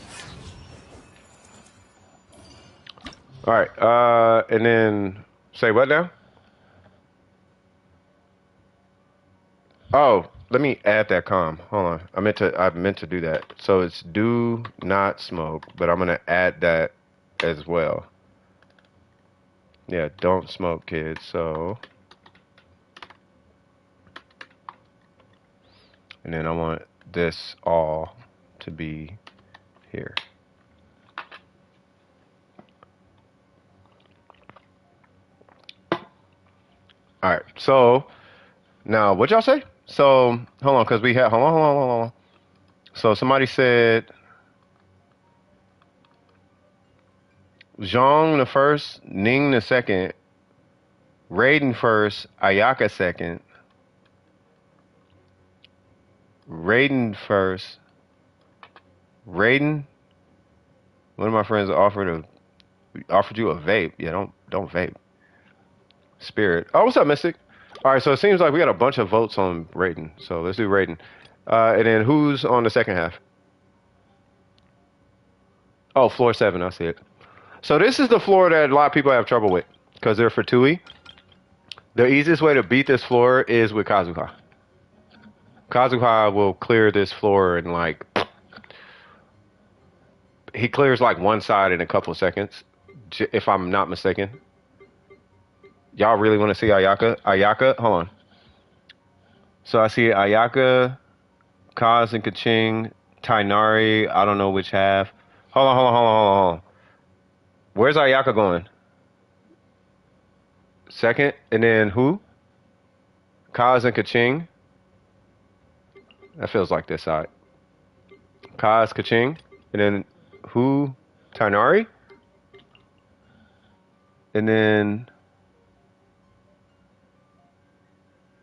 All right, and then say what now? Oh, let me add that comm. Hold on, I meant to do that. So it's do not smoke, but I'm gonna add that as well. Yeah, don't smoke, kids. So And then I want this all to be here. All right, so now what y'all say? So hold on, because we had hold on. So somebody said Zhong the first, Ning the second, Raiden first, Ayaka second, Raiden first, Raiden. One of my friends offered you a vape. Yeah, don't vape. Spirit. Oh, what's up, Mystic? All right, so it seems like we got a bunch of votes on Raiden. So let's do Raiden. And then who's on the second half? Oh, floor 7. I see it. So this is the floor that a lot of people have trouble with because they're for Tui. The easiest way to beat this floor is with Kazuha. Kazuha will clear this floor in like... He clears like one side in a couple of seconds, if I'm not mistaken. Y'all really want to see Ayaka? Ayaka, hold on. So I see Ayaka, Kaz and Kaching, Tainari, I don't know which half. Hold on. Where's Ayaka going? Second, and then who? Kaz and Kaching. That feels like this side. Kaz, Kaching, and then who? Tainari? And then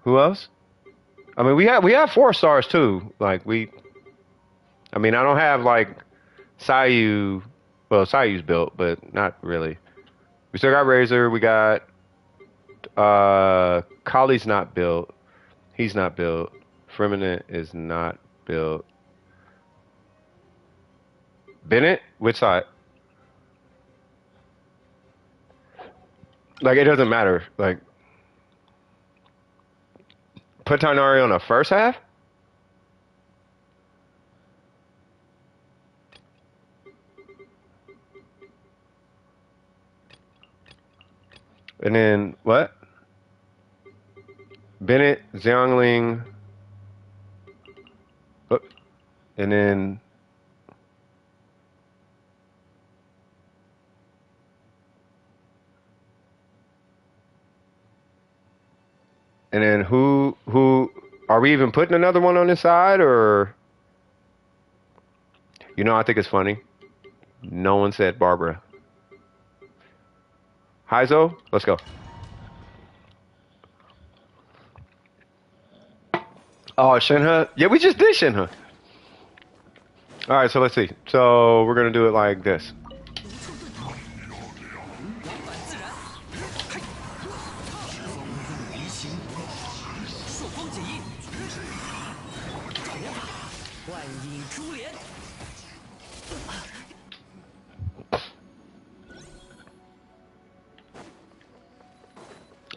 who else? I mean, we have 4 stars too. Like I mean, I don't have like Sayu. Well, Sayu's built, but not really. We still got Razor. We got Kali's not built. He's not built. Firmament is not built. Bennett, which side? Like, it doesn't matter. Like, put Tainari on the first half? And then, what? Bennett, Xiangling. Oh, and then... And then who are we even putting another one on this side, or you know, I think it's funny. No one said Barbara. Heizo, let's go. Oh, Shinha? Yeah, we just did Shinha. All right, so let's see. So we're gonna do it like this.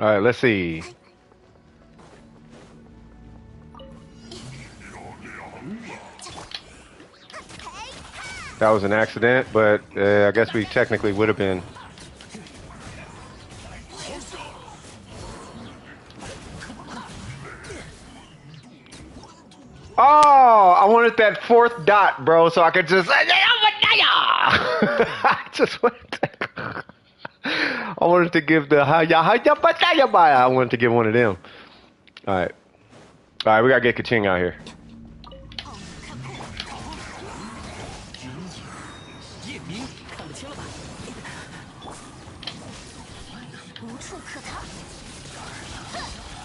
All right, let's see. That was an accident, but I guess we technically would have been. Oh, I wanted that 4th dot, bro, so I could just... I just wanted to... I wanted to give the I wanted to give one of them. All right, we gotta get Kaching out here.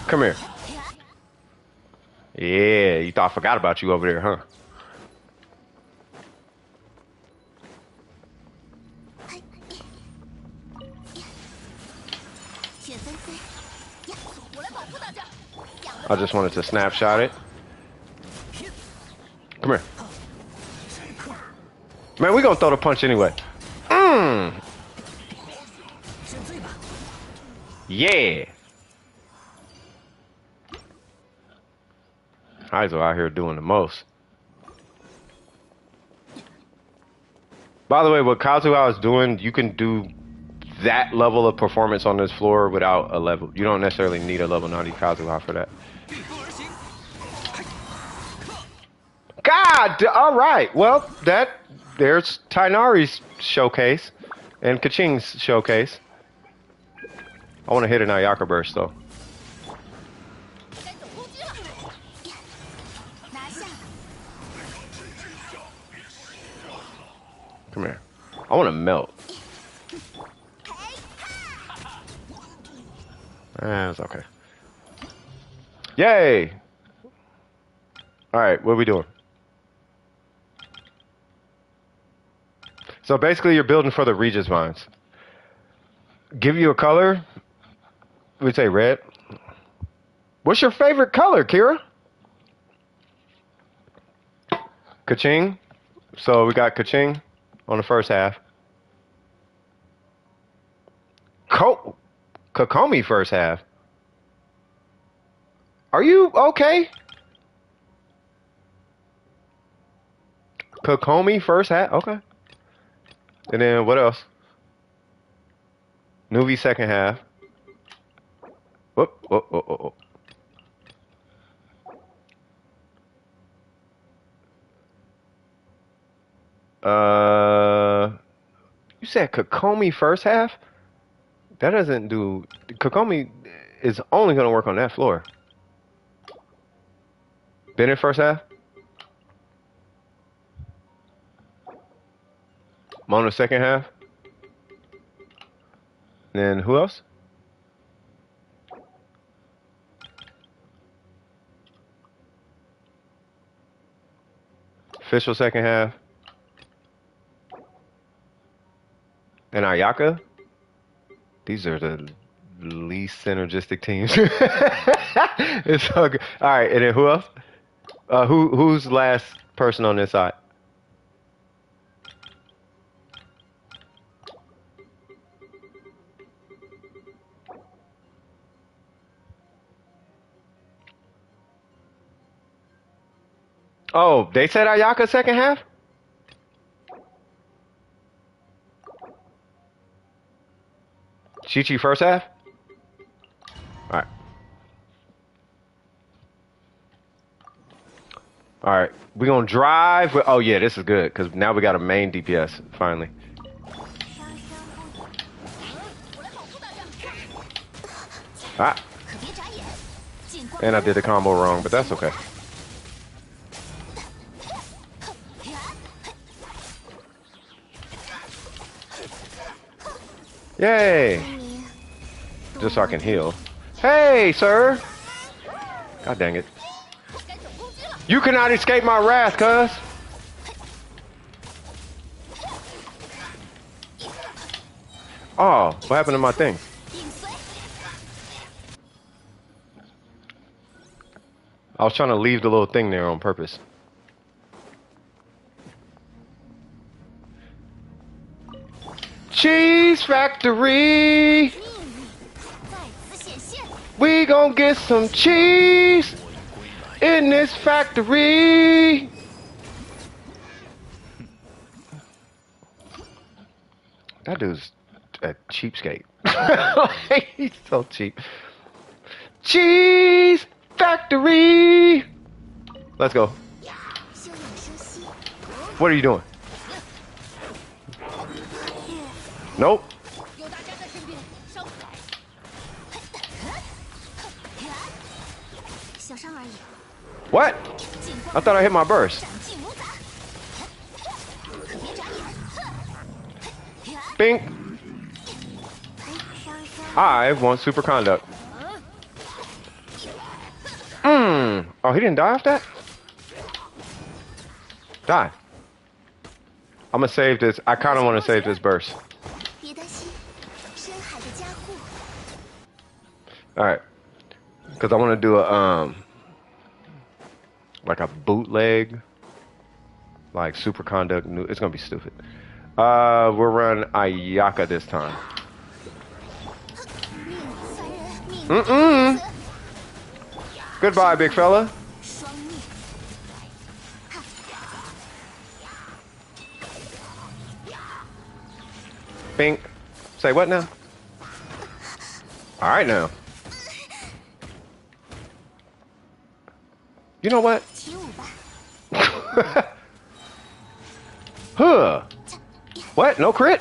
Come here. Yeah, you thought I forgot about you over there, huh? I just wanted to snapshot it. Come here. Man, we gonna throw the punch anyway. Yeah. Heizo out here doing the most. By the way, what Kazuha is doing, you can do that level of performance on this floor without a level. You don't necessarily need a level 90 Kazuha for that. All right. Well, there's Tainari's showcase and Kaching's showcase. I want to hit an Ayaka burst though. 该走攻击了，拿下。 Come here. I want to melt. That's okay. Yay! All right, what are we doing? So basically, you're building for the Regis vines. Give you a color. We'd say red. What's your favorite color, Kira? Kaching. So we got Kaching on the first half. Kokomi first half. Are you okay? Kokomi first half. Okay. And then what else? Nuvi second half. Whoop, whoop, whoop, whoop, whoop. You said Kokomi first half? That doesn't do. Kokomi is only going to work on that floor. Bennett first half? Mona second half? Then who else? Official second half. And Ayaka? These are the least synergistic teams. It's so good. All right, and then who else? Who's last person on this side? Oh, they said Ayaka second half? Chi-Chi first half? Alright. Alright. We're gonna drive. Oh, yeah, this is good, because now we got a main DPS, finally. Ah. And I did the combo wrong, but that's okay. Yay! Just so I can heal. Hey, sir! God dang it. You cannot escape my wrath, cuz! Oh, what happened to my thing? I was trying to leave the little thing there on purpose. Cheese factory! We gonna get some cheese in this factory! That dude's a cheapskate. He's so cheap. Cheese factory! Let's go. What are you doing? Nope. What? I thought I hit my burst. Bink. I want superconduct. Oh, he didn't die off that? Die. I'm gonna save this. I kind of want to save this burst. All right, because I want to do a like a bootleg, like superconduct. It's gonna be stupid. We'll run Ayaka this time. Goodbye, big fella. Bink. Say what now? All right now. You know what? Huh. What? No crit?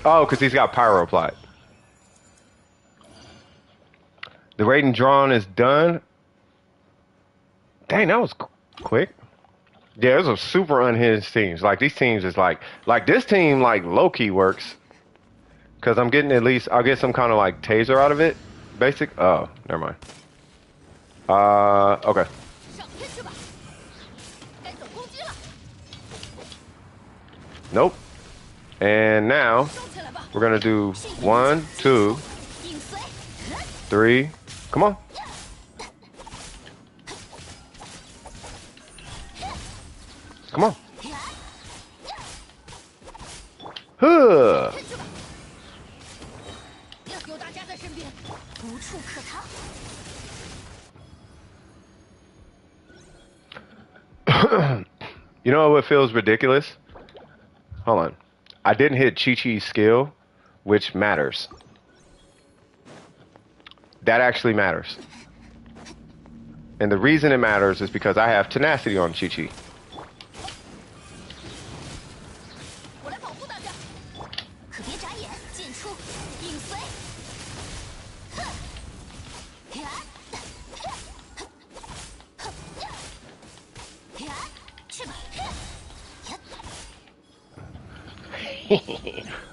Oh, because he's got pyro applied. The rating drawn is done. Dang, that was quick. Yeah, those are super unhinged teams. Like, these teams is like this team, like, low-key works. Because I'm getting at least, I'll get some kind of, like, taser out of it. Basic. Oh, never mind. Okay. Nope. And now, we're going to do 1, 2, 3. Come on. Come on. Huh. You know what feels ridiculous? Hold on. I didn't hit Chi-Chi's skill, which matters. That actually matters. And the reason it matters is because I have tenacity on Chi-Chi.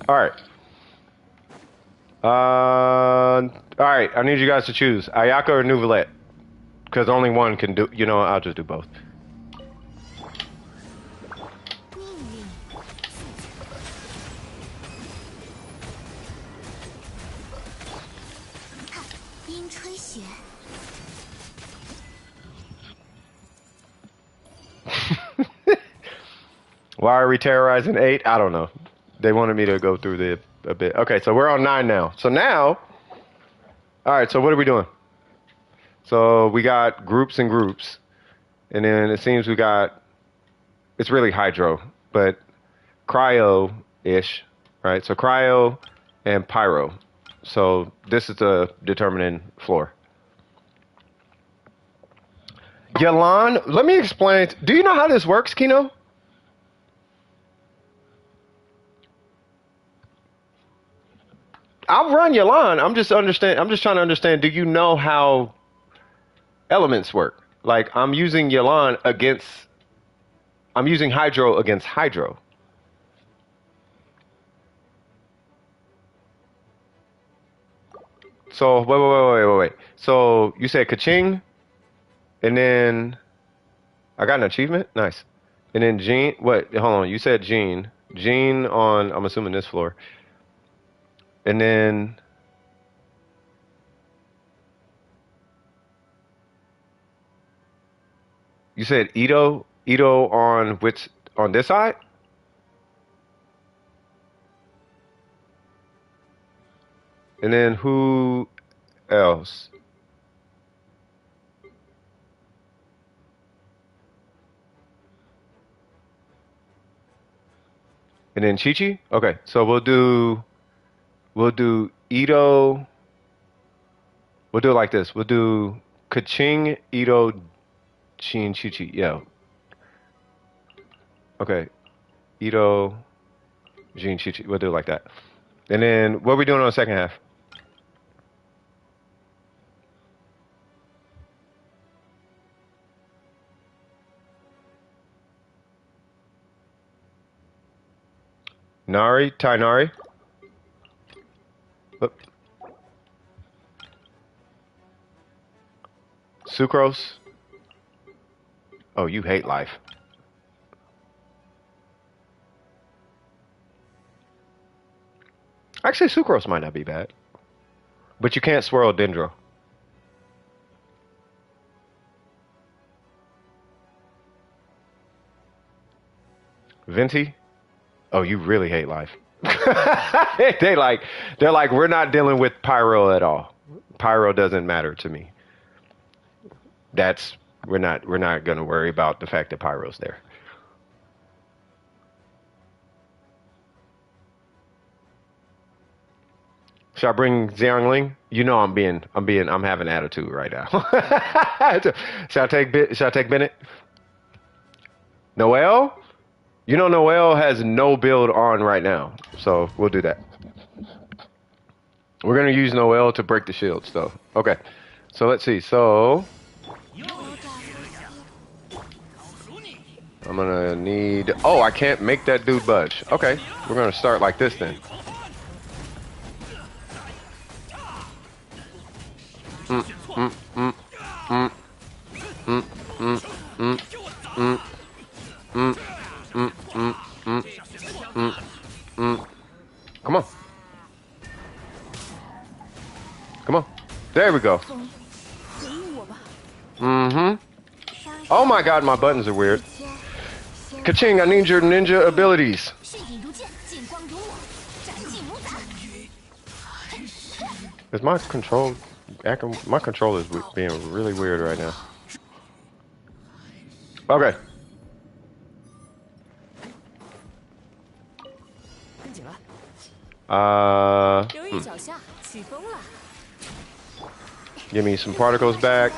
All right. All right. I need you guys to choose Ayaka or Nouvellette, because only one can do. You know, I'll just do both. Why are we terrorizing 8? I don't know. They wanted me to go through a bit. Okay, so we're on 9 now. So now, all right, so what are we doing? So we got groups and groups. And then it seems we got, it's really hydro, but cryo-ish, right? So cryo and pyro. So this is the determining floor. Yalan, let me explain. Do you know how this works, Kino? I'll run Yalan. I'm just trying to understand. Do you know how elements work? Like, I'm using Hydro against Hydro. So wait. So you said Kaching, and then I got an achievement. Nice. And then Jean. What? Hold on. You said Jean. Jean on. I'm assuming this floor. And then you said Ito on which, on this side? And then who else? And then Chi-Chi? Okay, so we'll do Ito. We'll do it like this. We'll do Kaching, Ito, Chin, Chi-Chi. Yeah. Okay. Ito, Jin, Chi-Chi. We'll do it like that. And then what are we doing on the second half? Nari, Nari. Oop. Sucrose. Oh, you hate life. Actually, Sucrose might not be bad. But you can't swirl Dendro. Venti? Oh, you really hate life. they're like, we're not dealing with Pyro at all. Pyro doesn't matter to me. We're not gonna worry about the fact that Pyro's there. Should I bring Xiangling? You know I'm having attitude right now. Should I take Bennett? Noelle? You know Noelle has no build on right now, so we'll do that. We're gonna use Noelle to break the shields, though. Okay, so let's see. So I'm gonna need. Oh, I can't make that dude budge. Okay, we're gonna start like this then. Mm, mm, mm, mm, mm, mm, mm, mm, mm, mm, mm, mm, mm. Come on. Come on. There we go. Mm-hmm. Oh my god, my buttons are weird. Ka-ching, I need your ninja abilities. Is my control acting? My control is being really weird right now. Okay. Give me some particles back.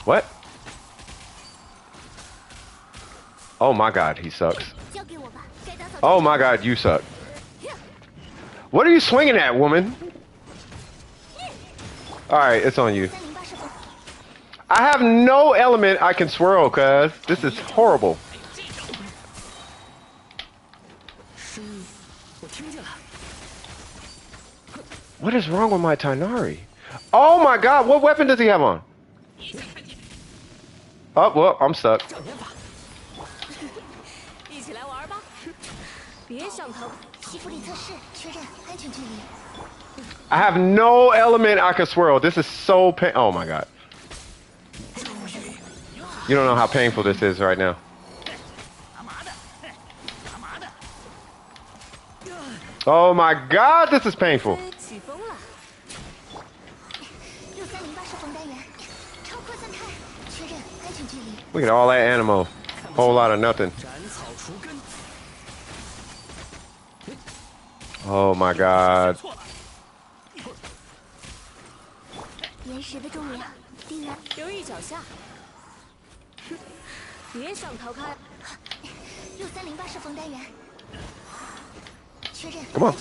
What? Oh my god, he sucks. Oh my god, you suck. What are you swinging at, woman? Alright, it's on you. I have no element I can swirl, cuz. This is horrible. What is wrong with my Tainari? Oh my god, what weapon does he have on? Oh, well, I'm stuck. I have no element I can swirl. This is so pain. Oh my god. You don't know how painful this is right now. Oh my god, this is painful. Look at all that animo. Whole lot of nothing. Oh my god. Come on.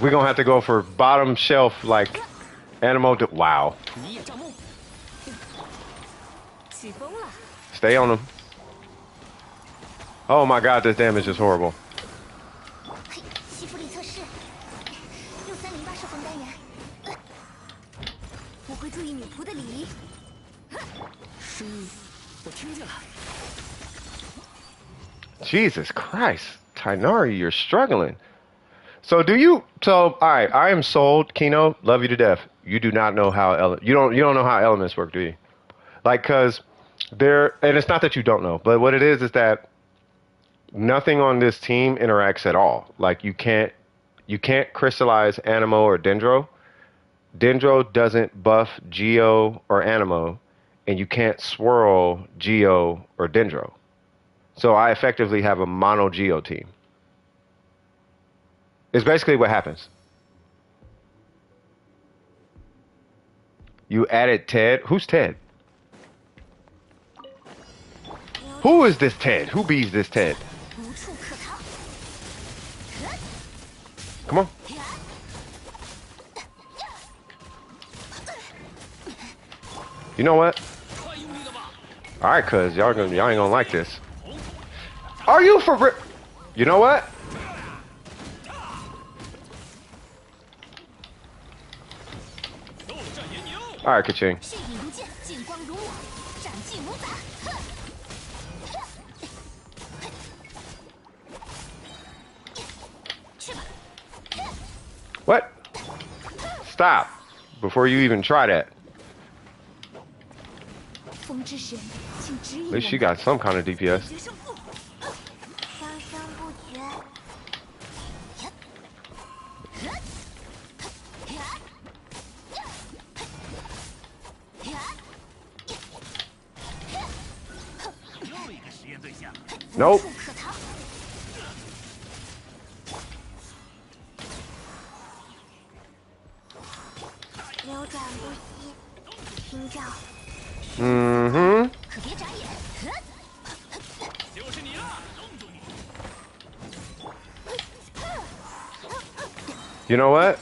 We're gonna have to go for bottom shelf like animo. Wow. Stay on them. Oh my god, this damage is horrible. Jesus Christ, Tainari, you're struggling. So alright, I am sold, Kino, love you to death. You do not know how you don't know how elements work, do you? Like, cause and it's not that you don't know, but what it is that nothing on this team interacts at all. Like you can't crystallize Animo or Dendro. Dendro doesn't buff Geo or Animo, and you can't swirl Geo or Dendro. So I effectively have a mono Geo team. It's basically what happens. You added Ted. Who's Ted? Who is this Ted? Who bees this Ted? Come on. You know what? All right, cuz y'all ain't gonna like this. Are you for real? You know what? All right, Ka-ching. What? Stop. Before you even try that. At least she got some kind of DPS. Nope. You know what?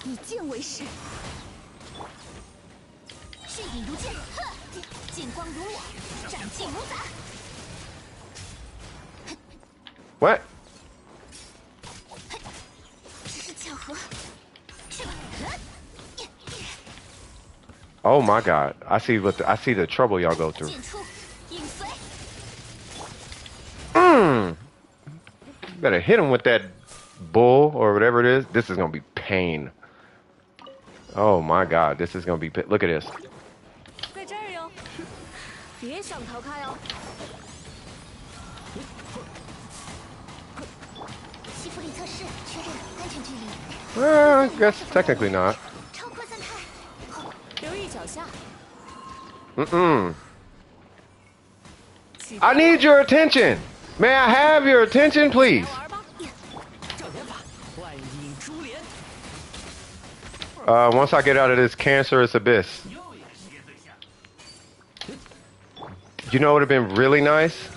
以剑为誓。血影如剑，剑光如我，斩尽无杂。 What? 只是巧合。去吧。 Oh my God! I see I see the trouble y'all go through. 剑出，影随。 Better hit him with that bull or whatever it is. This is gonna be pain. Oh my God! This is gonna be. Look at this. 在这儿哟，别想逃开哦。西弗里测试确认安全距离。I guess technically not. 超扩散态。留意脚下。 I need your attention. May I have your attention, please? 玩吧。 Once I get out of this cancerous abyss. You know what would have been really nice?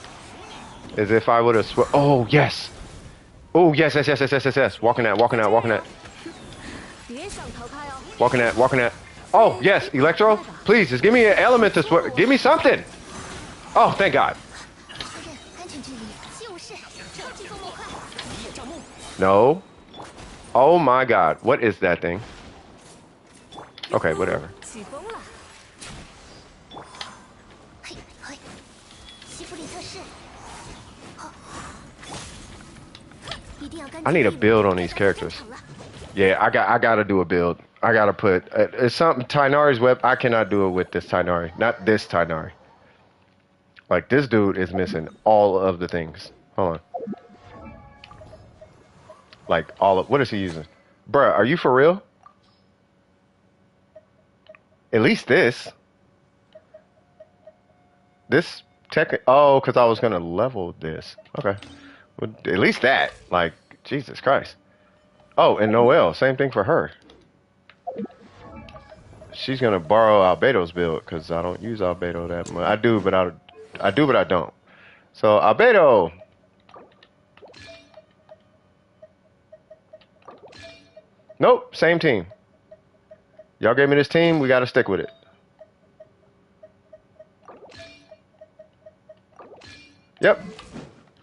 Is if I would have oh, yes. Oh, yes. Walking that. Walking that. Oh, yes, Electro. Please, just give me an element to give me something. Oh, thank God. 确认安全距离，就是超级风魔块。照目。 No. Oh my God. What is that thing? Okay, whatever. 起风了。嘿，嘿，西弗里测试。一定要干净。 I need a build on these characters. Yeah, I gotta do a build. I gotta put it's something Tainari's web. I cannot do it with this Tainari. Not this Tainari. Like this dude is missing all of the things. Hold on. Like all of what is he using? Bruh, are you for real? At least this. This tech. Oh, because I was gonna level this. Okay. Well, at least that. Like Jesus Christ. Oh, and Noelle, same thing for her. She's gonna borrow Albedo's build because I don't use Albedo that much. I do, but I don't. So Albedo. Nope, same team. Y'all gave me this team, we gotta stick with it. Yep,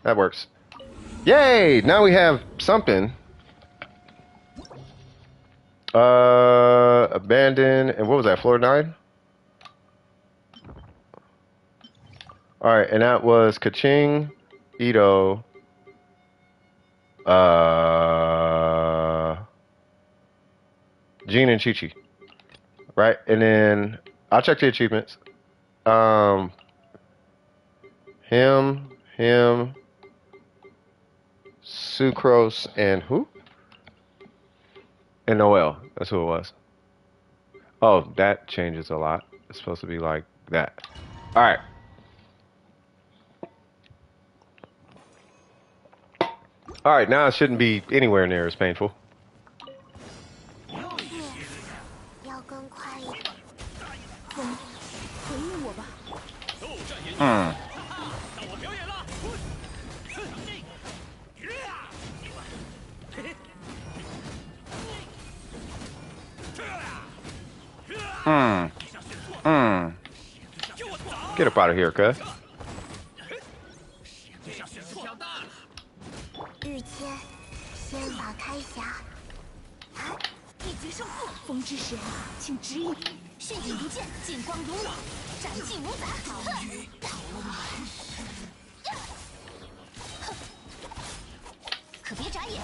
that works. Yay! Now we have something. Abandon, and what was that, floor 9? Alright, and that was Kaching, Ito, Jean and Chi-Chi. Right? And then I'll check the achievements. Him, Sucrose, and who? And Noelle. That's who it was. Oh, that changes a lot. It's supposed to be like that. All right. All right, now it shouldn't be anywhere near as painful. 要更快一点。风，回应我吧。Get up out of here, cuz. 日签，先法开匣。一决胜负，风之神，请指引。血影如剑，剑光如我，斩尽无杂。可别眨眼。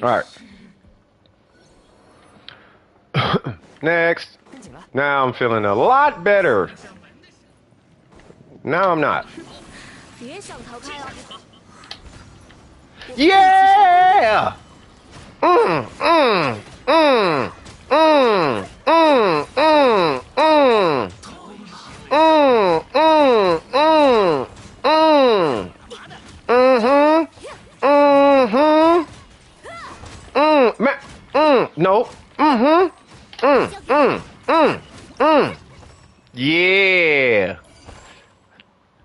All right. Next. Now I'm feeling a lot better. Now I'm not. 别想逃开哦。 Yeah! No. Yeah.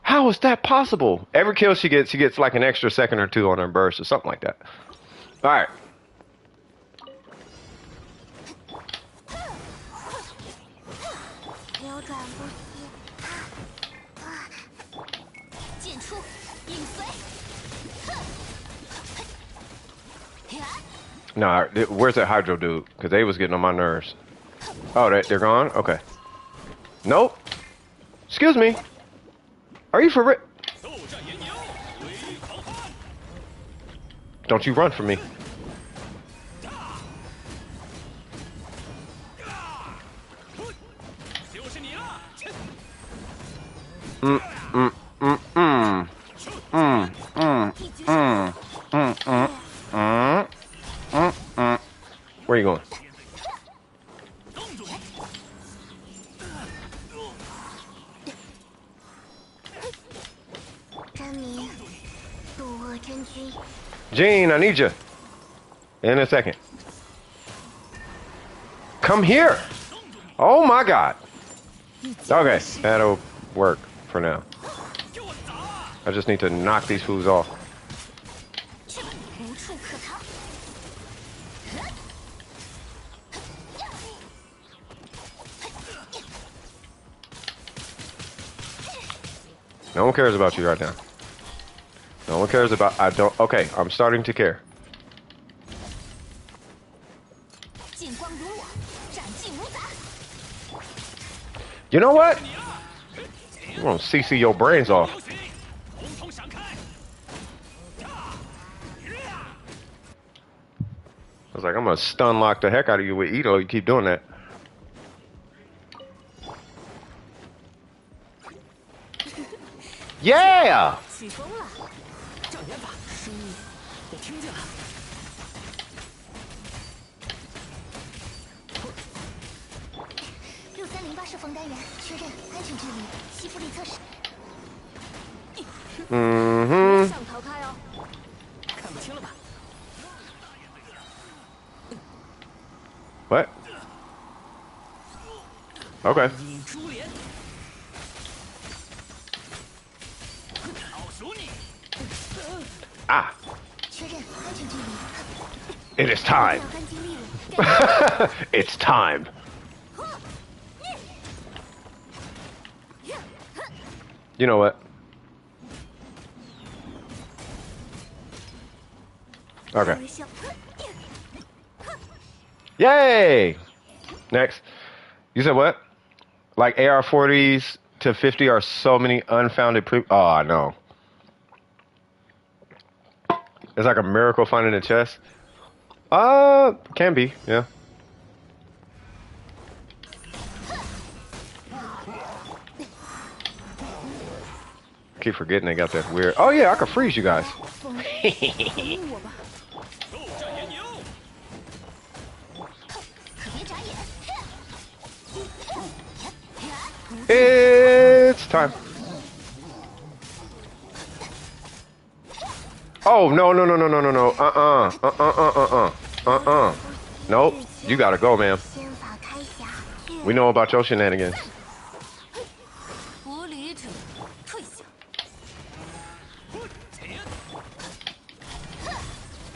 How is that possible? Every kill she gets like an extra second or two on her burst or something like that. All right. 扭转不息。剑出，影随。 Nah, where's that Hydro dude? Because they was getting on my nerves. Oh, they're gone? Okay. Nope. Excuse me. Are you for real? Don't you run from me. Mm, mm, mm, mm. Mm, mm, mm, mm, mm, mm, mm, mm. Where you going? 真名，渡恶真君。 Gene, I need you. In a second. Come here. Oh my God. Okay, that'll work for now. I just need to knock these fools off. 无处可逃。 No one cares about you right now. No one cares about. I don't. Okay, I'm starting to care. 剑光如我，斩尽无杂。 You know what? You gonna CC your brains off. I was like, I'm gonna stun lock the heck out of you with Ito. You keep doing that. Yeah. 起风了，障眼法，声音我听见了。6308射锋单元确认安全距离，吸附力测试。Mm-hmm. 想逃开哦，看不清了吧？ What? Okay. 你珠帘，老鼠你。 Ah. 确认安全距离。 It is time. 干净利落。 It's time. You know what? Okay. 微笑。 Yay! Next. You said what? Like AR40s to 50 are so many unfounded oh, no. It's like a miracle finding a chest. Can be, yeah. Keep forgetting they got that weird. Oh yeah, I can freeze you guys. 我吧。可别眨眼。 It's time. Oh no no no no no no no. Nope. You gotta go, man. 仙法开匣。 We know about your shenanigans. 不理者退下。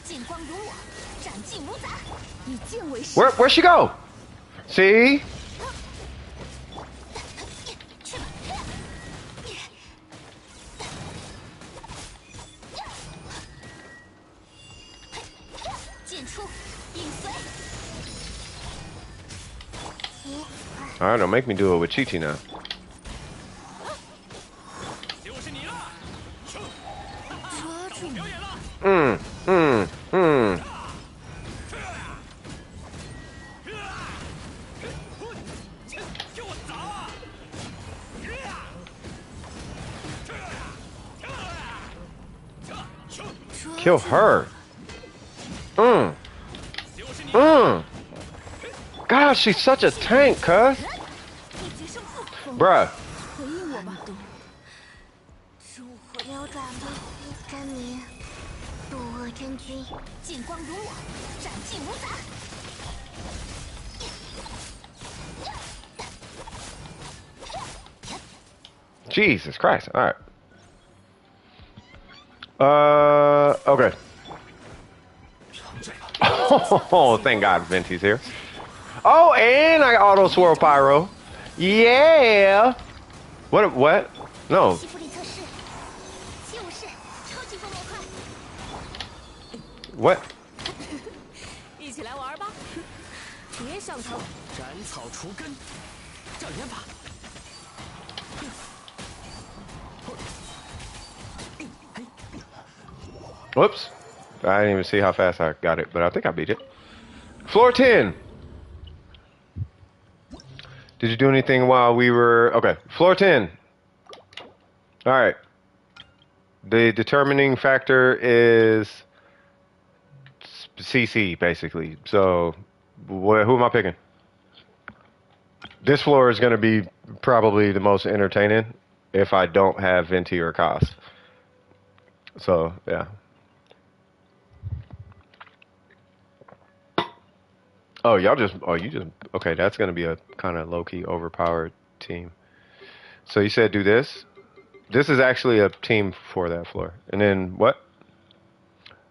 剑光如我，斩尽无杂。以剑为师。 Where'd she go? See? 去吧。剑出，影随。 All right, don't make me do it with Chi-Chi now. Mm, mm, mm. Kill her. Mm. Mm. God, she's such a tank, cuz. Bruh. 回应我吧。扭转不息，真名，渡恶真君。剑光如我，斩尽无杂。 Jesus Christ. All right. Okay. Oh, thank God Venti's here. Oh, and I auto swirl pyro. Yeah. What? What? No. 西弗里特市，七武士，超级风模块， What? 一起来玩吧！别上头，斩草除根，障眼法。 Whoops. I didn't even see how fast I got it, but I think I beat it. Floor 10. Did you do anything while we were... Okay, floor 10. All right. The determining factor is CC, basically. So, who am I picking? This floor is going to be probably the most entertaining if I don't have Venti or Cos. So, yeah. Oh, y'all just... Oh, you just... Okay, that's going to be a kind of low-key overpowered team. So you said do this? This is actually a team for that floor. And then what?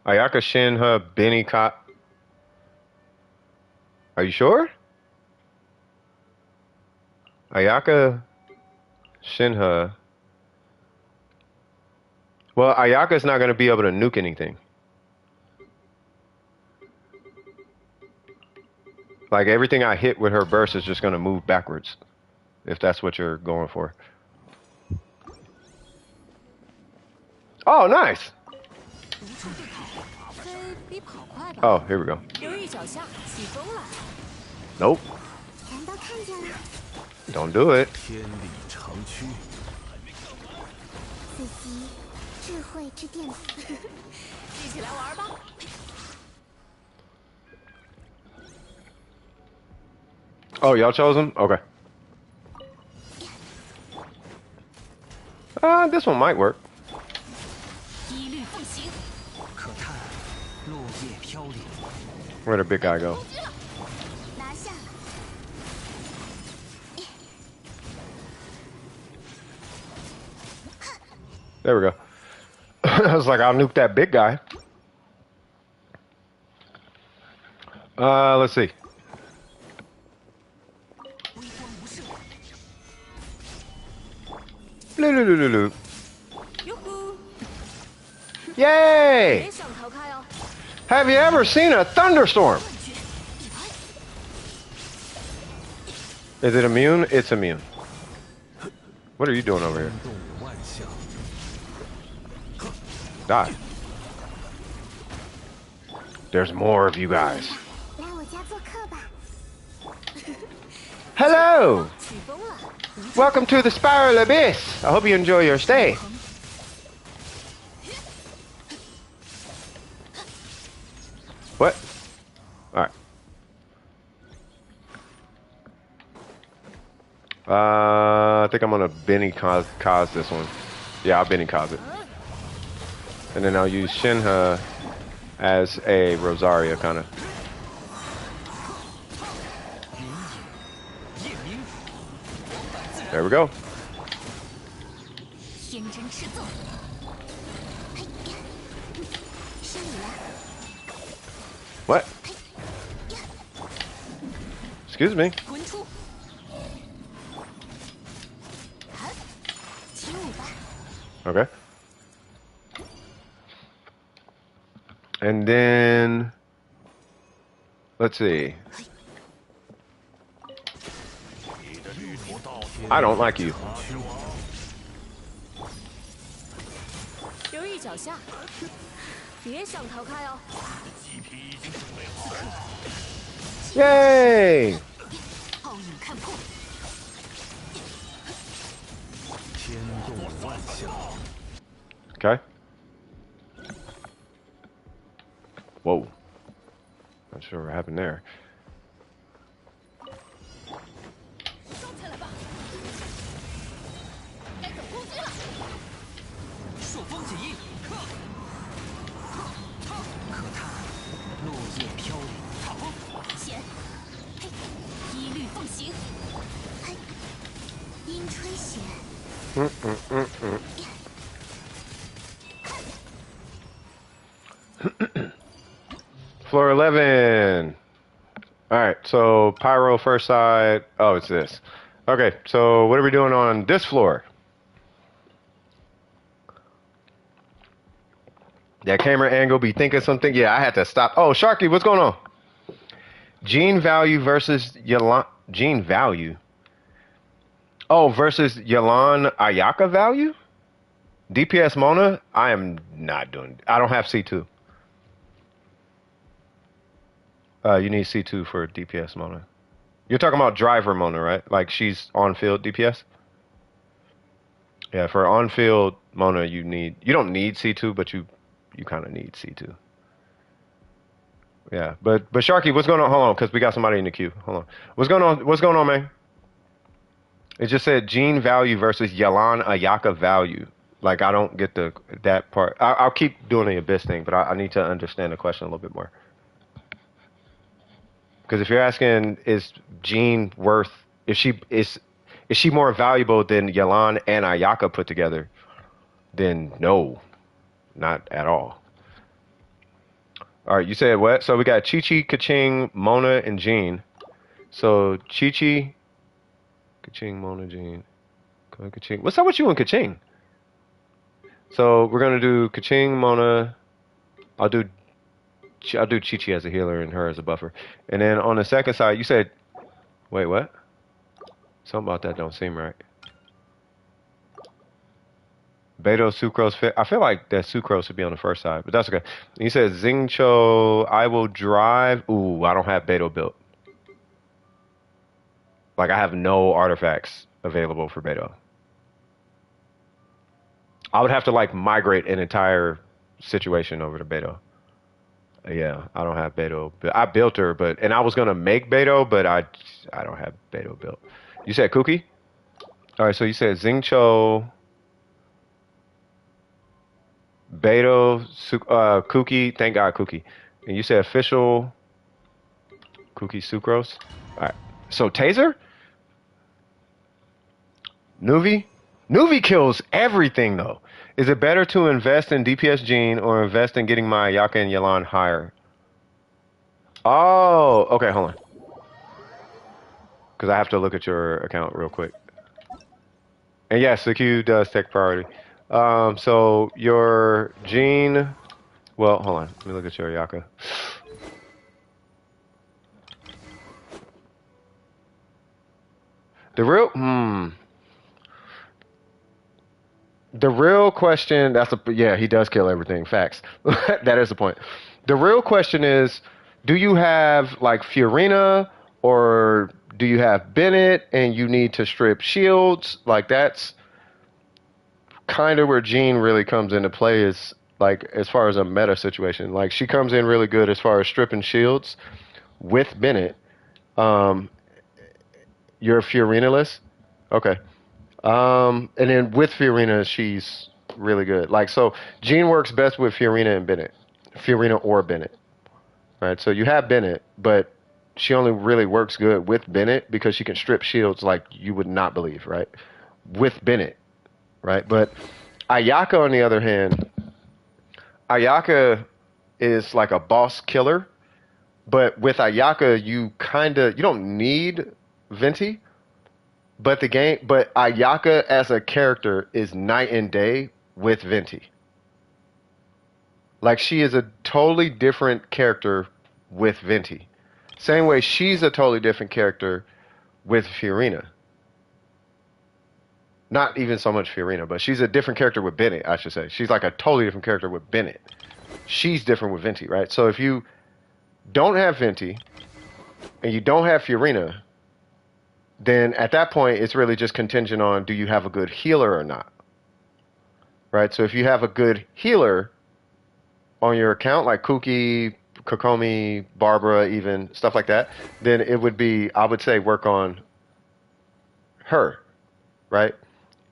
Ayaka, Shinha, Benny, Ka... Are you sure? Ayaka, Shinha... Well, Ayaka's not going to be able to nuke anything. Like, everything I hit with her burst is just going to move backwards. If that's what you're going for. Oh, nice! 飞比跑快吧。 Oh, here we go. 留意脚下，起风了。 Nope. 全都看见了。 Don't do it. 天理长驱，此集智慧之巅。一起来玩吧。 Oh, y'all chose him? Okay. This one might work. 一律奉行。 可叹落叶飘零。 Where'd the big guy go? 拿下。 There we go. I was like, I'll nuke that big guy. Let's see. 微光无射。 Loo-loo-loo-loo-loo. 哟呼！ Yay! 别想逃开哦。 Have you ever seen a thunderstorm? 断绝，一拍。 Is it immune? It's immune. What are you doing over here? 动万象， Die. There's more of you guys. 来我家做客吧。 Hello! 起风了。 Welcome to the Spiral Abyss. I hope you enjoy your stay. What? Alright. I think I'm gonna Benny cause this one. Yeah, I'll Benny cause it. And then I'll use Shinha as a Rosaria kind of. 夜明， There we go. 天真赤奏。嘿，失礼了。 What? Excuse me. 滚出。起舞吧。 Okay. And then let's see. I don't like you. 留意脚下，别想逃开哦。 Yay! 奥影看破， 天动万象， Okay. Whoa. Not sure what happened there. 收起来吧。该走攻击了。朔风起义，可叹落叶飘零。踏风，前，嘿，一律奉行。嘿，阴吹雪。Floor 11. All right, so Pyro first side. Oh, it's this. Okay, so what are we doing on this floor? That camera angle be thinking something. Yeah, I had to stop. Oh, Sharky, what's going on? Gene value versus Yalan. Gene value. Oh, versus Yalan Ayaka value? DPS Mona? I am not doing. I don't have C2. You need C2 for DPS Mona. You're talking about driver Mona, right? Like she's on field DPS? Yeah, for on field Mona you don't need C2, but you kind of need C2. Yeah, but Sharky, what's going on? Hold on, because we got somebody in the queue. Hold on. What's going on? What's going on, man? It just said gene value versus Yalan Ayaka value. Like I don't get that part. I'll keep doing the abyss thing, but I need to understand the question a little bit more. Because if you're asking, is Jean worth? Is she more valuable than Yalan and Ayaka put together? Then no, not at all. All right, you said what? So we got Chi-Chi, Kaching, Mona, and Jean. So Chi-Chi, Kaching, Mona, Jean. Kaching. What's up with you and Kaching? So we're gonna do Kaching, Mona. I'll do Chi-Chi as a healer and her as a buffer. And then on the second side, you said, wait, what? Something about that don't seem right. Beto, Sucrose, fit. I feel like that Sucrose should be on the first side, but that's okay. You said Xingqiu, I will drive. Ooh, I don't have Beto built. Like I have no artifacts available for Beto. I would have to like migrate an entire situation over to Beto. Yeah, I don't have Beto. I built her, and I was gonna make Beto, but I don't have Beto built. You said Cookie? All right, so you said Xingqiu, Beto, Cookie. Thank God, Cookie. And you said official Cookie Sucrose. All right, so Taser, Nuvi kills everything though. Is it better to invest in DPS Gene or invest in getting my Ayaka and Yalan higher? Oh, okay, hold on. Because I have to look at your account real quick. And yes, the queue does take priority. So your Gene, well, hold on. Let me look at your Ayaka. The real question, yeah, he does kill everything. Facts. That is the point. The real question is, do you have like Fiorina or do you have Bennett and you need to strip shields? Like that's kind of where Jean really comes into play is like as far as a meta situation. Like she comes in really good as far as stripping shields with Bennett. You're Fiorina-less? Okay. And then with Fiorina, she's really good. Like, so Jean works best with Fiorina and Bennett. Fiorina or Bennett. Right? So you have Bennett, but she only really works good with Bennett because she can strip shields like you would not believe, right? With Bennett, right? But Ayaka, on the other hand, Ayaka is like a boss killer, but with Ayaka, you don't need Venti. But Ayaka as a character is night and day with Venti. Like she is a totally different character with Venti. Same way she's a totally different character with Fiorina. Not even so much Fiorina, but she's a different character with Bennett, I should say. She's like a totally different character with Bennett. She's different with Venti, right? So if you don't have Venti and you don't have Fiorina, then at that point, it's really just contingent on do you have a good healer or not, right? So if you have a good healer on your account, like Kuki, Kokomi, Barbara, even stuff like that, then it would be, I would say, work on her, right?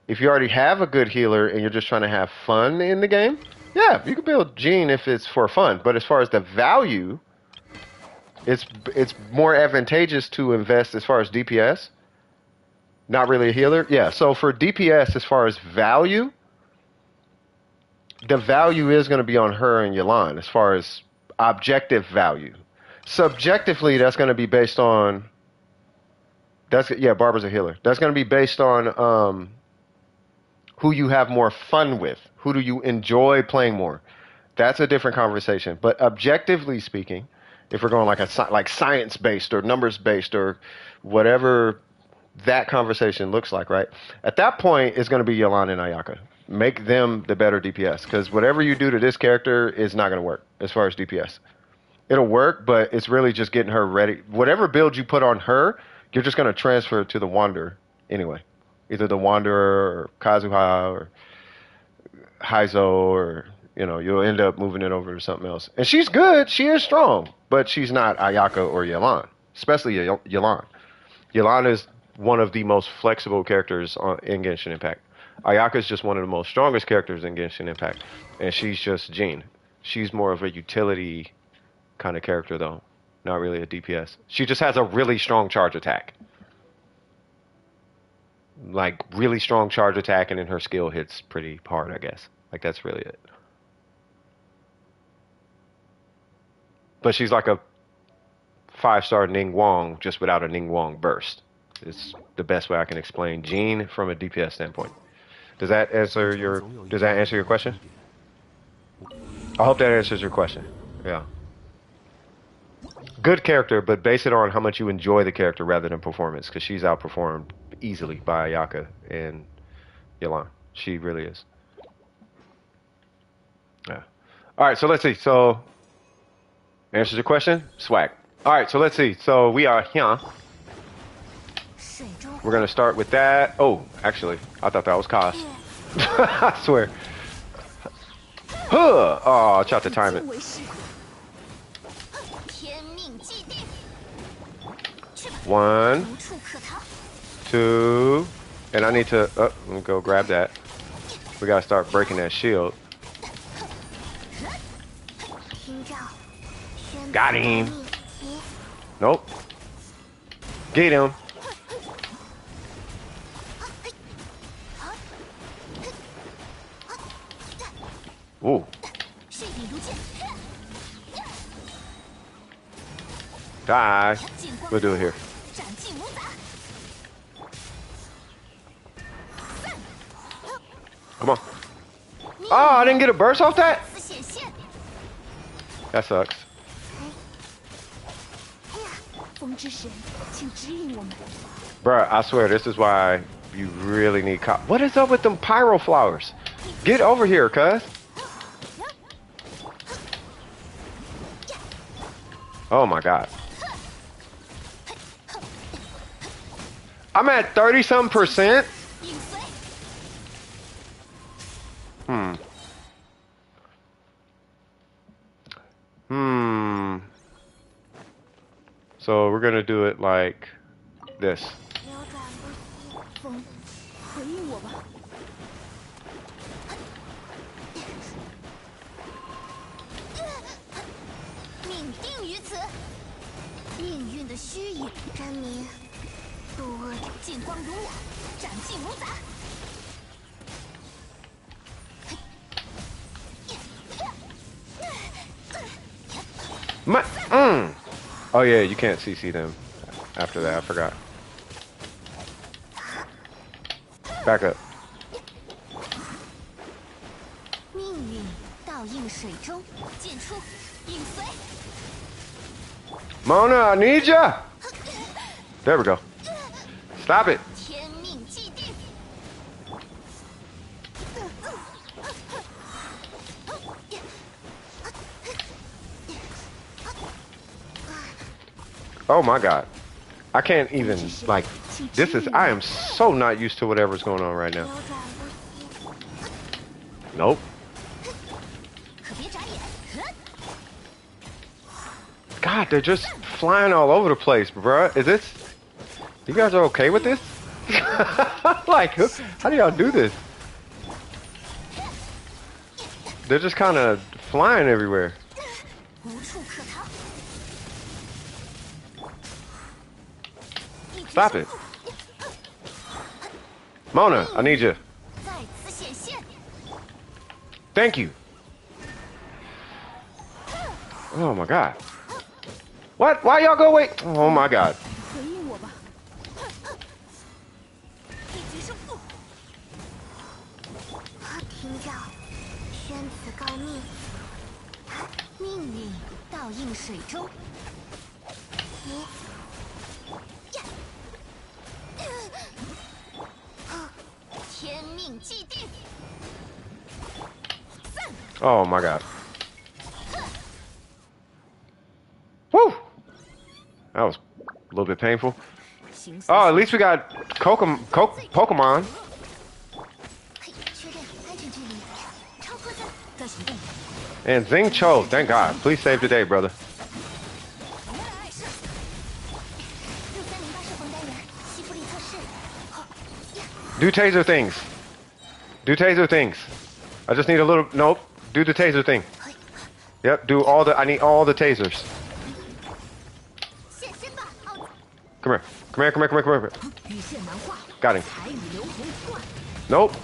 If you already have a good healer and you're just trying to have fun in the game, yeah, you can build Jean if it's for fun. But as far as the value, it's more advantageous to invest as far as DPS. Not really a healer? Yeah, so for DPS, as far as value, the value is going to be on her and Yalan as far as objective value. Subjectively, that's going to be based on Barbara's a healer. That's going to be based on who you have more fun with. Who do you enjoy playing more? That's a different conversation. But objectively speaking, if we're going like science based or numbers based or whatever that conversation looks like, right? At that point, it's going to be Yolanda and Ayaka. Make them the better DPS because whatever you do to this character is not going to work as far as DPS. It'll work, but it's really just getting her ready. Whatever build you put on her, you're just going to transfer it to the Wanderer anyway. Either the Wanderer or Kazuha or Heizo or, you'll end up moving it over to something else. And she's good. She is strong, but she's not Ayaka or Yelan, especially Yelan. Yelan is one of the most flexible characters in Genshin Impact. Ayaka is just one of the most strongest characters in Genshin Impact, and she's just Jean. She's more of a utility kind of character, though. Not really a DPS. She just has a really strong charge attack. Like, really strong charge attack, and then her skill hits pretty hard, I guess. Like, that's really it. But she's like a 5-star Ning Wong, just without a Ning Wong burst. It's the best way I can explain Jean from a DPS standpoint. Does that answer your question? I hope that answers your question. Yeah. Good character, but base it on how much you enjoy the character rather than performance, because she's outperformed easily by Ayaka and Yelan. She really is. Yeah. All right, so let's see. So, answers your question? Swag. All right, so let's see. So we are here. We're going to start with that. Oh, actually, I thought that was Kaz. I swear. Huh. Oh, I tried to time it. 1, 2, and I need to, let me go grab that. We gotta start breaking that shield. Got him. Nope. Get him. Ooh. Die. We'll do it here. Come on. Oh, I didn't get a burst off that? That sucks. Bruh, I swear, this is why you really need What is up with them pyro flowers? Get over here, cuz. Oh my god. I'm at 30-some%. So we're gonna do it like this. Oh yeah, you can't CC them after that. I forgot. Back up. Mona, I need ya. There we go. Stop it. Oh my god. I can't even, like, I am so not used to whatever's going on right now. Nope. God, they're just flying all over the place, bruh. You guys are okay with this? Like, how do y'all do this? They're just kind of flying everywhere. Stop it. Mona, I need you. Thank you. Oh my god. What? Why y'all go away? Oh my god. 回应我吧。一决胜负。听叫，宣此告命。命运倒映水中。天命既定。Oh my god. Woo! That was a little bit painful. Oh, at least we got Pokemon. 嘿，确认安全距离。超扩散，各行动。 And Zing Cho, thank God. Please save the day, brother. 6308射锋单元，吸附力测试。 Do taser things. Do taser things. I just need a little. Nope. Do the taser thing. Yep. Do all the. I need all the tasers. 现身吧，奥兹。 Come here. Come here. Come here. Come here. Come here. 预线难化。 Got him. 彩羽流红贯。 Nope.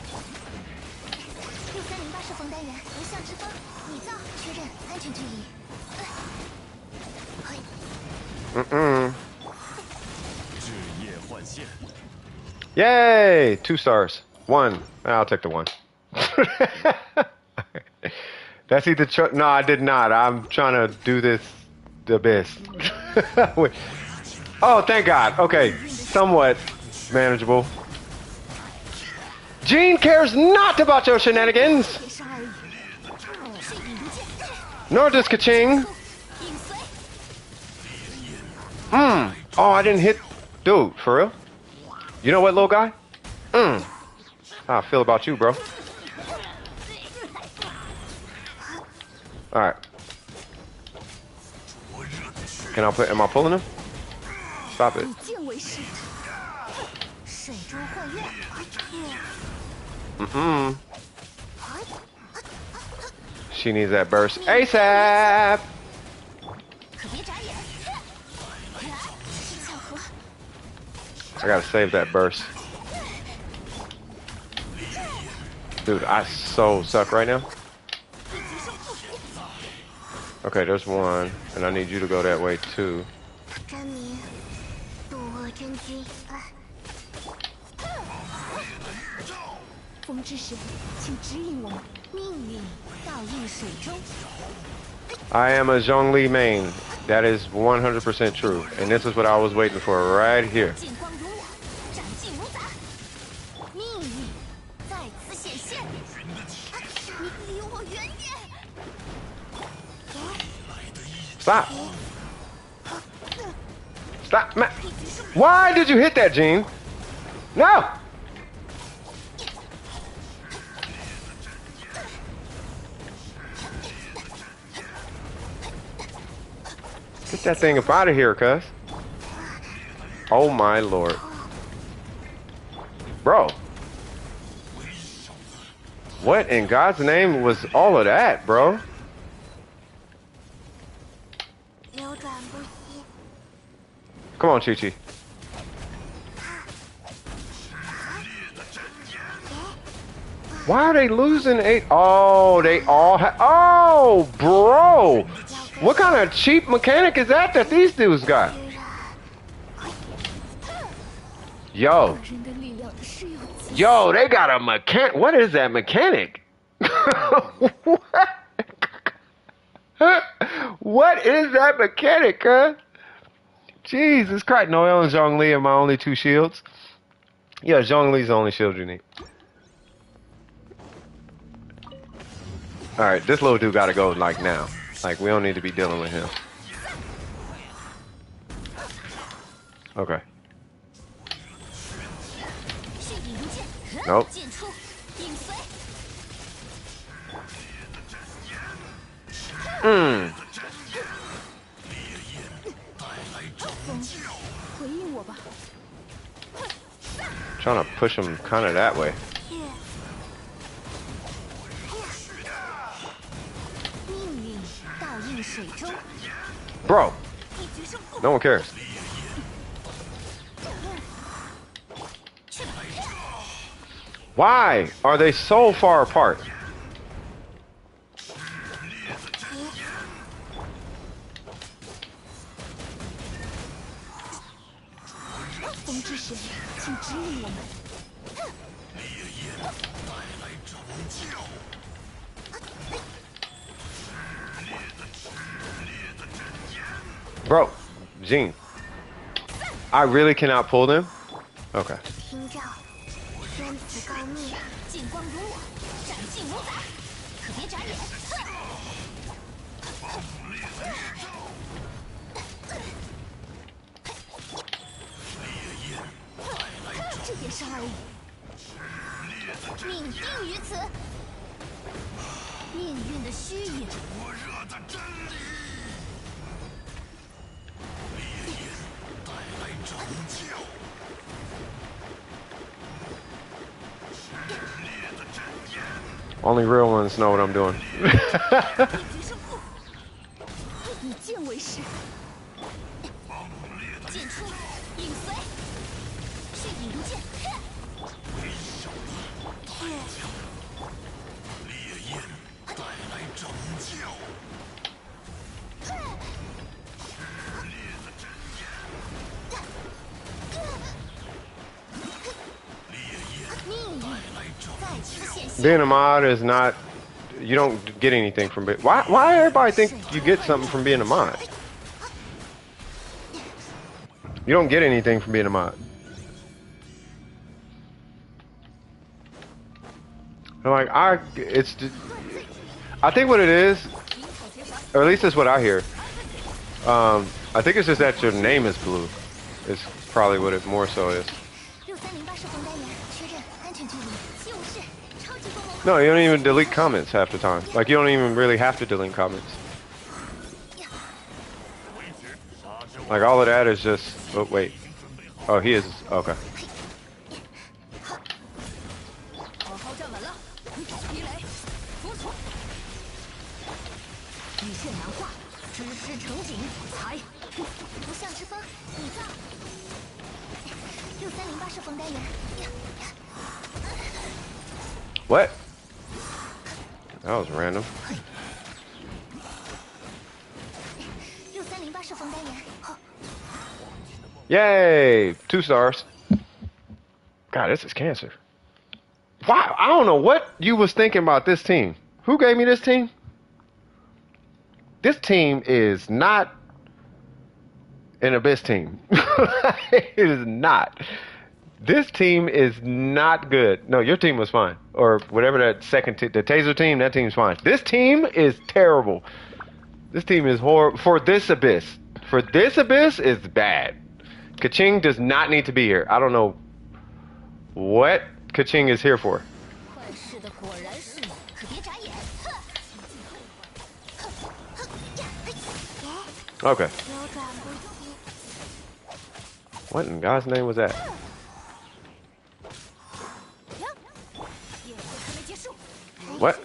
6308射锋单元，无相之风，拟造，确认安全距离。Mm-mm. 置业换线。 Yay! 2 stars. 1. I'll take the 1. That's either. No, I did not. I'm trying to do this the best. Wait. Oh, thank God. Okay. Somewhat manageable. Gene cares not about your shenanigans. 贴上而已。水影如剑。 Nor does Kaching. 影随。 Oh, I didn't hit. Dude, for real? You know what, little guy? How I feel about you, bro. Alright. Am I pulling him? Stop it. 以剑为师。水中幻月。 She needs that burst ASAP. 可别眨眼。巧合。 I gotta save that burst. Dude, I so suck right now. Okay, there's one, and I need you to go that way too. 真名，渡恶真君。风之神，请指引我们。命运倒映水中。 I am a Zhongli main. That is 100% true, and this is what I was waiting for right here. 剑光如我，斩尽无杂。命运在此显现。你离我远点。 Stop! Stop, man! Why did you hit that, Gene? No! Get that thing up out of here, cuz. Oh my lord. Bro. What in God's name was all of that, bro? 流转不息。 Come on, Chi-Chi. Why are they losing 8? Oh, they all have. Oh, bro. What kind of cheap mechanic is that these dudes got? Yo. 人的力量是有极。 Yo, they got a mechanic. What is that mechanic? What? What is that mechanic, huh? Jesus Christ. Noel and Zhongli are my only 2 shields. Yeah, Zhongli's the only shield you need. Alright, this little dude gotta go, like, now. Like, we don't need to be dealing with him. Okay. 血影如剑。 Nope. 剑出，影随。 风，回应我吧。 Trying to push him kind of that way. 命运倒映水中。 Bro, 一决胜负。 no one cares. Why are they so far apart? Bro, Gene, I really cannot pull them. Okay. 听召，天子告密，近光如我，斩尽如杂，可别眨眼。这点事而已，命定于此。命运的虚影。Only real ones know what I'm doing. 以剑为师，剑出，影随，血影如剑。Being a mod is not. You don't get anything from it. Why everybody think you get something from being a mod? You don't get anything from being a mod. Like I think what it is, or at least that's what I hear. I think it's just that your name is blue. It's probably what it more so is. No, you don't even delete comments half the time. Like, you don't even really have to delete comments. Like, all of that is just... Oh, wait. Oh, he is... Okay. What? That was random. Yay! 2 stars. God, this is cancer. Wow, I don't know what you was thinking about this team. Who gave me this team? This team is not an Abyss team. It is not. This team is not good. No, your team was fine. Or whatever that second the Taser team, that team's fine. This team is terrible. This team is horrible. For this Abyss. For this Abyss is bad. Kaching does not need to be here. I don't know what Kaching is here for. Okay. What in God's name was that? What?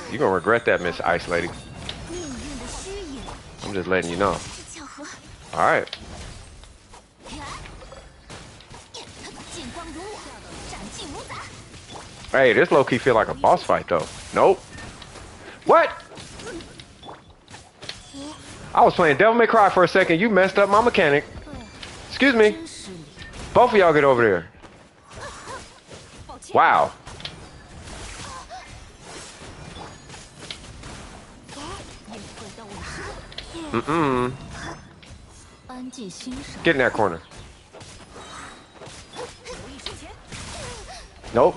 You're gonna regret that, Miss Ice Lady. I'm just letting you know. Alright. Hey, this low-key feel like a boss fight, though. Nope. What? I was playing Devil May Cry for a second. You messed up my mechanic. Excuse me. Both of y'all get over there. Wow. Mm-mm. Get in that corner. Nope.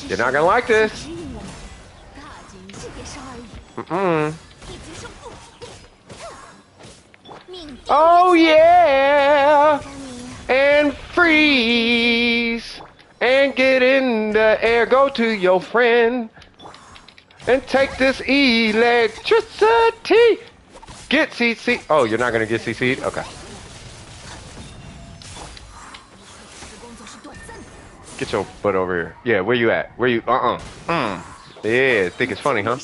You're not gonna like this. Mm-mm. Oh yeah! And freeze! And get in the air, go to your friend. And take this electricity! Get CC. Oh, you're not gonna get CC'd? Okay. Get your butt over here. Yeah, where you at? Where you? Yeah, think it's funny, huh?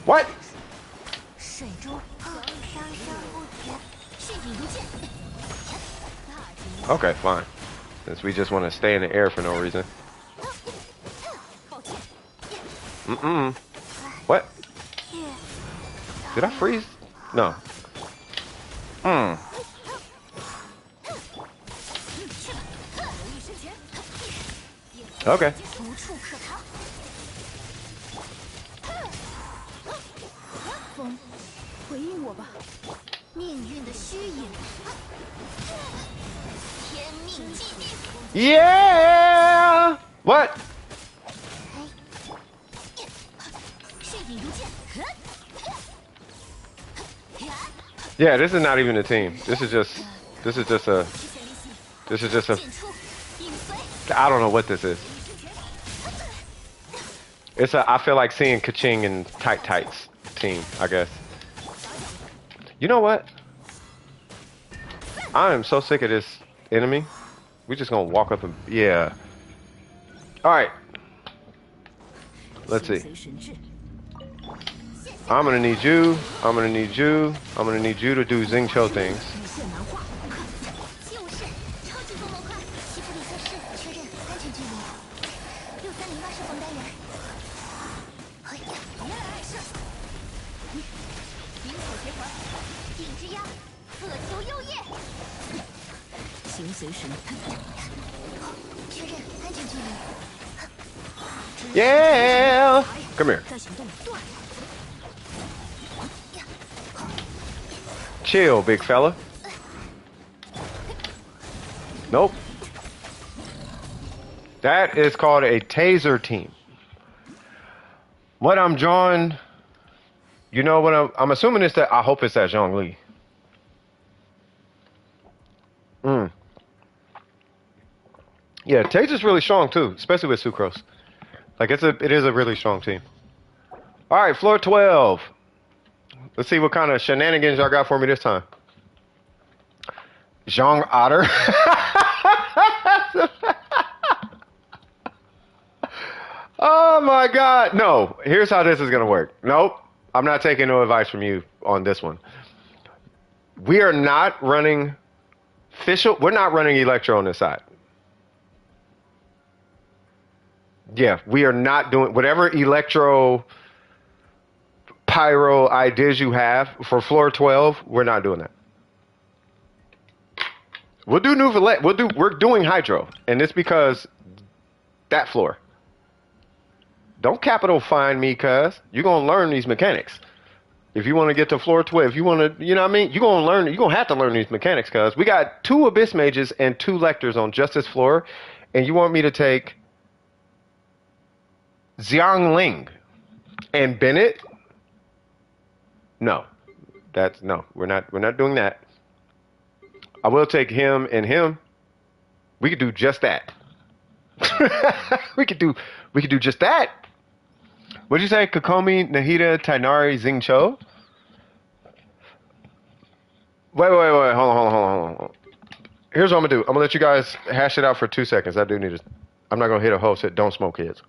What? Okay, fine. Since we just want to stay in the air for no reason. What? Did I freeze? No. Okay. 回应我吧，命运的虚影，天命既定。Yeah! What? 血影如剑。Yeah, this is not even a team. This is just a 之前离席， a 进出，影随。 I don't know what this is. It's a I feel like seeing Kaching and Tight Tights team, I guess. You know what? I am so sick of this enemy. We just gonna walk up and yeah. Alright. Let's see. 随神智， I'm gonna need you. I'm gonna need you. I'm gonna need you to do Xingqiu things. 无限难化，就是超级风魔块，西普里测试确认安全距离，6308是冯单元。嘿呀，原来是银火结团，顶之压，恶求幽夜。形随神，确认安全距离。 Yeah! Come here. 在行动，断。 Chill, big fella. Nope. That is called a taser team. What I'm drawing, you know what I'm assuming it's that I hope it's that Zhongli. Yeah, taser's really strong too, especially with Sucrose. Like it is a really strong team. All right, floor 12. Let's see what kind of shenanigans y'all got for me this time. Zhong Otter. Oh my God. No, here's how this is going to work. Nope. I'm not taking no advice from you on this one. We are not running we're not running Electro on this side. Yeah, we are not doing whatever Electro pyro ideas you have for floor 12. We're not doing that. We'll do Nouvellette. We're doing Hydro, and it's because that floor. Don't capital find me, cuz you're gonna learn these mechanics. If you want to get to floor 12, if you want to, you know what I mean? You're gonna have to learn these mechanics, cuz we got 2 Abyss Mages and 2 Lectors on just this floor, and you want me to take Xiangling and Bennett? No. No. We're not doing that. I will take him and him. We could do just that. we could do just that. What'd you say? Kokomi, Nahida, Tainari, Xingqiu? Wait. Hold on. Here's what I'm gonna do. I'm gonna let you guys hash it out for 2 seconds. I do need to. I'm not gonna hit a host that don't smoke kids.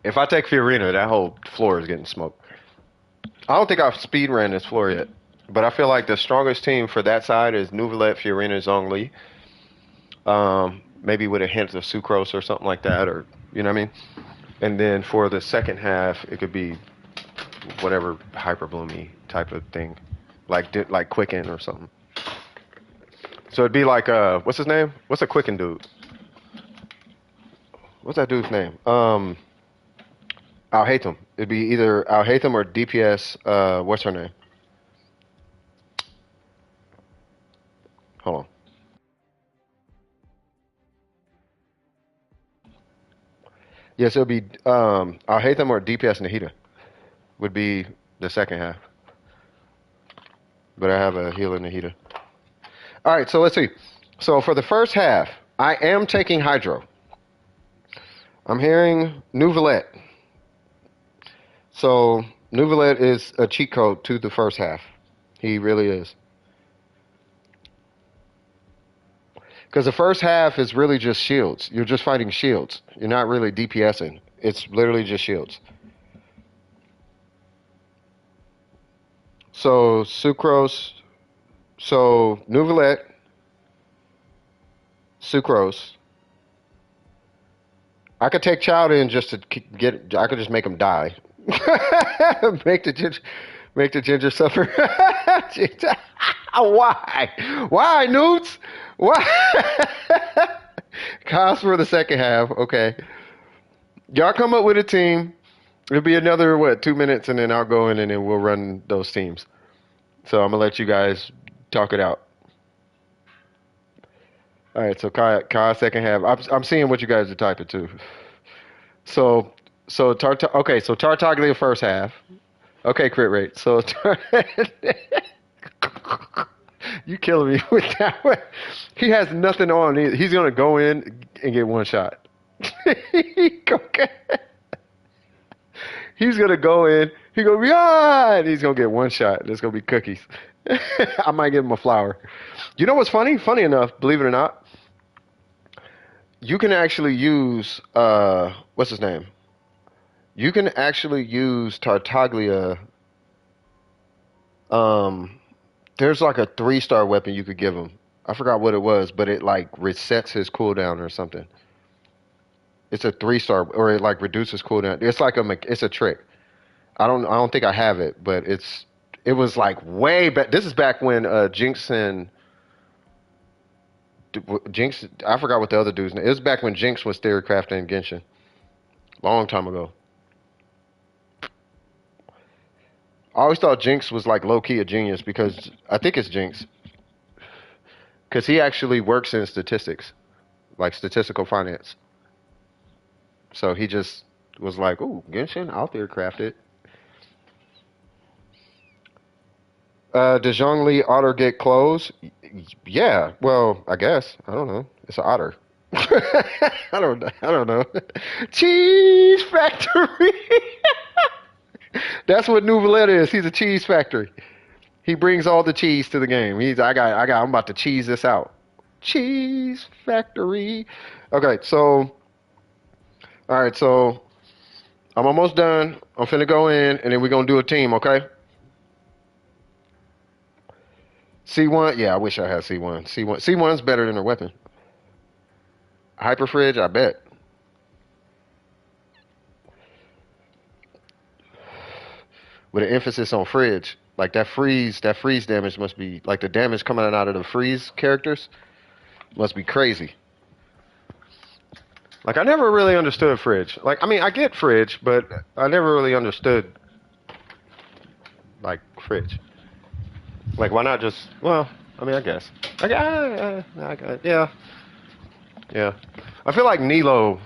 If I take Fiorina, that whole floor is getting smoked. I don't think I've speed ran this floor yet, but I feel like the strongest team for that side is Nouvellette, Fiorina, Zhongli. Maybe with a hint of Sucrose or something like that, or you know what I mean. And then for the second half, it could be whatever hyper bloomy type of thing, like Quicken or something. So it'd be like what's his name? What's a Quicken dude? What's that dude's name? Al-Haytham. It'd be either Al-Haytham or DPS. What's her name? Hold on. Yes, it would be Al-Haytham or DPS Nahida would be the second half. But I have a healer Nahida. All right, so let's see. So for the first half, I am taking Hydro. I'm hearing Nouvellette. So Nouvellette is a cheat code to the first half. He really is. Because the first half is really just shields. You're just fighting shields. You're not really DPSing. It's literally just shields. So Sucrose. So Nouvellette. Sucrose. I could take Child in just to get. I could just make him die. make the ginger suffer. Why, Newts? Why? Cost for the second half. Okay. Y'all come up with a team. It'll be another, what, 2 minutes, and then I'll go in and then we'll run those teams. So I'm going to let you guys talk it out. All right, so Kai second half. I'm seeing what you guys are typing too. So okay, so Tartaglia first half. Okay, crit rate. So you killing me with that one. He has nothing on. He's gonna go in and get one shot. Okay. He's gonna go in. He's gonna be and he's gonna get one shot. It's gonna be cookies. I might give him a flower. You know what's funny? Funny enough, believe it or not, you can actually use what's his name? You can actually use Tartaglia. There's like a 3-star weapon you could give him. I forgot what it was, but it like resets his cooldown or something. It's a 3-star, or it like reduces cooldown. It's like it's a trick. I don't think I have it, but it was like way back. This is back when Jinx. I forgot what the other dude's name. It was back when Jinx was theorycrafting Genshin, long time ago. I always thought Jinx was like low key a genius because I think it's Jinx because he actually works in statistics, like statistical finance. So he just was like, "Ooh, Genshin, I'll theorycraft it." Does Zhongli otter get clothes? Yeah. Well, I guess. I don't know. It's an otter. I don't know. Cheese factory. That's what Nouvelette is. He's a cheese factory. He brings all the cheese to the game. I'm about to cheese this out. Cheese factory. Okay, so, all right, so I'm almost done. I'm finna go in, and then we're gonna do a team, okay? C1, yeah, I wish I had C1. C1's better than her weapon. Hyper Fridge, I bet. With an emphasis on fridge. Like that freeze damage must be like the damage coming out of the freeze characters must be crazy. Like I never really understood fridge. Like I mean I get fridge, but I never really understood like fridge. Like why not just I mean I guess. Yeah. Yeah. I feel like Nilo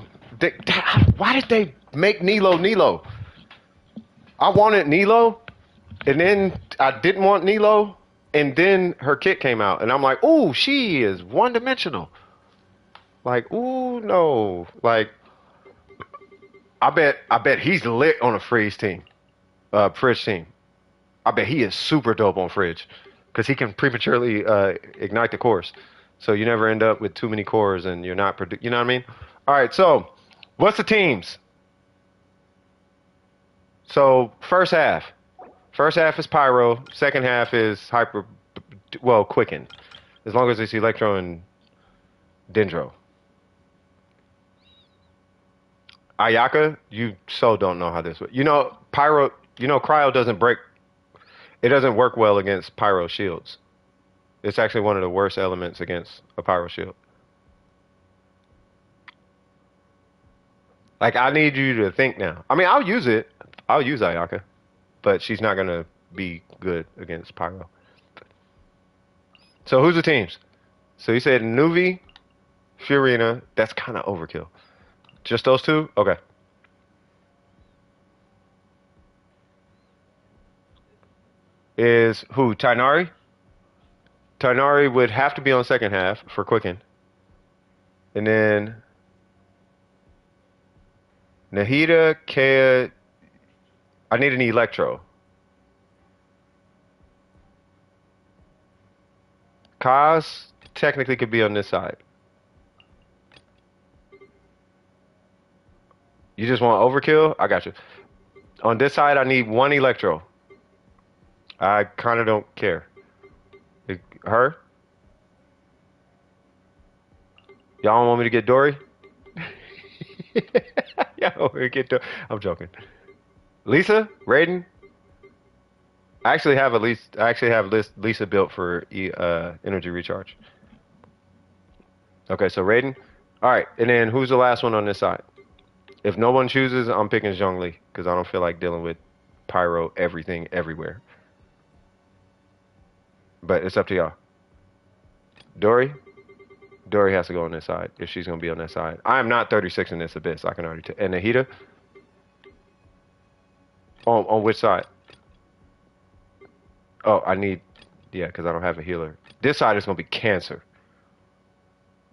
why did they make Nilo? I wanted Nilo, and then I didn't want Nilo, and then her kit came out, and I'm like, ooh, she is one-dimensional. Like, ooh, no. Like, I bet he's lit on a Fridge team. Fridge team. I bet he is super dope on Fridge, because he can prematurely ignite the cores. So you never end up with too many cores, and you're not, you know what I mean? All right, so what's the teams? So first half is Pyro. Second half is Quicken, as long as it's Electro and Dendro. Ayaka, you so don't know how this works. You know, Pyro. You know, Cryo doesn't break. It doesn't work well against Pyro shields. It's actually one of the worst elements against a Pyro shield. Like I need you to think now. I mean, I'll use it. I'll use Ayaka, but she's not gonna be good against Pyro. So who's the teams? So you said Nuvi, Fiorina. That's kind of overkill. Just those two? Okay. Is who? Tainari? Tainari would have to be on second half for Quicken. And then Nahida, Kea. I need an Electro. Kaz technically could be on this side. You just want overkill? I got you. On this side, I need one Electro. I kind of don't care. Her? Y'all want me to get Dory? Yeah, I'm joking. Lisa, Raiden. I actually have Lisa built for energy recharge. Okay, so Raiden. All right, and then who's the last one on this side? If no one chooses, I'm picking Zhongli because I don't feel like dealing with pyro everything everywhere. But it's up to y'all. Dory? Dory has to go on this side if she's going to be on that side. I am not 36 in this abyss. I can already tell. And Nahida? On which side? Oh, I need... Yeah, because I don't have a healer. This side is going to be cancer.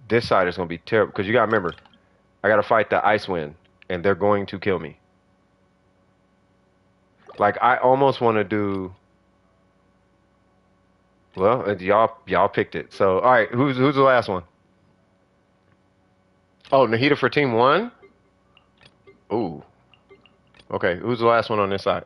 This side is going to be terrible. Because you got to remember, I got to fight the ice wind. And they're going to kill me. Like, I almost want to do... Well, y'all picked it. So, all right, who's the last one? Oh, Nahida for team 1? Ooh. Okay, who's the last one on this side?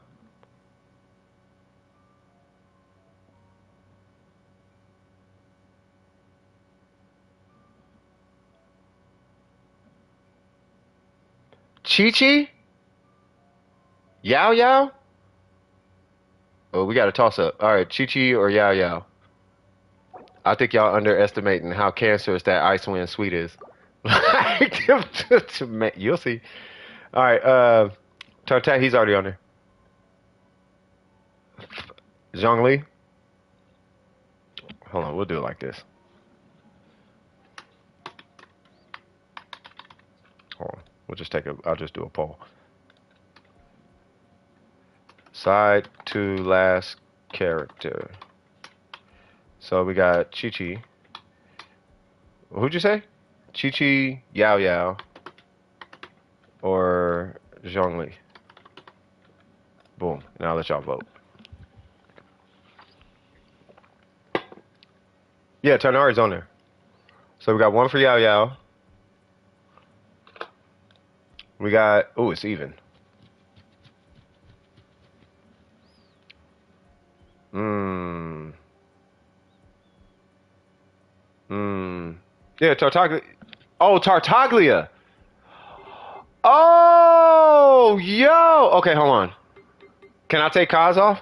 Chi-Chi? Yao Yao? Oh, we got a toss up. All right, Chi-Chi or Yao Yao? I think y'all underestimating how cancerous that Icewind Sweet is. You'll see. All right, Tartat, he's already on there. Zhongli? Hold on, we'll do it like this. Hold on. I'll just do a poll. Side to last character. So we got Chi-Chi. Who'd you say? Chi-Chi, Yao Yao, or Zhongli? Boom. Now I'll let y'all vote. Yeah, Tanari's on there. So we got one for Yao Yao. We got... Ooh, it's even. Yeah, Tartaglia. Oh, Tartaglia. Oh, yo. Okay, hold on. Can I take Kaz off?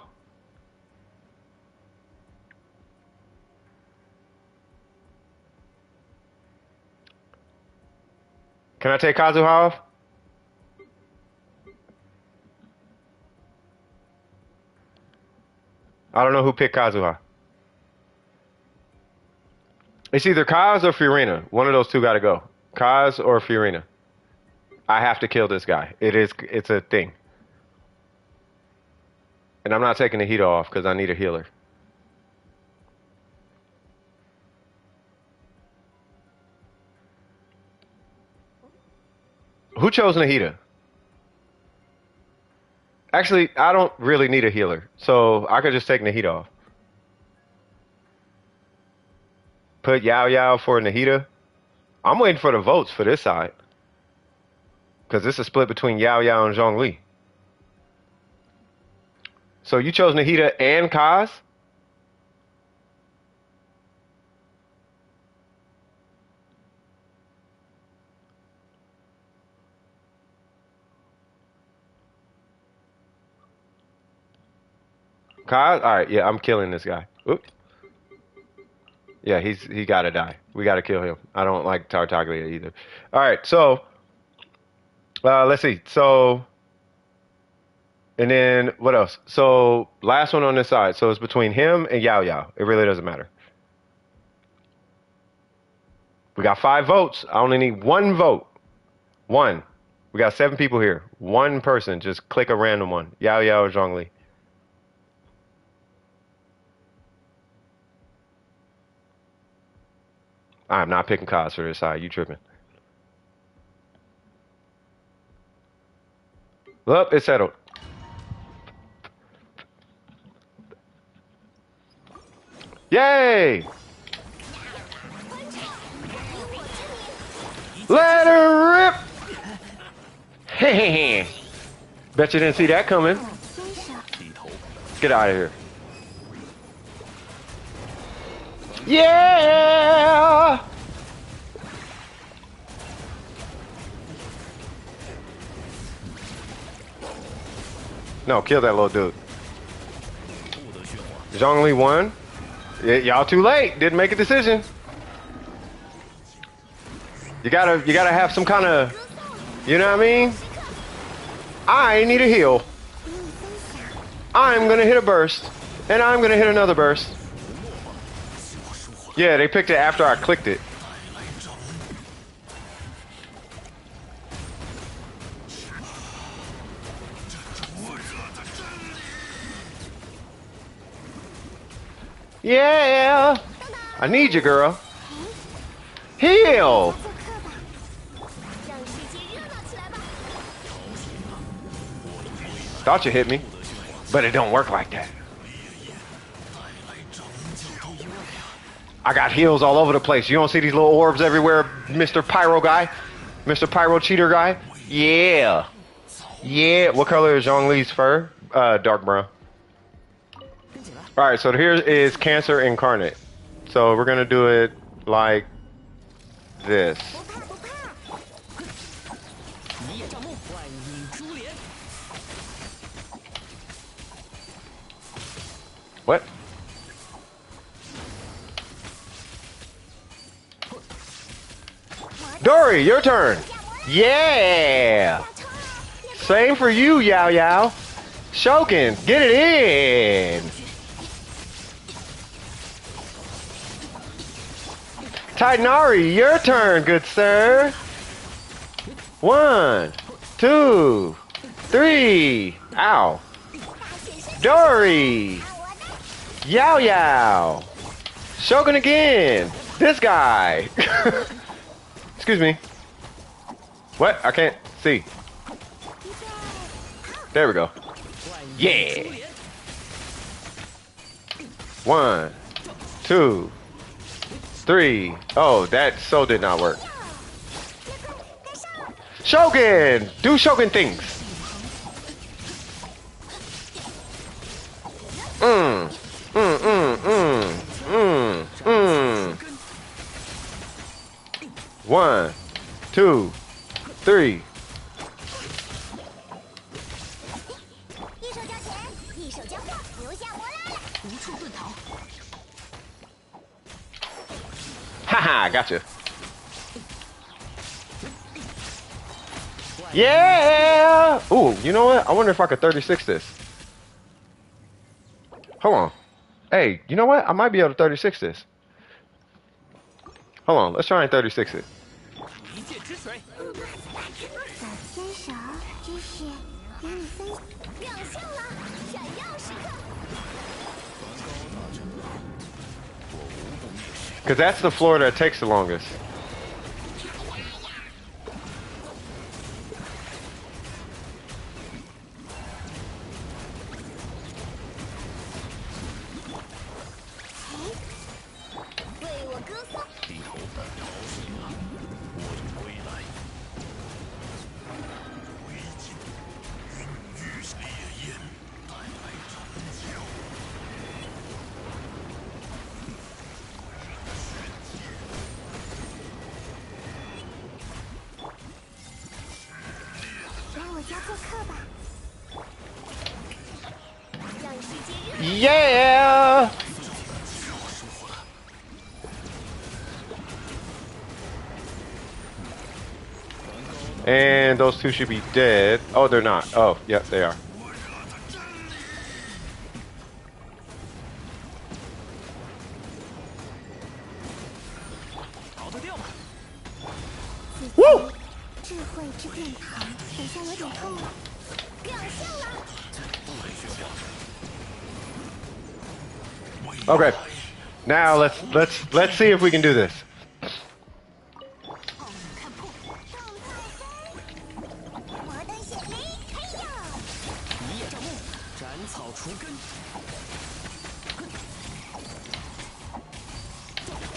Can I take Kazuha off? I don't know who picked Kazuha. It's either Kaz or Fiorina. One of those two got to go. Kaz or Fiorina. I have to kill this guy. It's a thing. And I'm not taking the heat off because I need a healer. Who chose Nahida? Actually, I don't really need a healer, so I could just take Nahida off. Put Yao Yao for Nahida. I'm waiting for the votes for this side. Because this is split between Yao Yao and Zhongli. So you chose Nahida and Kaz? Kaz? Alright, yeah, I'm killing this guy. Oop. Yeah, he gotta die. We gotta kill him. I don't like Tartaglia either. Alright, so let's see. So and then what else? So last one on this side. So it's between him and Yao Yao. It really doesn't matter. We got 5 votes. I only need 1 vote. 1. We got 7 people here. 1 person. Just click a random one. Yao Yao or Zhongli. I'm not picking Kaz for this side. You tripping. Well, it's settled. Yay! Let her rip! Hey, bet you didn't see that coming. Get out of here. Yeah! No, kill that little dude. Zhongli won. Y'all too late. Didn't make a decision. You gotta have some kind of, you know what I mean? I need a heal. I'm gonna hit a burst. And I'm gonna hit another burst. Yeah, they picked it after I clicked it. Yeah! I need you, girl. Heal! 让世界热闹起来吧！ Thought you hit me, but it don't work like that. I got heals all over the place. You don't see these little orbs everywhere, Mr. Pyro guy? Mr. Pyro cheater guy? Yeah. Yeah. What color is Zhongli's fur? Dark brown. Alright, so here is Cancer Incarnate. So we're gonna do it like this. 一叶障目，万影珠帘。 What? Dory, your turn. Yeah. Same for you, Yao Yao. Shokin, get it in. Titanari, your turn, good sir. 1, 2, 3. Ow. Dory. Yao Yao. Shogun again. This guy. Excuse me. What? I can't see. There we go. Yeah. 1, 2, 3. Oh, that so did not work. Shogun! Do Shogun things. Mm. 1, 2, 3. 一手交钱，一手交货，留下我来了。无处遁逃。 Haha, gotcha. Yeah! Ooh, you know what? I wonder if I could 36 this. Hold on. Hey, you know what? I might be able to 36 this. Hold on, let's try and 36 it. 一剑之水，小牵手，知识与你分享。亮相了，闪耀时刻。 Because that's the floor that takes the longest. Yeah! And those two should be dead. Oh, they're not. Oh, yep, they are. Woo! 智慧之殿堂，手下有点痛了。亮相了。 Okay. Now let's see if we can do this. 看破，摩登血雷，嘿呀！一叶障目，斩草除根。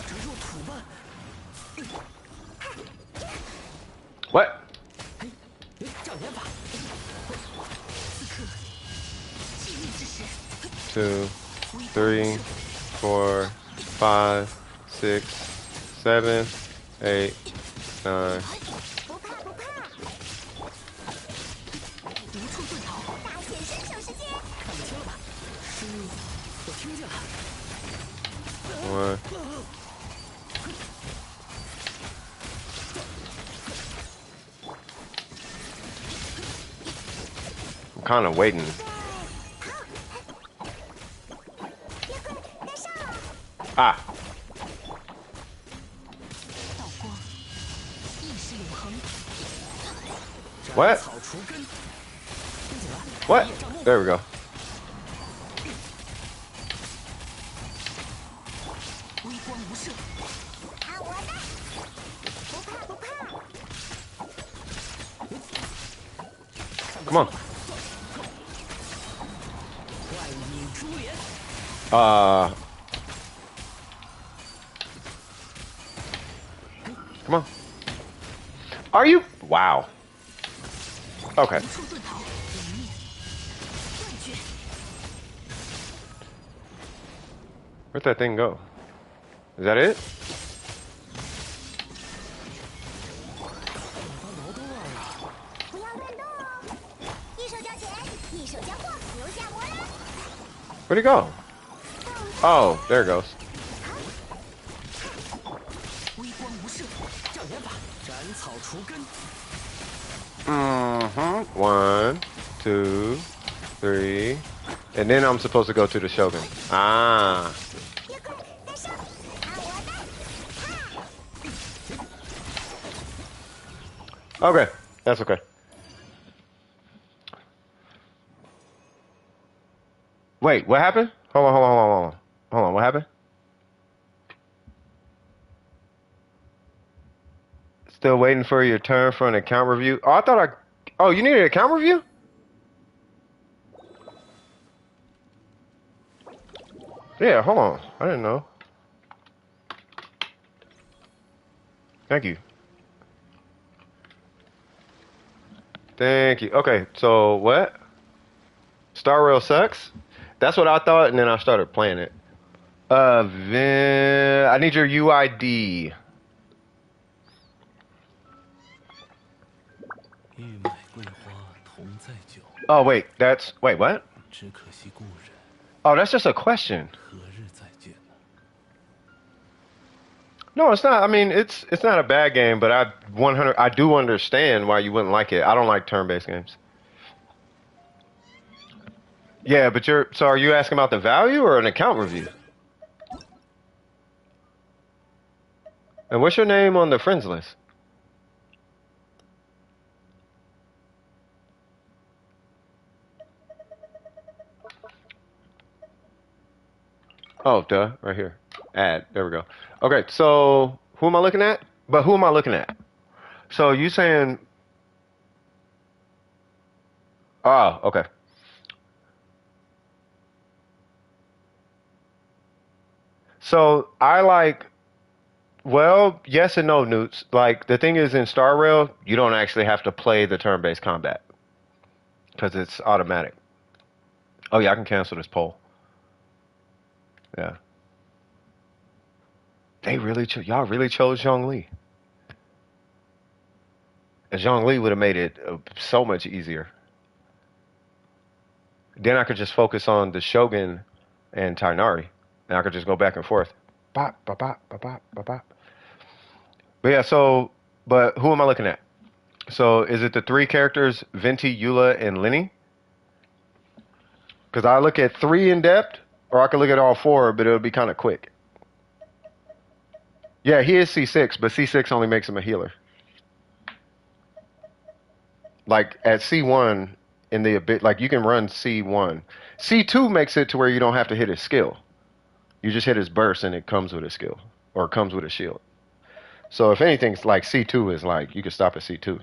这入土吧。 What? 障眼法。气力之时。 2, 3, 4, 5, 6, 7, 8, 9. 不怕不怕，无处遁逃。大显身手时间。看不清了吧？声音，我听见了。 1. kind of waiting. 别快，该上了！ Ah, 道光，意识永恒。 what? 斩草除根。跟紧来。 What? 夜障目。 There we go. 微光无射。 看我的！不怕不怕！ Come on. 怪影珠帘。 Come on. Are you? Wow. Okay. 无处遁逃。毁灭。断绝。 Where'd that thing go? Is that it? 毛都忘了。 不要乱动哦！一手交钱，一手交货，留下磨难。 Where'd it go? Oh, there it goes. 微光无射。障眼法。斩草除根。 Mm-hmm. 1, 2, 3. And then I'm supposed to go to the Shogun. Ah. 别快，该上！看我的！ Okay. That's okay. Wait, what happened? Hold on, hold on, hold on, hold on. Hold on, what happened? Still waiting for your turn for an account review. Oh, I thought I... Oh, you needed an account review? Yeah, hold on. I didn't know. Thank you. Thank you. Okay, so what? Star Rail sucks? That's what I thought, and then I started playing it. I need your UID. 玉乃桂花同载酒， Oh, wait, that's... Wait, what? 只可惜故人 Oh, that's just a question. 何日再见呢？ No, it's not. I mean, it's not a bad game, but I do understand why you wouldn't like it. I don't like turn-based games. Yeah, but so are you asking about the value or an account review? And what's your name on the friends list? Oh, duh, right here. Add. There we go. Okay, so who am I looking at? But who am I looking at? So you saying... Oh, okay. So I like... Well, yes and no, Newts. Like, the thing is, in Star Rail, you don't actually have to play the turn-based combat. Because it's automatic. Oh, yeah, I can cancel this poll. Yeah. Y'all really chose Zhongli. And Zhongli would have made it so much easier. Then I could just focus on the Shogun and Tainari. And I could just go back and forth. Bop, bop, bop, bop, bop, bop, bop. But yeah, but who am I looking at? So is it the 3 characters, Venti, Eula, and Lenny? Because I look at 3 in depth, or I could look at all 4, but it'll be kind of quick. Yeah, he is C6, but C6 only makes him a healer. Like at C1 in the bit, like you can run C1. C2 makes it to where you don't have to hit his skill. You just hit his burst and it comes with a skill, or it comes with a shield. So if anything, it's like C2 is like, you can stop at C2.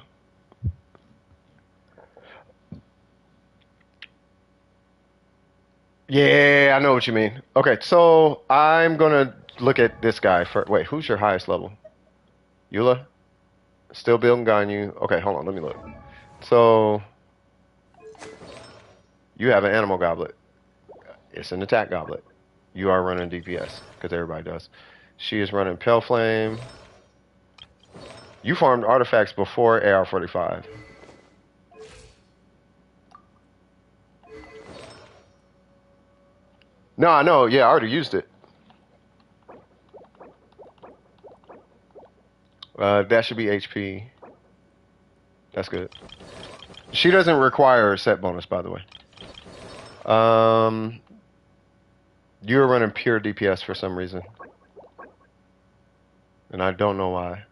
Yeah, I know what you mean. Okay, so I'm going to look at this guy first. Wait, who's your highest level? Eula? Still building Ganyu. Okay, hold on, let me look. So, you have an animal goblet. It's an attack goblet. You are running DPS, because everybody does. She is running Pale Flame. You farmed artifacts before AR45. No, I know. Yeah, I already used it. That should be HP. That's good. She doesn't require a set bonus, by the way. You're running pure DPS for some reason. And I don't know why.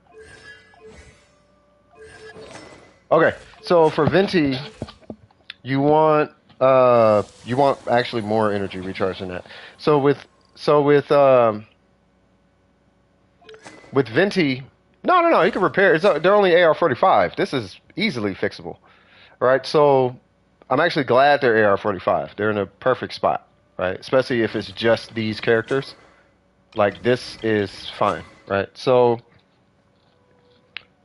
Okay, so for Venti, you want actually more energy recharge than that. So with Venti, no, you can repair. They're only AR45. This is easily fixable. Right? So I'm actually glad they're AR45. They're in a perfect spot, right? Especially if it's just these characters. Like, this is fine, right? So,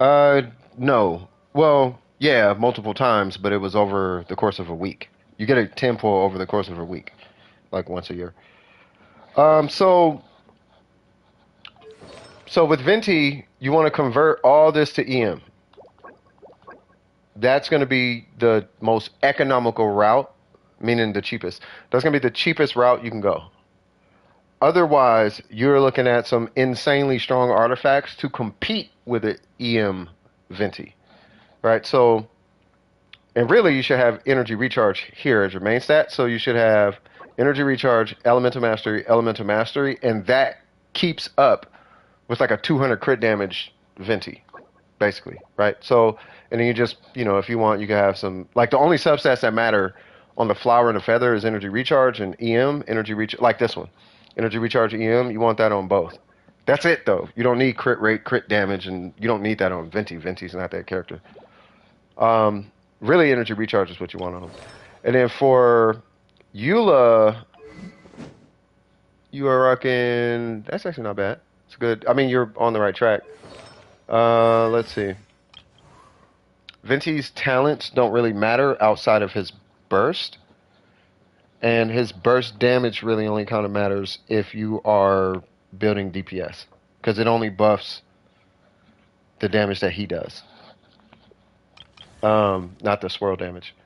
no. Well, yeah, multiple times, but it was over the course of a week. You get a 10 pull over the course of a week, like once a year. So with Venti, you want to convert all this to EM. That's going to be the most economical route, meaning the cheapest. That's going to be the cheapest route you can go. Otherwise, you're looking at some insanely strong artifacts to compete with the EM Venti, right? So, and really, you should have energy recharge here as your main stat. So you should have energy recharge, elemental mastery, and that keeps up with like a 200 crit damage Venti, basically, right? So, and then you just, if you want, you can have some, like the only substats that matter on the flower and the feather is energy recharge and EM, energy recharge, like this one. Energy recharge EM, you want that on both. That's it, though. You don't need crit rate, crit damage, and you don't need that on Venti. Venti's not that character. Really, energy recharge is what you want on them. And then for Eula, you are rocking... That's actually not bad. It's good. I mean, you're on the right track. Let's see. Venti's talents don't really matter outside of his burst. And his burst damage really only kind of matters if you are building DPS. Because it only buffs the damage that he does. Not the swirl damage.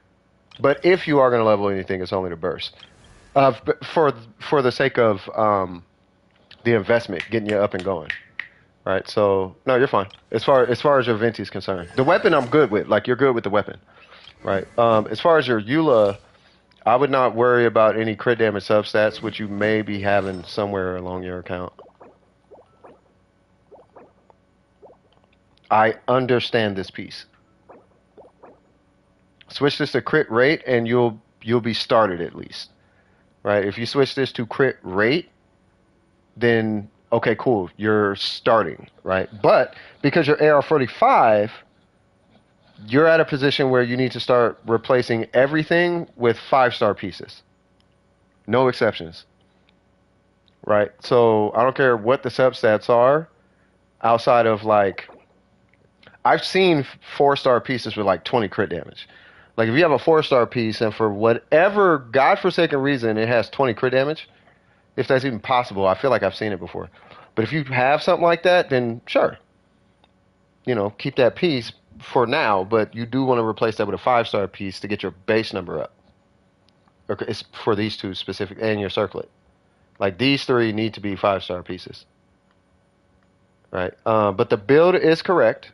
But if you are going to level anything, it's only the burst. For the sake of the investment, getting you up and going. Right, so, no, you're fine. As far as your Venti is concerned. The weapon I'm good with. Like, you're good with the weapon. Right. As far as your Eula... I would not worry about any crit damage substats, which you may be having somewhere along your account. I understand this piece. Switch this to crit rate, and you'll be started at least, right? If you switch this to crit rate, then okay, cool, you're starting, right? But because you're AR45. You're at a position where you need to start replacing everything with 5-star pieces. No exceptions. Right? So I don't care what the substats are outside of like... I've seen 4-star pieces with like 20 crit damage. Like if you have a 4-star piece and for whatever godforsaken reason it has 20 crit damage, if that's even possible, I feel like I've seen it before. But if you have something like that, then sure. Keep that piece for now, but you do want to replace that with a 5-star piece to get your base number up. It's for these two specific, and your circlet. Like these 3 need to be 5-star pieces, right? But the build is correct.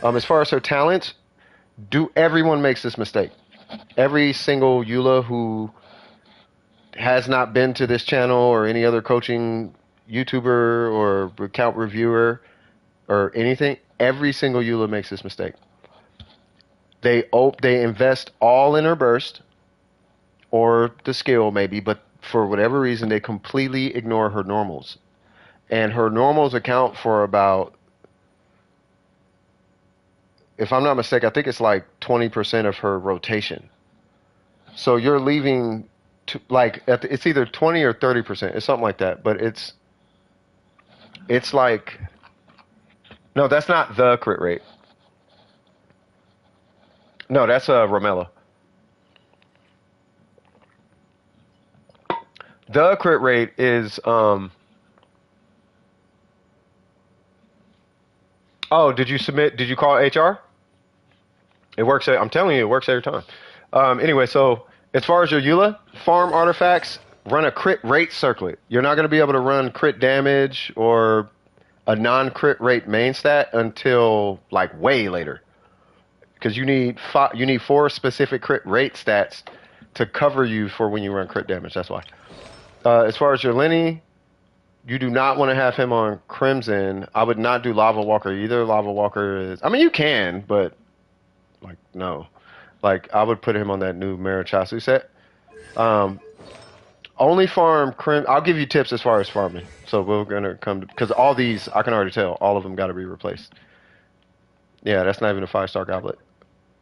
As far as her talents, everyone makes this mistake. Every single Eula who has not been to this channel or any other coaching YouTuber or account reviewer or anything, every single Eula makes this mistake. They invest all in her burst or the skill maybe, but for whatever reason they completely ignore her normals. And her normals account for about, if I'm not mistaken, I think it's like 20% of her rotation. So you're leaving it's either 20 or 30%. It's something like that, but it's like... No, that's not the crit rate. No, that's Romella. The crit rate is oh, did you call HR? It works. I'm telling you, it works every time. Anyway, so as far as your Eula, farm artifacts, run a crit rate circlet. You're not going to be able to run crit damage or a non-crit rate main stat until like way later. because you need 4 specific crit rate stats to cover you for when you run crit damage. That's why. As far as your Lenny, you do not want to have him on Crimson. I would not do Lava Walker either. Lava Walker is, I mean, you can, but like no, like I would put him on that new Marichasu set. Only farm Crim. I'll give you tips as far as farming. So we're gonna come to, because all these I can already tell all of them got to be replaced. Yeah, that's not even a 5-star goblet.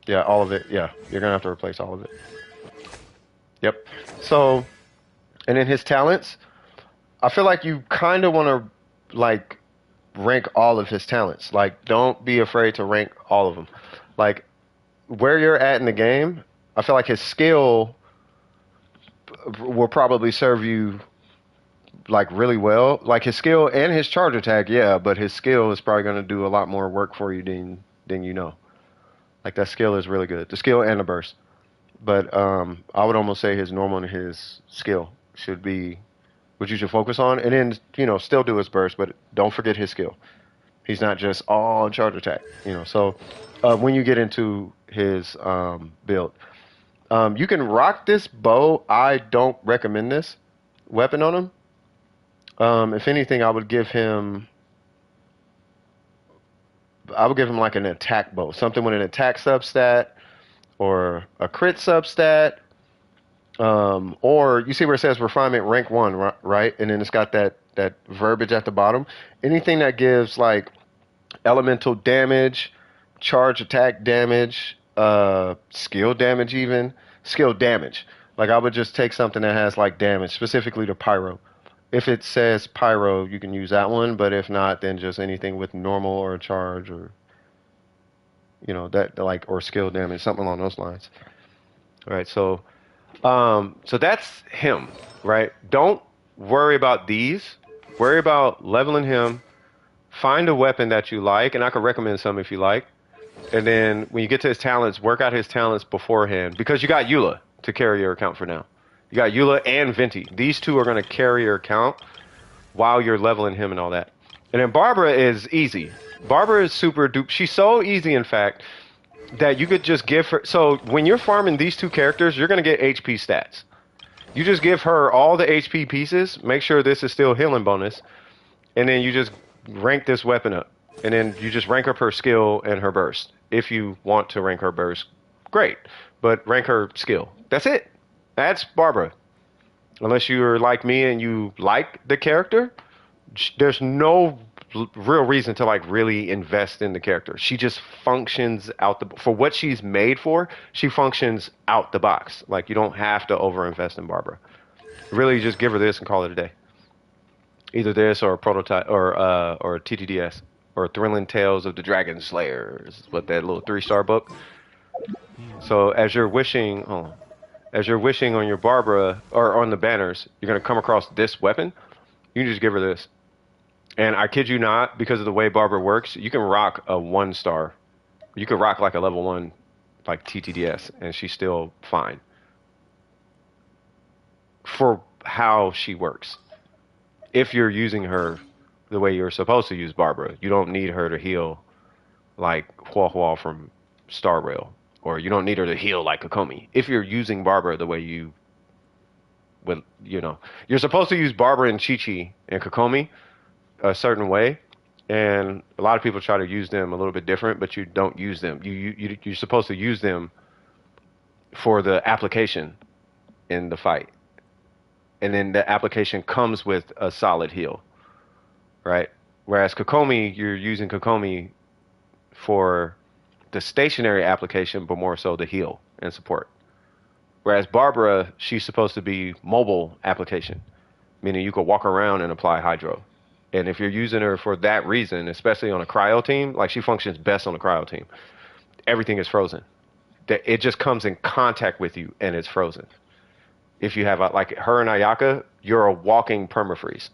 Yeah, all of it. Yeah, you're gonna have to replace all of it. Yep. So, and then his talents. I feel like you kind of want to like rank all of his talents. Like, don't be afraid to rank all of them. Like, where you're at in the game, I feel like his skill will probably serve you like really well. Like his skill and his charge attack, yeah, but his skill is probably going to do a lot more work for you than you know. Like that skill is really good. The skill and the burst. But I would almost say his normal and his skill should be what you should focus on, and then still do his burst, but don't forget his skill. He's not just all charge attack, So when you get into his build, you can rock this bow. I don't recommend this weapon on him. If anything, I would give him like an attack bow, something with an attack substat or a crit substat. Or you see where it says refinement rank 1, right? And then it's got that verbiage at the bottom. Anything that gives like elemental damage, charge attack damage, skill damage even, skill damage. Like I would just take something that has like damage, specifically to pyro. If it says pyro, you can use that one, but if not, then just anything with normal or charge or that like or skill damage, something along those lines. All right, so that's him, right? Don't worry about these. Worry about leveling him. Find a weapon that you like, and I could recommend some if you like. And then when you get to his talents, work out his talents beforehand, because you got Eula to carry your account for now. You got Eula and Venti. These two are going to carry your account while you're leveling him and all that. And then Barbara is easy. Barbara is super dupe. She's so easy, in fact, that you could just give her. So when you're farming these two characters, you're going to get HP stats. You just give her all the HP pieces. Make sure this is still healing bonus. And then you just rank this weapon up. And then you just rank up her skill and her burst. If you want to rank her burst, great. But rank her skill. That's it. That's Barbara. Unless you're like me and you like the character, there's no real reason to like really invest in the character. She just functions for what she's made for. She functions out the box. Like you don't have to overinvest in Barbara. Really, just give her this and call it a day. Either this or a prototype or TTDS or Thrilling Tales of the Dragon Slayer is what that little 3-star book. So as you're wishing on your Barbara or on the banners, you're gonna come across this weapon. You can just give her this. And I kid you not, because of the way Barbara works, you can rock a 1-star. You could rock like a level 1, like TTDS, and she's still fine. For how she works. If you're using her the way you're supposed to use Barbara, you don't need her to heal like Hua Hua from Star Rail. Or you don't need her to heal like Kokomi. If you're using Barbara the way you're supposed to use Barbara and Chi-Chi and Kokomi a certain way, and a lot of people try to use them a little bit different, but you don't use them. You're supposed to use them for the application in the fight, and then the application comes with a solid heal, right? Whereas Kokomi, you're using Kokomi for the stationary application, but more so the heal and support. Whereas Barbara, she's supposed to be mobile application, meaning you could walk around and apply hydro. And if you're using her for that reason, especially on a cryo team, like she functions best on a cryo team, everything is frozen. It just comes in contact with you and it's frozen. If you have like her and Ayaka, you're a walking permafreeze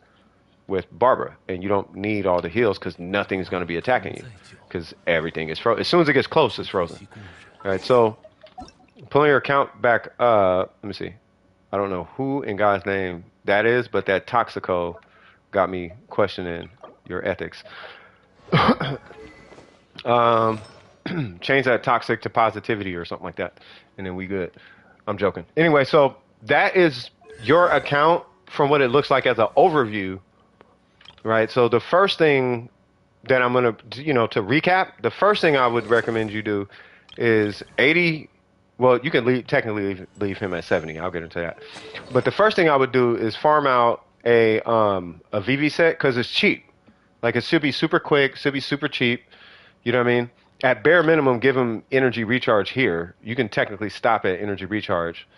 with Barbara, and you don't need all the heals because nothing's going to be attacking you because everything is frozen. As soon as it gets close, it's frozen. All right, so pulling your account back up, let me see. I don't know who in God's name that is, but that Toxico got me questioning your ethics. change that toxic to positivity or something like that, and then we good. I'm joking. Anyway, so that is your account from what it looks like as an overview, right? So the first thing that I'm gonna, to recap, the first thing I would recommend you do is 80. Well, you can technically leave him at 70. I'll get into that. But the first thing I would do is farm out a VV set because it's cheap. Like it should be super quick, should be super cheap. You know what I mean? At bare minimum, give him energy recharge here. You can technically stop at energy recharge,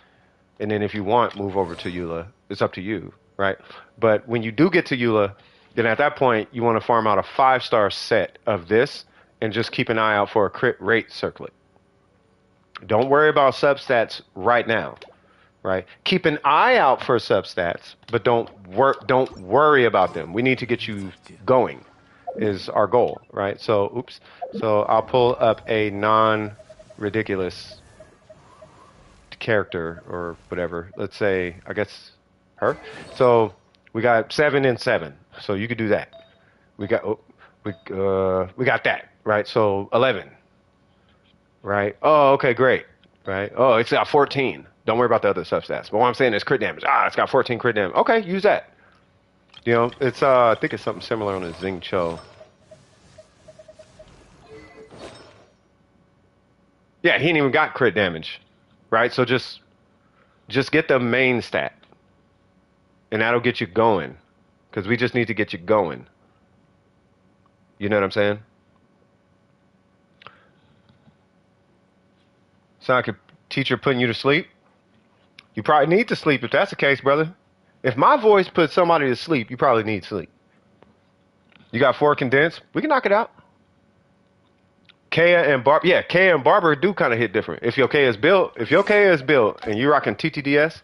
and then if you want, move over to Eula. It's up to you, right? But when you do get to Eula, then at that point you want to farm out a 5-star set of this, and just keep an eye out for a crit rate circlet. Don't worry about substats right now, right? Keep an eye out for substats, but don't worry about them. We need to get you going is our goal, right? So, oops. So I'll pull up a non-ridiculous character or whatever. Let's say, I guess, her. So we got 7 and 7. So you could do that. We got that, right? So 11. Right? Oh, okay, great. Right? Oh, it's got 14. Don't worry about the other substats. But what I'm saying is crit damage. It's got 14 crit damage. Okay, use that. It's I think it's something similar on the Xing Cho. Yeah, he ain't even got crit damage. Right? So just get the main stat. And that'll get you going. Because we just need to get you going. You know what I'm saying? Sound like a teacher putting you to sleep? You probably need to sleep if that's the case, brother. If my voice puts somebody to sleep, you probably need sleep. You got 4 condensed? We can knock it out. Kaya and Barber do kind of hit different. If your Kaya is built and you're rocking TTDS,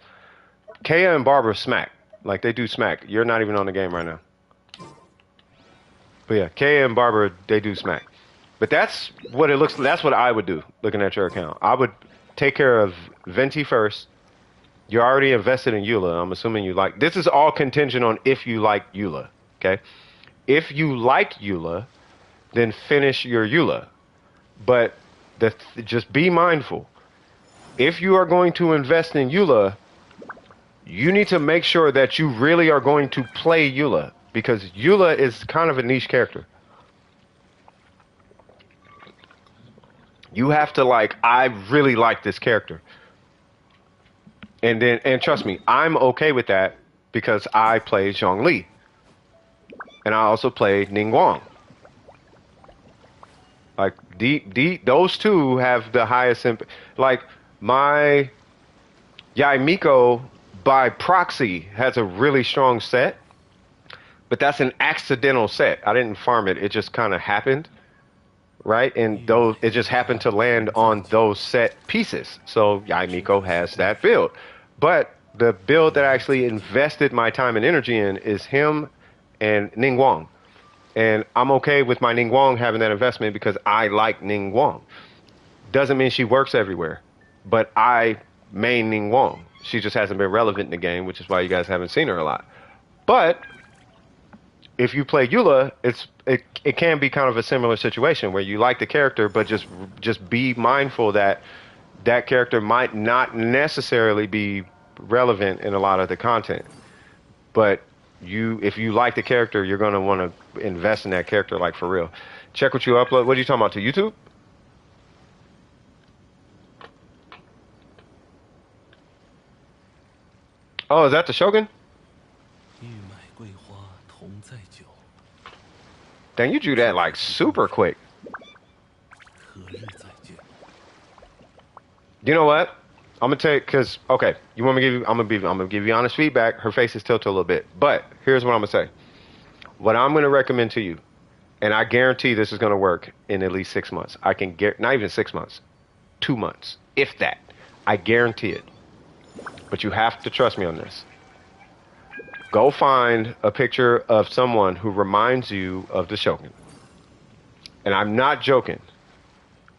Kaya and Barber smack. Like they do smack. You're not even on the game right now. But yeah, Kaya and Barber, they do smack. But that's what it looks. That's what I would do. Looking at your account, I would take care of Venti first. You're already invested in Eula. I'm assuming you like. This is all contingent on if you like Eula. Okay, if you like Eula, then finish your Eula. But just be mindful. If you are going to invest in Eula, you need to make sure that you really are going to play Eula because Eula is kind of a niche character. You have to I really like this character. And trust me, I'm okay with that because I play Zhongli. And I also play Ningguang. Like, those two have the highest impact. Like, my Yaimiko, by proxy, has a really strong set. But that's an accidental set. I didn't farm it. It just kind of happened. Right? And it just happened to land on those set pieces. So Yaimiko has that build. But the build that I actually invested my time and energy in is him and Ningguang. And I'm okay with my Ningguang having that investment because I like Ningguang. Doesn't mean she works everywhere. But I main Ningguang. She just hasn't been relevant in the game, which is why you guys haven't seen her a lot. But if you play Eula, it can be kind of a similar situation where you like the character, but just be mindful that that character might not necessarily be relevant in a lot of the content. But if you like the character, you're going to want to invest in that character like for real. Check what you upload. What are you talking about, to YouTube? Oh, is that the Shogun? Dang, you drew that super quick. You know what? I'm gonna take because okay, you want me to give you? I'm gonna give you honest feedback. Her face is tilted a little bit, but here's what I'm gonna say. What I'm gonna recommend to you, and I guarantee this is gonna work in at least 6 months. I can get not even 6 months, 2 months, if that. I guarantee it. But you have to trust me on this. Go find a picture of someone who reminds you of the Shogun. And I'm not joking.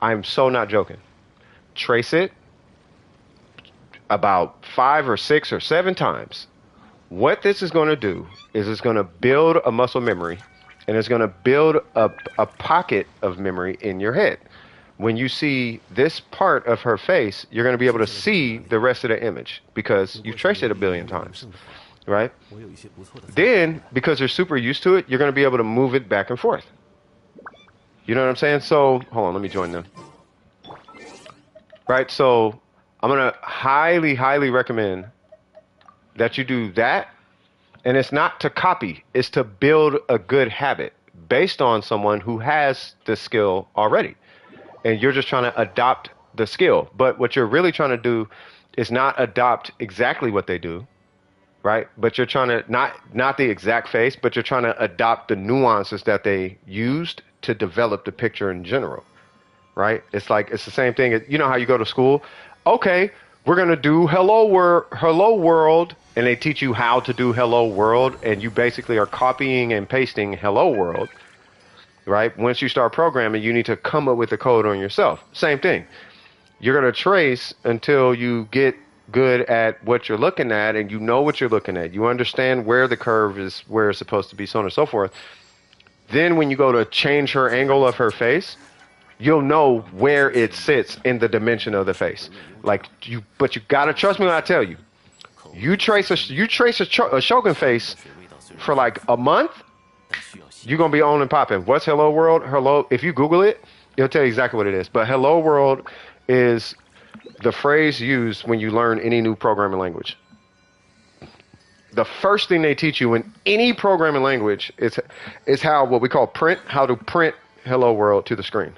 I'm so not joking. Trace it about 5 or 6 or 7 times. What this is going to do is it's going to build a muscle memory and it's going to build a pocket of memory in your head. when you see this part of her face, you're going to be able to see the rest of the image because you traced it a billion times, right? 我有一些不错的猜。 Then, because you're super used to it, you're going to be able to move it back and forth. You know what I'm saying? So, hold on, let me join them. Right, so I'm going to highly, highly recommend that you do that. And it's not to copy, it's to build a good habit based on someone who has the skill already. And you're just trying to adopt the skill. But what you're really trying to do is not adopt exactly what they do, right? But you're trying to not the exact face, but you're trying to adopt the nuances that they used to develop the picture in general, right? It's like it's the same thing. You know how you go to school? Okay, we're gonna do hello world, and they teach you how to do hello world, and you basically are copying and pasting hello world. Right? Once you start programming, you need to come up with the code on yourself. Same thing. You're going to trace until you get good at what you're looking at and you know what you're looking at. You understand where the curve is, where it's supposed to be, so on and so forth. Then when you go to change her angle of her face, you'll know where it sits in the dimension of the face. But you got to trust me when I tell you. You trace a Shogun face for like a month, you're going to be on and popping. What's Hello World? Hello. If you Google it, it'll tell you exactly what it is. But Hello World is the phrase used when you learn any new programming language. The first thing they teach you in any programming language is how what we call how to print Hello World to the screen.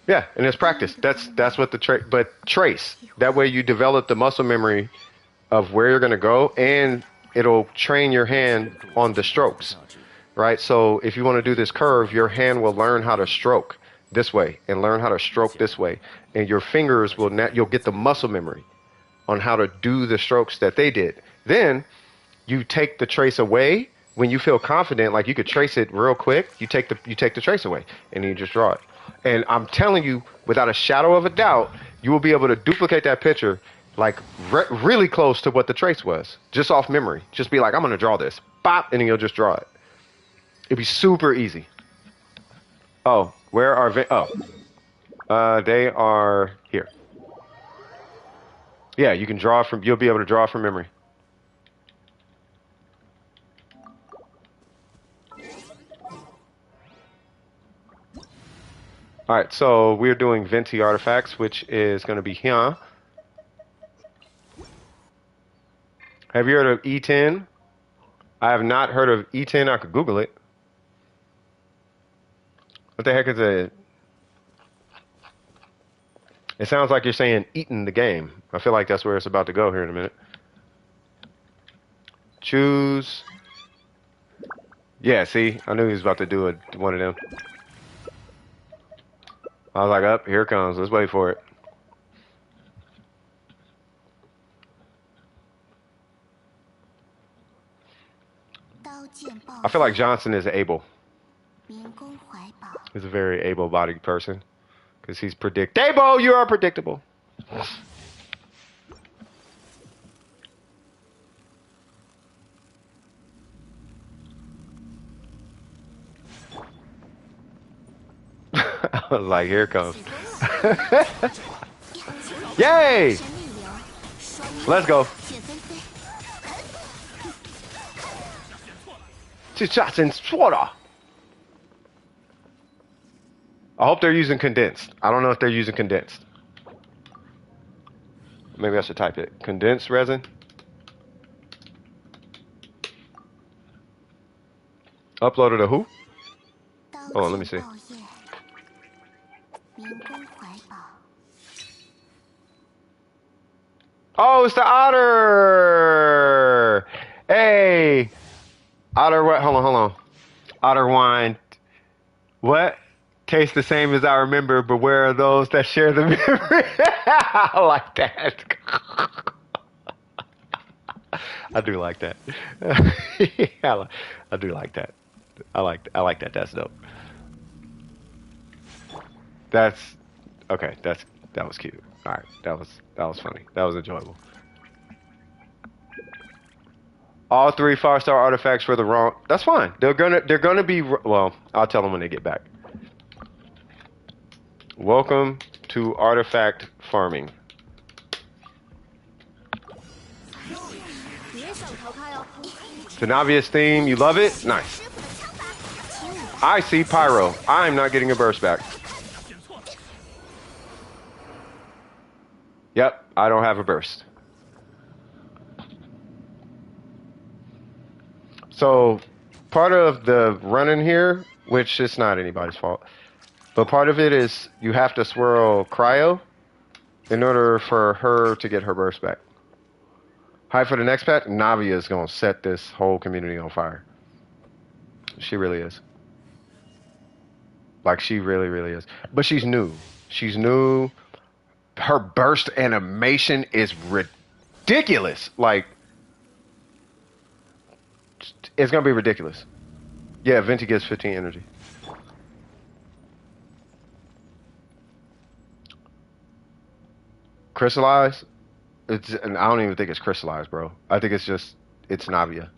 Yeah, and it's practice. That's what but trace. That way you develop the muscle memory of where you're going to go, and it'll train your hand on the strokes, right? So if you want to do this curve, your hand will learn how to stroke this way and learn how to stroke this way. And your fingers you'll get the muscle memory on how to do the strokes that they did. Then you take the trace away when you feel confident, like you could trace it real quick. You take the trace away and you just draw it. And I'm telling you, without a shadow of a doubt, you will be able to duplicate that picture like really close to what the trace was, just off memory. Just be like, I'm going to draw this. Bop, and then you'll just draw it. It'd be super easy. Oh, where are they are here. Yeah, you'll be able to draw from memory. All right, so we're doing Venti artifacts, which is going to be here. Have you heard of E10? I have not heard of E10. I could Google it. What the heck is it? It sounds like you're saying eating the game. I feel like that's where it's about to go here in a minute. Choose. Yeah, see? I knew he was about to do one of them. I was like, up, here it comes. Let's wait for it. I feel like Johnson is able. He's a very able-bodied person. Because he's predictable. You are predictable. I was like, here it comes. Yay! Let's go. I hope they're using condensed. I don't know if they're using condensed. Maybe I should type it. Condensed resin. Uploaded to who? Oh, let me see. Oh, it's the otter. Hey. Otter what? Hold on. Otter wine. What? Tastes the same as I remember, but where are those that share the memory? I like that. I do like that. I do like that. I like that. That's dope. That was cute. All right, that was funny. That was enjoyable. All 3 5-star artifacts for the wrong. That's fine. They're gonna be. Well, I'll tell them when they get back. Welcome to artifact farming. 别想逃开哦！ It's an obvious theme. You love it? Nice. 师傅的枪法，请我 I see Pyro. I'm not getting a burst back. Yep, I don't have a burst. So, part of the running here, which is not anybody's fault, but part of it is you have to swirl cryo in order for her to get her burst back. Hi, for the next patch, Navia is going to set this whole community on fire. She really is. Like, she really, really is. But she's new. She's new. Her burst animation is ridiculous. Like, it's going to be ridiculous. Yeah, Venti gives 15 energy. Crystallize? And I don't even think it's crystallized, bro. I think it's just, it's Navia.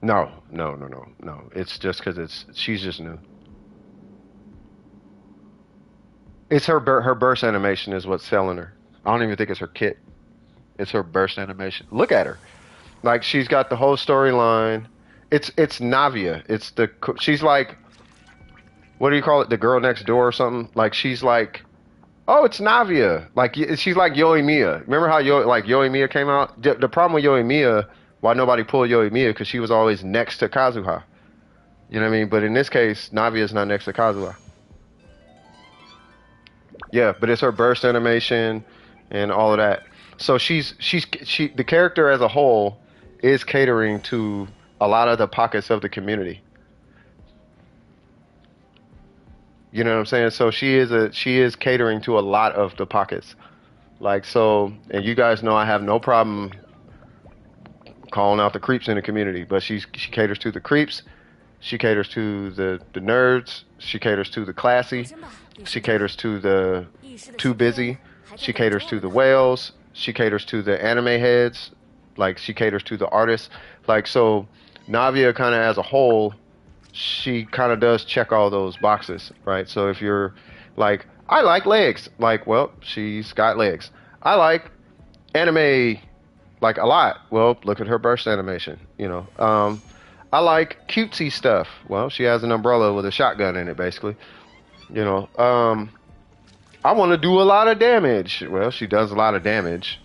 No. It's just because she's just new. It's her burst animation is what's selling her. I don't even think it's her kit. It's her burst animation. Look at her. Like, she's got the whole storyline. It's Navia. She's like, what do you call it? The girl next door or something? Like, she's like, oh, it's Navia. Like, she's like Yoimiya. Remember how Yoimiya came out? The problem with Yoimiya, why nobody pulled Yoimiya, because she was always next to Kazuha. You know what I mean? But in this case, Navia's not next to Kazuha. Yeah, but it's her burst animation and all of that. So the character as a whole is catering to a lot of the pockets of the community. You know what I'm saying? So she is catering to a lot of the pockets. Like, so, and you guys know I have no problem calling out the creeps in the community, but she caters to the creeps, she caters to the nerds, she caters to the classy, she caters to the too busy, she caters to the whales, she caters to the anime heads, like, she caters to the artists. Like, so Navia kind of as a whole, she kind of does check all those boxes, right? So if you're like, I like legs, like, well, she's got legs. I like anime, like, a lot. Well, look at her burst animation, you know. I like cutesy stuff. Well, she has an umbrella with a shotgun in it, basically. You know, I want to do a lot of damage. Well, she does a lot of damage.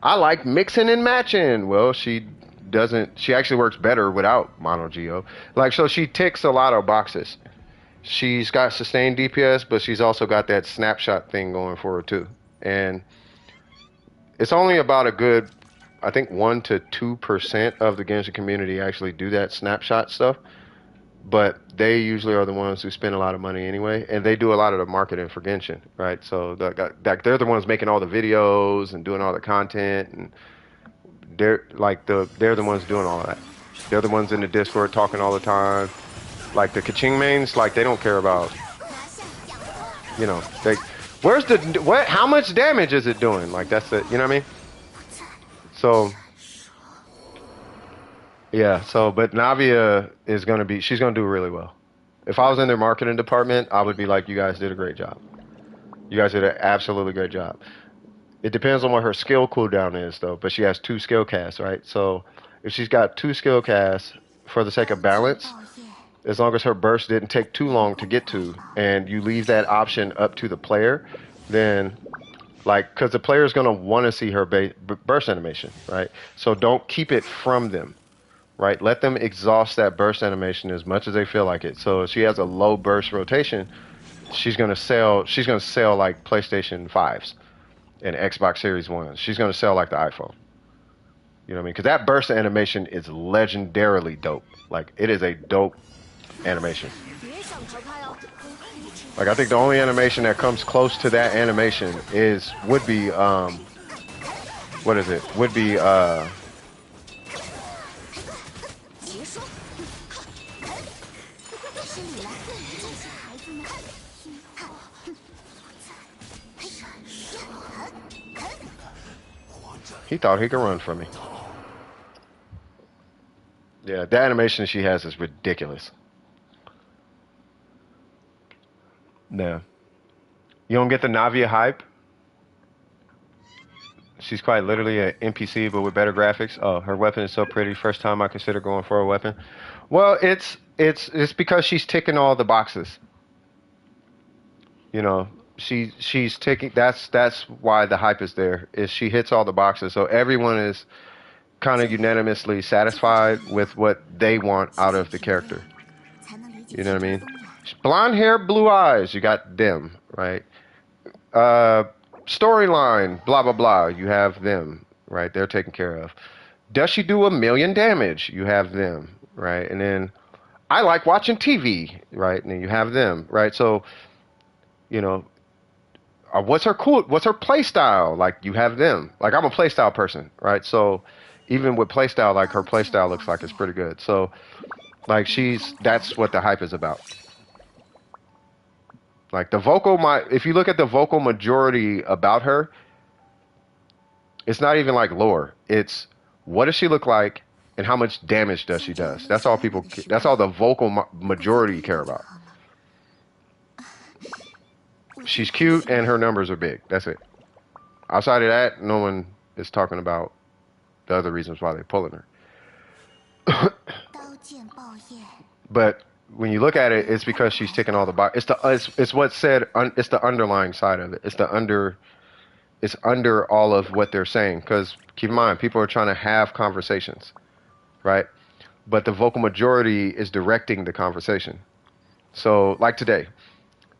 I like mixing and matching. Well, she actually works better without Mono Geo. Like, so she ticks a lot of boxes. She's got sustained DPS, but she's also got that snapshot thing going for her too. And it's only about a good, I think, 1 to 2% of the Genshin community actually do that snapshot stuff. But they usually are the ones who spend a lot of money anyway, and they do a lot of the marketing for Genshin, right? So they're the ones making all the videos and doing all the content, and they're the ones doing all of that. They're the ones in the Discord talking all the time. Like the Kaching mains, like, they don't care about, you know, how much damage is it doing? Like, that's it, you know what I mean? So yeah, but Navia she's gonna do really well. If I was in their marketing department, I would be like, you guys did a great job. You guys did an absolutely great job. It depends on what her skill cooldown is, though, but she has 2 skill casts, right? So if she's got 2 skill casts, for the sake of balance, as long as her burst didn't take too long to get to, and you leave that option up to the player, then, like, because the player is going to want to see her burst animation, right? So don't keep it from them, right? Let them exhaust that burst animation as much as they feel like it. So if she has a low burst rotation, she's going to sell like PlayStation 5s and Xbox Series 1s. She's going to sell like the iPhone. You know what I mean? Because that burst animation is legendarily dope. Like, it is a dope animation. Like, I think the only animation that comes close to that animation would be he thought he could run from me. Yeah, the animation she has is ridiculous. Yeah. You don't get the Navia hype? She's quite literally an NPC, but with better graphics. Oh, her weapon is so pretty. First time I consider going for a weapon. Well, it's because she's ticking all the boxes. You know, she's ticking. That's why the hype is there. Is she hits all the boxes, so everyone is kind of unanimously satisfied with what they want out of the character. You know what I mean? Blonde hair, blue eyes. You got them, right? Uh, Storyline, blah blah blah. You have them, right? They're taken care of. Does she do 1 million damage? You have them, right? And then I like watching TV, right? And then you have them, right? So you know, what's her play style? Like you have them. Like I'm a play style person, right? So even with play style, like her play style looks like it's pretty good. So like that's what the hype is about. Like if you look at the vocal majority about her, it's not even like lore. It's what does she look like and how much damage does she does. That's all that's all the vocal majority care about. She's cute and her numbers are big. That's it. Outside of that, no one is talking about the other reasons why they're pulling her. But when you look at it, it's because she's ticking all the boxes. It's what's said. It's the underlying side of it. It's under all of what they're saying. Because keep in mind, people are trying to have conversations, right? But the vocal majority is directing the conversation. So, like today,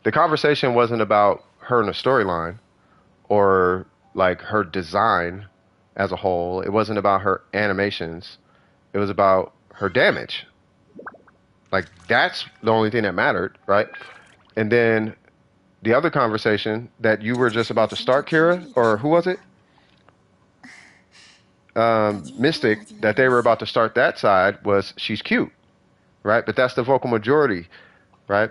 the conversation wasn't about her in the storyline or like her design as a whole. It wasn't about her animations. It was about her damage. Like that's the only thing that mattered, right? And then the other conversation that you were just about to start, Kira, or who was it? Mystic, that they were about to start that side was she's cute, right? But that's the vocal majority, right?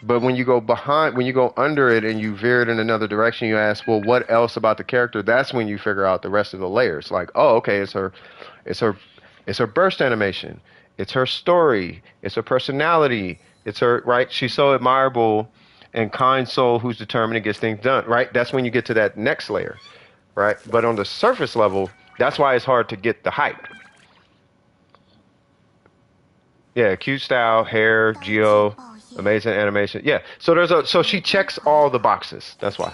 But when you go under it and you veer it in another direction, you ask, well, what else about the character? That's when you figure out the rest of the layers. Like, oh, okay, it's her burst animation, it's her story, it's her personality, it's her right. She's so admirable and kind soul who's determined and gets things done. Right. That's when you get to that next layer, right? But on the surface level, that's why it's hard to get the hype. Yeah, cute style, hair, geo, amazing animation. Yeah, so she checks all the boxes. That's why.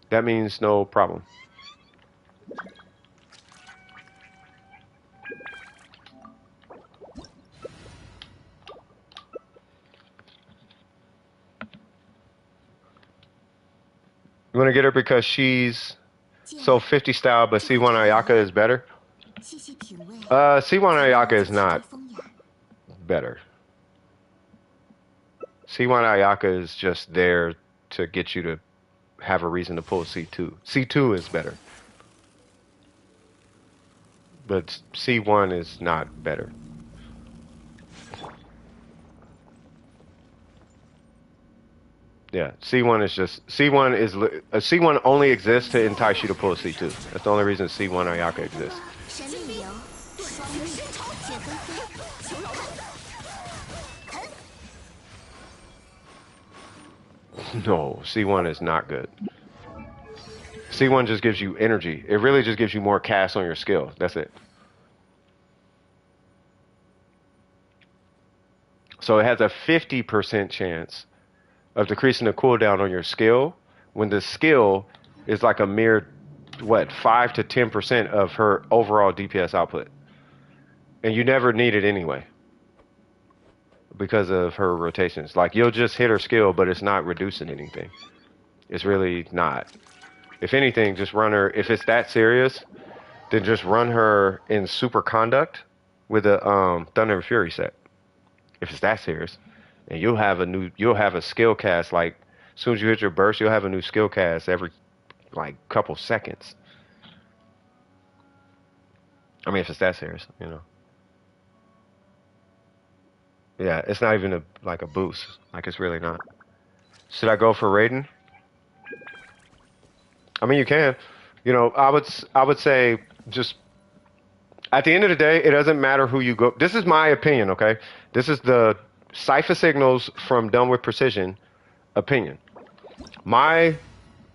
That means no problem. You want to get her because she's so 50 style, but C1 Ayaka is better? C1 Ayaka is not better. C1 Ayaka is just there to get you to have a reason to pull C2. C2 is better. But C1 is not better. Yeah, C1 only exists to entice you to pull a C2. That's the only reason C1 Ayaka exists. No, C1 is not good. C1 just gives you energy. It really just gives you more cast on your skill. That's it. So it has a 50% chance of decreasing the cooldown on your skill when the skill is like a mere, 5 to 10% of her overall DPS output. And you never need it anyway because of her rotations. Like you'll just hit her skill, but it's not reducing anything. It's really not. If anything, just run her. If it's that serious, then just run her in super conduct with a Thunder and Fury set. If it's that serious, and you'll have a skill cast like as soon as you hit your burst, you'll have a new skill cast every like couple seconds. I mean, if it's that serious, you know. Yeah, it's not even a boost. Like it's really not. Should I go for Raiden? I mean, you can. You know, I would say just At the end of the day, it doesn't matter who you go. This is my opinion, okay? This is the Cypher Signals from Done with Precision opinion. My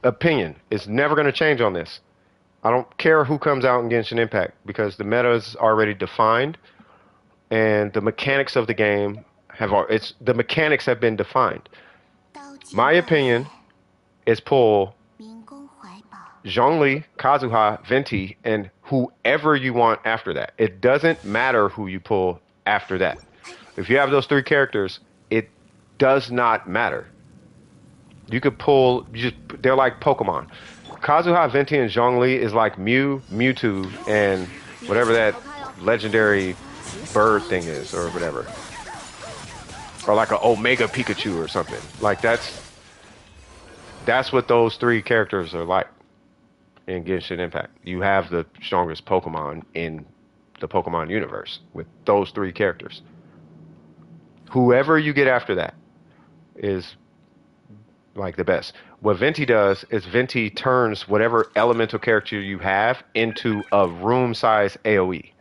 opinion is never going to change on this. I don't care who comes out in Genshin Impact because the meta is already defined and the mechanics of the game the mechanics have been defined. My opinion is pull Zhongli, Kazuha, Venti, and whoever you want after that. It doesn't matter who you pull after that. If you have those three characters, it does not matter. You could pull, they're like Pokemon. Kazuha, Venti, and Zhongli is like Mew, Mewtwo, and whatever that legendary bird thing is, or whatever. Or like an Omega Pikachu or something. Like that's what those three characters are like in Genshin Impact. You have the strongest Pokemon in the Pokemon universe with those three characters. Whoever you get after that is like the best. What Venti does is Venti turns whatever elemental character you have into a room size AoE.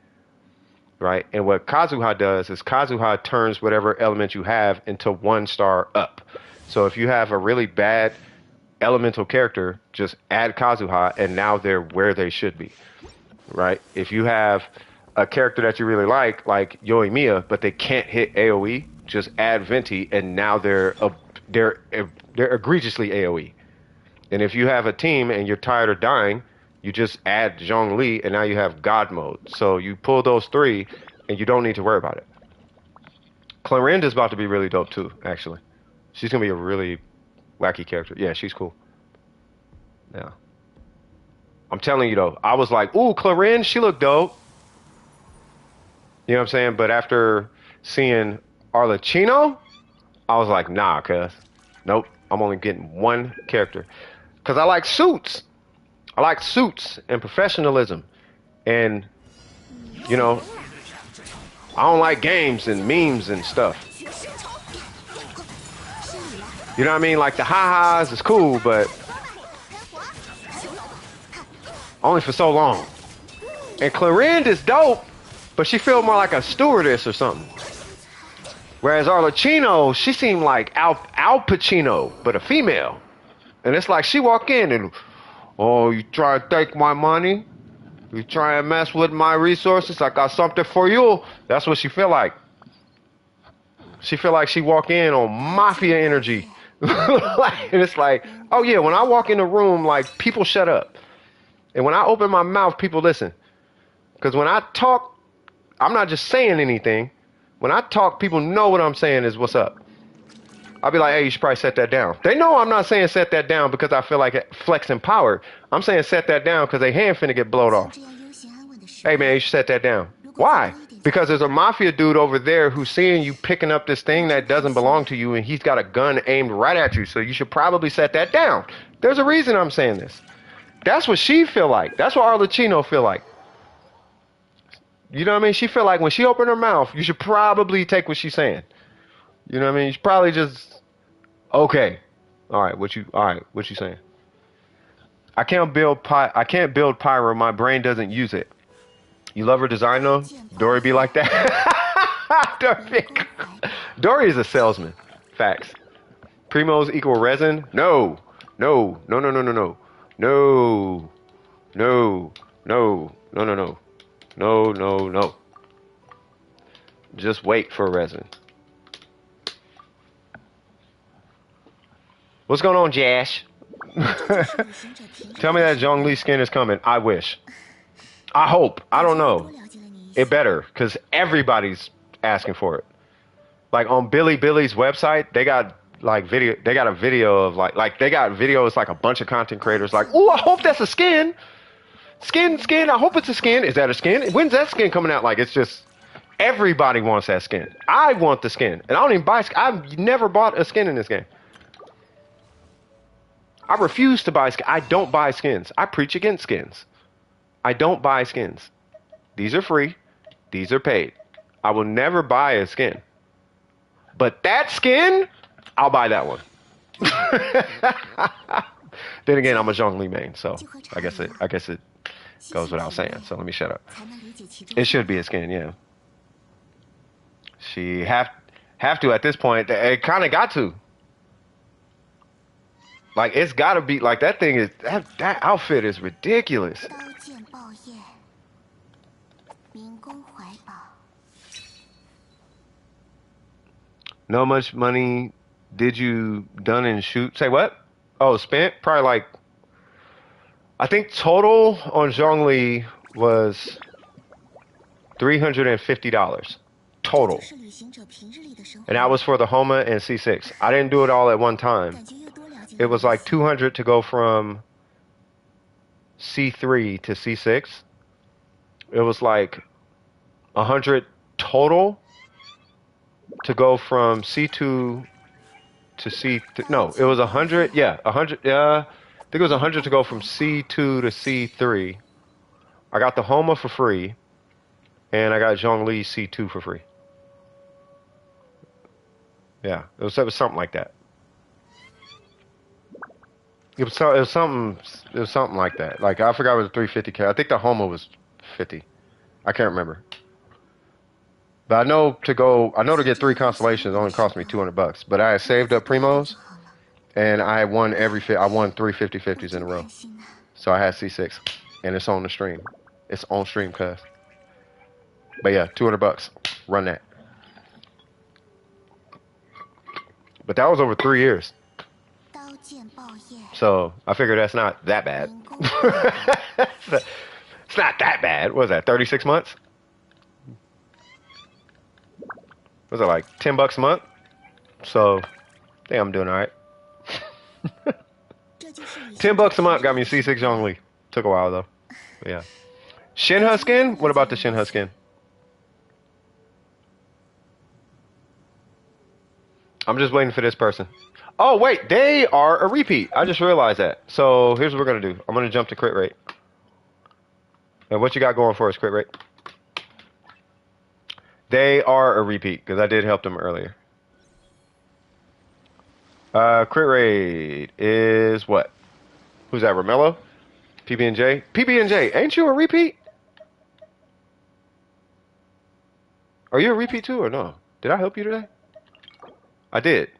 Right? And what Kazuha does is Kazuha turns whatever element you have into 1-star up. So if you have a really bad elemental character, just add Kazuha and now they're where they should be. Right? If you have a character that you really like Yoimiya, but they can't hit AoE, just add Venti and now they're egregiously AoE. And if you have a team and you're tired of dying, you just add Zhongli and now you have God mode. So you pull those three and you don't need to worry about it. Clarinda's about to be really dope too, actually. She's going to be a really wacky character. Yeah, she's cool. Yeah. I'm telling you though, I was like, ooh, Clarinda, she looked dope. You know what I'm saying? But after seeing Arlecchino, I was like, nah, cuz. Nope. I'm only getting one character. Because I like suits. I like suits and professionalism. And, you know, I don't like games and memes and stuff. You know what I mean? Like the ha-has is cool, but only for so long. And Clarinda is dope, but she felt more like a stewardess or something. Whereas Arlecchino, she seemed like Al Pacino, but a female. And it's like she walk in and, oh, you try to take my money? You try and mess with my resources? I got something for you. That's what she feel like. She feel like she walk in on mafia energy. And it's like, oh yeah, when I walk in the room, like people shut up. And when I open my mouth, people listen. Because when I talk, I'm not just saying anything. When I talk, people know what I'm saying is what's up. I'll be like, hey, you should probably set that down. They know I'm not saying set that down because I feel like it flexing power. I'm saying set that down because their hand finna get blowed off. Hey, man, you should set that down. Why? Because there's a mafia dude over there who's seeing you picking up this thing that doesn't belong to you, and he's got a gun aimed right at you, so you should probably set that down. There's a reason I'm saying this. That's what she feel like. That's what Arlecchino feel like. You know what I mean? She feel like when she open her mouth, you should probably take what she's saying. You know what I mean? You should probably just, okay. All right, what you saying? I can't build Pyro. My brain doesn't use it. You love her design though? Dory be like that? Dory is a salesman. Facts. Primos equal resin? No. No. No, no, no, no, no. No. No. No. No, no, no. No, no, no. Just wait for resin. What's going on, Jash? Tell me that Zhongli skin is coming. I wish. I hope. I don't know. It better, because everybody's asking for it. Like on Billy's website, they got like video. They got a video of like they got videos like a bunch of content creators like, oh, I hope that's a skin. Skin. I hope it's a skin. Is that a skin? When's that skin coming out? Like it's just everybody wants that skin. I want the skin, and I don't even buy. I've never bought a skin in this game. I refuse to buy skins. I don't buy skins. I preach against skins. I don't buy skins. These are free. These are paid. I will never buy a skin. But that skin, I'll buy that one. Then again, I'm a Zhongli main, so I guess it goes without saying. So let me shut up. It should be a skin, yeah. She have to at this point. It kind of got to. Like it's got to be like that thing is that outfit is ridiculous. 刀剑报业，民工怀宝。 Know much money did you done and shoot? Say what? Oh, spent probably like. I think total on Zhongli was $350 total, 是旅行者平日里的生活， and that was for the Homa and C6. I didn't do it all at one time. 感觉越多了解。 It was like 200 to go from C3 to C6. It was like 100 total to go from C2 to C3. No, it was 100. Yeah, 100. Yeah, I think it was 100 to go from C2 to C3. I got the Homa for free, and I got Zhongli C2 for free. Yeah, it was something like that. It was something like that. Like I forgot it was 350K. I think the Homa was 50. I can't remember. But I know to get 3 constellations only cost me $200. But I had saved up primos, and I won I won 3 50/50s in a row. So I had C6, and it's on the stream. It's on stream, cuz. But yeah, $200. Run that. But that was over 3 years. 刀剑报业， So I figure that's not that bad. 民工怀宝。 It's not that bad. What was that, 36 months? Was it like $10 a month? So, I think I'm doing all right. 这就是旅行 $10 a month got me C6 Zhongli. Took a while though. But yeah. Shinha skin? What about the Shinha skin? I'm just waiting for this person. Oh wait, they are a repeat. I just realized that. So here's what we're gonna do. I'm gonna jump to crit rate. And what you got going for us, crit rate? They are a repeat because I did help them earlier. Crit rate is what? Who's that? Romello? PB&J? PB&J, ain't you a repeat? Are you a repeat too or no? Did I help you today? I did.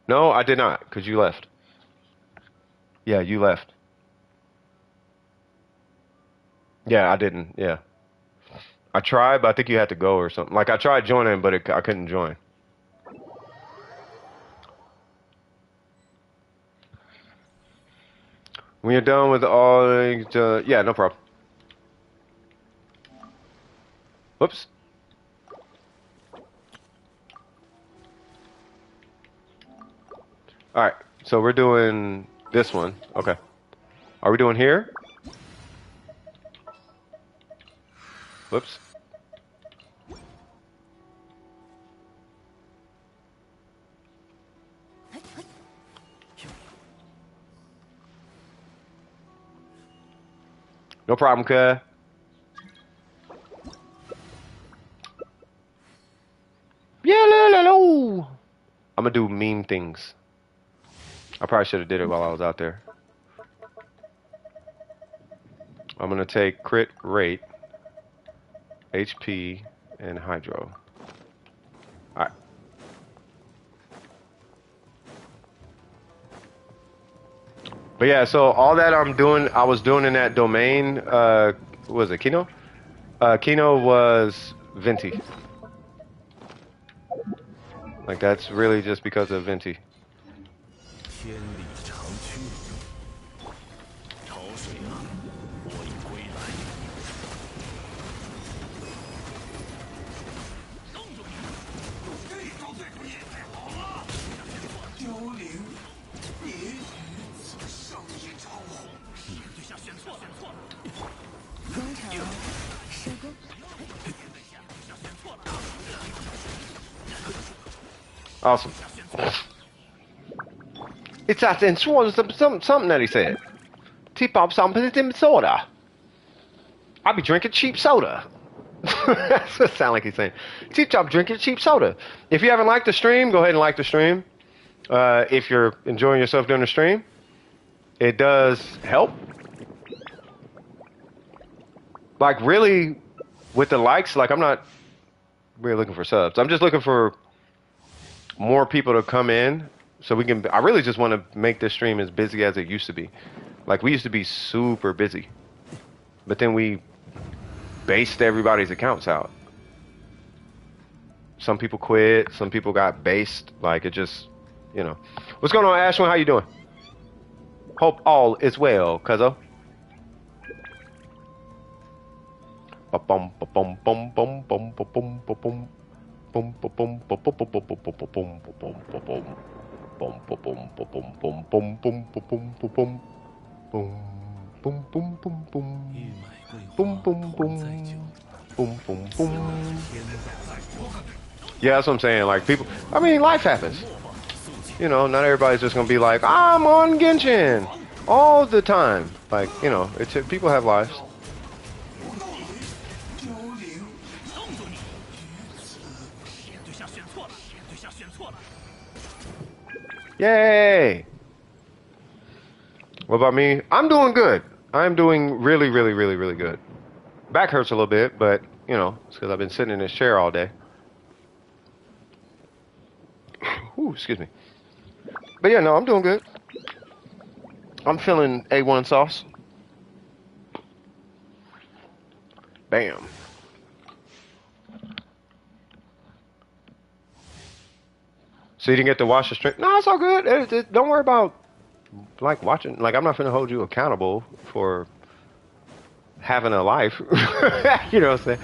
No, I did not because you left. Yeah, you left. Yeah, I didn't. Yeah. I tried, but I think you had to go or something. Like, I tried joining, but I couldn't join. When you're done with all... yeah, no problem. Whoops. Alright, so we're doing this one. Okay. Are we doing here? Whoops. No problem, cuz. Yeah, la, la, la. I'm gonna do mean things. I probably should have did it while I was out there. I'm gonna take crit rate, HP, and hydro. Alright. But yeah, so all that I was doing in that domain, what was it, Kino? Kino was Venti. Like, that's really just because of Venti. 天理长驱，潮水啊，我已归来。动住你！这招对付你太好了！凋零，你声音超红，你对象选错了，选错了。工程施工， Awesome. It's that in something that he said. Tip up something soda. I'll be drinking cheap soda. That's what it sounds like he's saying. Tip top drinking cheap soda. If you haven't liked the stream, go ahead and like the stream. If you're enjoying yourself during the stream, it does help. Like really, with the likes, like I'm not really looking for subs. I'm just looking for more people to come in so we can. I really just want to make this stream as busy as it used to be. Like we used to be super busy, but then we based everybody's accounts out. Some people quit. Some people got based. Like it just, you know. What's going on, Ashwin? How you doing? Hope all is well, cuzzo. Yeah, that's what I'm saying. Like people, I mean, life happens. You know, not everybody's just gonna be like, I'm on Genshin all the time. Like, you know, people have lives. Yay! What about me? I'm doing good. I'm doing really, really, really, really good. Back hurts a little bit, but, you know, it's because I've been sitting in this chair all day. Ooh, excuse me. But yeah, no, I'm doing good. I'm feeling A1 sauce. Bam. So you didn't get to watch the stream? No, it's all good. Don't worry about like watching. Like I'm not gonna hold you accountable for having a life. You know what I'm saying?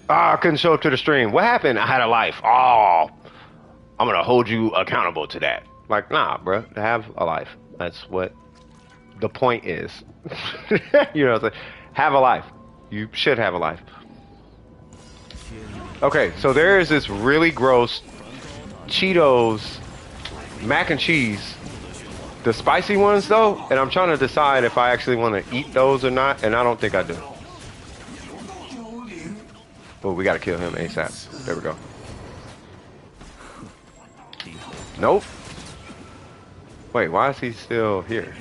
I couldn't show up to the stream. What happened? I had a life. Oh, I'm gonna hold you accountable to that. Like, nah, bro. To have a life. That's what the point is. You know what I'm saying? Have a life. You should have a life. Okay, so there is this really gross Cheetos mac and cheese. The spicy ones though, and I'm trying to decide if I actually want to eat those or not, and I don't think I do. Oh, we gotta kill him ASAP. There we go. Nope. Wait, why is he still here?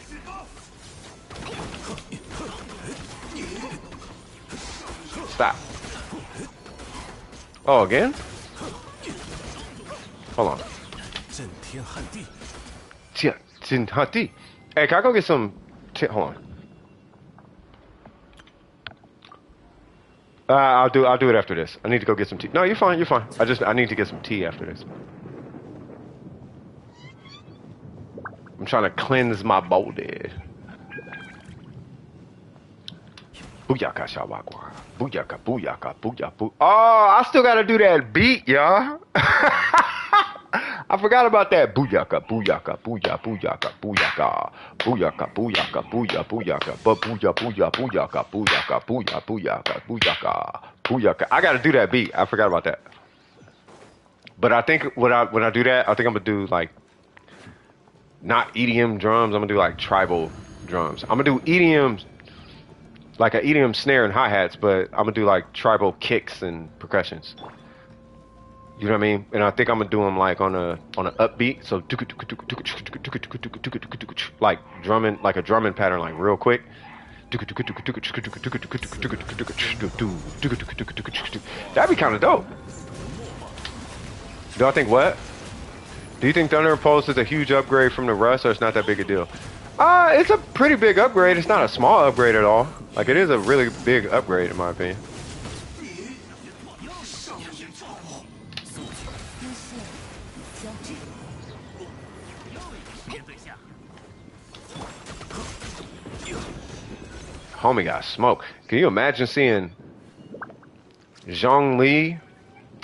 Stop. Oh, again? Hold on. Hey, can I go get some? Hold on. I'll do it after this. I need to go get some tea. No, you're fine. You're fine. I need to get some tea after this. I'm trying to cleanse my body. Booyaka shawagwa. Booyaka, booyaka, booyaka, boo. Oh, I still gotta do that beat, y'all. I forgot about that. Booyaka, booyaka, booyaka, booyaka, booyaka, booyaka, booyaka, booyaka, booyaka, but booyaka, booyaka, booyaka, booyaka, booyaka, booyaka, booyaka, booyaka. I gotta do that beat. I forgot about that. But I think when I do that, I think I'm gonna do like not EDM drums. I'm gonna do like tribal drums. I'm gonna do EDM, like an EDM snare and hi-hats, but I'm gonna do like tribal kicks and percussions. You know what I mean? And I think I'm gonna do them like on a upbeat, so like drumming, like a drumming pattern, like real quick. That'd be kind of dope. Do I think what? Do you think Thunder Pulse is a huge upgrade from the Rust, or it's not that big a deal? It's a pretty big upgrade. It's not a small upgrade at all. Like it is a really big upgrade in my opinion. Homie got smoked. Can you imagine seeing Zhong Li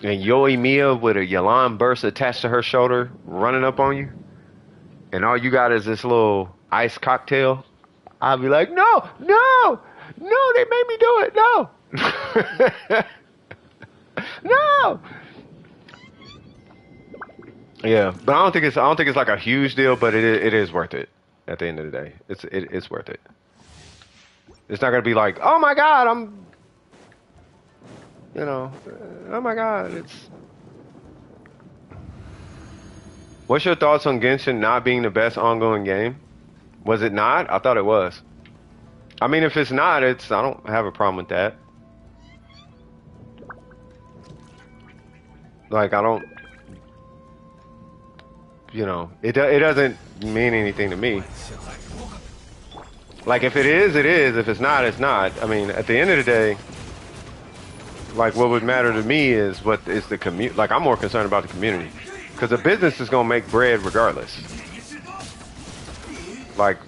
and Yoi Mia with a Yalan burst attached to her shoulder running up on you? And all you got is this little ice cocktail? I'd be like, no, no, no, they made me do it, no. No. Yeah, but I don't think it's like a huge deal, but it is worth it at the end of the day. It's worth it. It's not gonna be like, oh my god, oh my god, it's. What's your thoughts on Genshin not being the best ongoing game? Was it not? I thought it was. I mean, if it's not, I don't have a problem with that. Like, I don't, it doesn't mean anything to me. Like, if it is, it is. If it's not, it's not. I mean, at the end of the day, like, what would matter to me is what is the community. Like, I'm more concerned about the community. Because the business is going to make bread regardless. Like,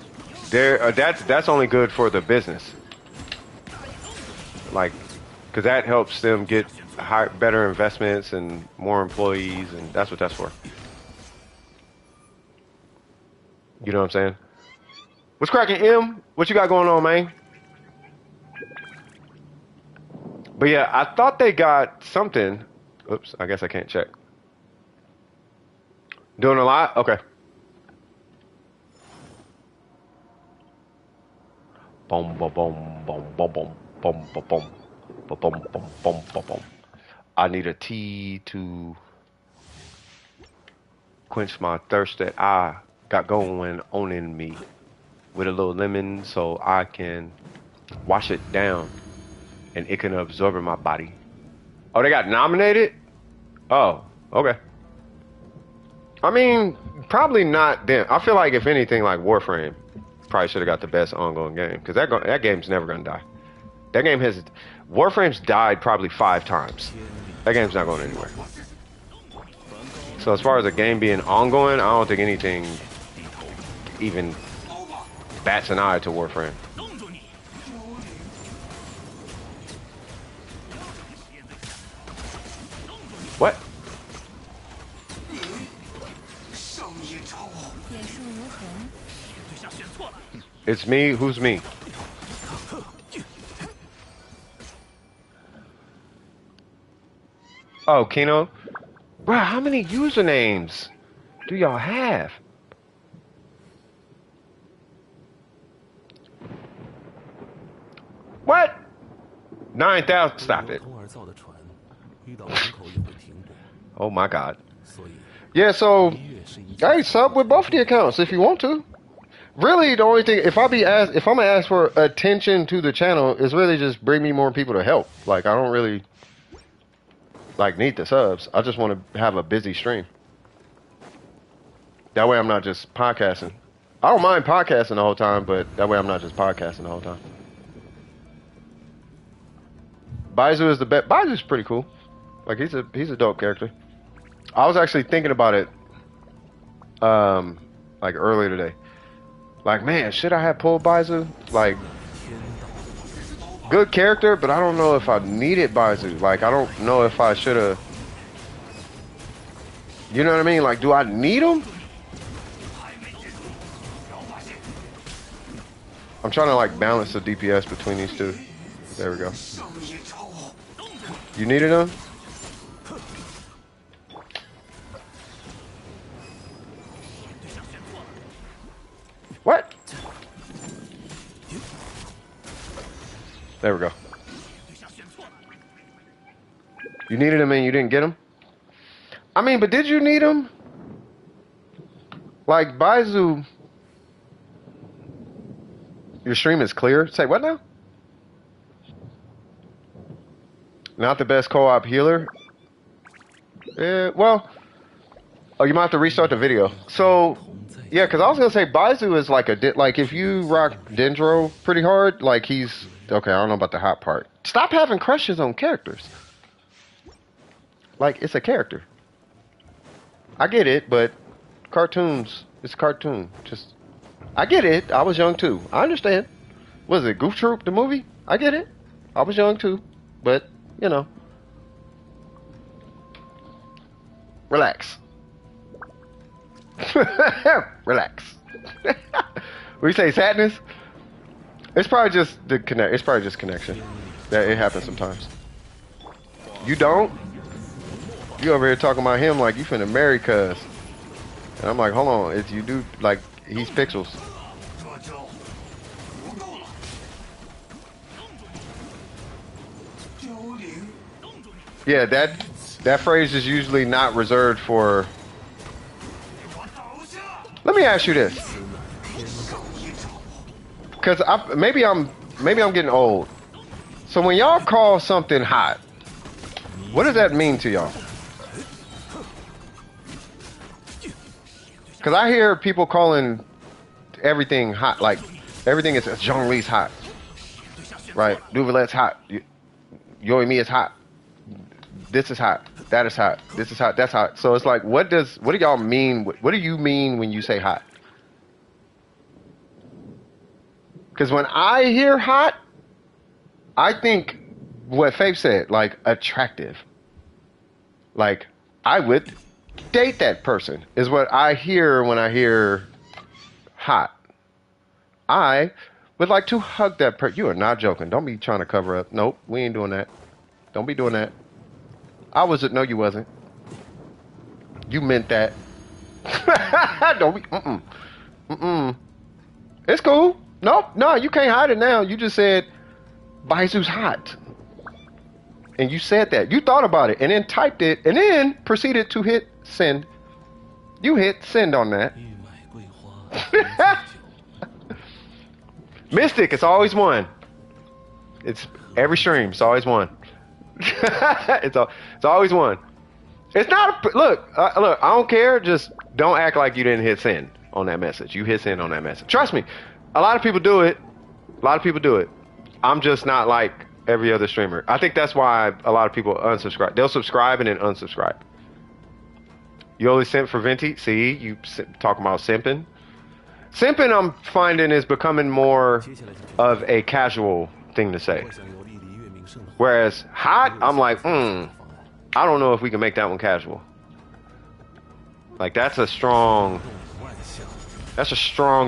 that's only good for the business. Like, because that helps them get better investments and more employees, and that's what that's for. You know what I'm saying? What's cracking, M? What you got going on, man? But yeah, I thought they got something. Oops, I guess I can't check. Doing a lot? Okay. Boom, boom, boom, boom, boom, boom, boom, boom, boom, boom, boom, boom, boom, boom. I need a tea to quench my thirst that I got going on in me with a little lemon so I can wash it down and it can absorb in my body. Oh, they got nominated? Oh, okay. I mean, probably not them. I feel like if anything, like Warframe probably should have got the best ongoing game because that game's never gonna die. That game has Warframe's died probably 5 times. That game's not going anywhere. So as far as a game being ongoing, I don't think anything even bats an eye to Warframe. What? It's me? Who's me? Oh, Kino? Bruh, how many usernames do y'all have? What? 9,000. Stop it. Oh my god. Yeah, so hey, sub with both the accounts if you want to. Really, the only thing if I'm gonna ask for attention to the channel, is really just bring me more people to help. Like I don't really like need the subs. I just want to have a busy stream. That way I'm not just podcasting. I don't mind podcasting the whole time, but that way I'm not just podcasting the whole time. Baizu is the best. Baizu's pretty cool. Like he's a dope character. I was actually thinking about it like earlier today. Like, man, should I have pulled Baizu? Like, good character, but I don't know if I needed Baizu. Like, I don't know if I should have. You know what I mean? Like, do I need him? I'm trying to like balance the DPS between these two. There we go. You needed him? What? There we go. You needed him and you didn't get him? I mean, but did you need him? Like, Baizu... Your stream is clear? Say what now? Not the best co-op healer? Well... Oh, you might have to restart the video. So... Yeah, because I was going to say, Baizu is like like, if you rock Dendro pretty hard, like, he's... Okay, I don't know about the hot part. Stop having crushes on characters. Like, it's a character. I get it, but cartoons, it's a cartoon. Just, I get it. I was young, too. I understand. Was it Goof Troop, the movie? I get it. I was young, too. But, you know. Relax. Relax. What you say, sadness? It's probably just the connect. It's probably just connection. That it happens sometimes. You don't? You over here talking about him like you finna marry cuz. And I'm like, hold on. It's you do like he's pixels. Yeah, that phrase is usually not reserved for. Let me ask you this. Because maybe I'm maybe I'm getting old. So when y'all call something hot, what does that mean to y'all? Because I hear people calling everything hot, like everything is Zhongli's hot, right? Duvalet's hot. Yoimi is hot. This is hot. That is hot. This is hot. That's hot. So it's like, what do y'all mean? What do you mean when you say hot? Because when I hear hot, I think what Faith said, like attractive. Like I would date that person is what I hear when I hear hot. I would like to hug that person. You are not joking. Don't be trying to cover up. Nope, we ain't doing that. Don't be doing that. I wasn't. No, you wasn't. You meant that. Don't be. It's cool. Nope. No, you can't hide it now. You just said Baizu's hot. And you said that. You thought about it and then typed it and then proceeded to hit send. You hit send on that. Mystic, it's always one. It's every stream, it's always one. it's always one. It's not a, look, I don't care, just don't act like you didn't hit send on that message. You hit send on that message. Trust me, a lot of people do it. I'm just not like every other streamer. I think that's why a lot of people unsubscribe. They'll subscribe and then unsubscribe. You only simp for Venti? See, you talking about simping. Simping, I'm finding, is becoming more of a casual thing to say. Whereas hot, I'm like, I don't know if we can make that one casual. Like that's a strong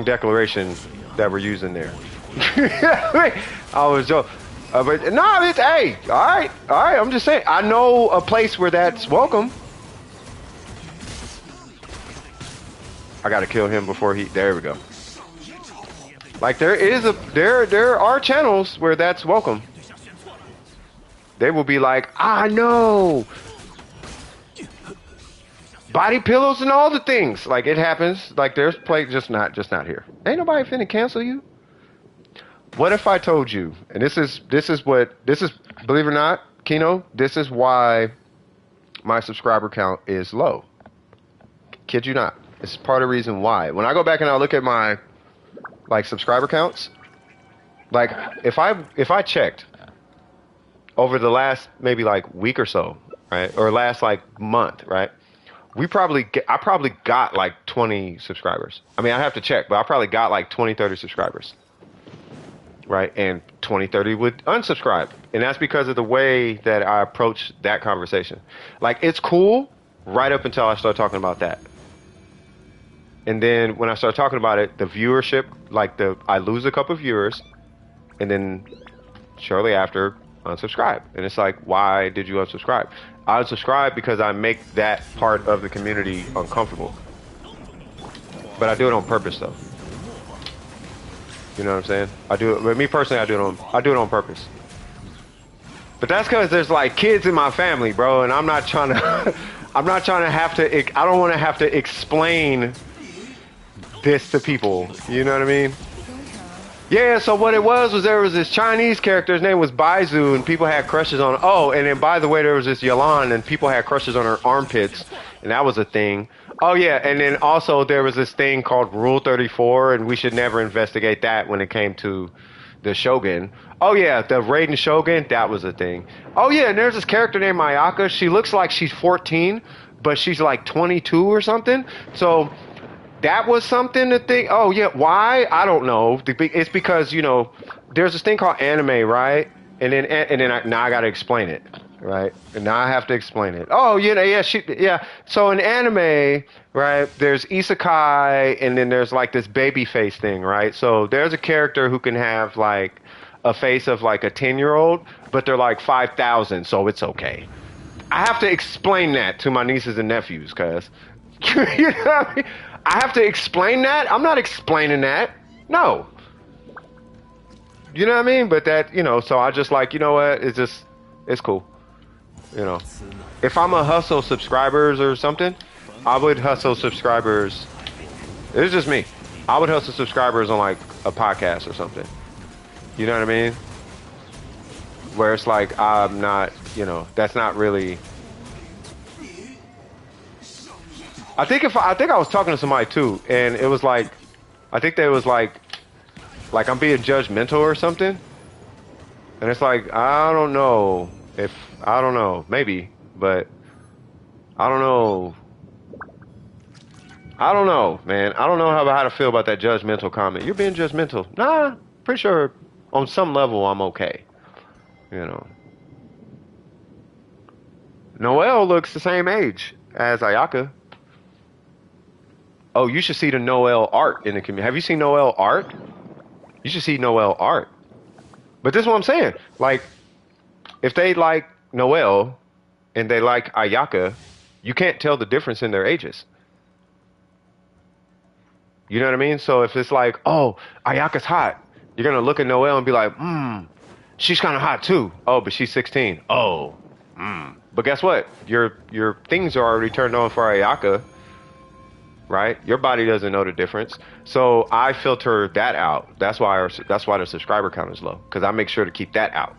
declaration that we're using there. I was joking. But no, it's, hey, all right. I'm just saying, I know a place where that's welcome. I gotta kill him before he. There we go. Like there are channels where that's welcome. They will be like, I know. Body pillows and all the things. Like it happens. Like there's play, just not here. Ain't nobody finna cancel you. What if I told you? And this is believe it or not, Kino. This is why my subscriber count is low. Kid you not. It's part of the reason why. When I go back and I look at my like subscriber counts, like if I checked over the last maybe like week or so, right, or last like month, right, I probably got like 20 subscribers. I mean, I have to check, but I probably got like 20, 30 subscribers, right, and 20, 30 would unsubscribe, and that's because of the way that I approach that conversation. Like it's cool right up until I start talking about that. And then when I start talking about it, the viewership, like I lose a couple of viewers, and then shortly after, unsubscribe. And it's like, why did you unsubscribe? I unsubscribe because I make that part of the community uncomfortable. But I do it on purpose, though. You know what I'm saying? I do it. With me personally, I do it on purpose. But that's because there's like kids in my family, bro, and I'm not trying to. I'm not trying to have to. I don't want to have to explain this to people, you know what I mean? Yeah, so what it was there was this Chinese character, his name was Baizu, and people had crushes on, oh, and then by the way, there was this Yalan, and people had crushes on her armpits, and that was a thing. Oh yeah, and then also there was this thing called Rule 34, and we should never investigate that when it came to the Shogun. Oh yeah, the Raiden Shogun, that was a thing. Oh yeah, and there's this character named Mayaka, she looks like she's 14, but she's like 22 or something, so that was something to think. Oh yeah, why? I don't know. It's because, you know, there's this thing called anime, right? And then now I gotta explain it, right? And now I have to explain it. Oh, you know, yeah. So in anime, right? There's isekai, and then there's like this baby face thing, right? So there's a character who can have like a face of like a 10-year-old, but they're like 5,000, so it's okay. I have to explain that to my nieces and nephews, cause you know what I mean? I have to explain that? I'm not explaining that. No. You know what I mean? But that, you know, so I just like, you know what? It's cool. You know. If I'm a hustle subscribers or something, I would hustle subscribers. It's just me. I would hustle subscribers on like a podcast or something. You know what I mean? Where it's like I'm not, you know, that's not really. I think I was talking to somebody too, and it was like, I think they was like I'm being judgmental or something, and it's like I don't know if I don't know maybe, but I don't know. I don't know, man. I don't know how to feel about that judgmental comment. You're being judgmental. Nah, pretty sure on some level I'm okay. You know, Noelle looks the same age as Ayaka. Oh, you should see the Noelle art in the community. Have you seen Noelle art? You should see Noelle art. But this is what I'm saying. Like, if they like Noelle and they like Ayaka, you can't tell the difference in their ages. You know what I mean? So if it's like, oh, Ayaka's hot, you're gonna look at Noelle and be like, she's kind of hot too. Oh, but she's 16. Oh, But guess what? Your things are already turned on for Ayaka, right? Your body doesn't know the difference. So I filter that out. That's why the subscriber count is low, because I make sure to keep that out.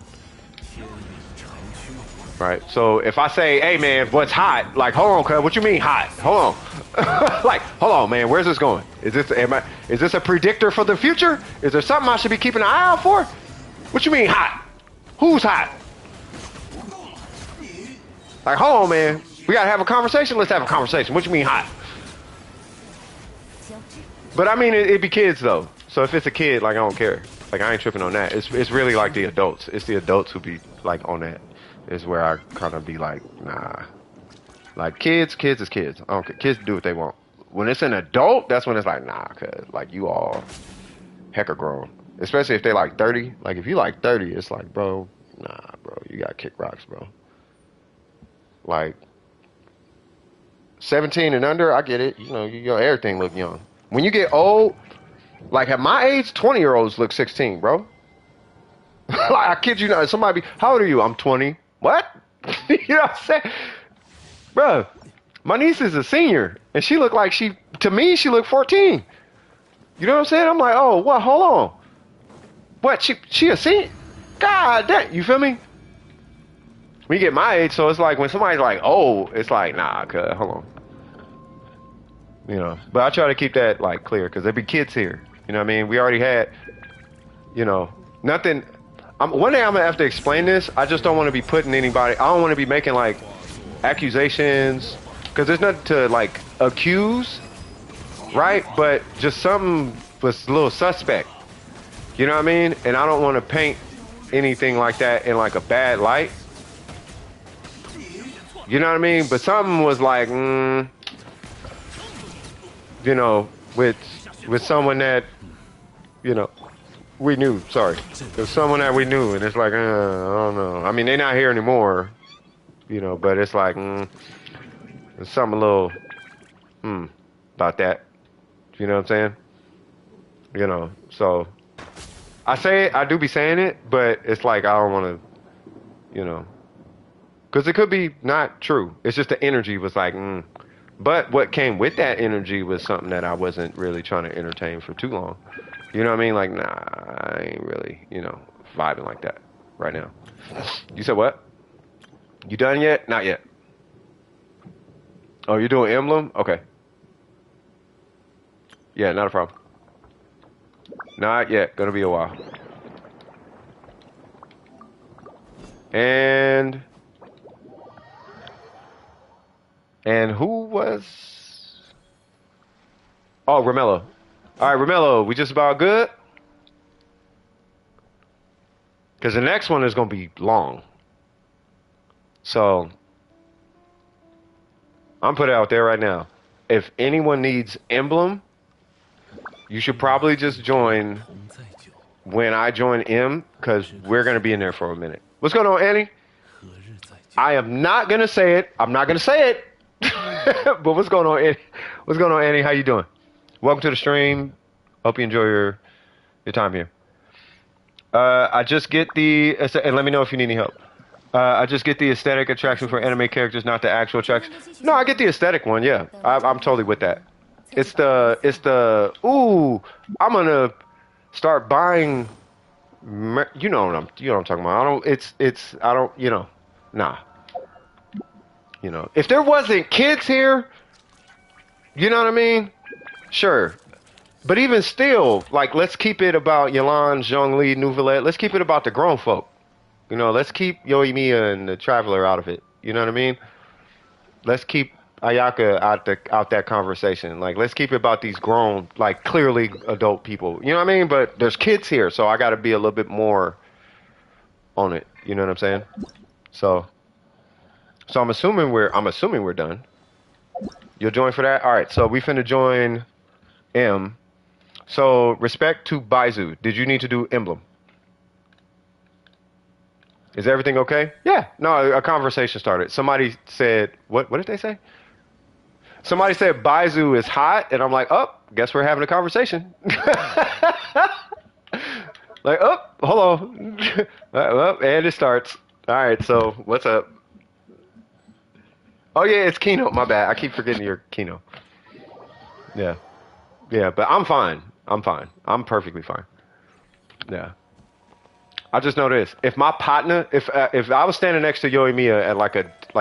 Right. So if I say, hey man, what's hot? Like, hold on, cuz, what you mean hot? Hold on. Like, hold on, man, where's this going? Is this a predictor for the future? Is there something I should be keeping an eye out for? What you mean hot? Who's hot? Like, hold on, man. We gotta have a conversation. Let's have a conversation. What you mean hot? But I mean, it'd be kids though. So if it's a kid, like I don't care. Like I ain't tripping on that. It's really like the adults. It's the adults who be like on that. Is where I kind of be like, nah. Like kids is kids. I don't care. Kids do what they want. When it's an adult, that's when it's like, nah, cause like you all hecka grown. Especially if they like 30. Like if you like 30, it's like, bro, nah, bro, you gotta kick rocks, bro. Like 17 and under, I get it. You know, your everything look young. When you get old, like at my age, 20-year-olds look 16, bro. Like I kid you not, somebody be, how old are you? I'm 20. What? You know what I'm saying? Bro, my niece is a senior, and she looked like to me, she looked 14. You know what I'm saying? I'm like, oh, what? Hold on. What? She a senior? God damn, you feel me? When you get my age, so it's like when somebody's like, oh, it's like, nah, cuz, hold on. You know, but I try to keep that like clear, because there be kids here. You know what I mean? We already had, you know, nothing. One day I'm gonna have to explain this. I just don't want to be putting anybody. I don't want to be making like accusations, because there's nothing to like accuse, right? But just something was a little suspect. You know what I mean? And I don't want to paint anything like that in like a bad light. You know what I mean? But something was like, you know, with someone that, you know, we knew. Sorry, there's someone that we knew, and it's like, I don't know. I mean, they're not here anymore, you know. But it's like, there's something a little, about that. You know what I'm saying? You know. So I say it. I do be saying it, but it's like I don't want to, you know, because it could be not true. It's just the energy was like, But what came with that energy was something that I wasn't really trying to entertain for too long. You know what I mean? Like, nah, I ain't really, you know, vibing like that right now. You said what? You done yet? Not yet. Oh, you're doing emblem? Okay. Yeah, not a problem. Not yet. Gonna be a while. And who was? Oh, Romello. All right, Romello, we just about good? Because the next one is going to be long. So, I'm putting it out there right now. If anyone needs emblem, you should probably just join when I join M, because we're going to be in there for a minute. What's going on, Annie? I am not going to say it. I'm not going to say it. But what's going on, Annie? What's going on, Annie? How you doing? Welcome to the stream. Hope you enjoy your time here. I just get the, and let me know if you need any help. I just get the aesthetic attraction for anime characters, not the actual attraction. No, I get the aesthetic one. Yeah, I'm totally with that. It's the. Ooh, I'm gonna start buying You know what I'm talking about. I don't. I don't. Nah. If there wasn't kids here, you know what I mean? Sure. But even still, like, let's keep it about Yolan, Zhongli, Nouvelette. Let's keep it about the grown folk. Let's keep Yoimiya and the Traveler out of it. You know what I mean? Let's keep Ayaka out that conversation. Like, let's keep it about these grown, like, clearly adult people. You know what I mean? But there's kids here, so I got to be a little bit more on it. You know what I'm saying? So, I'm assuming we're done. You'll join for that? All right. So we finna join M. So respect to Baizu. Did you need to do emblem? Is everything okay? Yeah. No, a conversation started. Somebody said, what did they say? Somebody said Baizu is hot, and I'm like, oh, guess we're having a conversation. Like, oh, hello. Well, and it starts. All right, so what's up? Oh, yeah, it's Kino. My bad. I keep forgetting your Kino. Yeah. Yeah, but I'm fine. I'm fine. I'm perfectly fine. Yeah. I just know this. If my partner, if I was standing next to Yoimiya at like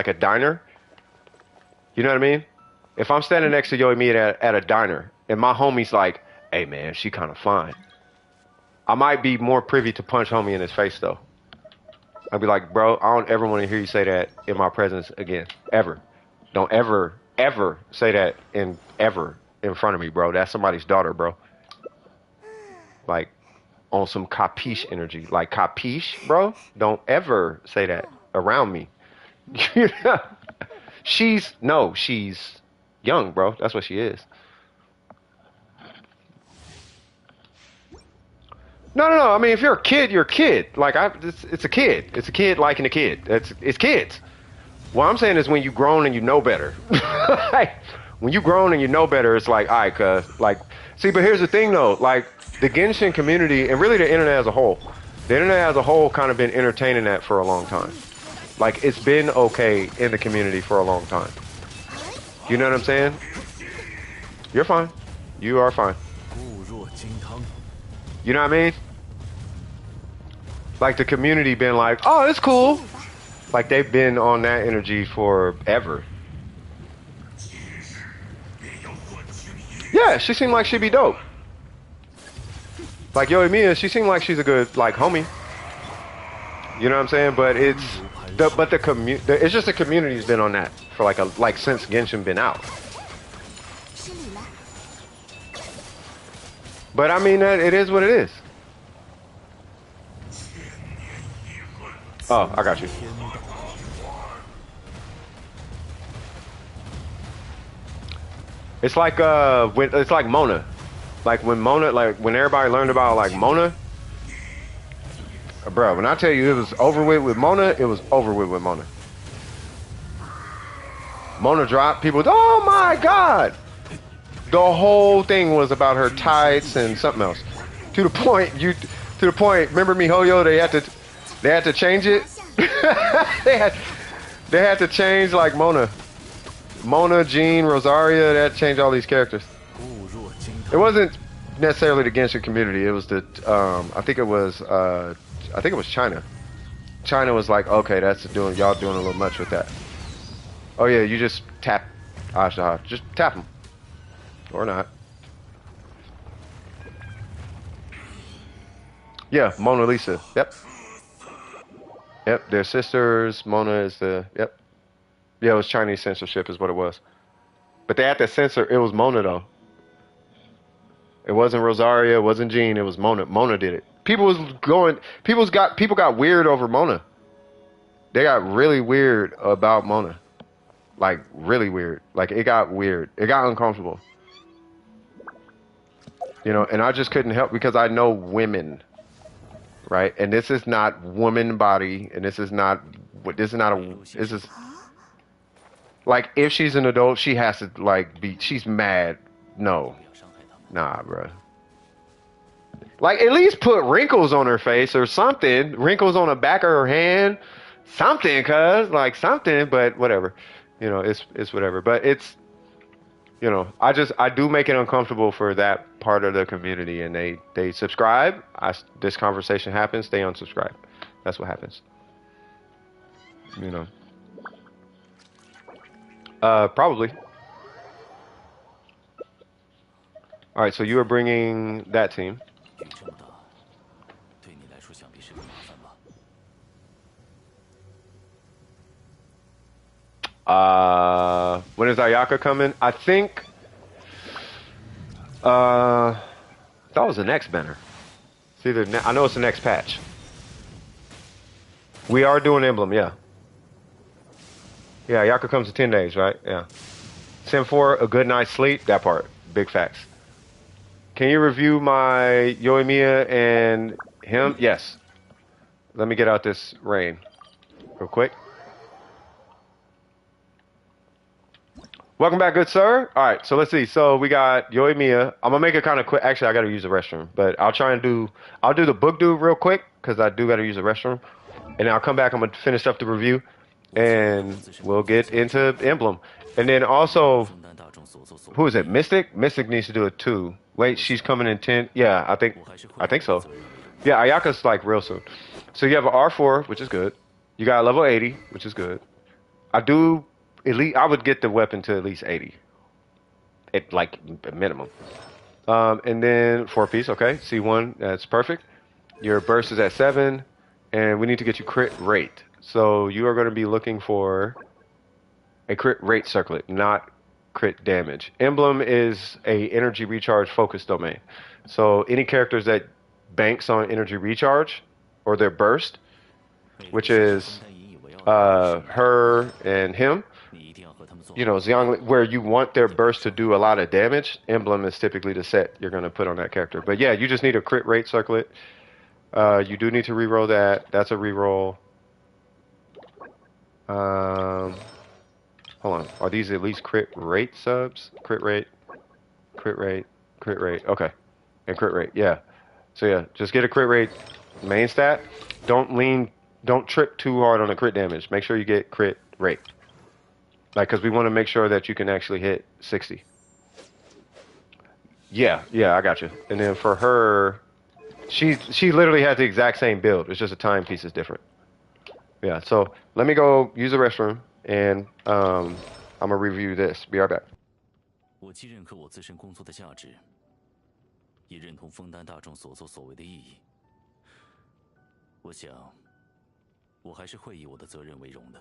a diner, you know what I mean? If I'm standing next to Yoimiya at a diner, and my homie's like, "Hey man, she kind of fine," I might be more privy to punch homie in his face though. I'd be like, "Bro, I don't ever want to hear you say that in my presence again, ever. Don't ever say that ever in front of me, bro. That's somebody's daughter, bro. Like." On some capiche energy. Like, capiche, bro? Don't ever say that around me. She's young, bro. That's what she is. No. I mean, if you're a kid, you're a kid. Like, it's a kid. It's a kid liking a kid. It's kids. What I'm saying is when you grown and you know better. Like, when you grown and you know better, it's like, all right, cuz, like, see, but here's the thing, though. Like, the Genshin community, and really the internet as a whole, kind of been entertaining that for a long time. Like, it's been okay in the community for a long time. You know what I'm saying? You're fine. You are fine. You know what I mean? Like, the community been like, oh, it's cool. Like, they've been on that energy forever. Yeah, she seemed like she'd be dope. Like, Yoimiya, she seemed like she's a good, like, homie. You know what I'm saying? But it's just the community's been on that for like since Genshin been out. But I mean, that it is what it is. Oh, I got you. It's like it's like Mona. Like when everybody learned about like Mona, bro, when I tell you it was over with Mona, it was over with Mona. Mona dropped, people, oh my god! The whole thing was about her tights and something else. To the point, remember MiHoYo, they had to change it? they had to change like Mona, Jean, Rosaria, they had to change all these characters. It wasn't necessarily the Genshin community. It was I think it was China. China was like, okay, y'all doing a little much with that. Oh yeah, you just tap Asha. Just tap them. Or not. Yeah, Mona Lisa. Yep. Yep, they're sisters. Mona is yep. Yeah, it was Chinese censorship is what it was. But they had to censor, it was Mona though. It wasn't Rosaria, it wasn't Jean, it was Mona. Mona did it. People got weird over Mona. They got really weird about Mona. Like, really weird. Like, it got weird. It got uncomfortable. And I just couldn't help because I know women. Right? And this is not woman body, and this is like, if she's an adult, she has to, like, she's mad. No. Nah, bro. Like, at least put wrinkles on her face or something. Wrinkles on the back of her hand. Something, cuz. Like, something, but whatever. It's whatever. But you know, I do make it uncomfortable for that part of the community, and they subscribe. This conversation happens, they unsubscribe. That's what happens. You know. Probably. All right, so you are bringing that team. 雨这么大，对你来说想必是个麻烦吧？When is Ayaka coming? I think. That was the next banner. It's either I know it's the next patch. We are doing emblem, yeah. Yeah, Ayaka comes in 10 days, right? Yeah. Sim 4, a good night's sleep. That part, big facts. Can you review my Yoimiya and him? Yes. Let me get out this rain real quick. Welcome back, good sir. All right, so let's see. So we got Yoimiya. I'm gonna make it kind of quick. Actually, I gotta use the restroom, but I'll do the book dude real quick because I do gotta use the restroom, and I'll come back. I'm gonna finish up the review, and we'll get into emblem, and then also, 枫丹大众所作所 who 为 is it? Mystic. Mystic needs to do it too. Wait, she's coming in 10. Yeah, I think 我还是会 so. 责任为荣。 Yeah, Ayaka's like real soon. So you have an R4, which is good. You got a level 80, which is good. I would get the weapon to at least 80. At like minimum. And then 4-piece, okay. C1, that's perfect. Your burst is at 7, and we need to get you crit rate. So you are going to be looking for a crit rate circlet, not crit damage. Emblem is a energy recharge focus domain. So any characters that banks on energy recharge or their burst, which is 枫丹引以为傲的 her and him, 你一定要和他们做好。 you know, Xiangli, where you want their burst to do a lot of damage, emblem is typically the set you're going to put on that character. But yeah, you just need a crit rate circlet. You do need to reroll that. That's a reroll. Hold on. Are these at least crit rate subs? Crit rate, crit rate, crit rate. Okay. And crit rate, yeah. So yeah, just get a crit rate main stat. Don't trip too hard on the crit damage. Make sure you get crit rate. Like, because we want to make sure that you can actually hit 60. Yeah, I got you. And then for her, she literally has the exact same build. It's just a timepiece is different. Yeah, so let me go use the restroom, and I'm going to review this. Be right back. 我既认可我自身工作的价值，也认同枫丹大众所作所为的意义。我想，我还是会以我的责任为荣的。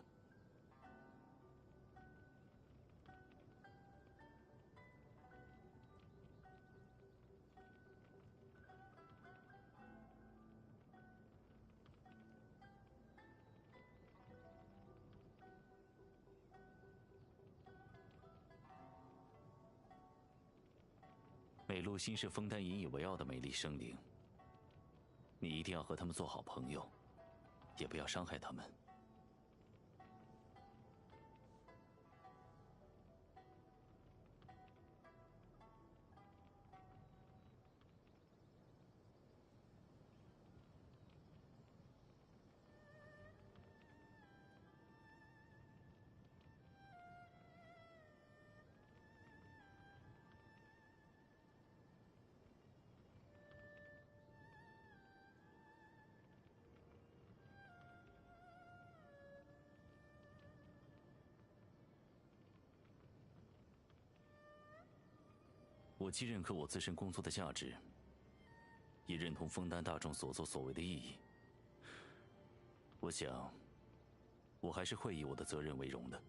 美露心是枫丹引以为傲的美丽生灵，你一定要和他们做好朋友，也不要伤害他们。我既认可我自身工作的价值，也认同枫丹大众所作所为的意义。我想，我还是会以我的责任为荣的。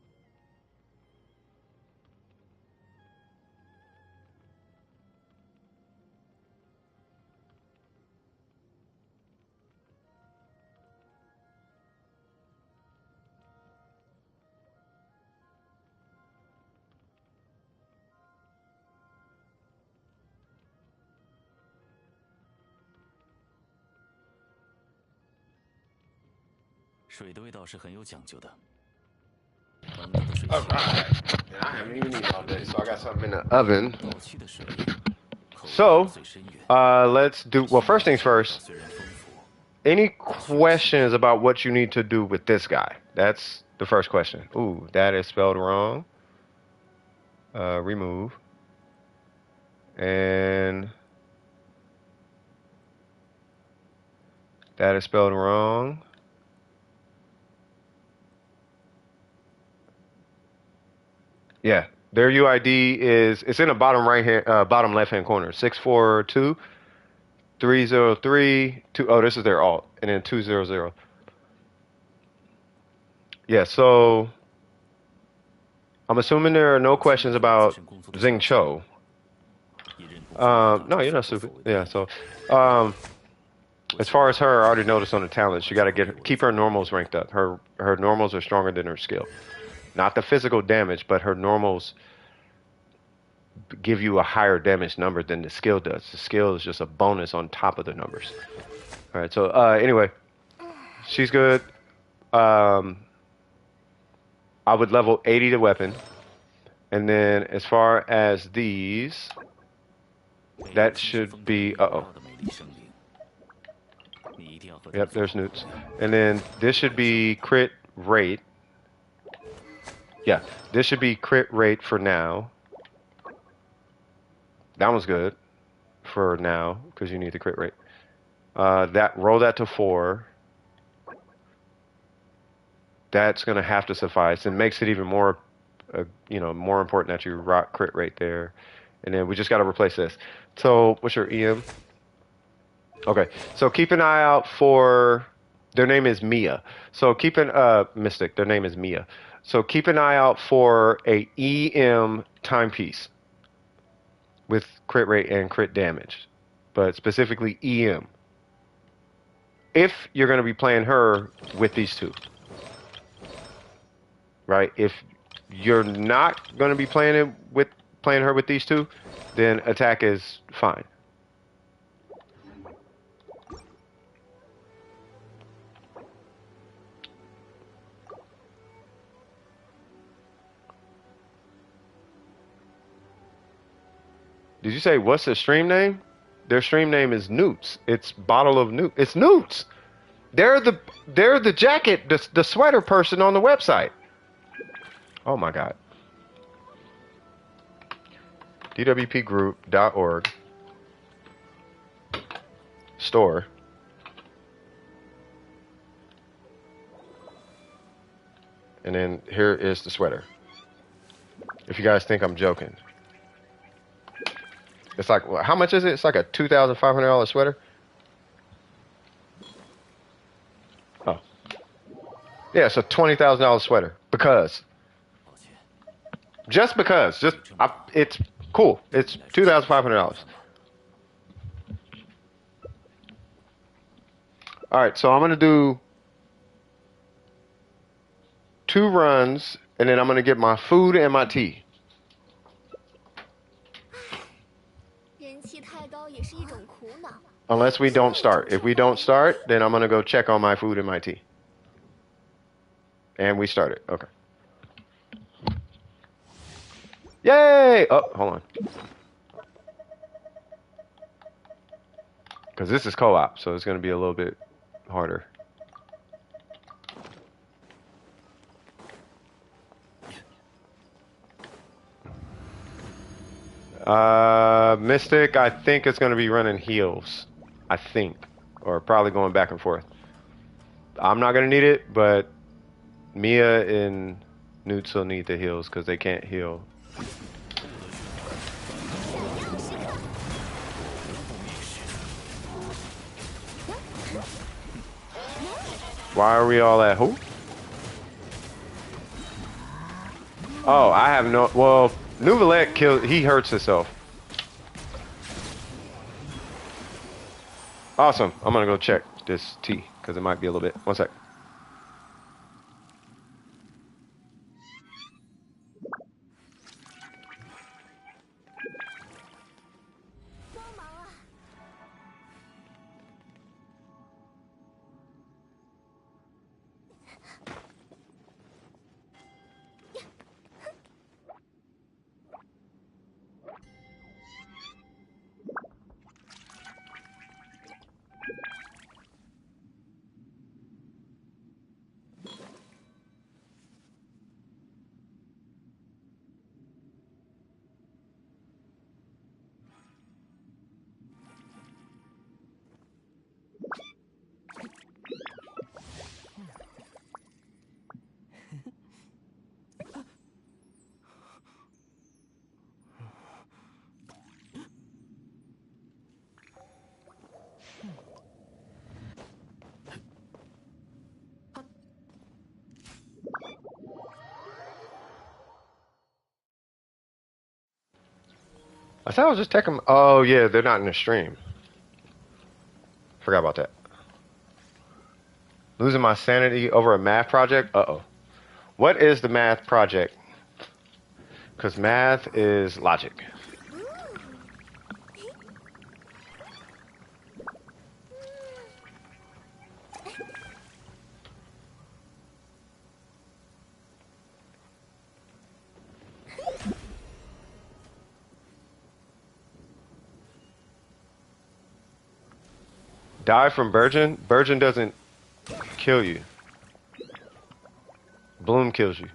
水的味道是很有讲究的。恒河的水 Yeah, I haven't even eaten all day, so I got something in the oven. 倒曲的水，口 So, 最深远。 let's do, well, first things first. 虽然丰富， Any questions about what you need to do with this guy? That's the first question. Ooh, that is spelled wrong. Remove. And that is spelled wrong. Yeah, their UID is it's in the bottom right hand, bottom left hand corner. 642 303 2. Oh, this is their alt, and then 200. Yeah, so I'm assuming there are no questions about Zing Cho. No, you're not stupid. Yeah, so as far as her, I already noticed on the talents, you got to keep her normals ranked up. Her normals are stronger than her skill. Not the physical damage, but her normals give you a higher damage number than the skill does. The skill is just a bonus on top of the numbers. All right, so anyway, she's good. I would level 80 the weapon. And then as far as these, that should be, Yep, there's Newts. And then this should be crit rate. Yeah, this should be crit rate for now. That one's good for now because you need the crit rate. Roll that to 4. That's gonna have to suffice, and makes it even more, more important that you rock crit rate there. And then we just gotta replace this. So what's your EM? Okay, so keep an eye out for. Their name is Mia. So keep an Mystic. Their name is Mia. So keep an eye out for a EM timepiece with crit rate and crit damage, but specifically EM. If you're going to be playing her with these two, right? If you're not going to be playing her with these two, then attack is fine. Did you say what's the stream name? Their stream name is Newts. It's bottle of Newt. It's Newts. They're the jacket, the sweater person on the website. Oh my God. dwpgroup.org store. And then here is the sweater. If you guys think I'm joking. It's like, how much is it? It's like a $2,500 sweater. Oh. Yeah, it's a $20,000 sweater. Just because. It's cool. It's $2,500. All right, so I'm going to do 2 runs, and then I'm going to get my food and my tea. Unless we don't start. If we don't start, then I'm going to go check on my food and my tea. And we started. Okay. Yay! Oh, hold on. Because this is co-op, so it's going to be a little bit harder. Mystic, I think it's going to be running heals. I think. Or probably going back and forth. I'm not going to need it, but Mia and Newts will need the heals because they can't heal. Why are we all at who? Oh, I have no. Well, Nouvelette killed. He hurts himself. Awesome. I'm gonna go check this tea because it might be a little bit. One sec. I thought I was just taking. Oh yeah, they're not in the stream. Forgot about that. Losing my sanity over a math project. Uh oh. What is the math project? Because math is logic. Die from Burgeon? Burgeon doesn't kill you. Bloom kills you.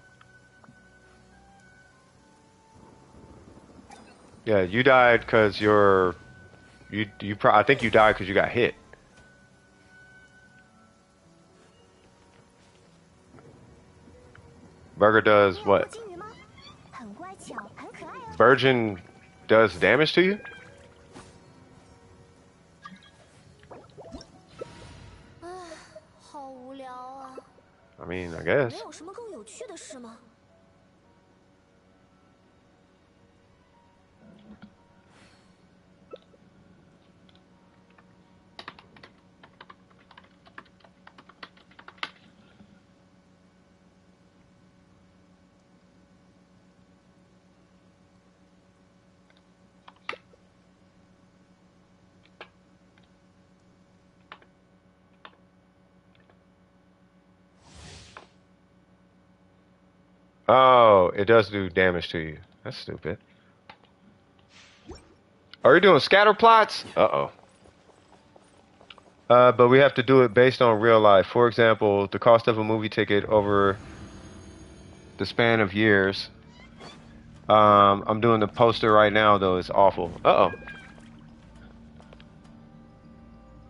Yeah, you died because I think you died because you got hit. Burger does what? 金鱼吗？很乖巧，很可爱哦。 Burgeon does damage to you? 唉，好无聊啊。 I mean, I guess. 没有什么更有趣的事吗？ Oh, it does do damage to you. That's stupid. Are you doing scatter plots? Uh-oh. But we have to do it based on real life. For example, the cost of a movie ticket over the span of years. I'm doing the poster right now, though. It's awful. Uh-oh.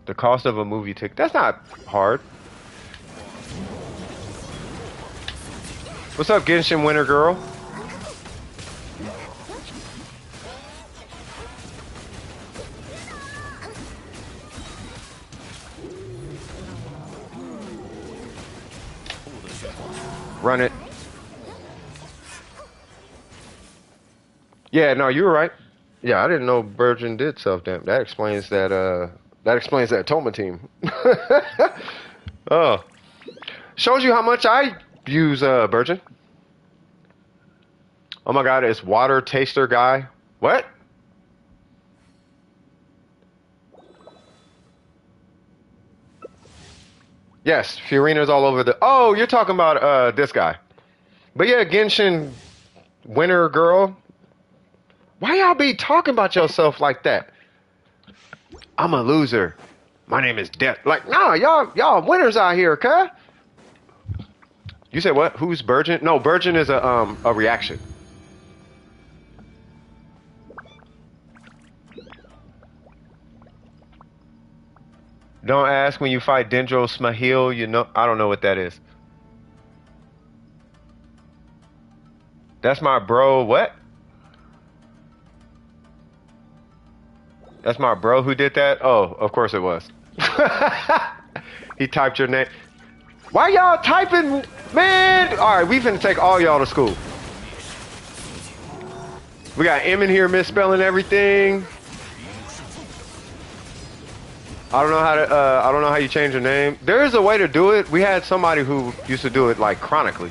The cost of a movie ticket. That's not hard. What's up, Genshin Winter Girl? Run it. Yeah, no, you were right. Yeah, I didn't know Virgin did self-damp. That explains that Toma team. Oh. Shows you how much I use Virgin. Oh my god, it's water taster guy. What? Yes, Fiorina's all over the... Oh, you're talking about this guy. But yeah, Genshin Winter Girl. Why y'all be talking about yourself like that? I'm a loser. My name is Death. Like, nah, y'all winners out here, okay? You said what? Who's Burgeon? No, Burgeon is a reaction. Don't ask when you fight Dendro Smahil, you know I don't know what that is. That's my bro, what? That's my bro who did that? Oh, of course it was. He typed your name. Why y'all typing, man? Alright, we finna take all y'all to school. We got M in here misspelling everything. I don't know how you change your name. There is a way to do it. We had somebody who used to do it like chronically.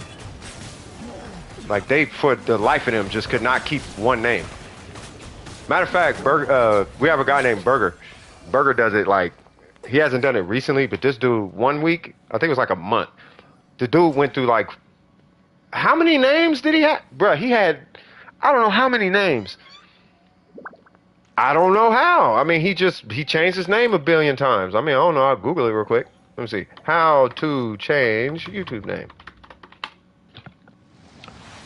Like they, for the life of them, just could not keep one name. Matter of fact, we have a guy named Burger. Burger does it like, he hasn't done it recently, but this dude, 1 week, I think it was like a month. The dude went through like, how many names did he have? Bruh, he had, I don't know how many names. I don't know how. I mean, he changed his name a billion times. I mean, I don't know. I'll Google it real quick. Let me see. How to change YouTube name.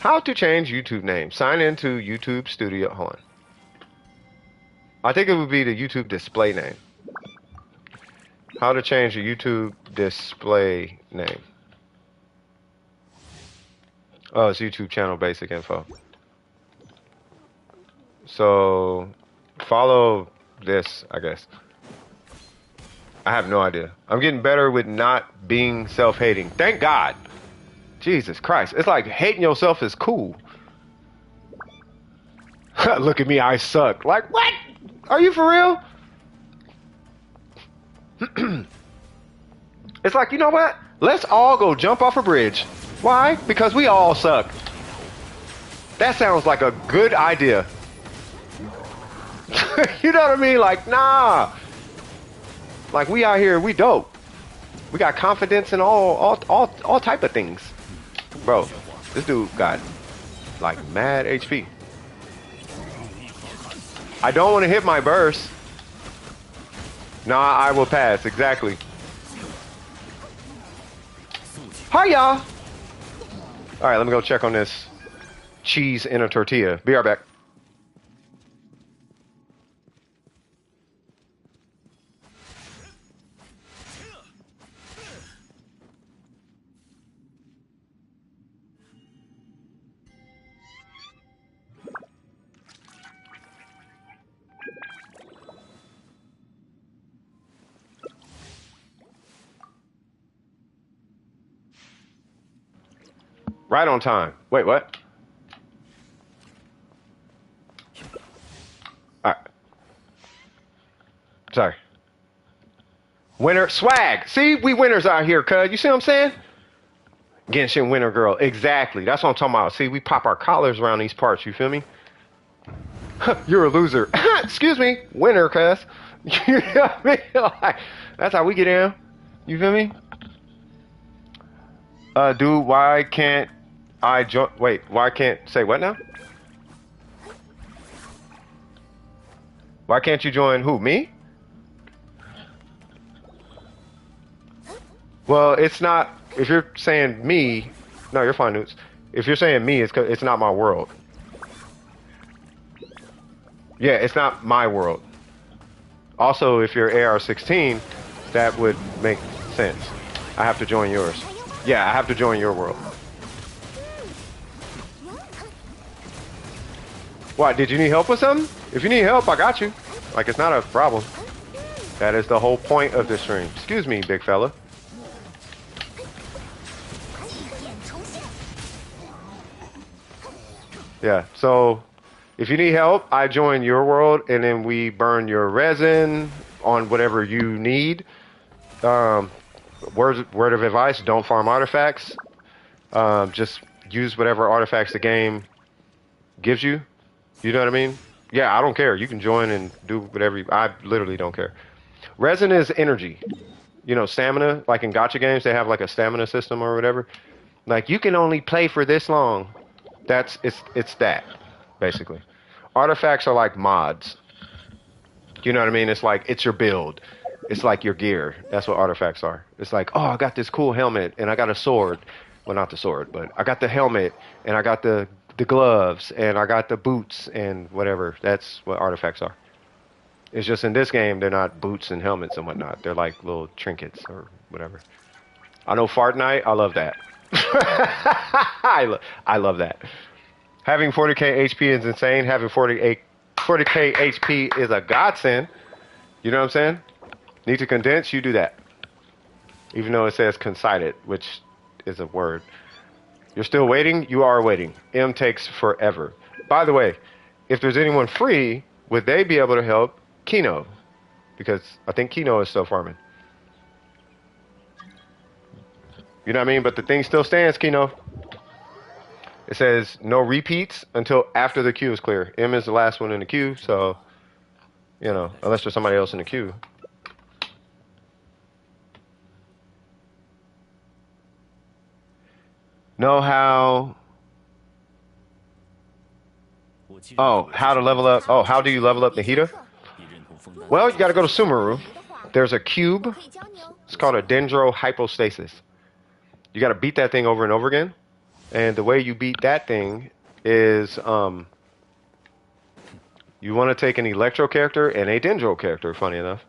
How to change YouTube name. Sign into YouTube Studio. Hold on. I think it would be the YouTube display name. How to change a YouTube display name. Oh, it's YouTube channel basic info. So, follow this, I guess. I have no idea. I'm getting better with not being self-hating. Thank God. Jesus Christ. It's like hating yourself is cool. Look at me, I suck. Like, what? Are you for real? It's like, you know what? Let's all go jump off a bridge. Why? Because we all suck. That sounds like a good idea. You know what I mean? Like, nah. Like, we out here, we dope. We got confidence in all type of things. Bro, this dude got like mad HP. I don't want to hit my burst. Nah, I will pass, exactly. Hiya! Alright, let me go check on this cheese in a tortilla. Be right back. Right on time. Wait, what? Alright. Sorry. Winner swag. See, we winners out here, cuz. You see what I'm saying? Genshin winner girl. Exactly. That's what I'm talking about. See, we pop our collars around these parts. You feel me? You're a loser. Excuse me. Winner, cuz. You know what I mean? Like, that's how we get in. You feel me? Dude, why can't I join? Wait, why can't say what now? Why can't you join who? Me? Well, it's not. If you're saying me, no, you're fine, Newts. If you're saying me, it's 'cause it's not my world. Yeah, it's not my world. Also, if you're AR16, that would make sense. I have to join yours. Yeah, I have to join your world. What, did you need help with something? If you need help, I got you. Like, it's not a problem. That is the whole point of this stream. Excuse me, big fella. Yeah, so if you need help, I join your world, and then we burn your resin on whatever you need. Word of advice, don't farm artifacts. Just use whatever artifacts the game gives you. You know what I mean? Yeah, I don't care. You can join and do whatever I literally don't care. Resin is energy. You know, stamina, like in gacha games, they have like a stamina system or whatever. Like, you can only play for this long. It's that, basically. Artifacts are like mods. You know what I mean? It's like, it's your build. It's like your gear. That's what artifacts are. It's like, oh, I got this cool helmet and I got a sword. Well, not the sword, but I got the helmet and I got the gloves and I got the boots and whatever. That's what artifacts are. It's just in this game, they're not boots and helmets and whatnot. They're like little trinkets or whatever. I know Fortnite. I love that. I love that. Having 40k HP is insane. Having 40k HP is a godsend. You know what I'm saying? Need to condense, you do that. Even though it says concited, which is a word. You're still waiting? You are waiting. M takes forever. By the way, if there's anyone free, would they be able to help Kino? Because I think Kino is still farming. You know what I mean? But the thing still stands, Kino. It says no repeats until after the queue is clear. M is the last one in the queue, so, you know, unless there's somebody else in the queue. Know how... Oh, how to level up... Oh, how do you level up Nahida? Well, you gotta go to Sumeru. There's a cube. It's called a Dendro Hypostasis. You gotta beat that thing over and over again. And the way you beat that thing is... you want to take an Electro character and a Dendro character, funny enough.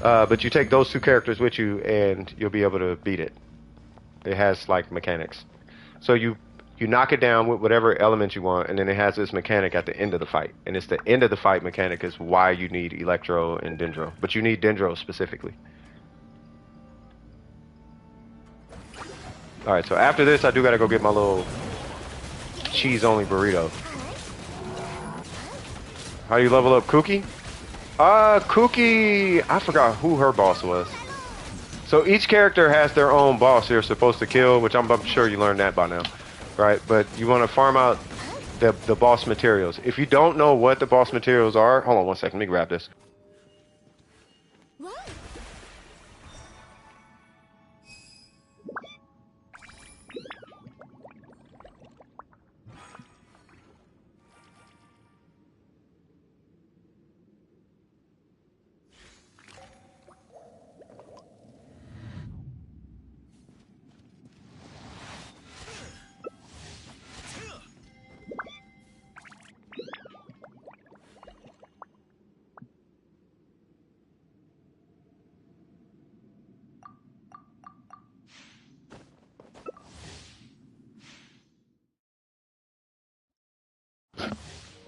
But you take those two characters with you and you'll be able to beat it. It has, like, mechanics. So you knock it down with whatever element you want, and then it has this mechanic at the end of the fight. And it's the end of the fight mechanic is why you need Electro and Dendro. But you need Dendro specifically. Alright, so after this, I do gotta go get my little cheese-only burrito. How do you level up Cookie? Cookie, I forgot who her boss was. So each character has their own boss you're supposed to kill, which I'm sure you learned that by now, right? But you want to farm out the boss materials. If you don't know what the boss materials are, hold on one second, let me grab this.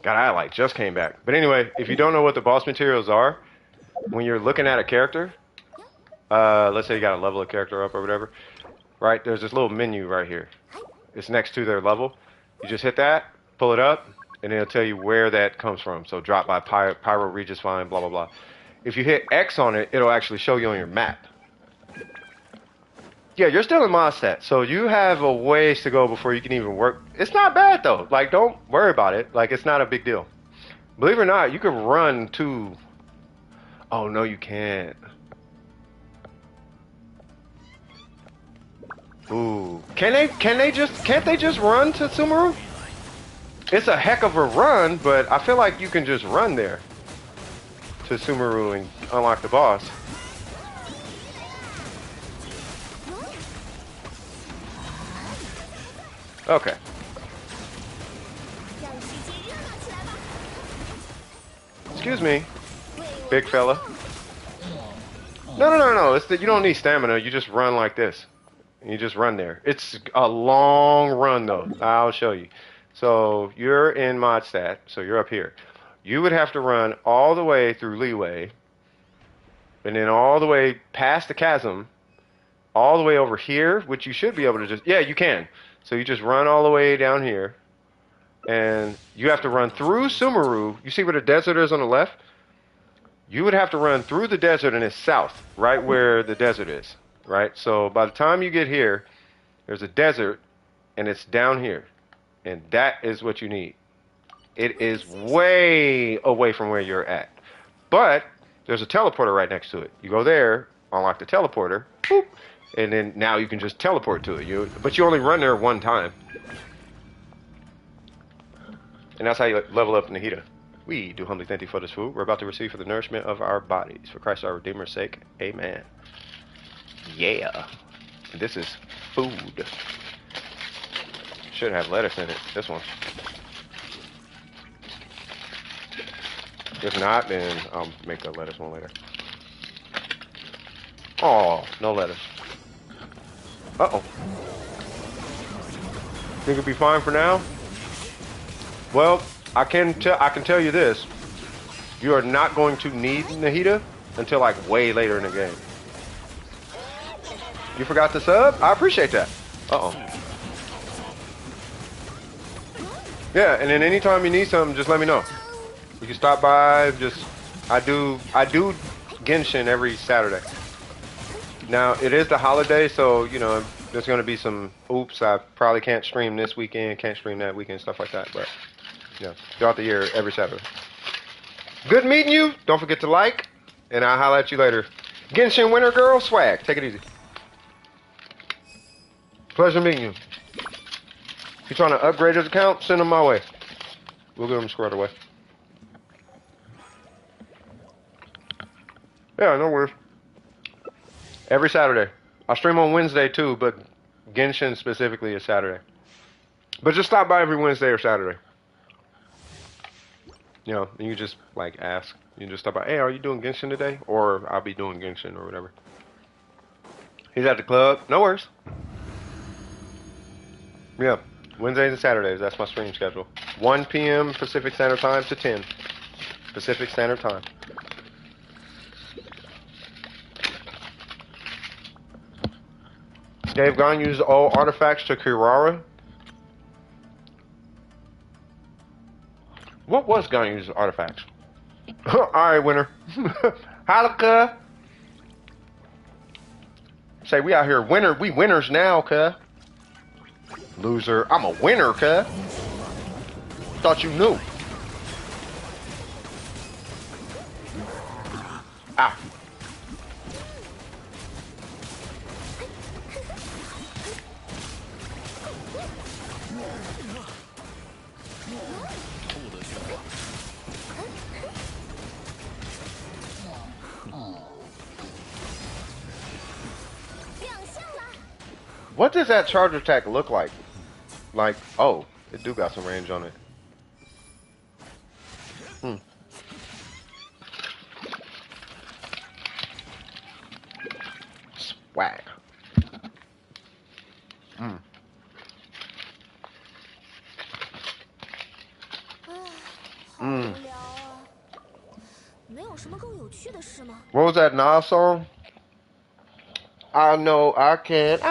God, I like just came back. But anyway, if you don't know what the boss materials are, when you're looking at a character, let's say you got to level a character up or whatever, right? There's this little menu right here. It's next to their level. You just hit that, pull it up, and it'll tell you where that comes from. So drop by Pyro Regis Fine, blah, blah, blah. If you hit X on it, it'll actually show you on your map. Yeah, you're still in Mondstadt, so you have a ways to go before you can even work. It's not bad, though. Like, don't worry about it. Like, it's not a big deal. Believe it or not, you can run to... Oh, no, you can't. Ooh. Can't they just run to Sumeru? It's a heck of a run, but I feel like you can just run there to Sumeru and unlock the boss. Okay. Excuse me, big fella. No. It's that you don't need stamina. You just run like this. You just run there. It's a long run, though. I'll show you. So you're in Mondstadt, so you're up here. You would have to run all the way through Leeway, and then all the way past the chasm, all the way over here, which you should be able to just... Yeah, you can. So you just run all the way down here, and you have to run through Sumeru. You see where the desert is on the left? You would have to run through the desert, and it's south, right where the desert is, right? So by the time you get here, there's a desert, and it's down here, and that is what you need. It is way away from where you're at, but there's a teleporter right next to it. You go there, unlock the teleporter, boop, and then now you can just teleport to it. But you only run there one time. And that's how you level up Nahida. We do humbly thank thee for this food we're about to receive for the nourishment of our bodies. For Christ our Redeemer's sake, amen. Yeah. This is food. Should have lettuce in it, this one. If not, then I'll make the lettuce one later. Oh, no lettuce. Uh-oh. Think it'll be fine for now? Well, I can tell you this. You are not going to need Nahida until like way later in the game. You forgot to sub? I appreciate that. Uh-oh. Yeah, and then anytime you need something, just let me know. You can stop by, I do Genshin every Saturday. Now, it is the holiday, so, you know, there's going to be some oops. I probably can't stream this weekend, can't stream that weekend, stuff like that. But, yeah, throughout the year, every Saturday. Good meeting you. Don't forget to like, and I'll holler at you later. Genshin Winter Girl, swag. Take it easy. Pleasure meeting you. If you're trying to upgrade his account, send him my way. We'll get him squared away. Yeah, no worries. Every Saturday. I stream on Wednesday too, but Genshin specifically is Saturday. But just stop by every Wednesday or Saturday. You know, and you just like ask. You can just stop by, hey, are you doing Genshin today? Or I'll be doing Genshin or whatever. He's at the club. No worries. Yeah, Wednesdays and Saturdays. That's my stream schedule. 1 p.m. Pacific Standard Time to 10 Pacific Standard Time. Dave Gon used all artifacts to Kirara. What was gonna use artifacts? Alright, winner. Holla, say we out here winner. We winners now, cuh. Loser. I'm a winner, cuh. Thought you knew. Ah. What does that charge attack look like? Like, oh, it do got some range on it. Swag. What was that Nas song? I know I can't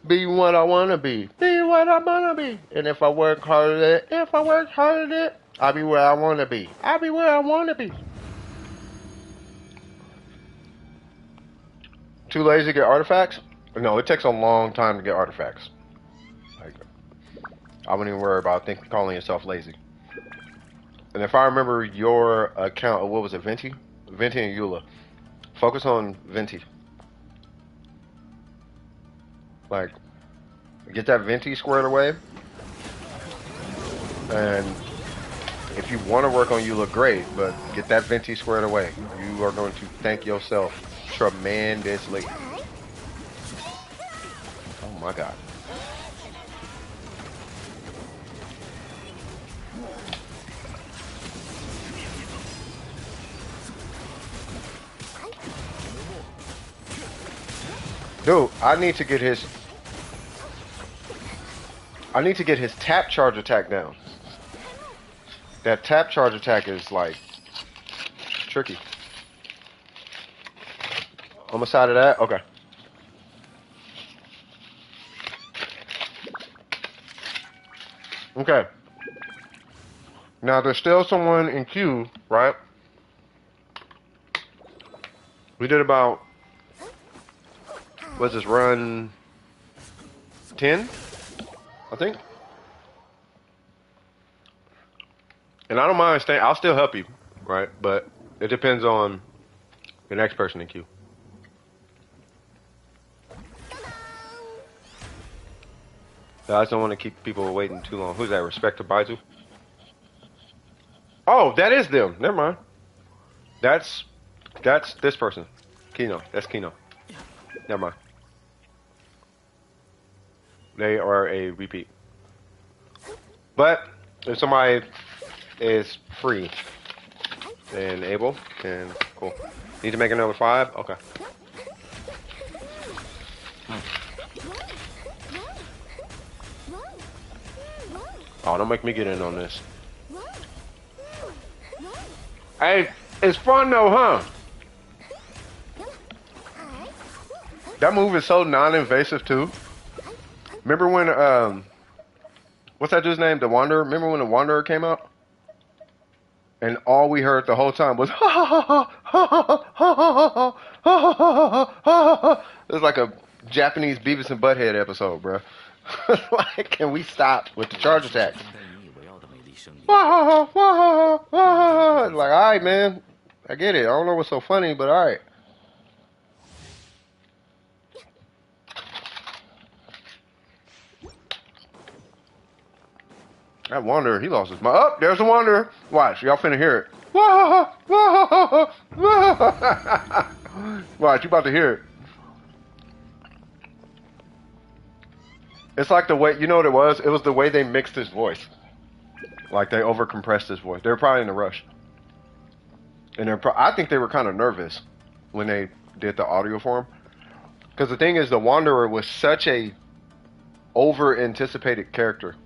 be what I wanna be what I wanna be. And if I work hard at it, I'll be where I wanna be. I'll be where I wanna be. Too lazy to get artifacts? No, it takes a long time to get artifacts. Like, I wouldn't even worry about calling yourself lazy. And if I remember your account, what was it, Venti? Venti and Eula. Focus on Venti. Like, get that Venti squared away. And if you want to work on Eula, great, but get that Venti squared away. You are going to thank yourself tremendously. Oh my god. Dude, I need to get his tap charge attack down. That tap charge attack is like tricky. On the side of that? Okay. Okay. Now there's still someone in queue, right? We did about, what's this, run 10, I think? And I don't mind staying, I'll still help you, right? But it depends on the next person in queue. I just don't want to keep people waiting too long. Who's that? Respect to Baizu? Oh, that is them. Never mind. That's this person. Kino. That's Kino. Never mind. They are a repeat. But if somebody is free and able, then cool. Need to make another 5? Okay. Oh, don't make me get in on this. Hey, it's fun though, huh? That move is so non-invasive too. Remember when what's that dude's name? The Wanderer? Remember when the Wanderer came out? And all we heard the whole time was ha ha ha ha ha ha ha ha ha ha. It was like a Japanese Beavis and Butthead episode, bro. Like, can we stop with the charge attack? Like, alright, man. I get it. I don't know what's so funny, but alright. That Wanderer, he lost his mind. Oh, there's the Wanderer. Watch, y'all finna hear it. Watch, you about to hear it. It's like the way, you know what it was? It was the way they mixed his voice. Like they overcompressed his voice. They were probably in a rush. And I think they were kind of nervous when they did the audio for him. Because the thing is, the Wanderer was such a over-anticipated character.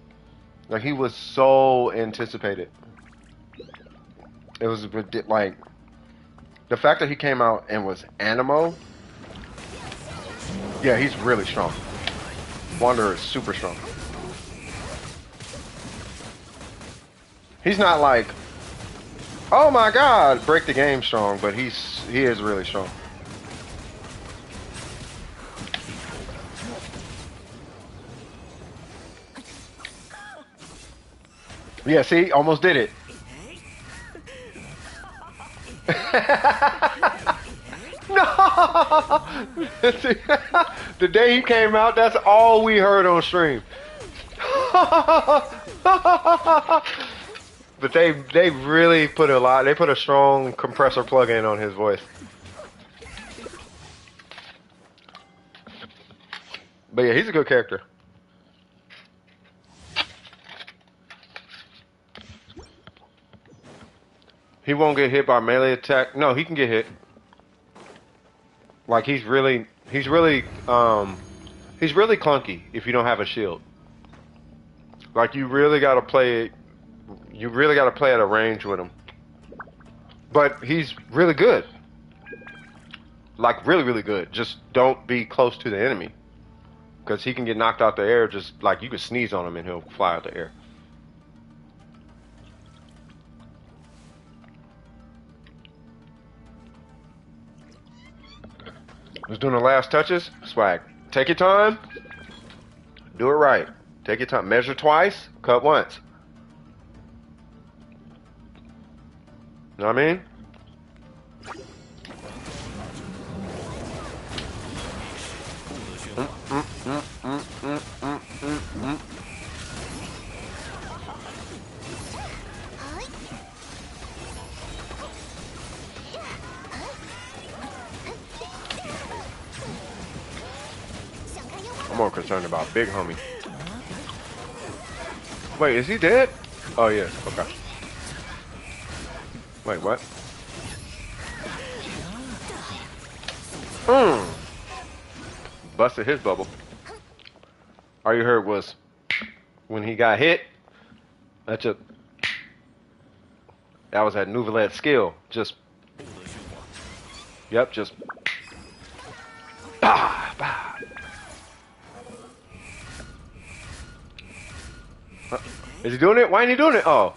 Like, he was so anticipated. It was like, the fact that he came out and was Animo. Yeah, he's really strong. Wanderer is super strong. He's not like, oh my god, break the game strong, but he is really strong. Yeah, see, almost did it. No! The day he came out, that's all we heard on stream. But they really put they put a strong compressor plug-in on his voice. But yeah, he's a good character. He won't get hit by melee attack. No, he can get hit. Like he's really clunky if you don't have a shield. Like you really gotta play at a range with him. But he's really good. Like really, really good. Just don't be close to the enemy. Because he can get knocked out the air just like you could sneeze on him and he'll fly out the air. Who's doing the last touches? Swag. Take your time. Do it right. Take your time. Measure twice, cut once. You know what I mean? I'm more concerned about big homie. Wait, is he dead? Oh, yes. Okay. Wait, what? Busted his bubble. All you heard was when he got hit. That was that Nouvelette skill. Just. Yep, just. Bah, bah. Is he doing it? Why ain't he doing it? Oh.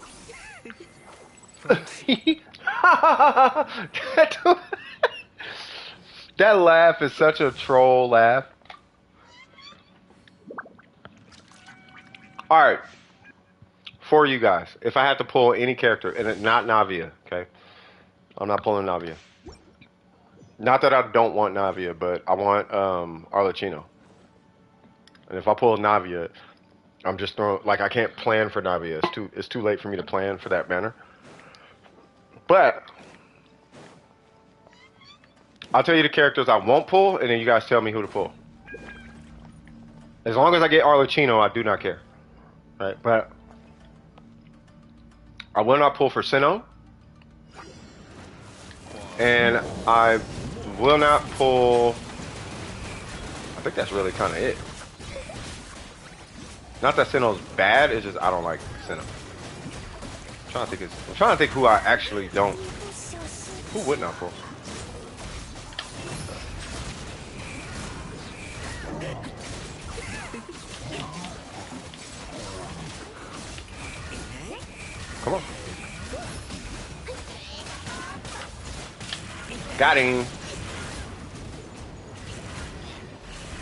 That laugh is such a troll laugh. Alright. For you guys, if I had to pull any character, and it's not Navia, okay? I'm not pulling Navia. Not that I don't want Navia, but I want Arlecchino. And if I pull Navia, I'm just throwing, like I can't plan for Navia. It's too late for me to plan for that banner. But I'll tell you the characters I won't pull, and then you guys tell me who to pull. As long as I get Arlecchino, I do not care. Right? But I will not pull for Sinnoh. And I will not pull. I think that's really kind of it. Not that Sinnoh's bad, it's just I don't like Sinnoh. I'm trying to think who I actually don't. Who wouldn't I pull? Come on. Got him.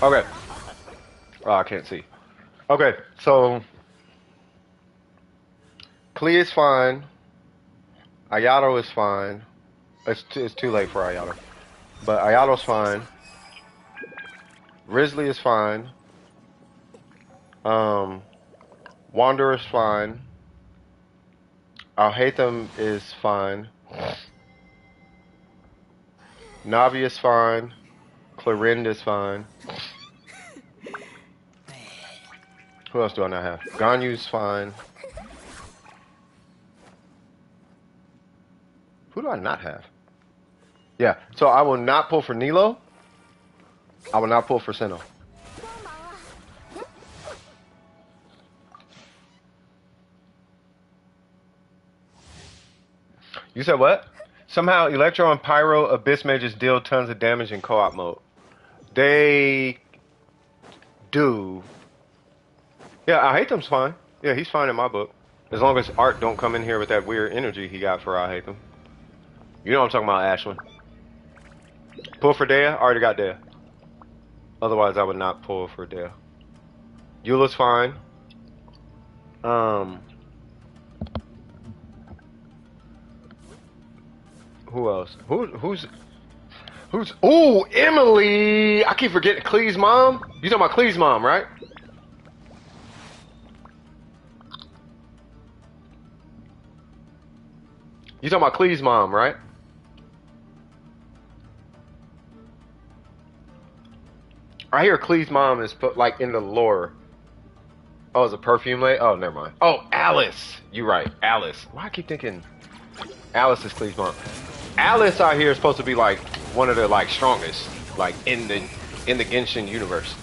Okay. Oh, I can't see. Okay, so Klee is fine. Ayato is fine. It's too late for Ayato. But Ayato's fine. Risley is fine. Wanderer's fine. Alhaitham is fine. Navi is fine. Clorind is fine. Who else do I not have? Ganyu's fine. Who do I not have? Yeah, so I will not pull for Nilo. I will not pull for Sinnoh. You said what? Somehow Electro and Pyro Abyss Mages deal tons of damage in co-op mode. They do. Yeah, Alhaitham's fine. Yeah, he's fine in my book. As long as Art don't come in here with that weird energy he got for I hate them. You know what I'm talking about, Ashlyn. Pull for Dea? I already got Dea. Otherwise, I would not pull for Dea. Eula's fine. Who else? Who's? Ooh, Emily! I keep forgetting Clee's mom. You talking about Clee's mom, right? You talking about Clee's mom, right? I hear Clee's mom is put like in the lore. Oh, it's a perfume lady? Oh, never mind. Oh, Alice! You right, Alice. Why I keep thinking Alice is Clee's mom? Alice out here is supposed to be like one of the like strongest, like in the Genshin universe.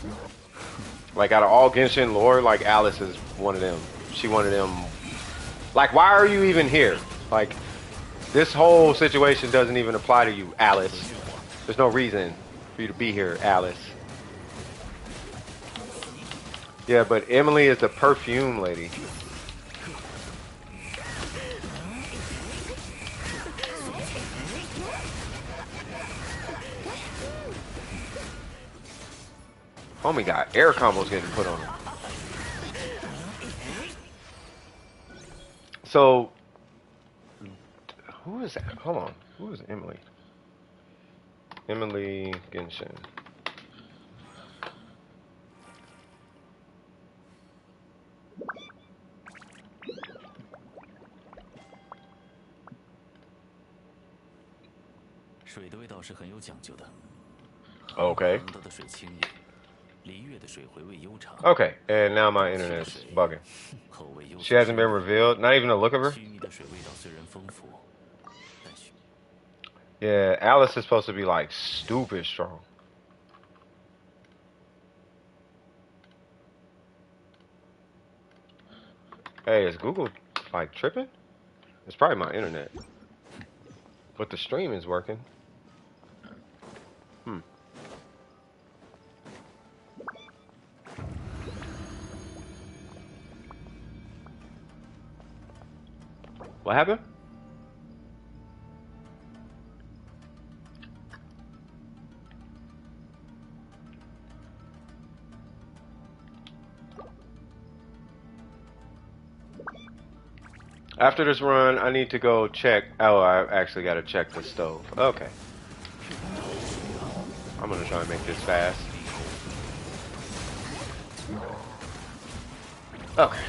Like out of all Genshin lore, like Alice is one of them. She one of them. Like, why are you even here? Like, this whole situation doesn't even apply to you, Alice. There's no reason for you to be here, Alice. Yeah, but Emily is the perfume lady. Homie got air combos getting put on him. So, who is that? Hold on. Who is Emily? Emily Genshin. Okay. Okay, and now my internet's bugging. She hasn't been revealed. Not even a look of her. Yeah, Alice is supposed to be like stupid strong. Hey, is Google like tripping? It's probably my internet. But the stream is working. What happened? After this run, I need to go check. Oh, I actually got to check the stove. Okay. I'm going to try and make this fast. Okay.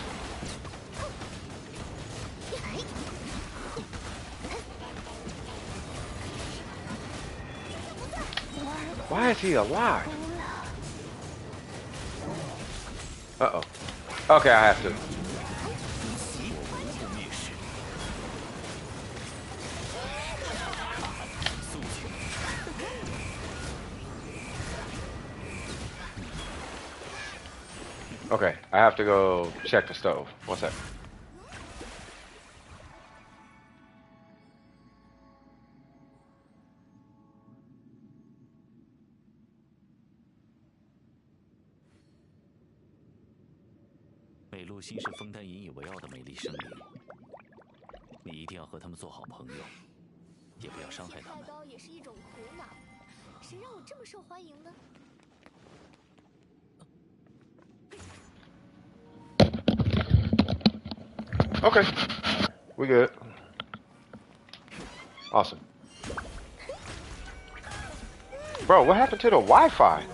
Why is he alive? Uh-oh. Okay, I have to. Okay, I have to go check the stove. One sec. Okay, we good. Awesome. Bro, what happened to the Wi-Fi?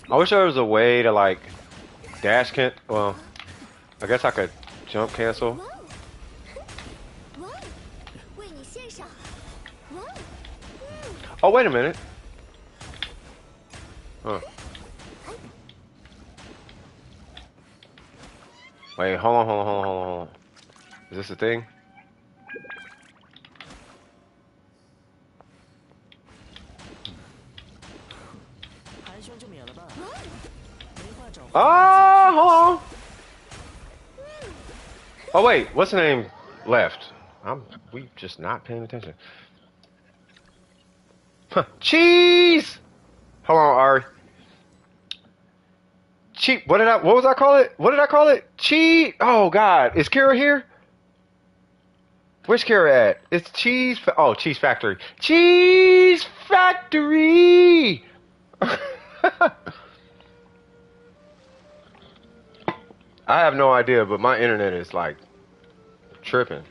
I wish there was a way to like dash can. Well, I guess I could jump cancel. Oh, wait a minute. Huh. Wait, hold on. Is this a thing? Ah, hold on. Oh wait, what's the name left? We just not paying attention. Huh. Cheese. Hold on, Ari. Cheap. What was I call it? What did I call it? Cheese. Oh God, is Kira here? Where's Kira at? It's Cheese. Oh, Cheese Factory. Cheese Factory. I have no idea, but my internet is like tripping,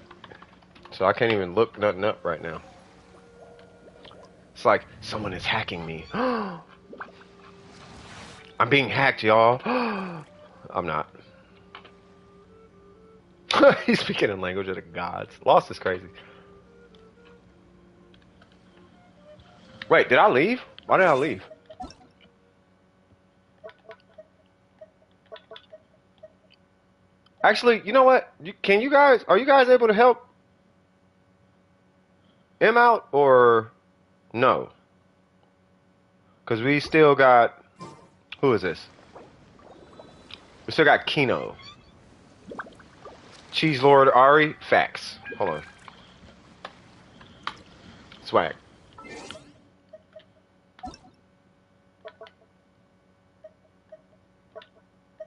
so I can't even look nothing up right now. It's like someone is hacking me. I'm being hacked, y'all. I'm not. He's speaking in language of the gods. Lost is crazy. Wait, did I leave? Why did I leave? Actually, you know what? Are you guys able to help him out or no? Because we still got, who is this? We still got Kino. Cheese Lord Ari, facts. Hold on. Swag.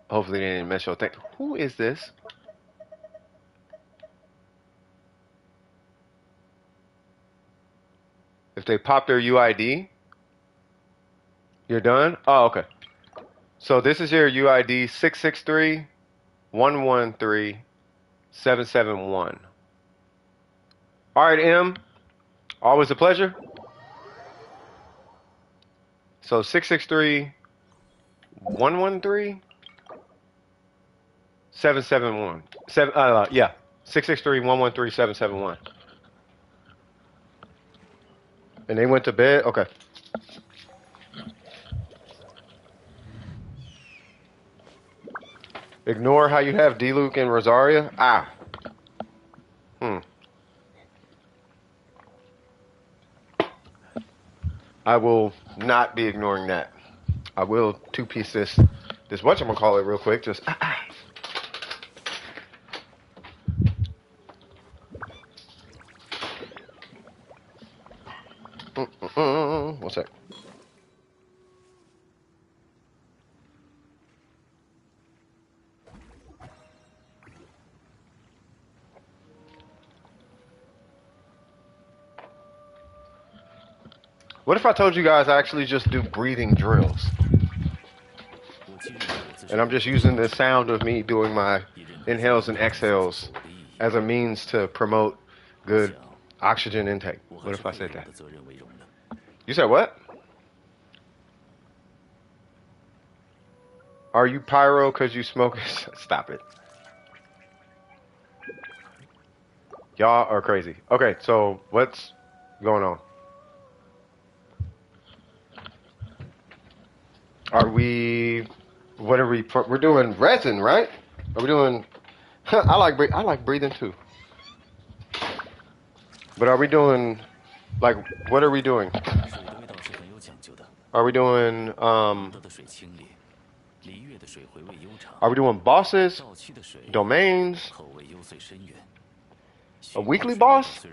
Hopefully they didn't mess your thing. Who is this? If they pop their UID, you're done? Oh, okay. So this is your UID 663-113-771. All right, M. Always a pleasure. So 663-113-771. Yeah. 663-113-771. And they went to bed? Okay. Ignore how you have D-Luke and Rosaria? Ah. I will not be ignoring that. I will two-piece this whatchamacallit real quick. Just What's that? What if I told you guys I actually just do breathing drills? And I'm just using the sound of me doing my inhales and exhales as a means to promote good oxygen intake. What if I said that? You said what? Are you pyro because you smoke? Stop it. Y'all are crazy. Okay, so what's going on? What are we're doing resin, right? Are we doing, I like breathing too. But are we doing, like, what are we doing? Are we doing, are we doing bosses, domains, a weekly boss?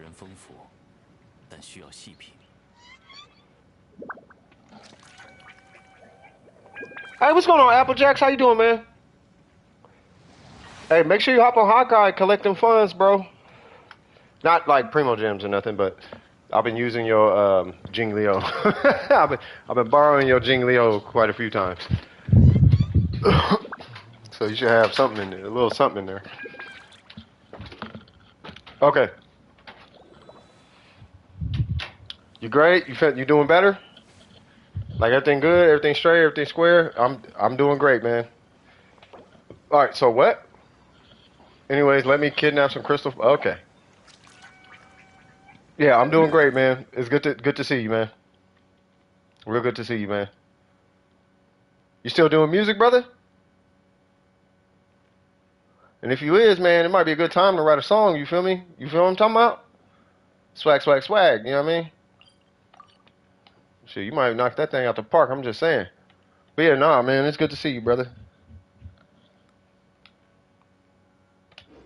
Hey, what's going on, Applejacks? How you doing, man? Hey, make sure you hop on Hawkeye, collect them funds, bro. Not like Primo Gems or nothing, but I've been using your Jing Leo. I've been borrowing your Jing Leo quite a few times. So you should have something in there, a little something in there. Okay. You great? You doing better? Like everything good? Everything straight? Everything square? I'm doing great, man. All right. So what? Anyways, let me kidnap some crystal. Okay. Yeah, I'm doing great, man. It's good to see you, man. Real good to see you, man. You still doing music, brother? And if you is, man, it might be a good time to write a song. You feel me? You feel what I'm talking about? Swag, swag, swag. You know what I mean? Shit, you might knock that thing out the park. I'm just saying. But yeah, nah, man, it's good to see you, brother.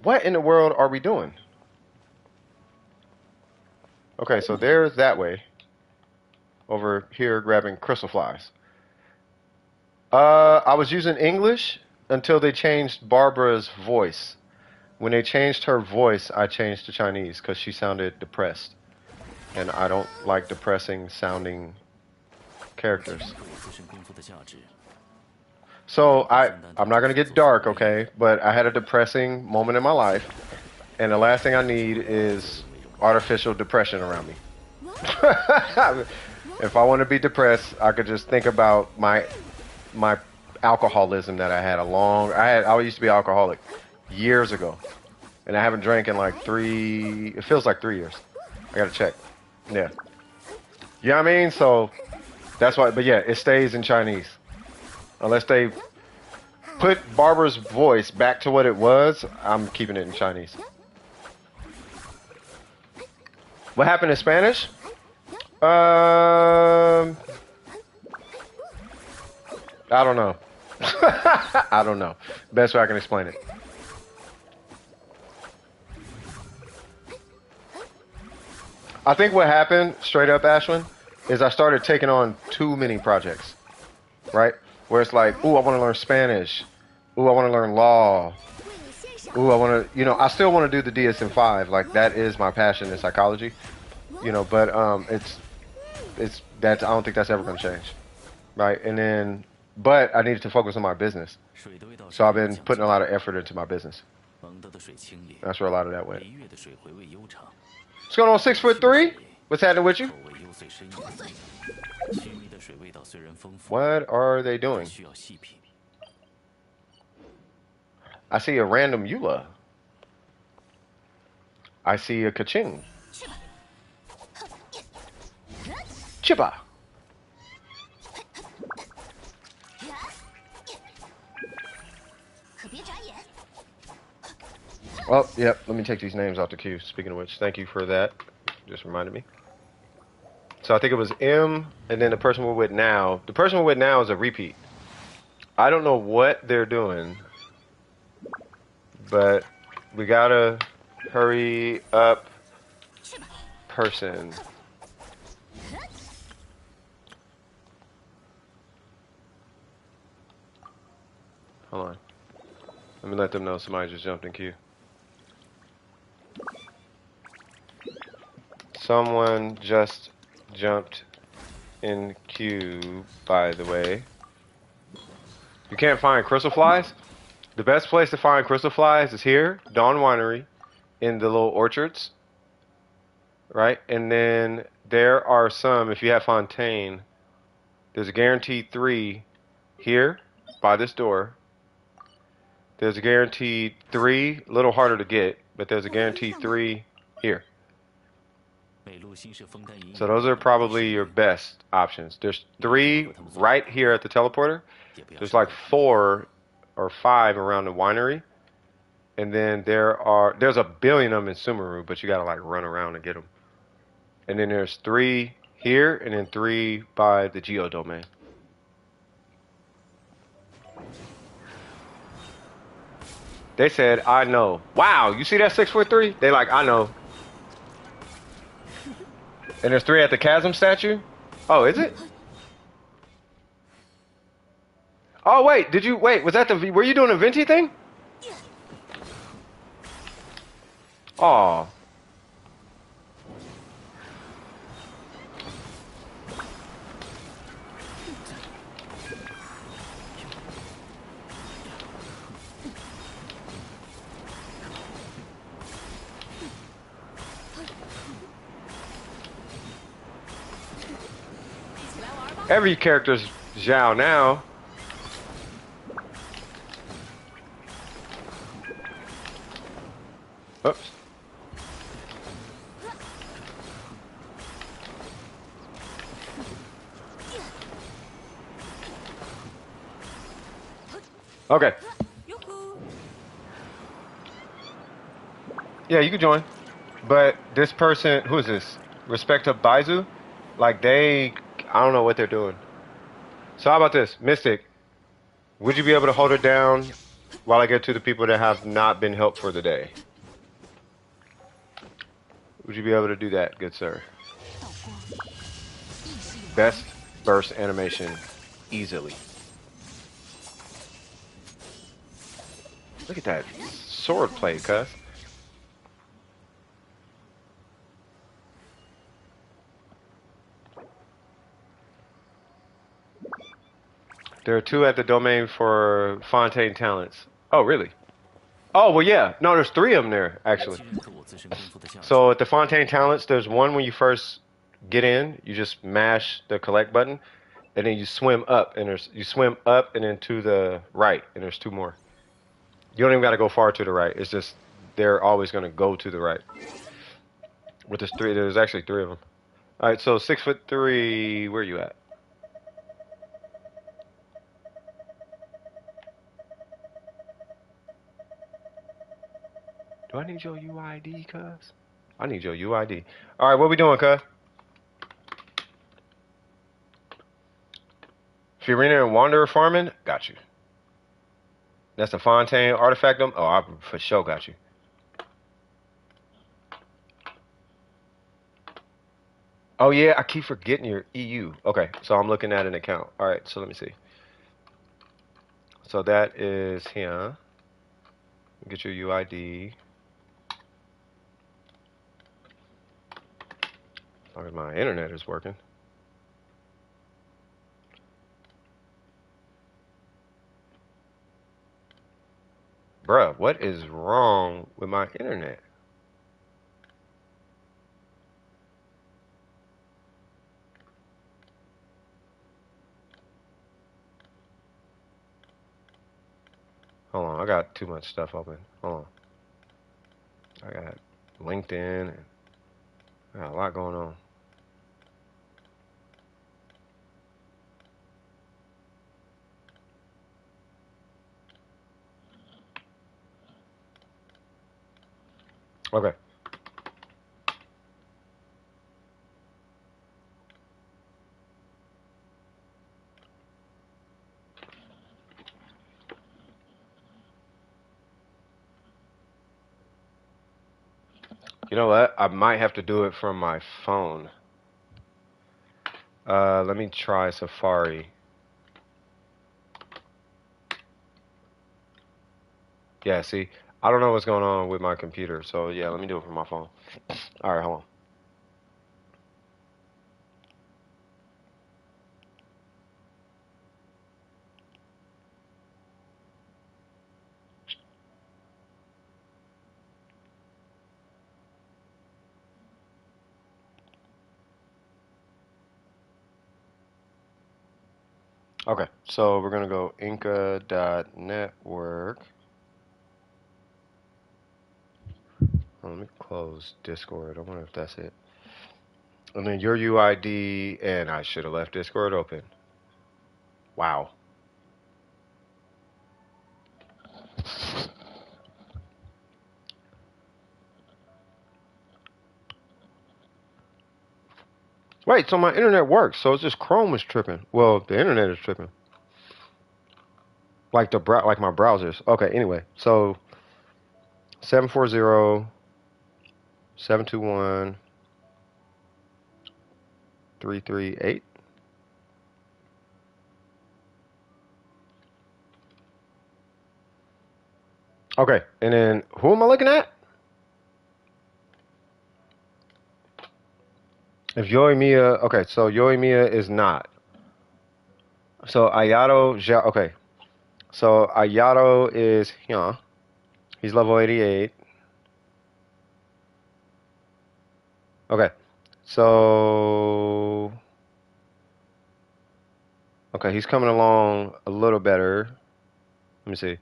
What in the world are we doing? Okay, so there's that way. Over here grabbing crystal flies. I was using English until they changed Barbara's voice. When they changed her voice, I changed to Chinese because she sounded depressed. And I don't like depressing sounding characters. So I'm not going to get dark, okay? But I had a depressing moment in my life. And the last thing I need is artificial depression around me. If I want to be depressed, I could just think about my alcoholism that I had I used to be alcoholic years ago. And I haven't drank in like it feels like 3 years. I got to check. Yeah. You know what I mean? So that's why, but yeah, it stays in Chinese. Unless they put Barbara's voice back to what it was, I'm keeping it in Chinese. What happened in Spanish? I don't know. I don't know. Best way I can explain it. I think what happened, straight up, Ashwin, is I started taking on too many projects, right? Where it's like, ooh, I want to learn Spanish. Ooh, I want to learn law. Ooh, I want to, I still want to do the DSM-5. Like, that is my passion in psychology, but I don't think that's ever going to change, right? And then, but I needed to focus on my business. So I've been putting a lot of effort into my business. That's where a lot of that went. What's going on, 6'3"? What's happening with you? What are they doing? I see a random Eula. I see a Kaching. Chippa. Oh, yep. Let me take these names off the queue. Speaking of which, thank you for that. Just reminded me. So I think it was M, and then the person we're with now. The person we're with now is a repeat. I don't know what they're doing, but we gotta hurry up. Person. Hold on. Let me let them know somebody just jumped in queue. Someone just jumped in queue, by the way. You can't find crystal flies? The best place to find crystal flies is here, Dawn Winery, in the little orchards. Right? And then there are some, if you have Fontaine, there's a guaranteed 3 here, by this door. There's a guaranteed 3, a little harder to get, but there's a guaranteed 3 here. So those are probably your best options. There's 3 right here at the teleporter. There's like 4 or 5 around the winery. And then there's a billion of them in Sumeru, but you gotta like run around and get them. And then there's 3 here, and then 3 by the Geo Domain. They said, I know. Wow, you see that 6'3"? They like, I know. And there's 3 at the Chasm statue? Oh, is it? Oh, wait, was that were you doing a Venti thing? Oh. Every character's Zhao now. Oops. Okay. Yeah, you can join. But this person, who is this? Respect to Baizu? Like I don't know what they're doing. So how about this? Mystic, would you be able to hold her down while I get to the people that have not been helped for the day. Would you be able to do that, good sir? 道光，意识有 Best burst animation easily. Look at that sword play, cuz. There are 2 at the domain for Fontaine talents. Oh, really? Oh, well, yeah. No, there's 3 of them there, 我 actually. 既认可我自身工作的价值， So at the Fontaine talents, there's one when you first get in. You just mash the collect button, and then you swim up, and you swim up and then to the right, and there's 2 more. You don't even got to go far to the right. It's just they're always going to go to the right. But there's 3. There's actually 3 of them. All right, so 6'3". Where you at? Do I need your UID, cuz? I need your UID. All right, what we doing, cuz? Fiorina and Wanderer farming? Got you. That's the Fontaine artifactum? Oh, I for sure got you. Oh, yeah, I keep forgetting your EU. Okay, so I'm looking at an account. All right, so let me see. So that is here. Get your UID. As long as my internet is working. Bruh, what is wrong with my internet? Hold on, I got too much stuff open. Hold on. I got LinkedIn and I got a lot going on. Okay. You know what? I might have to do it from my phone. Let me try Safari. Yeah, see, I don't know what's going on with my computer, so yeah, let me do it from my phone. All right, hold on. Okay, so we're gonna go Inca.network. Let me close Discord. I wonder if that's it. And then your UID, and I should have left Discord open. Wow. Wait, so my internet works, so it's just Chrome is tripping. Well, the internet is tripping. Like like my browsers. Okay, anyway, so 740 721 338. Okay, and then who am I looking at? If Yoimiya, okay, so Yoimiya is not. So Ayato, okay. So Ayato is here. He's level 88. Okay, so okay, he's coming along a little better. Let me see.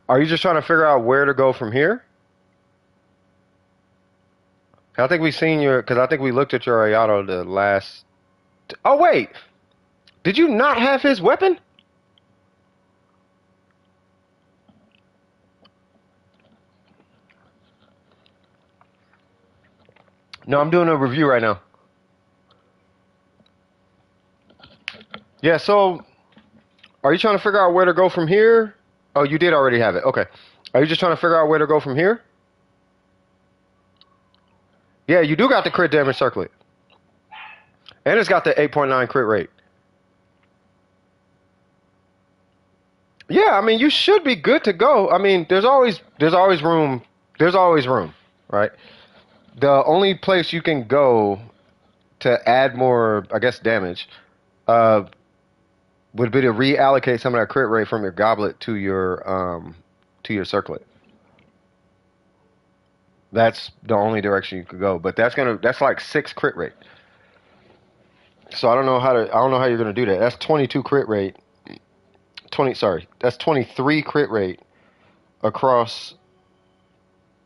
Are you just trying to figure out where to go from here? I think we seen your, because I think we looked at your Ayato the last. Oh wait, did you not have his weapon? No, I'm doing a review right now. Yeah, so are you trying to figure out where to go from here? Oh, you did already have it. Okay. Are you just trying to figure out where to go from here? Yeah, you do got the crit damage circlet. And it's got the 8.9 crit rate. Yeah, I mean, you should be good to go. I mean, there's always room, right? The only place you can go to add more, I guess, damage, uh, would be to reallocate some of that crit rate from your goblet to your circlet. That's the only direction you could go. But that's like 6 crit rate. So I don't know how you're gonna do that. That's 22 crit rate. That's 23 crit rate across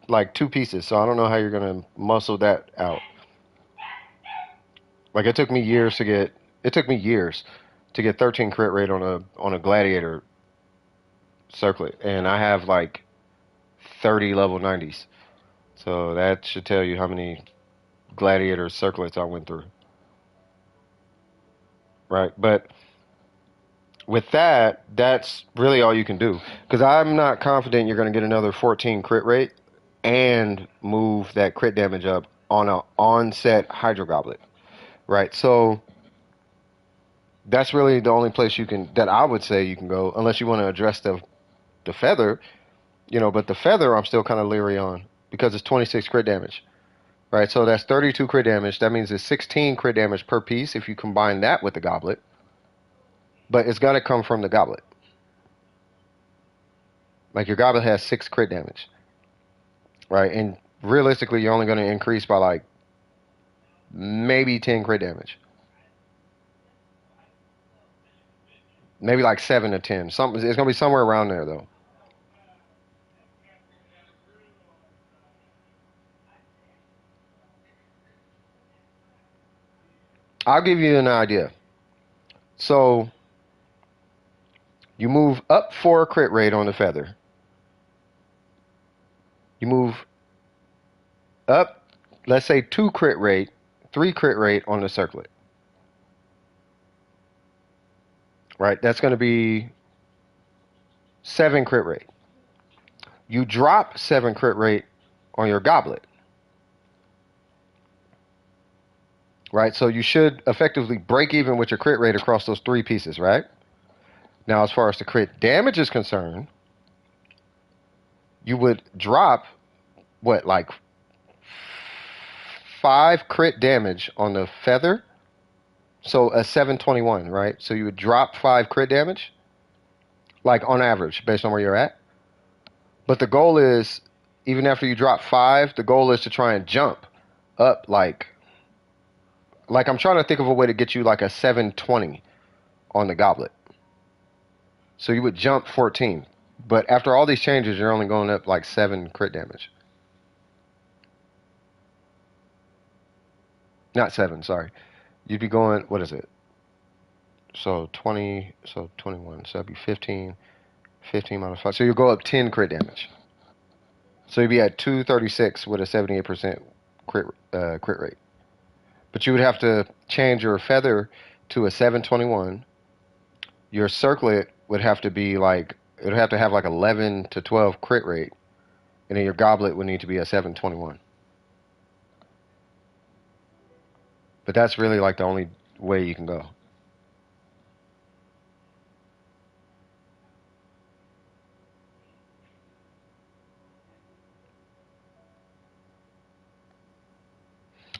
like 2 pieces. So I don't know how you're gonna muscle that out. Like it took me years to get 13 crit rate on a gladiator circlet, and I have like 30 level 90s. So that should tell you how many gladiator circlets I went through. Right? But with that, that's really all you can do. Because I'm not confident you're going to get another 14 crit rate and move that crit damage up on a onset Hydro Goblet. Right? So that's really the only place that I would say you can go, unless you want to address the feather, but the feather I'm still kind of leery on because it's 26 crit damage. Right? So that's 32 crit damage. That means it's 16 crit damage per piece if you combine that with the goblet. But it's got to come from the goblet. Like your goblet has 6 crit damage, right? And realistically, you're only going to increase by like maybe 10 crit damage, maybe like 7 to 10. Something it's going to be somewhere around there though. I'll give you an idea. So you move up 4 crit rate on the feather. You move up, let's say 2 crit rate, 3 crit rate on the circlet. Right? That's going to be 7 crit rate. You drop 7 crit rate on your goblet. Right? So you should effectively break even with your crit rate across those 3 pieces, right? Now, as far as the crit damage is concerned, you would drop what, like 5 crit damage on the feather. So a 721, right? So you would drop 5 crit damage, like on average, based on where you're at. But the goal is, even after you drop 5, the goal is to try and jump up like I'm trying to think of a way to get you like a 720 on the goblet. So you would jump 14. But after all these changes, you're only going up like 7 crit damage. Not 7, sorry. You'd be going, what is it? So 20, so 21. So that'd be 15. 15 minus 5. So you'll go up 10 crit damage. So you'd be at 236 with a 78% crit rate. But you would have to change your feather to a 721. Your circlet would have to be like, it would have to have like 11 to 12 crit rate. And then your goblet would need to be a 721. But that's really like the only way you can go.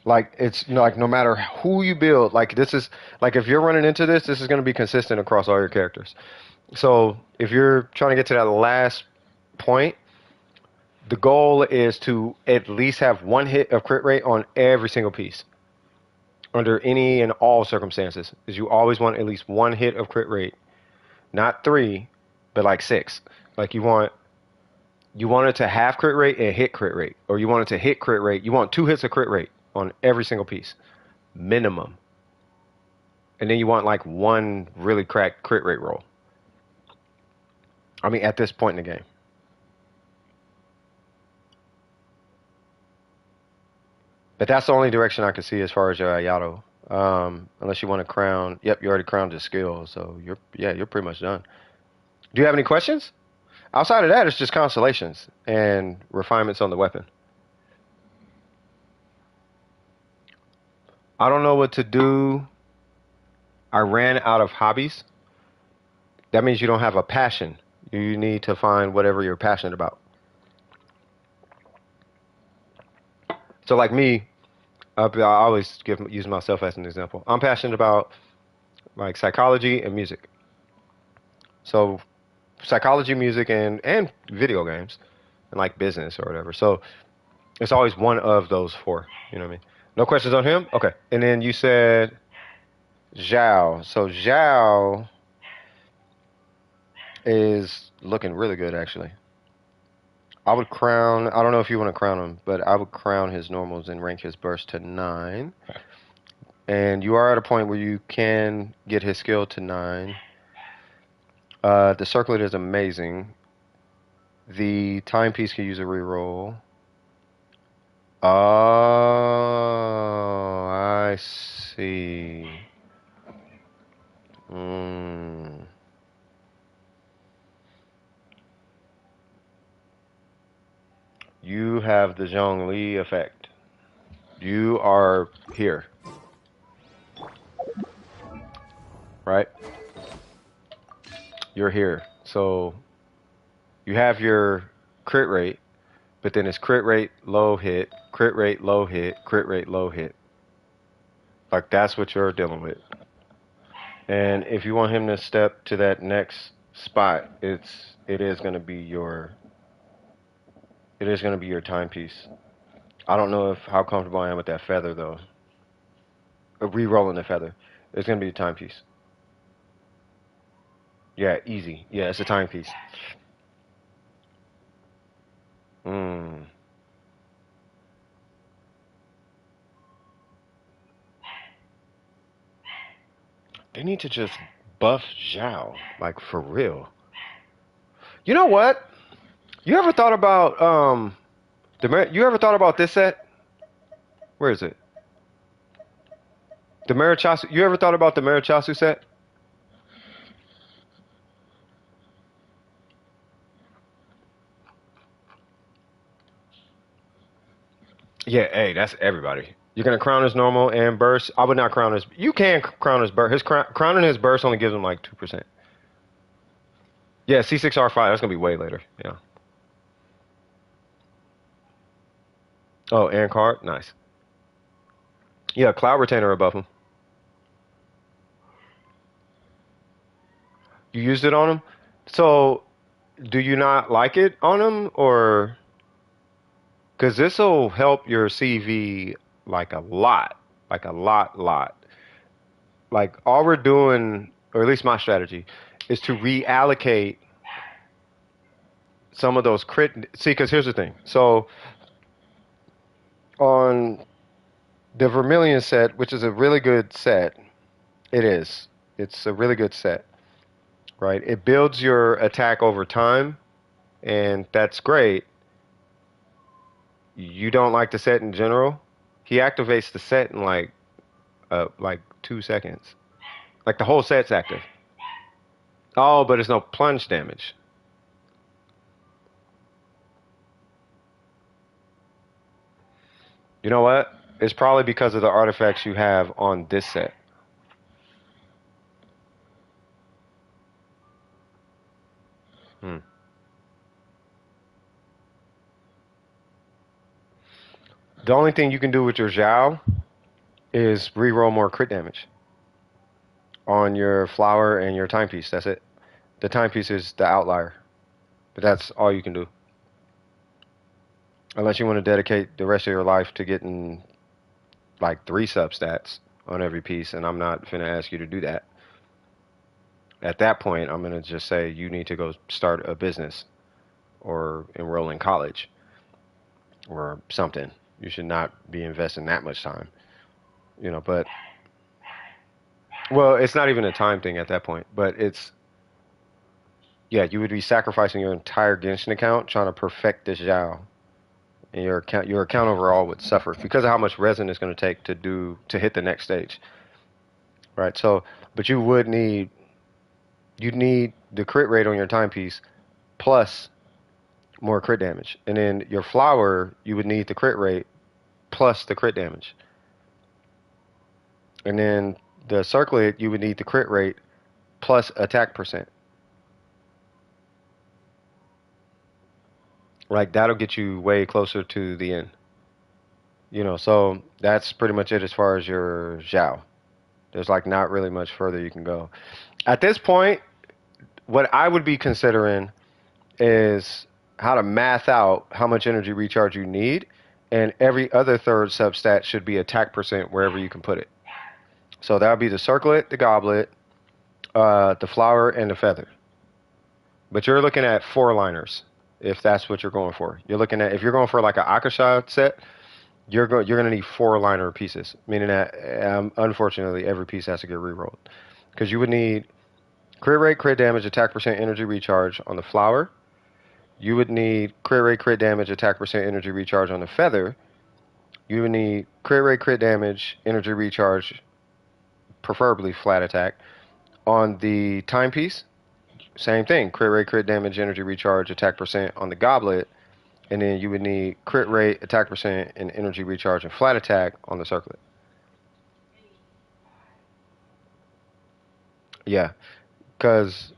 Like it's like no matter who you build, like this is like if you're running into this is going to be consistent across all your characters. So if you're trying to get to that last point, the goal is to at least have 1 hit of crit rate on every single piece under any and all circumstances. Is you always want at least 1 hit of crit rate, not 3, but like 6. Like you want it to have crit rate and hit crit rate, or you want it to hit crit rate. You want 2 hits of crit rate on every single piece, minimum. And then you want like 1 really cracked crit rate roll. I mean, at this point in the game. But that's the only direction I can see as far as your Ayato Unless you want to crown. Yep, you already crowned his skill, so you're pretty much done. Do you have any questions? Outside of that, it's just constellations and refinements on the weapon. I don't know what to do. I ran out of hobbies. That means you don't have a passion. You need to find whatever you're passionate about. So like me, I always use myself as an example. I'm passionate about like psychology and music. So psychology, music, and video games, and like business or whatever. So it's always one of those four. You know what I mean? No questions on him? Okay. And then you said Zhao. So Zhao is looking really good, actually. I would crown, I don't know if you want to crown him, but I would crown his normals and rank his burst to 9. And you are at a point where you can get his skill to 9. The circlet is amazing. The timepiece can use a reroll. Oh, I see. Mm. You have the Zhongli effect. You are here. Right? You're here. So you have your crit rate, but then it's crit rate, low hit, crit rate, low hit, crit rate, low hit. Like that's what you're dealing with. And if you want him to step to that next spot, it is going to be your timepiece. I don't know if how comfortable I am with that feather though. Re-rolling the feather. It's going to be a timepiece. Yeah, easy. Yeah, it's a timepiece. Hmm. They need to just buff Zhao, like for real. You know what? You ever thought about you ever thought about this set? Where is it? The Marichasu. You ever thought about the Marichasu set? Yeah, hey, that's everybody. You're gonna crown his normal and burst. I would not crown his. You can crown his burst. Crowning his burst only gives him like 2%. Yeah, C6R5. That's gonna be way later. Yeah. Oh, and card. Nice. Yeah, cloud retainer above him. You used it on him. So, do you not like it on him, or because this will help your CV like a lot, lot. Like all we're doing, or at least my strategy, is to reallocate some of those crit. See, because here's the thing. So on the Vermilion set, which is a really good set, it is. It's a really good set, right? It builds your attack over time, and that's great. You don't like the set in general. He activates the set in like 2 seconds. Like the whole set's active. Oh, but it's no plunge damage. You know what? It's probably because of the artifacts you have on this set. Hmm. The only thing you can do with your Zhao is reroll more crit damage on your flower and your timepiece. That's it. The timepiece is the outlier, but that's all you can do. Unless you want to dedicate the rest of your life to getting like 3 substats on every piece, and I'm not finna ask you to do that. At that point, I'm gonna just say you need to go start a business or enroll in college or something. You should not be investing that much time, but well, it's not even a time thing at that point, but yeah, you would be sacrificing your entire Genshin account trying to perfect this Zhao. And your account overall would suffer because of how much resin it's going to take to hit the next stage. right? So, but you'd need the crit rate on your timepiece plus more crit damage, and then your flower you would need the crit rate plus the crit damage, and then the circlet you would need the crit rate plus attack percent. Like that'll get you way closer to the end. So that's pretty much it as far as your Zhao. There's like not really much further you can go. At this point, what I would be considering is how to math out how much energy recharge you need, and every other third substat should be attack percent wherever you can put it. So that would be the circlet, the goblet, the flower, and the feather. But you're looking at four liners if that's what you're going for. You're looking at if you're going for like an Akasha set, you're going to need four liner pieces, meaning that unfortunately every piece has to get rerolled because you would need crit rate, crit damage, attack percent, energy recharge on the flower. You would need crit rate, crit damage, attack percent, energy recharge on the feather. You would need crit rate, crit damage, energy recharge, preferably flat attack on the timepiece. Same thing, crit rate, crit damage, energy recharge, attack percent on the goblet. And then you would need crit rate, attack percent, and energy recharge and flat attack on the circlet. Yeah, because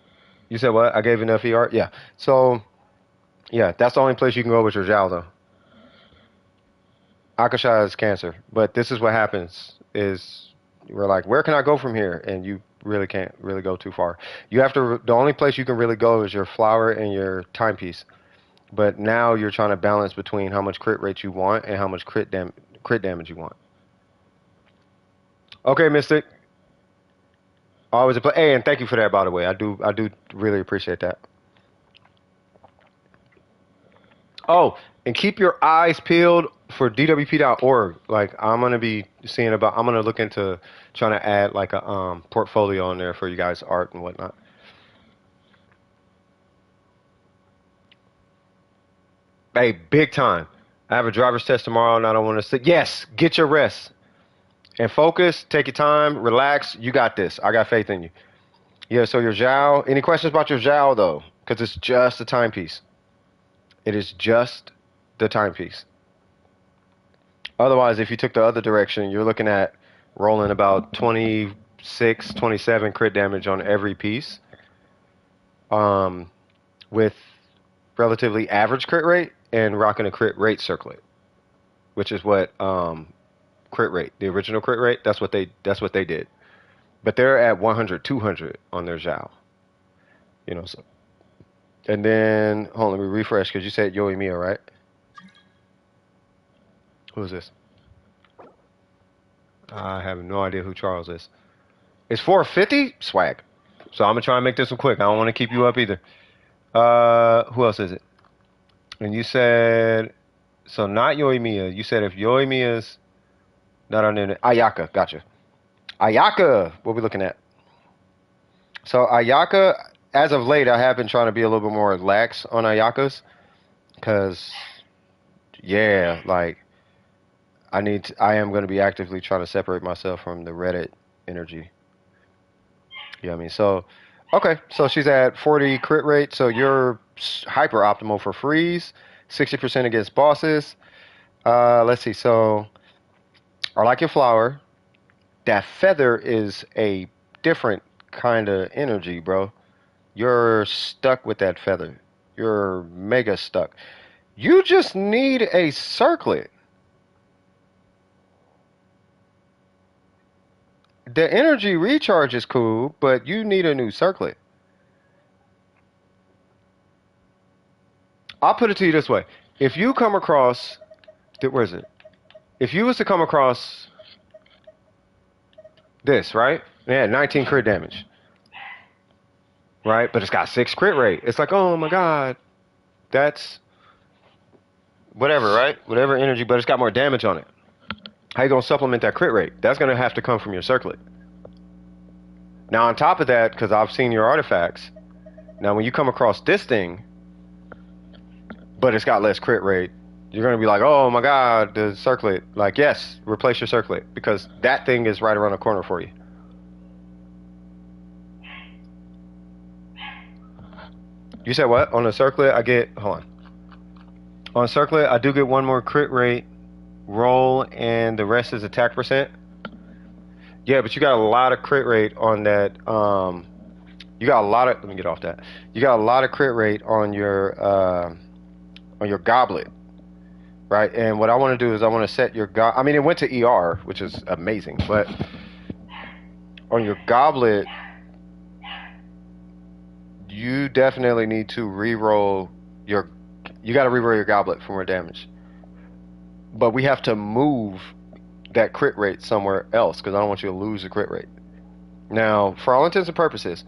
you said what? I gave enough ER? Yeah. So, yeah, that's the only place you can go with your Zhao, though. Akasha is cancer. But this is what happens is we're like, where can I go from here? And you really can't really go too far. You have to, the only place you can really go is your flower and your timepiece. But now you're trying to balance between how much crit rate you want and how much crit damage you want. Okay, Mystic. Always a play. Hey, and thank you for that, by the way. I do really appreciate that. Oh, and keep your eyes peeled for dwp.org. Like I'm gonna be seeing about. I'm gonna look into trying to add like a portfolio on there for you guys' art and whatnot. Hey, big time. I have a driver's test tomorrow, and I don't want to sit. Yes, get your rest and focus. Take your time, relax. You got this. I got faith in you. Yeah. So your Zhao. Any questions about your Zhao though? Because it's just a timepiece. It is just the timepiece. Otherwise, if you took the other direction, you're looking at rolling about 26, 27 crit damage on every piece, with relatively average crit rate and rocking a crit rate circlet, which is what crit rate, the original crit rate, that's what they did. But they're at 100, 200 on their Zhao. So. And then, hold on, let me refresh because you said Yoimiya, right? Who is this? I have no idea who Charles is. It's 450? Swag. So I'm going to try and make this one quick. I don't want to keep you up either. Who else is it? And you said, so not Yoimiya. You said if Yoimiya's not on there, Ayaka. Gotcha. Ayaka, what are we looking at? So Ayaka, as of late, I have been trying to be a little bit more lax on Ayakas. Because, yeah, like, I am going to be actively trying to separate myself from the Reddit energy. You know what I mean? So, okay. So she's at 40 crit rate. So you're hyper optimal for freeze, 60% against bosses. Let's see. So I like your flower. That feather is a different kind of energy, bro. You're stuck with that feather. You're mega stuck. You just need a circlet. The energy recharge is cool, but you need a new circlet. I'll put it to you this way. If you come across, where is it? If you was to come across this, right? Yeah, 19 crit damage. Right? But it's got 6 crit rate. It's like, oh my God. That's whatever, right? Whatever energy, but it's got more damage on it. How you gonna supplement that crit rate? That's gonna have to come from your circlet. Now on top of that, because I've seen your artifacts, now when you come across this thing, but it's got less crit rate, you're gonna be like, oh my God, the circlet. Like, yes, replace your circlet because that thing is right around the corner for you. You said what? On the circlet, I get... Hold on. On circlet, I do get one more crit rate roll, and the rest is attack percent. Yeah, but you got a lot of crit rate on that. You got a lot of... Let me get off that. You got a lot of crit rate on your goblet, right? And what I want to do is I want to set your... I mean, it went to ER, which is amazing, but on your goblet... You definitely need to re-roll your... You got to re-roll your goblet for more damage. But we have to move that crit rate somewhere else because I don't want you to lose the crit rate. Now, for all intents and purposes,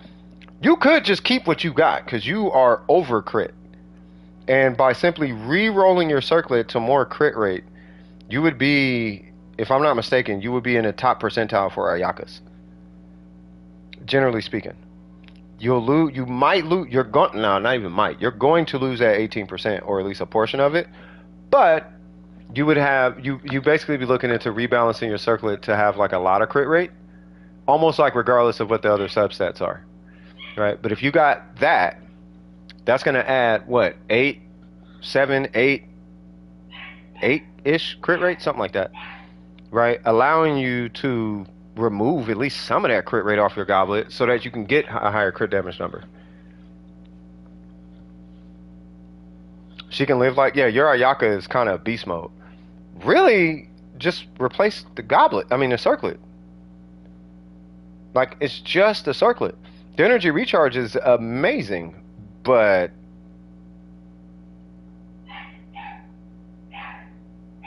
you could just keep what you got because you are over crit. And by simply re-rolling your circlet to more crit rate, you would be, if I'm not mistaken, you would be in the top percentile for Ayakas. Generally speaking. You'll lose. You might lose. You're going. No, not even might. You're going to lose that 18%, or at least a portion of it. But you would have you basically be looking into rebalancing your circlet to have like a lot of crit rate, almost like regardless of what the other substats are, right? But if you got that, that's going to add what 8, 7, 8-ish crit rate, something like that, right? Allowing you to remove at least some of that crit rate off your goblet so that you can get a higher crit damage number. She can live like, yeah, your Ayaka is kind of beast mode. Really, just replace the goblet. I mean, the circlet. Like, it's just a circlet. The energy recharge is amazing, but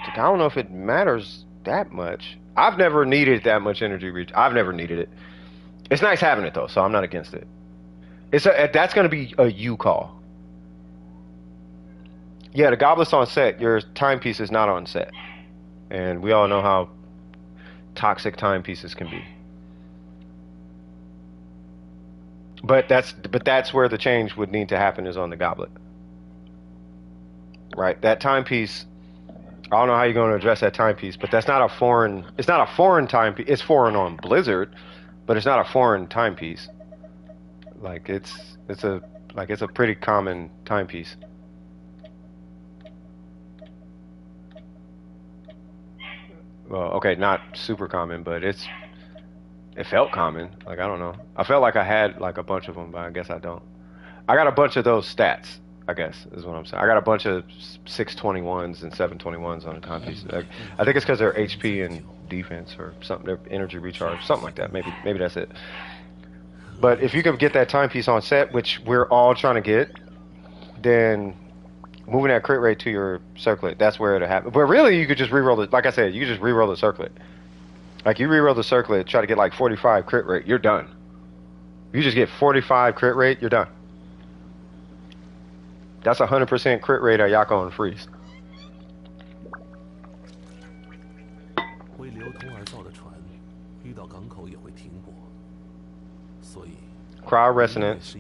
I don't know if it matters that much. I've never needed that much energy reach. I've never needed it. It's nice having it though, so I'm not against it. That's going to be a you call. Yeah, the goblet's on set. Your timepiece is not on set, and we all know how toxic timepieces can be. But that's where the change would need to happen, is on the goblet, right? That timepiece. I don't know how you're going to address that timepiece, but that's not a foreign... It's not a foreign timepiece. It's foreign on Blizzard, but it's not a foreign timepiece. Like, it's a pretty common timepiece. Well, okay, not super common, but it felt common. Like, I don't know. I felt like I had, like, a bunch of them, but I guess I don't. I got a bunch of those stats, I guess, is what I'm saying. I got a bunch of 621s and 721s on the timepiece. I think it's because they're HP and defense or something. They're energy recharge, something like that. Maybe that's it. But if you could get that timepiece on set, which we're all trying to get, then moving that crit rate to your circlet, that's where it'll happen. But really, you could just reroll it. Like I said, you could just reroll the circlet. Like, you reroll the circlet, try to get like 45 crit rate, you're done. You just get 45 crit rate, you're done. That's 100% crit rate Ayaka on freeze. Cryo resonance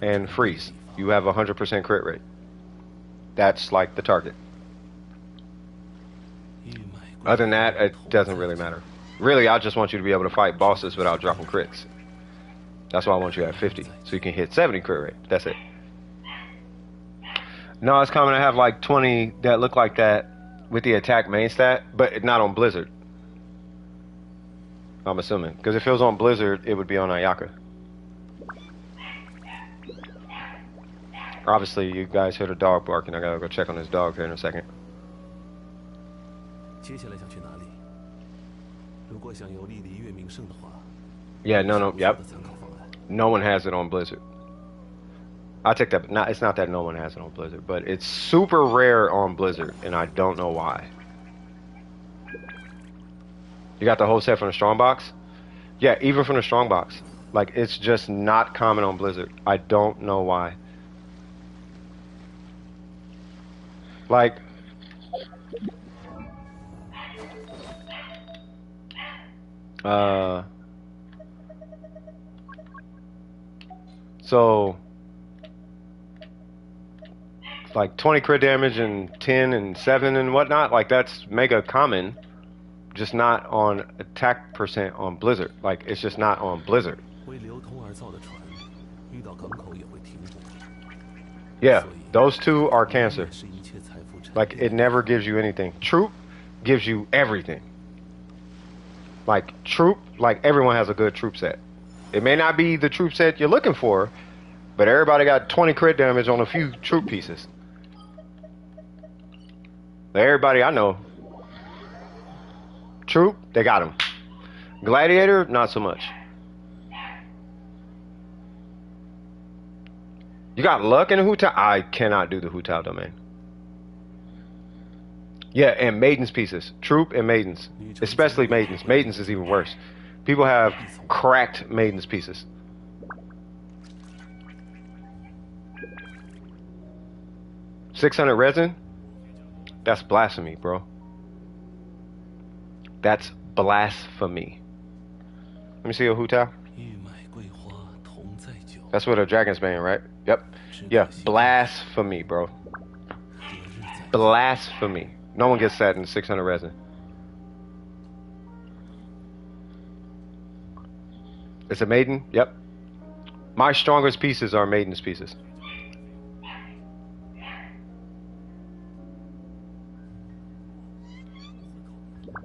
and freeze. You have 100% crit rate. That's like the target. Other than that, it doesn't really matter. Really, I just want you to be able to fight bosses without dropping crits. That's why I want you at 50, so you can hit 70 crit rate. That's it. No, it's common to have like 20 that look like that with the attack main stat, but not on Blizzard. I'm assuming. Because if it was on Blizzard, it would be on Ayaka. Obviously, you guys heard a dog barking. I gotta go check on this dog here in a second. Yeah, no, yep. No one has it on Blizzard. I take that. It's not that no one has it on Blizzard, but it's super rare on Blizzard, and I don't know why. You got the whole set from the strongbox? Yeah, even from the strongbox. Like, it's just not common on Blizzard. I don't know why. Like, so, like 20 crit damage and 10 and 7 and whatnot, like that's mega common, just not on attack percent on Blizzard. Like, it's just not on Blizzard. Yeah, those two are cancer. Like, it never gives you anything. Troop gives you everything. Like, troop, like, everyone has a good troop set. It may not be the troop set you're looking for, but everybody got 20 crit damage on a few troop pieces. Everybody I know, troop, they got him. Gladiator, not so much. You got luck in the Hu Tao? I cannot do the Hu Tao domain. Yeah, and Maiden's pieces. Troop and Maidens. Especially Maidens. Maidens is even worse. People have cracked Maiden's pieces. $600 resin? That's blasphemy, bro. That's blasphemy. Let me see a Hu Tao. That's what a dragon's bane, right? Yep. Yeah, blasphemy, bro. Blasphemy. No one gets that in 600 resin. It's a maiden? Yep. My strongest pieces are Maiden's pieces.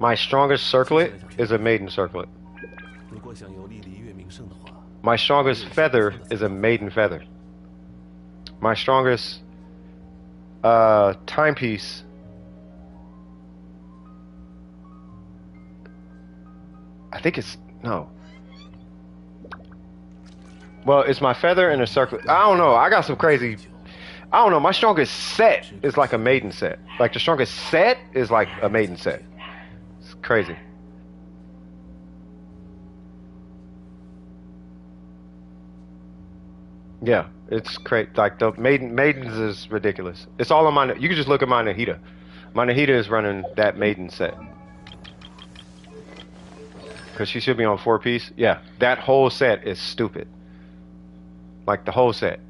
My strongest circlet is a Maiden circlet. My strongest feather is a Maiden feather. My strongest timepiece I think it's no. Well, it's my feather and a circlet. I don't know. I got some crazy. I don't know. My strongest set is like a Maiden set. Like the strongest set is like a Maiden set. It's crazy. Yeah, it's great. Like the Maidens is ridiculous. It's all on my. You can just look at my Nahida. My Nahida is running that Maiden set. Because she should be on 4-piece. Yeah, that whole set is stupid. Like the whole set.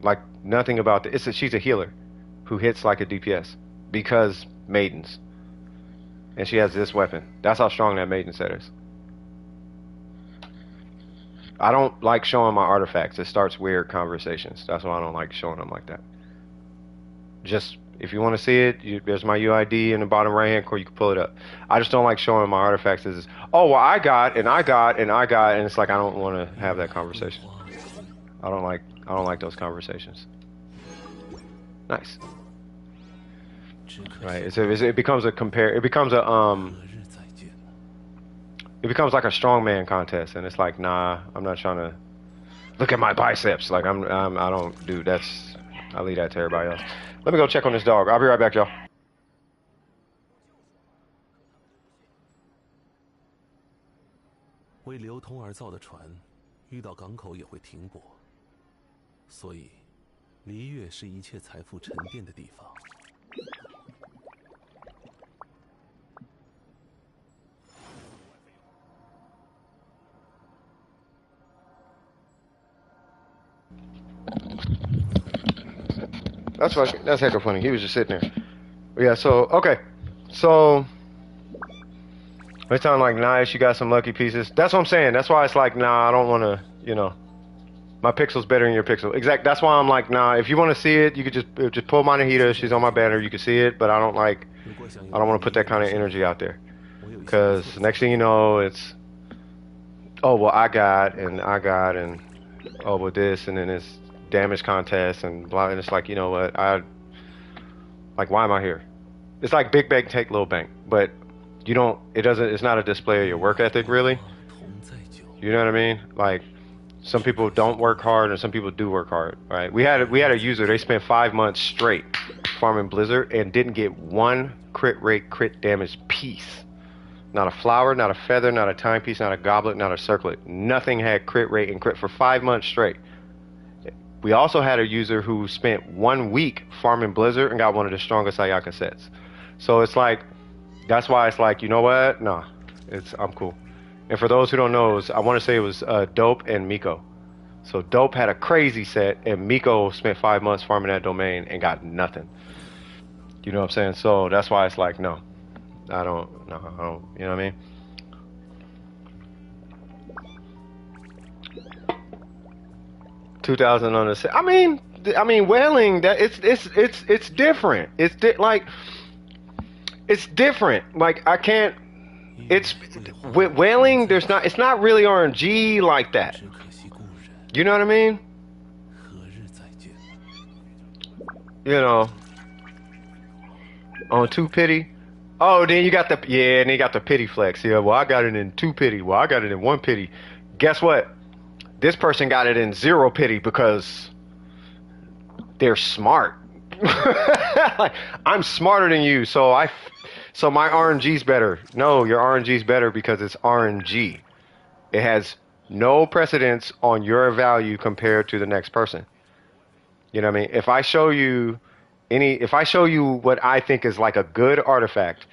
Like nothing about the. She's a healer who hits like a DPS because Maidens. And she has this weapon. That's how strong that Maiden set is. I don't like showing my artifacts. It starts weird conversations. That's why I don't like showing them like that. Just, if you want to see it, there's my UID in the bottom right hand corner. You can pull it up. I just don't like showing my artifacts as, oh, well, I got, and it's like I don't want to have that conversation. I don't like those conversations. Nice. Right. It becomes a compare. It becomes a It becomes like a strongman contest, and it's like, nah, I'm not trying to look at my biceps. Like I don't do that's. I leave that to everybody else. Let me go check on this dog. I'll be right back, y'all. 为流通而造的船，遇到港口也会停泊，所以离月是一切财富沉淀的地方。 That's heck of funny. He was just sitting there. But yeah, so okay. So it's sounding like nice, you got some lucky pieces. That's what I'm saying. That's why it's like, nah, I don't wanna, you know. My pixel's better than your pixel. Exact that's why I'm like, nah, if you wanna see it, you could just pull my Nahida, she's on my banner, you can see it, but I don't wanna put that kind of energy out there. Cause next thing you know, it's oh well I got and oh with this and then it's damage contest and blah, and it's like, you know what, why am I here? It's like big bank take little bank, but it's not a display of your work ethic really. You know what I mean? Like some people don't work hard and some people do work hard, right? We had a user, they spent 5 months straight farming Blizzard and didn't get one crit rate crit damage piece. Not a flower, not a feather, not a timepiece, not a goblet, not a circlet. Nothing had crit rate and crit for 5 months straight. We also had a user who spent 1 week farming Blizzard and got one of the strongest Ayaka sets. So it's like, that's why it's like, you know what? Nah, I'm cool. And for those who don't know, I want to say it was Dope and Miko. So Dope had a crazy set and Miko spent 5 months farming that domain and got nothing. You know what I'm saying? So that's why it's like, no, I don't, you know what I mean? $2,000 on the set. I mean, I mean, whaling. That it's different. Like it's different. Like I can't. It's with whaling. There's not. It's not really RNG like that. 只可惜故人， You know what I mean? 何日再见？ You know. On 2 pity. Oh, then you got the and then you got the pity flex. Yeah, well I got it in 2 pity. Well I got it in 1 pity. Guess what? This person got it in 0 pity because they're smart. Like I'm smarter than you, so my RNG's better. No, your RNG's better because it's RNG. It has no precedence on your value compared to the next person. You know what I mean? If I show you what I think is like a good artifact,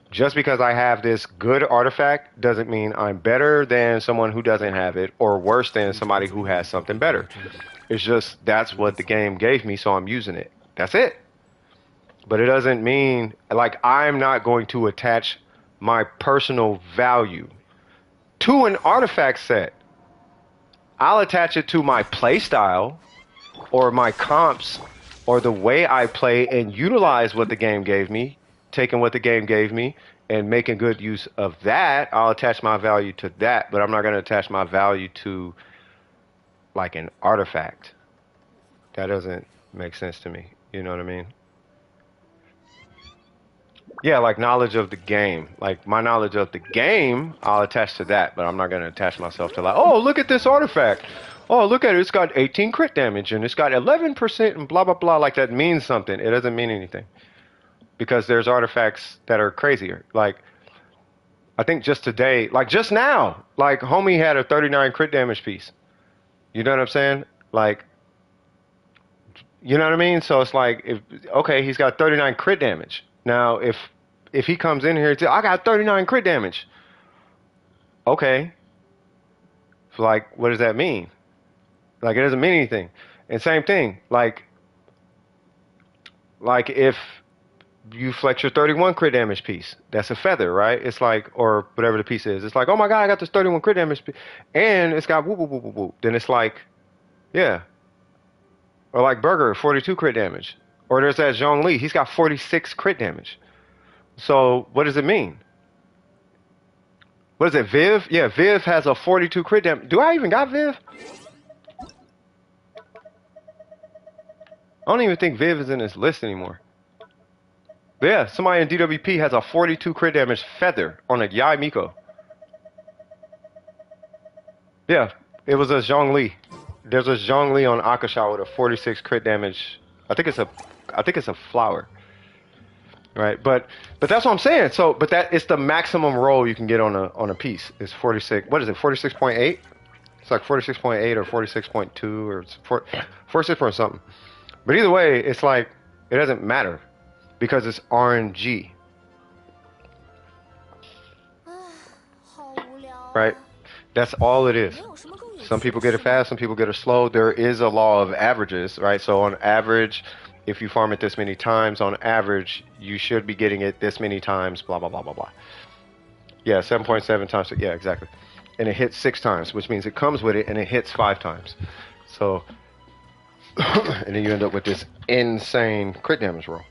just because I have this good artifact doesn't mean I'm better than someone who doesn't have it or worse than somebody who has something better. It's just that's what the game gave me, so I'm using it. That's it. But it doesn't mean like I'm not going to attach my personal value to an artifact set. I'll attach it to my play style or my comps or the way I play and utilize what the game gave me, taking what the game gave me and making good use of that. I'll attach my value to that, but I'm not going to attach my value to like an artifact. That doesn't make sense to me. You know what I mean? Yeah, like knowledge of the game. Like my knowledge of the game, I'll attach to that, but I'm not going to attach myself to like, oh, look at this artifact. Oh, look at it. It's got 18 crit damage and it's got 11% and blah, blah, blah. Like that means something. It doesn't mean anything. Because there's artifacts that are crazier. Like, I think just today, like just now, like homie had a 39 crit damage piece. You know what I'm saying? Like, you know what I mean? So it's like, okay, he's got 39 crit damage. Now, if he comes in here and says, I got 39 crit damage. Okay. So like, what does that mean? Like, it doesn't mean anything. And same thing, like if you flex your 31 crit damage piece, that's a feather, right? It's like, or whatever the piece is. It's like, oh my God, I got this 31 crit damage piece. And it's got whoop, whoop, whoop, whoop, whoop. Then it's like, yeah. Or like Burger, 42 crit damage. Or there's that Zhongli, he's got 46 crit damage. So what does it mean? What is it, Viv? Yeah, Viv has a 42 crit damage. Do I even got Viv? I don't even think Viv is in this list anymore. But yeah, somebody in DWP has a 42 crit damage feather on a Yai Miko. Yeah, it was a Zhongli. There's a Zhongli on Akasha with a 46 crit damage. I think it's a flower. Right? But that's what I'm saying. So, but that it's the maximum roll you can get on a piece. Is 46. What is it? 46.8? It's like 46.8 or 46.2 or 46 point something. But either way, it's like it doesn't matter because it's RNG. Right? That's all it is. Some people get it fast, some people get it slow. There is a law of averages, right? So on average, if you farm it this many times, on average, you should be getting it this many times, blah, blah, blah, blah, blah. Yeah, 7.7 times. Yeah, exactly. And it hits 6 times, which means it comes with it and it hits 5 times. So, and then you end up with this insane crit damage roll.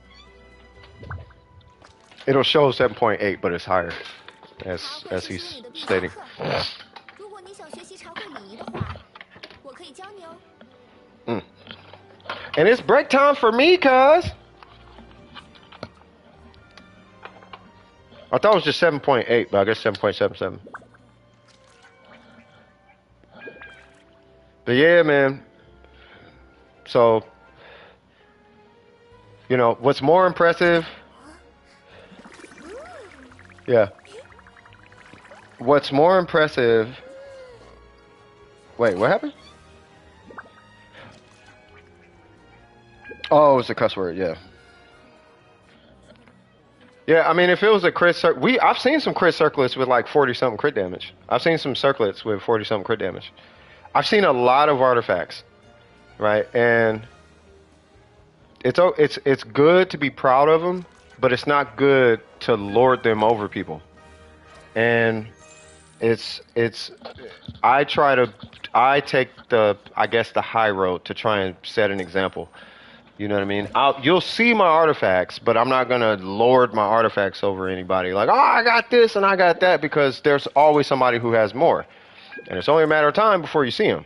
It'll show 7.8, but it's higher, as he's stating. And it's break time for me, cuz. I thought it was just 7.8, but I guess 7.77. But yeah, man. So, you know, what's more impressive? Yeah. What's more impressive? Wait, what happened? Oh, it's a cuss word, yeah. Yeah, I mean, if it was a crit I've seen some crit circlets with like 40-something crit damage. I've seen some circlets with 40-something crit damage. I've seen a lot of artifacts, right? And it's good to be proud of them, but it's not good to lord them over people. And I try I take the, I guess, the high road to try and set an example. You know what I mean? You'll see my artifacts, but I'm not gonna lord my artifacts over anybody. Like, oh, I got this and I got that, because there's always somebody who has more, and it's only a matter of time before you see them.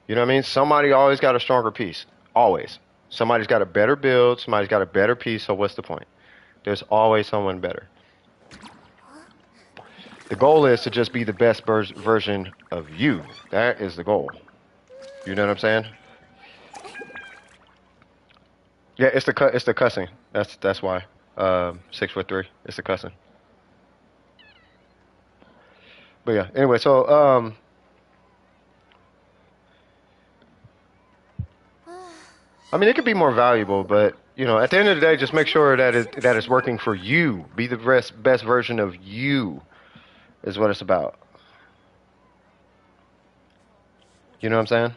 You know what I mean? Somebody always got a stronger piece. Always. Somebody's got a better build. Somebody's got a better piece. So what's the point? There's always someone better. The goal is to just be the best version of you. That is the goal. You know what I'm saying? Yeah, it's the cussing. That's why. 6'3". It's the cussing. But yeah. Anyway, so I mean, it could be more valuable, but you know, at the end of the day, just make sure that it's working for you. Be the best version of you is what it's about. You know what I'm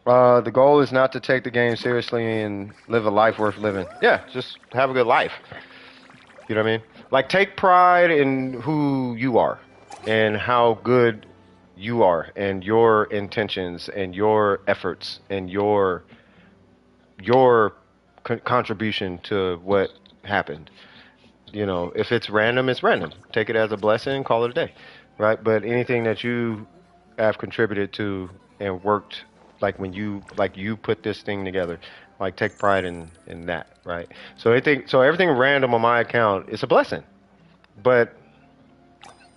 saying? The goal is not to take the game seriously and live a life worth living. Yeah, just have a good life. You know what I mean? Like, take pride in who you are and how good you are and your intentions and your efforts and your contribution to what happened. You know, if it's random, it's random. Take it as a blessing, call it a day, right? But anything that you have contributed to and worked, like you put this thing together, like take pride in that, right? So everything random on my account is a blessing. But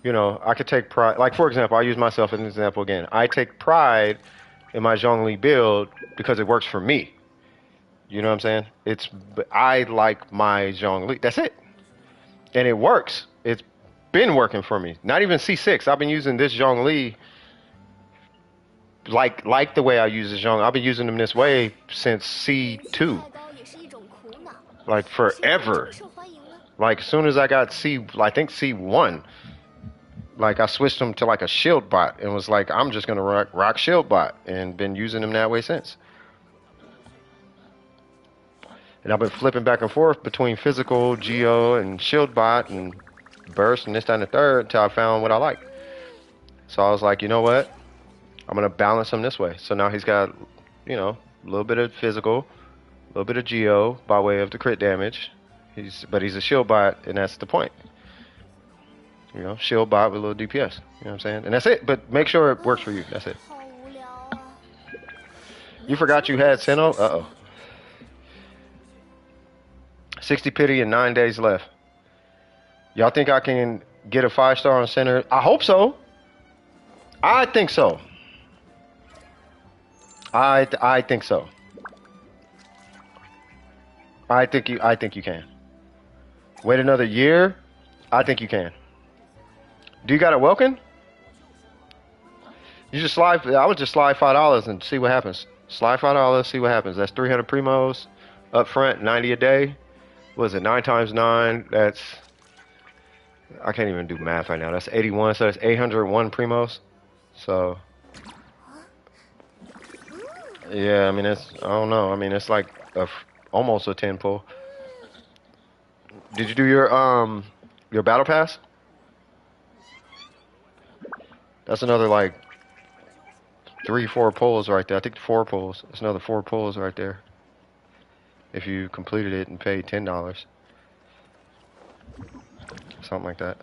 you know, I could take pride. Like, for example, I use myself as an example again. I take pride in my Zhongli build because it works for me. You know what I'm saying? I like my Zhongli. That's it. And it works. It's been working for me. Not even C6. I've been using this Zhongli like the way I use the Zhong. I've been using them this way since C2. Like forever. Like as soon as I got I think C1. Like I switched them to like a shield bot and was like, I'm just gonna rock shield bot, and been using them that way since. And I've been flipping back and forth between physical, geo, and shield bot and burst and this, that, and the third until I found what I like. So I was like, you know what? I'm gonna balance him this way. So now he's got, you know, a little bit of physical, a little bit of geo by way of the crit damage. But he's a shield bot, and that's the point. You know, shield bot with a little DPS. You know what I'm saying? And that's it. But make sure it works for you. That's it. You forgot you had Sinnoh? Uh-oh. 60 pity and 9 days left. Y'all think I can get a 5-star on center? I hope so. I think so. I think so. I think you can. Wait another year? I think you can. Do you got it Welkin? You just slide. I would just slide $5 and see what happens. Slide $5, see what happens. That's 300 primos up front, 90 a day. What is it? 9 times 9. That's, I can't even do math right now. That's 81. So that's 801 primos. So yeah, I mean it's, I don't know. I mean it's like almost a 10 pull. Did you do your battle pass? That's another like 3-4 pulls right there. I think 4 pulls. That's another 4 pulls right there. If you completed it and paid $10, something like that.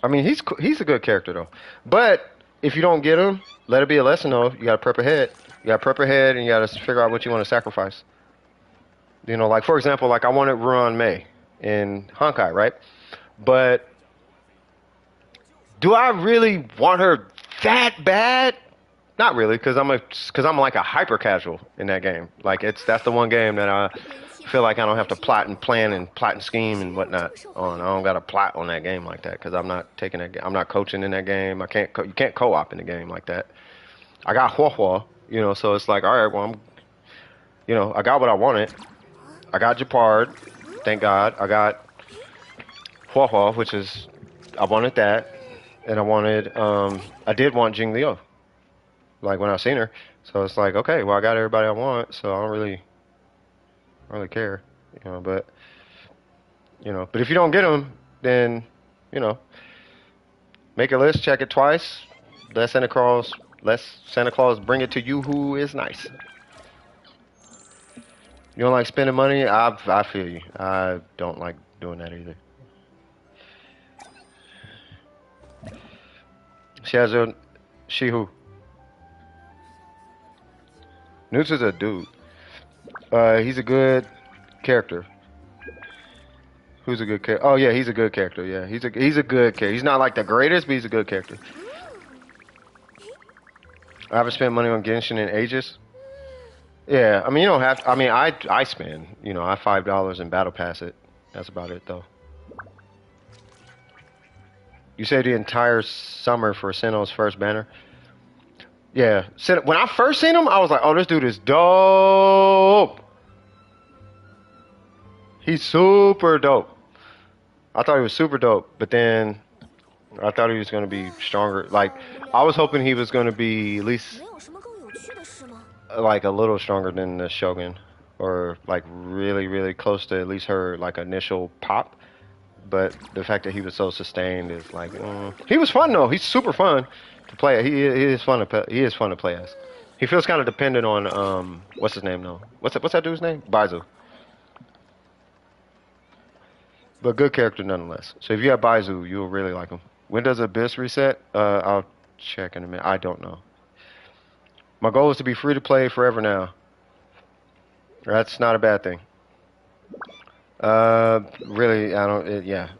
I mean, he's a good character though. But if you don't get him, let it be a lesson though. You gotta prep ahead. You gotta prep ahead, and you gotta figure out what you want to sacrifice. You know, like for example, like I wanted Ruan Mei in Honkai, right? But do I really want her that bad? Not really, because I'm like a hyper casual in that game. Like that's the one game that I feel like I don't have to plot and plan and plot and scheme and whatnot on. I don't got to plot on that game like that because I'm not taking that. I'm not coaching in that game. You can't co-op in the game like that. I got Huohuo, you know, so it's like, all right, well, I got what I wanted. I got Japard, thank God. I got Huohuo, which is, I wanted that. And I did want Jing Liu, like when I seen her. So it's like, okay, well, I got everybody I want, so I don't really care, you know. But You know, but if you don't get them, then you know, make a list, check it twice. Let Santa Claus bring it to you who is nice. You don't like spending money? I feel you. I don't like doing that either. She has a she who? Newt is a dude. He's a good character. Who's a good character? Oh yeah, he's a good character. Yeah, he's a good character. He's not like the greatest, but he's a good character. I haven't spent money on Genshin in ages. Yeah, I mean you don't have. I mean I spend. You know I $5 in battle pass it. That's about it though. You saved the entire summer for Sinnoh's first banner. Yeah, when I first seen him, I was like, oh, this dude is dope. He's super dope. I thought he was super dope, but then I thought he was going to be stronger. Like, I was hoping he was going to be at least 没有什么更有趣的事吗？ like a little stronger than the Shogun, or like really, really close to at least her like initial pop. But the fact that he was so sustained is like, he was fun though. He's super fun to play. He is fun to play. He is fun to play as. He feels kind of dependent on what's his name though? What's that dude's name? Baizu. But good character nonetheless. So if you have Baizu, you'll really like him. When does Abyss reset? I'll check in a minute. I don't know. My goal is to be free to play forever now. That's not a bad thing. Really, I don't. Yeah,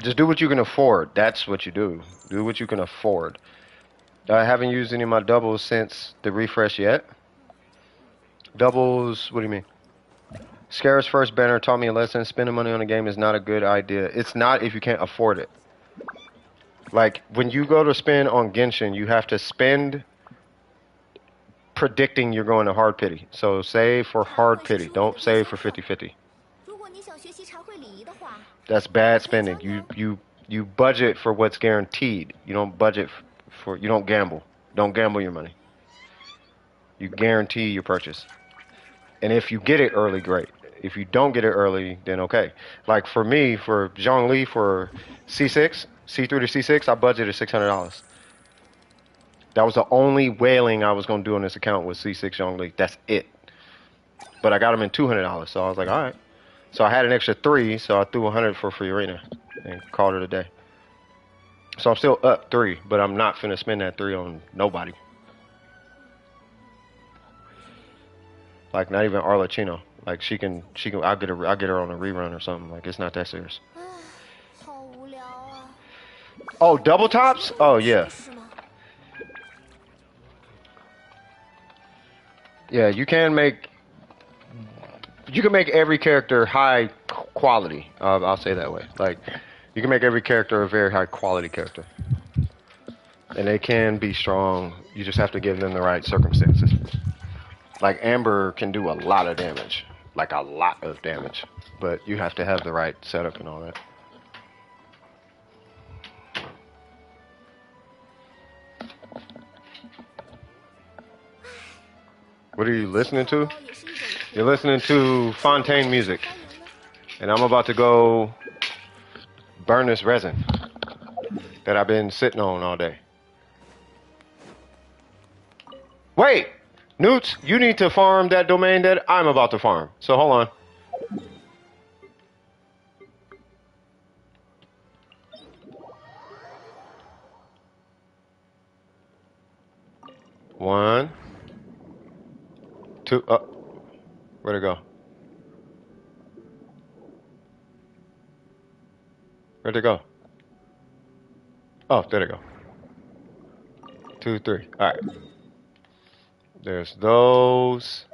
just do what you can afford. That's what you do. Do what you can afford. I haven't used any of my doubles since the refresh yet. Doubles. What do you mean? Scar's first banner taught me a lesson. Spending money on a game is not a good idea. It's not if you can't afford it. Like, when you go to spend on Genshin, you have to spend predicting you're going to hard pity. So save for hard pity. Don't save for 50-50. 如果你想学习茶会礼仪的话， That's bad spending. You budget for what's guaranteed. You don't budget for you don't gamble. Don't gamble your money. You guarantee your purchase. And if you get it early, great. If you don't get it early, then okay. Like for me, for Zhongli for C6, C3 to C6, I budgeted $600. That was the only whaling I was gonna do on this account with C6 Zhongli. That's it. But I got them in $200, so I was like, all right. So I had an extra 3, so I threw 100 for free arena and called it a day. So I'm still up 3, but I'm not finna spend that 3 on nobody. Like not even Arla Chino. Like she can I'll get her on a rerun or something. Like it's not that serious. 唉，好无聊啊。 Oh, double tops? Oh yeah. 是吗？ Yeah, you can make every character high quality. I'll say that way. Like you can make every character a very high quality character. And they can be strong. You just have to give them the right circumstances. Like Amber can do a lot of damage. Like a lot of damage. But you have to have the right setup and all that. What are you listening to? You're listening to Fontaine music. And I'm about to go burn this resin that I've been sitting on all day. Wait! Newts, you need to farm that domain that I'm about to farm. So hold on. One, two, where'd it go? Where'd it go? Oh, there it go. 2, 3. All right. There's those.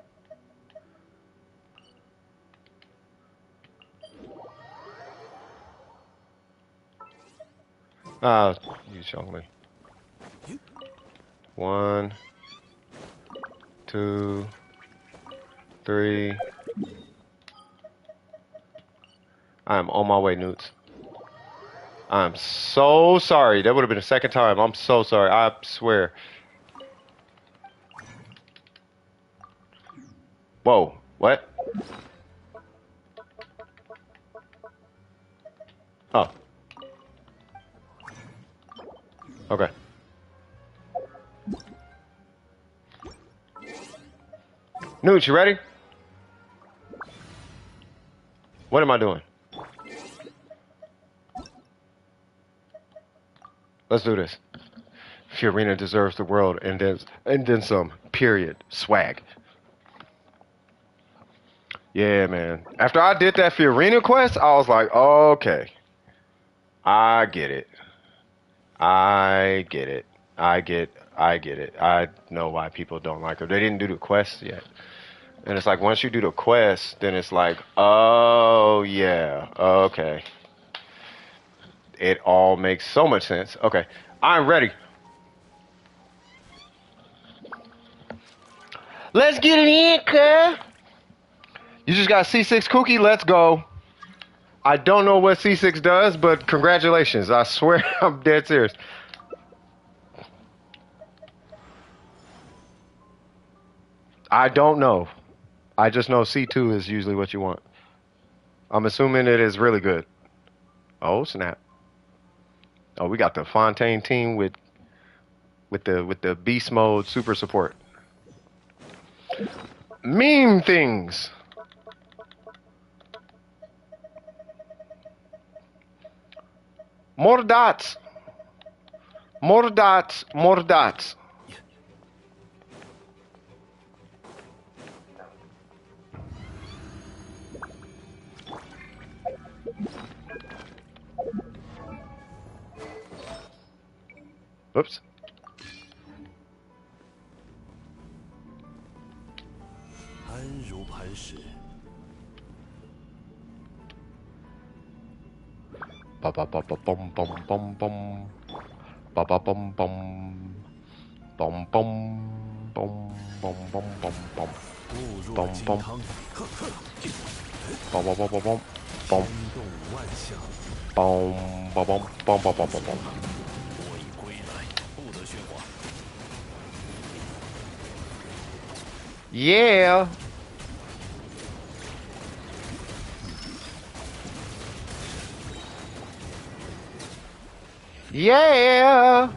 You show me. 1, 2, 3. I'm on my way, Newts. I'm so sorry. That would have been the second time. I'm so sorry. I swear. Whoa. What? Oh. Okay. Newt, you ready? What am I doing? Let's do this. Fiorina deserves the world and then some. Period. Swag. Yeah, man. After I did that Fiorina quest, I was like, okay. I get it. I get it. I get it. I know why people don't like her. They didn't do the quest yet. And it's like once you do the quest, then it's like, oh yeah, okay. It all makes so much sense. Okay. I'm ready. Let's get it in, cuz. You just got C6 Cookie. Let's go. I don't know what C6 does, but congratulations. I swear I'm dead serious. I don't know. I just know C2 is usually what you want. I'm assuming it is really good. Oh, snap. Oh, we got the Fontaine team with the beast mode super support. Meme things. More dots. More dots. More dots. Oops. Ba ba ba ba bum bum bum bum. Ba ba bum bum. Bum bum bum bum bum bum bum. Bum bum. Bum bum bum bum bum. Bum. Bum bum bum bum bum bum bum bum. Yeah. Yeah.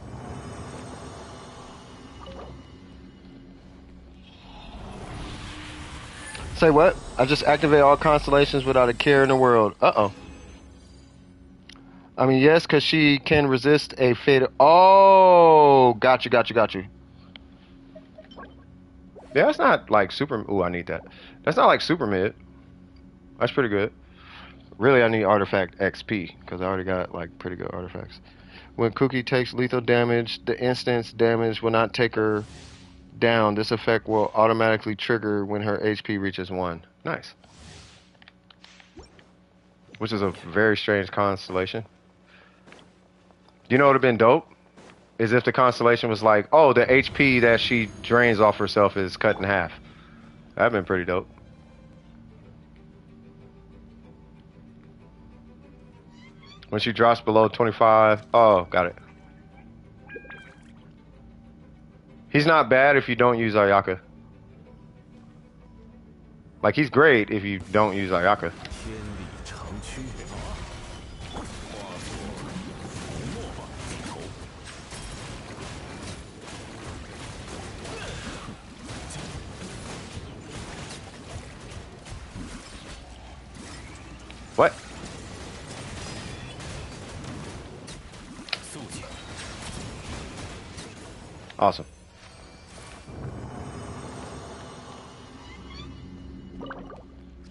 Say what? I just activate all constellations without a care in the world. Uh-oh. I mean, yes, because she can resist a fatal... Oh! Got you, got you, got you. Yeah, that's not like super... Ooh, I need that. That's not like super mid. That's pretty good. Really, I need artifact XP, because I already got like pretty good artifacts. When Cookie takes lethal damage, the instance damage will not take her down. This effect will automatically trigger when her HP reaches 1. Nice. Which is a very strange constellation. You know what would have been dope? Is if the constellation was like, oh, the HP that she drains off herself is cut in half. That'd been pretty dope. When she drops below 25. Oh, got it. He's not bad if you don't use Ayaka. Like, he's great if you don't use Ayaka. What? Awesome.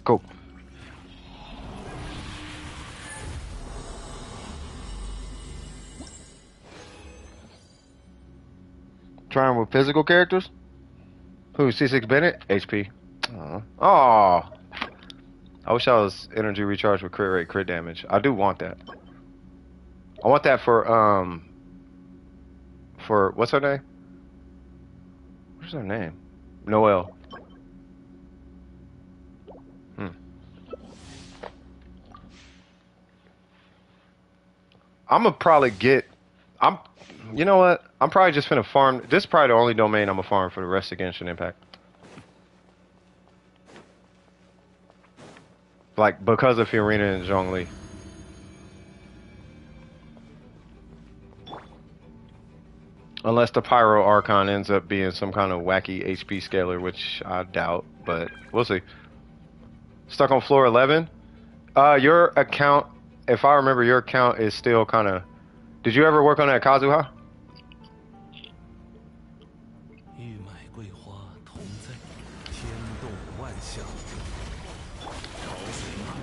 Cool. Trying with physical characters? Who? C6 Bennett? HP. Oh. I wish I was energy recharged with crit rate, crit damage. I do want that. I want that for what's her name? What's her name? Noelle. I'm gonna probably get. You know what? I'm probably just finna farm. This is probably the only domain I'm gonna farm for the rest of Genshin Impact. Like because of Fiorina and Zhongli. Unless the Pyro Archon ends up being some kind of wacky HP scaler, which I doubt, but we'll see. Stuck on floor 11. Your account, if I remember, your account is still kind of. Did you ever work on that Kazuha? 玉麦桂花同在，天动万象。找死吧！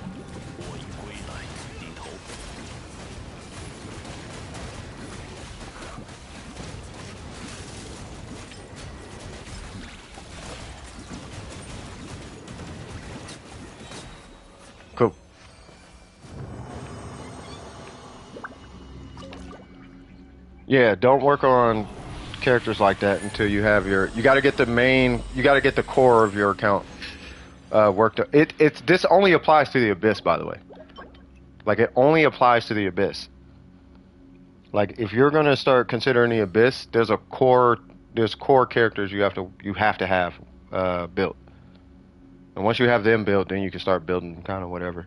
我已归来，低头。Cool. Yeah, don't work on characters like that until you have your. You got to get the main. You got to get the core of your account worked. This only applies to the Abyss, by the way. Like it only applies to the Abyss. Like if you're gonna start considering the Abyss, there's core characters you have to have built. And once you have them built, then you can start building kind of whatever.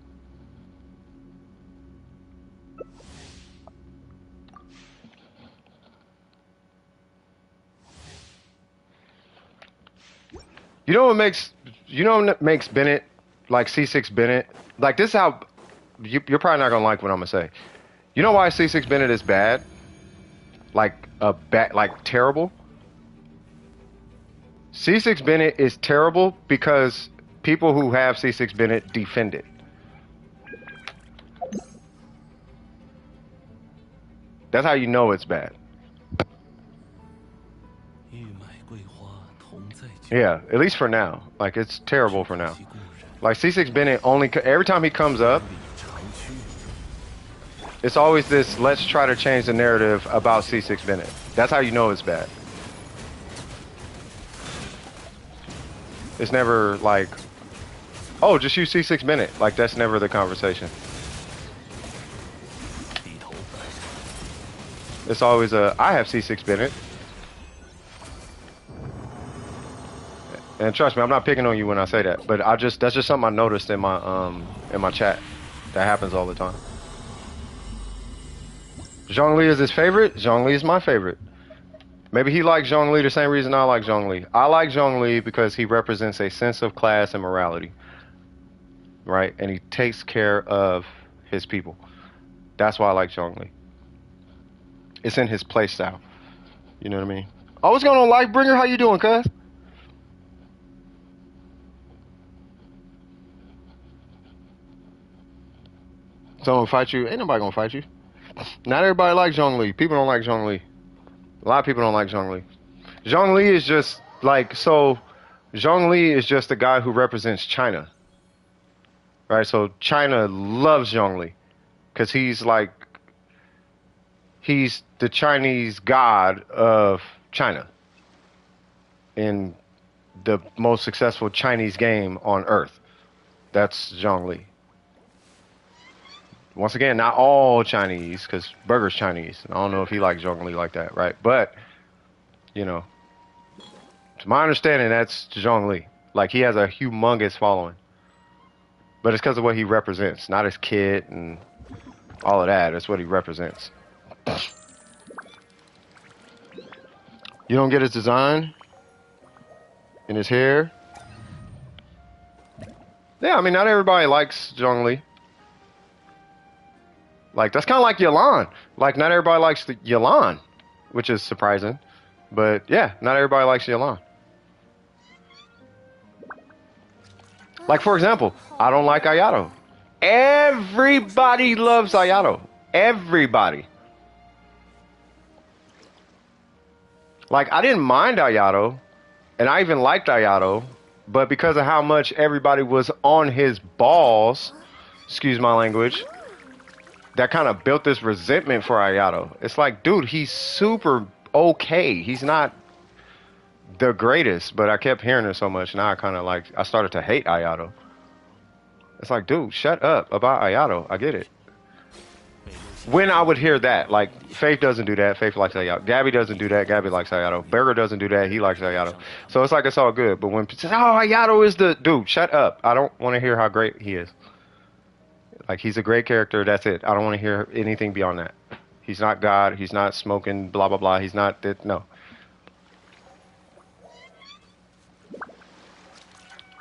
You know what makes Bennett like C6 Bennett? Like this is how you're probably not gonna like what I'm gonna say. You know why C6 Bennett is bad? Like terrible? C6 Bennett is terrible because people who have C6 Bennett defend it. That's how you know it's bad. 玉麦桂花同在久。 Yeah, at least for now. Like it's terrible for now. Like C6 Bennett every time he comes up, it's always this let's try to change the narrative about C6 Bennett. That's how you know it's bad. It's never like, oh, just use C6 Bennett. Like that's never the conversation. It's always I have C6 Bennett. And trust me, I'm not picking on you when I say that, but that's just something I noticed in my chat. That happens all the time. Zhongli is his favorite. Zhongli is my favorite. Maybe he likes Zhongli the same reason I like Zhongli. I like Zhongli because he represents a sense of class and morality. Right? And he takes care of his people. That's why I like Zhongli. It's in his playstyle. You know what I mean? I was gonna Lightbringer. How you doing, cuz? Someone fight you? Ain't nobody gonna fight you. Not everybody likes Zhongli. People don't like Zhongli. A lot of people don't like Zhongli. Zhongli is just like Zhongli is just the guy who represents China. Right? So China loves Zhongli because he's the Chinese god of China in the most successful Chinese game on earth. That's Zhongli. Once again, not all Chinese, because Burger's Chinese. I don't know if he likes Zhongli like that, right? But, you know, to my understanding, that's Zhongli. Like, he has a humongous following. But it's because of what he represents, not his kid and all of that. It's what he represents. You don't get his design and his hair? Yeah, I mean, not everybody likes Zhongli. Like, that's kind of like Yelan. Like, not everybody likes the Yelan, which is surprising. But, yeah, not everybody likes Yelan. Like, for example, I don't like Ayato. Everybody loves Ayato. Everybody. Like, I didn't mind Ayato, and I even liked Ayato, but because of how much everybody was on his balls, excuse my language, that kind of built this resentment for Ayato. It's like, dude, he's super okay. He's not the greatest, but I kept hearing it so much. Now I started to hate Ayato. It's like, dude, shut up about Ayato. I get it. When I would hear that, like, Faith doesn't do that. Faith likes Ayato. Gabby doesn't do that. Gabby likes Ayato. Burger doesn't do that. He likes Ayato. So it's like, it's all good. But when people say, oh, Ayato is the dude, shut up. I don't want to hear how great he is. Like, he's a great character. That's it. I don't want to hear anything beyond that. He's not God. He's not smoking. Blah blah blah. He's not that. No.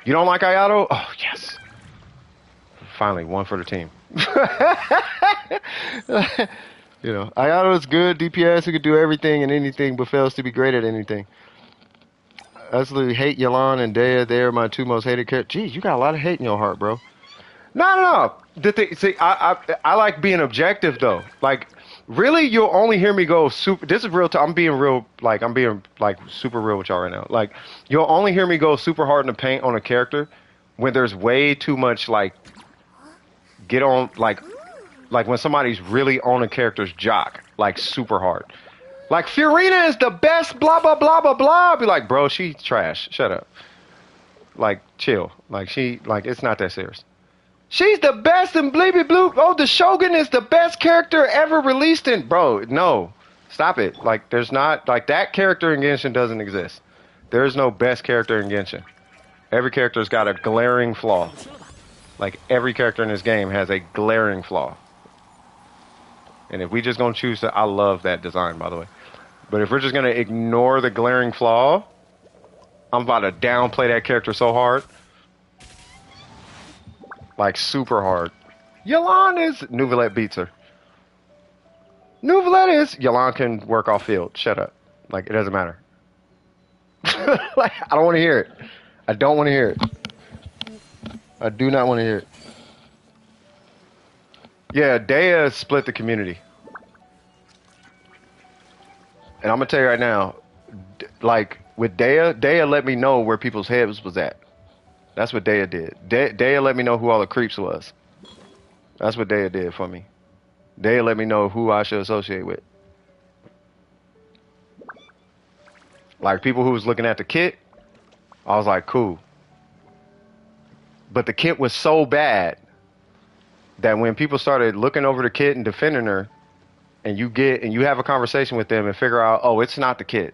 You don't like Ayato? Oh yes. Finally, one for the team. You know, Ayato's good DPS. He could do everything and anything, but fails to be great at anything. I absolutely hate Yelan and Dea. They're my two most hated characters. Geez, you got a lot of hate in your heart, bro. No. The thing, see, I like being objective though. Like, really, you'll only hear me go super. This is real. I'm being real. Like, I'm being like super real with y'all right now. Like, you'll only hear me go super hard in the paint on a character when there's way too much like get on like when somebody's really on a character's jock like super hard. Like Fiorina is the best. Blah blah blah blah blah. Be like, bro, she's trash. Shut up. Like, chill. Like it's not that serious. She's the best in Bleepy Bloop. Oh, the Shogun is the best character ever released in. Bro, no. Stop it. Like, there's not. Like, that character in Genshin doesn't exist. There's no best character in Genshin. Every character's got a glaring flaw. Like, every character in this game has a glaring flaw. And if we just gonna choose to. I love that design, by the way. But if we're just gonna ignore the glaring flaw, I'm about to downplay that character so hard. Like, super hard. Yelan is... Neuvillette beats her. Neuvillette is... Yelan can work off field. Shut up. Like, it doesn't matter. Like, I don't want to hear it. I don't want to hear it. I do not want to hear it. Yeah, Dea split the community. And I'm going to tell you right now, like, with Dea let me know where people's heads was at. That's what Dea did. Dea let me know who all the creeps was. That's what Dea did for me. Dea let me know who I should associate with. Like, people who was looking at the kit, I was like, cool. But the kit was so bad that when people started looking over the kit and defending her, and you have a conversation with them and figure out, oh, it's not the kit.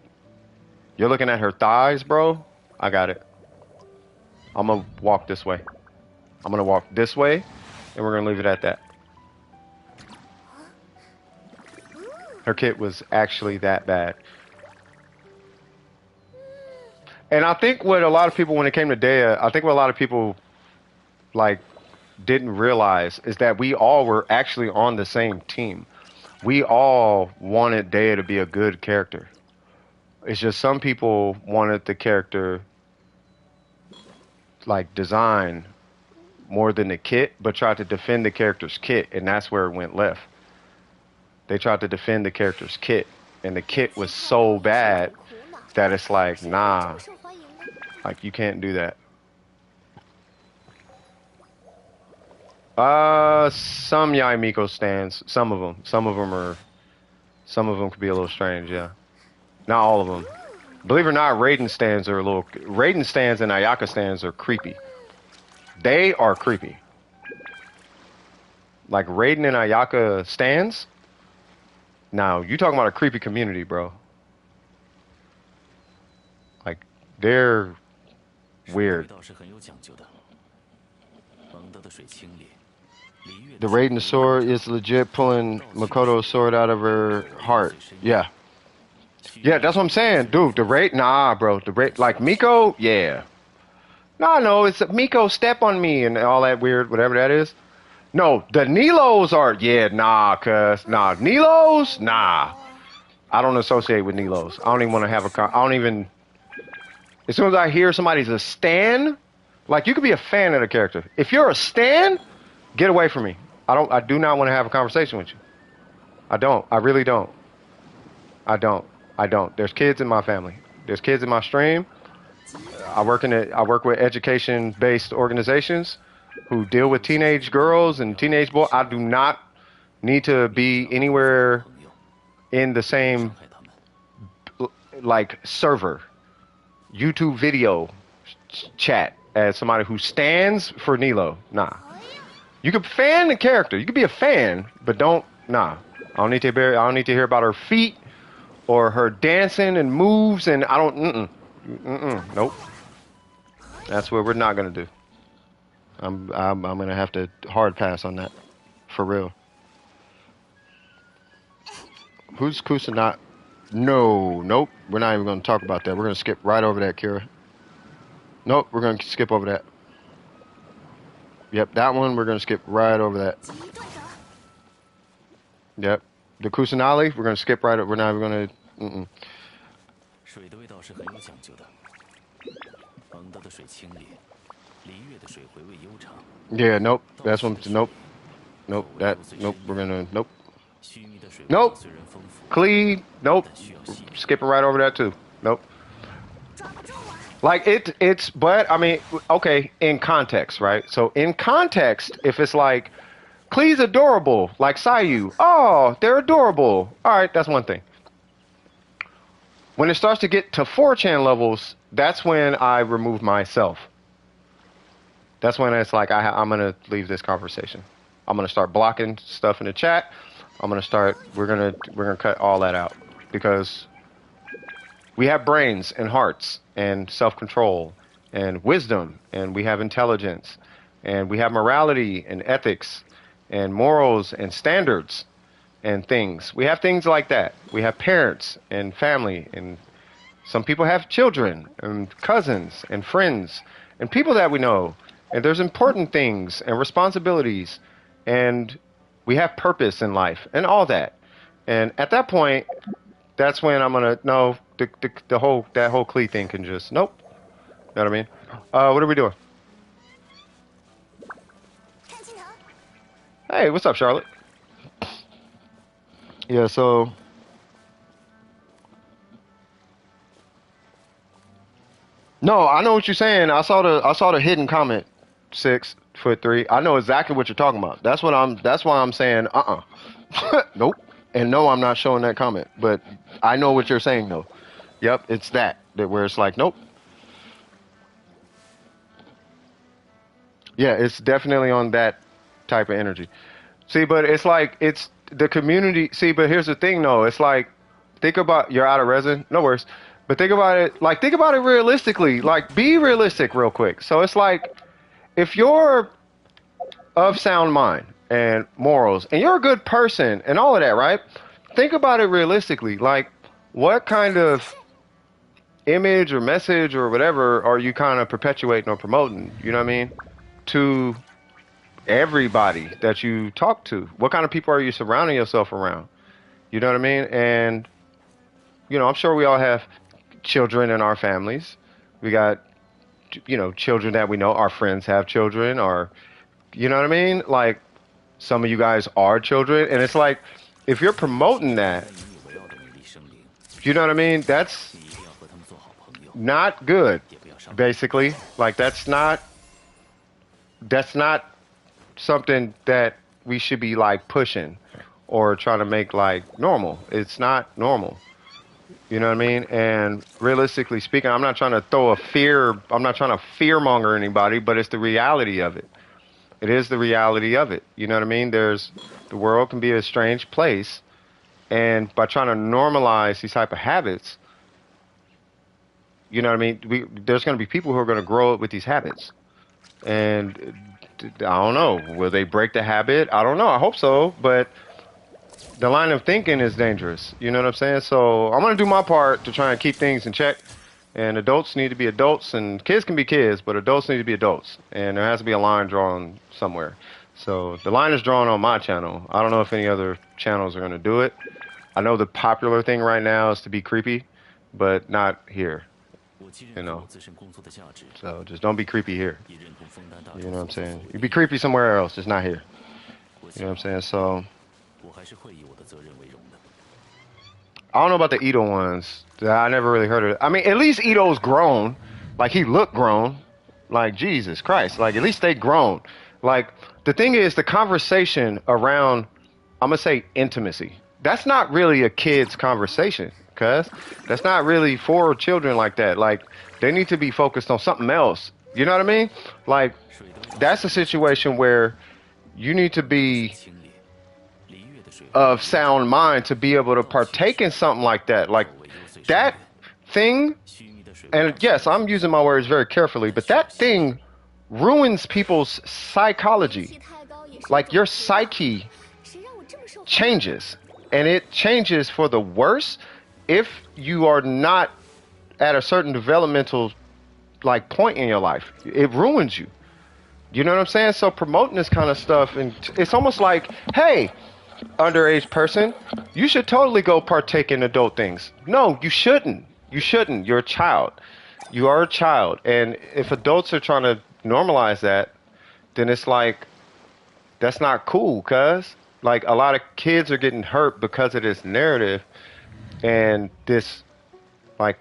You're looking at her thighs, bro. I got it. I'm going to walk this way. I'm going to walk this way, and we're going to leave it at that. Her kit was actually that bad. And I think what a lot of people, when it came to Dea, I think what a lot of people, like, didn't realize is that we all were actually on the same team. We all wanted Dea to be a good character. It's just some people wanted the character... like design more than the kit, but tried to defend the character's kit, and that's where it went left. They tried to defend the character's kit, and the kit was so bad that it's like, nah, like you can't do that. Some Yai Miko stands, some of them could be a little strange, yeah. Not all of them. Believe it or not, Raiden stands and Ayaka stands are creepy. They are creepy. Like Raiden and Ayaka stands? Now, you talking about a creepy community, bro. Like, they're weird. The Raiden sword is legit pulling Makoto's sword out of her heart. Yeah. Yeah, that's what I'm saying. Dude, the rate, nah, bro. The rate, like Miko, yeah. No, it's Miko step on me and all that weird, whatever that is. No, the Nilos are, yeah, nah, Nilos, nah. I don't associate with Nilos. I don't even want to have as soon as I hear somebody's a stan, like you could be a fan of the character. If you're a stan, get away from me. I do not want to have a conversation with you. I don't. I really don't. I don't. There's kids in my family. There's kids in my stream. I work with education-based organizations who deal with teenage girls and teenage boys. I do not need to be anywhere in the same like server, YouTube video chat as somebody who stands for Nilo. Nah. You could fan the character. You could be a fan, but don't. Nah. I don't need to hear about her feet. Or her dancing and moves, and I don't, nope. That's what we're not gonna do. I'm gonna have to hard pass on that, for real. Who's Kusanagi? No, nope. We're not even going to talk about that. We're going to skip right over that, Kira. Nope, we're going to skip over that. Yep, that one, we're going to skip right over that. 急断者， Yep. The Kusanagi, we're going to skip right over. We're not even going to... 水的味道是很有讲究的。蒙德的水清冽，璃月的水回味悠长。 Yeah, nope. That's one. Nope. Nope. That. Nope. We're going to... Nope. 须弥的水味 Nope. 虽然丰富， Cleave. Nope. 但需要细腻。 Skipping right over that, too. Nope. 抓不住啊！ Like it's but I mean okay in context, right? So in context, if it's like Klee's adorable, like Sayu, oh they're adorable. All right, that's one thing. When it starts to get to 4chan levels, that's when I remove myself. That's when it's like I'm gonna leave this conversation. I'm gonna start blocking stuff in the chat. I'm gonna start. We're gonna cut all that out because we have brains and hearts and self-control and wisdom, and we have intelligence, and we have morality and ethics and morals and standards and things. We have things like that. We have parents and family, and some people have children and cousins and friends and people that we know. And there's important things and responsibilities, and we have purpose in life and all that. And at that point, that's when I'm gonna no that whole Klee thing can just nope. You know what I mean? What are we doing? 看镜头， Hey, what's up, Charlotte? Yeah, so no, I know what you're saying. I saw the hidden comment. 6'3". I know exactly what you're talking about. That's why I'm saying nope. And no, I'm not showing that comment. But I know what you're saying though. Yep, it's that where it's like nope. Yeah, it's definitely on that type of energy. See, but it's like it's the community. See, but here's the thing though. It's like think about you're out of resin. No worries. But think about it realistically. Like be realistic real quick. So it's like if you're of sound mind and morals and you're a good person and all of that, right? Think about it realistically. Like what kind of image or message or whatever are you kind of perpetuating or promoting? You know what I mean? To everybody that you talk to. What kind of people are you surrounding yourself around? You know what I mean? And, you know, I'm sure we all have children in our families. We got, you know, children that we know. Our friends have children or, you know what I mean? Like, some of you guys are children. And it's like, if you're promoting that, 引以为傲的美丽生灵， you know what I mean? That's 你一定要和他们做好朋友， not good, 也不要伤害。 basically. Like, that's not something that we should be like pushing or trying to make like normal. It's not normal. You know what I mean? And realistically speaking, I'm not trying to fearmonger anybody, but it's the reality of it. It is the reality of it. You know what I mean? The world can be a strange place, and by trying to normalize these type of habits, you know what I mean? There's going to be people who are going to grow up with these habits. And I don't know. Will they break the habit? I don't know. I hope so. But the line of thinking is dangerous. You know what I'm saying? So I'm going to do my part to try and keep things in check. And adults need to be adults, and kids can be kids, but adults need to be adults. And there has to be a line drawn somewhere. So the line is drawn on my channel. I don't know if any other channels are going to do it. I know the popular thing right now is to be creepy, but not here. 我既 You 认 know. 可我自身工作的价值， So just don't be creepy here. 也认同枫丹大 You 众 know what I'm 所作 saying? 所 You 为 be creepy somewhere else, just not here. 我 You know what I'm 想 saying? So 我还是会以我的责任为荣的。 I don't know about the Ito ones. I never really heard of it. I mean, at least Ito's grown. Like, he looked grown. Like, Jesus Christ. Like, at least they grown. Like, the thing is, the conversation around, I'm going to say intimacy. That's not really a kid's conversation, cuz. That's not really for children like that. Like, they need to be focused on something else. You know what I mean? Like, 水的味道 that's a situation where you need to be 清冽，璃月的水 of sound mind to be able to partake in something like that. Like, 为幽邃 that thing, 须弥的水 and yes, I'm using my words very carefully, but that thing ruins people's 气 psychology. 太高也是 Like, your 种 psyche 谁让我这么受欢迎 changes. and it changes for the worse if you are not at a certain developmental like point in your life. It ruins you. You know what I'm saying? So promoting this kind of stuff, and it's almost like, hey, underage person, you should totally go partake in adult things. No, you shouldn't. You shouldn't. You're a child. You are a child. And if adults are trying to normalize that, then it's like, that's not cool, cuz. Like, a lot of kids are getting hurt because of this narrative and this, like,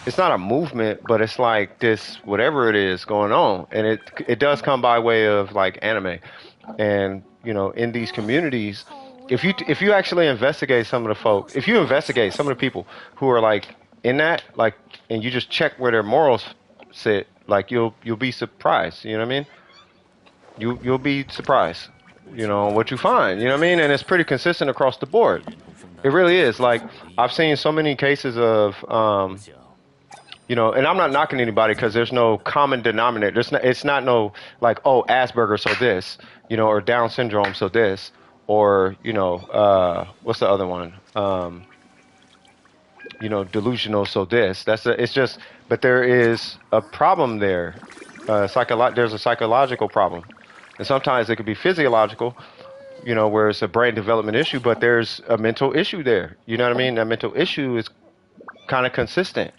it's not a movement, but it's like this, whatever it is going on. And it does come by way of, like, anime. And, you know, in these communities, if you actually investigate some of the folks, if you investigate some of the people who are like in that, like, and you just check where their morals sit, like you'll be surprised. You know what I mean? You'll be surprised. You know what you find. You know what I mean? And it's pretty consistent across the board. It really is. Like, I've seen so many cases of, you know, and I'm not knocking anybody because there's no common denominator. It's not no like, oh, Asperger, so this, you know, or Down syndrome, so this, or, you know, what's the other one? You know, delusional, so this. It's just, but there is a problem there. There's a psychological problem, and sometimes it could be physiological. You know, where it's a brain development issue, but there's a mental issue there. You know what I mean? That mental issue is kind of consistent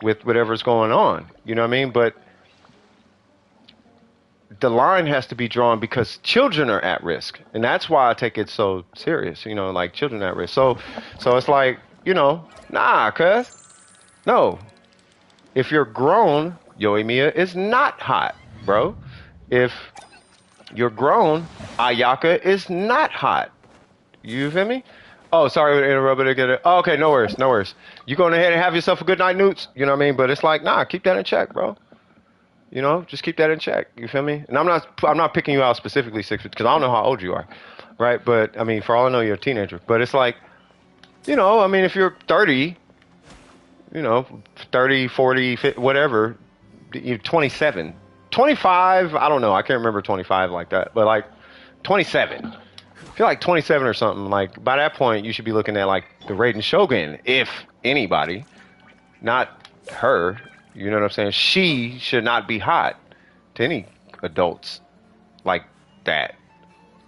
with whatever's going on. You know what I mean? But the line has to be drawn because children are at risk, and that's why I take it so serious. You know, like children at risk. So it's like, you know, nah, cuz no. If you're grown, Yoimiya is not hot, bro. If you're grown, Ayaka is not hot. You feel me? Oh, sorry to interrupt it again. Oh, okay, no worries, no worries. You going ahead and have yourself a good night, Newts. You know what I mean? But it's like, nah, keep that in check, bro. You know, just keep that in check. You feel me? And I'm not picking you out specifically, Six, because I don't know how old you are, right? But I mean, for all I know, you're a teenager. But it's like, you know, I mean, if you're 30, you know, 30, 40, 50, whatever, you're 27, 25. I don't know. I can't remember 25 like that, but like 27. I feel like 27 or something. Like, by that point, you should be looking at like the Raiden Shogun, if anybody, not her. You know what I'm saying? She should not be hot to any adults like that.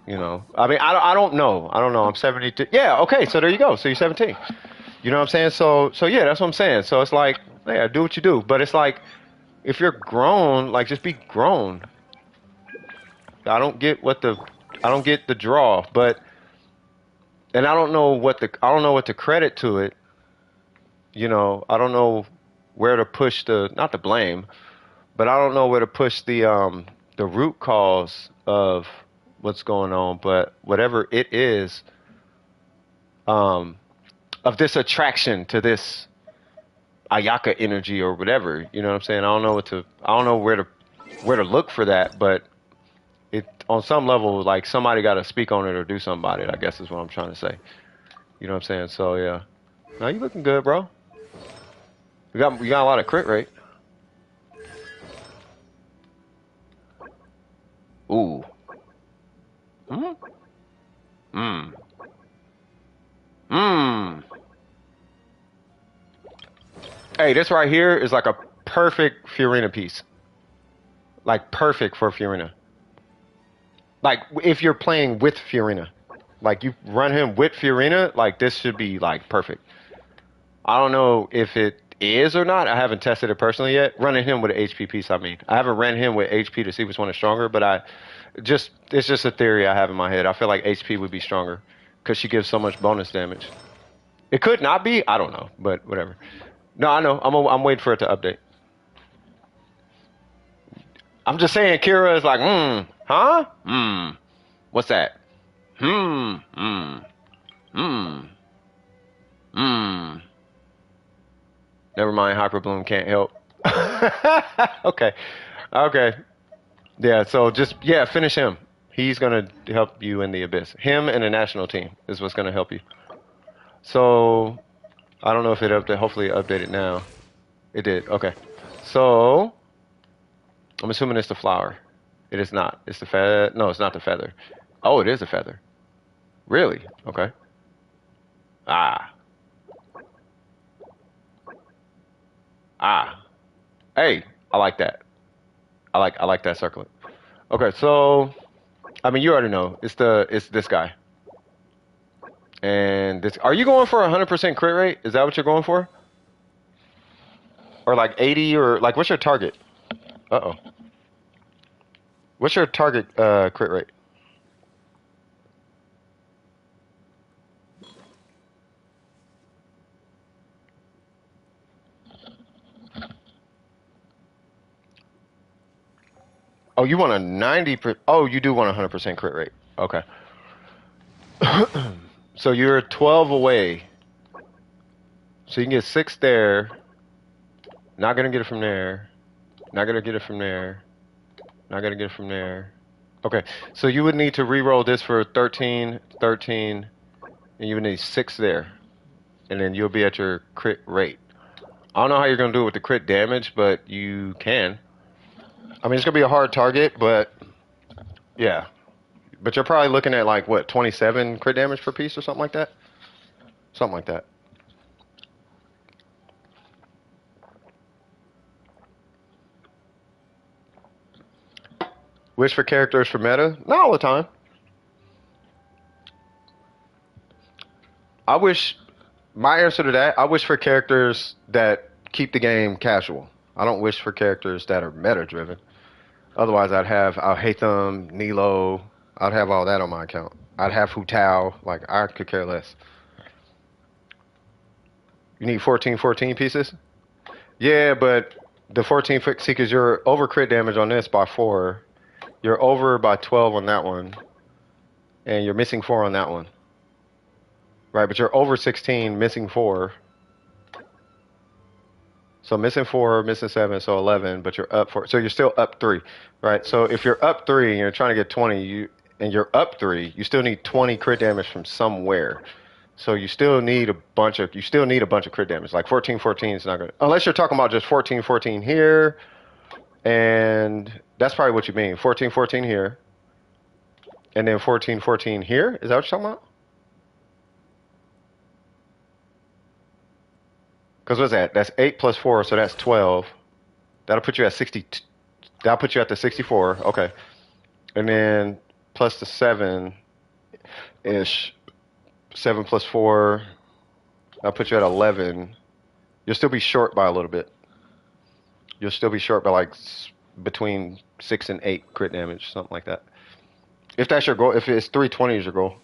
You know, I mean, I don't know. I don't know. I'm 72. Yeah, okay. So there you go. So you're 17. You know what I'm saying? So yeah, that's what I'm saying. So it's like, yeah, do what you do. But it's like, if you're grown, like, just be grown. I don't get the draw, but, and I don't know what to credit to it. You know, I don't know where to push not the blame, but I don't know where to push the root cause of what's going on. But whatever it is, of this attraction to this Ayaka energy or whatever, you know what I'm saying? I don't know where to look for that, but it, on some level, like, somebody got to speak on it or do something about it, I guess is what I'm trying to say. You know what I'm saying? So yeah. Now you looking good, bro. You got a lot of crit rate. Ooh. Hmm. Hmm. Hmm. Hey, this right here is like a perfect Fiorina piece. Like, perfect for Fiorina. Like, if you're playing with Fiorina. Like, you run him with Fiorina, like, this should be, like, perfect. I don't know if it is or not. I haven't tested it personally yet. Running him with an HP piece, I mean. I haven't ran him with HP to see which one is stronger, but it's just a theory I have in my head. I feel like HP would be stronger because she gives so much bonus damage. It could not be. I don't know, but whatever. No, I know. I'm waiting for it to update. I'm just saying, Kira is like, huh? What's that? Hmm, hmm, hmm, hmm. Never mind, Hyperbloom can't help. Okay, okay. Yeah, so just, yeah, finish him. He's going to help you in the Abyss. Him and the national team is what's going to help you. So, I don't know if it updated. Hopefully it updated now. It did, okay. So, I'm assuming it's the flower. It is not. It's the feather. No, it's not the feather. Oh, it is a feather. Really? Okay. Ah. Ah. Hey, I like that. I like that circlet. Okay, so I mean you already know. It's this guy. And this are you going for 100% crit rate? Is that what you're going for? Or like 80 or like what's your target? Uh-oh. What's your target crit rate? Oh, you want a 90 oh, you do want a 100% crit rate. Okay. So you're 12 away. So you can get 6 there. Not gonna get it from there. Not gonna get it from there. Not gonna get it from there. Okay. So you would need to re-roll this for 13, 13, and you would need 6 there. And then you'll be at your crit rate. I don't know how you're gonna do it with the crit damage, but you can. I mean, it's gonna be a hard target, but yeah. But you're probably looking at like what, 27 crit damage per piece or something like that? Something like that. Wish for characters for meta? Not all the time. I wish my answer to that, I wish for characters that keep the game casual. I don't wish for characters that are meta driven. Otherwise I'll hate them, Nilo, I'd have all that on my account. I'd have Hu Tao, like I could care less. You need 14 pieces? Yeah, but the 14 see, because you're over crit damage on this by 4. You're over by 12 on that one. And you're missing 4 on that one. Right, but you're over 16, missing 4. So missing 4, missing 7, so 11, but you're up 4. So you're still up 3. Right? So if you're up 3 and you're trying to get 20, and you're up 3, you still need 20 crit damage from somewhere. So you still need a bunch of crit damage. Like 14 is not gonna, unless you're talking about just 14 here, and that's probably what you mean. 14 here, and then 14 here. Is that what you're talking about? Because what's that? That's 8 plus 4, so that's 12. That'll put you at 60. That'll put you at the 64. Okay, and then plus the 7 ish. 7 plus 4. That'll put you at 11. You'll still be short by a little bit. You'll still be short by like between 6 and 8 crit damage, something like that. If that's your goal, if it's 320 is your goal.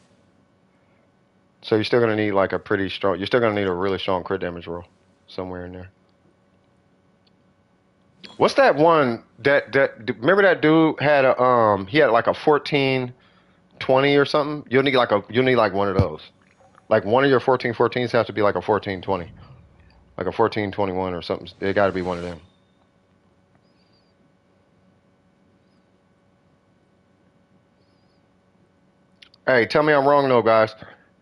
So you're still gonna need like a pretty strong. You're still gonna need a really strong crit damage roll somewhere in there. What's that one that remember that dude had a he had like a 1420 or something? You'll need like one of those. Like one of your 1414s have to be like a 1420. Like a 1421 or something. It got to be one of them. Hey, tell me I'm wrong though, guys.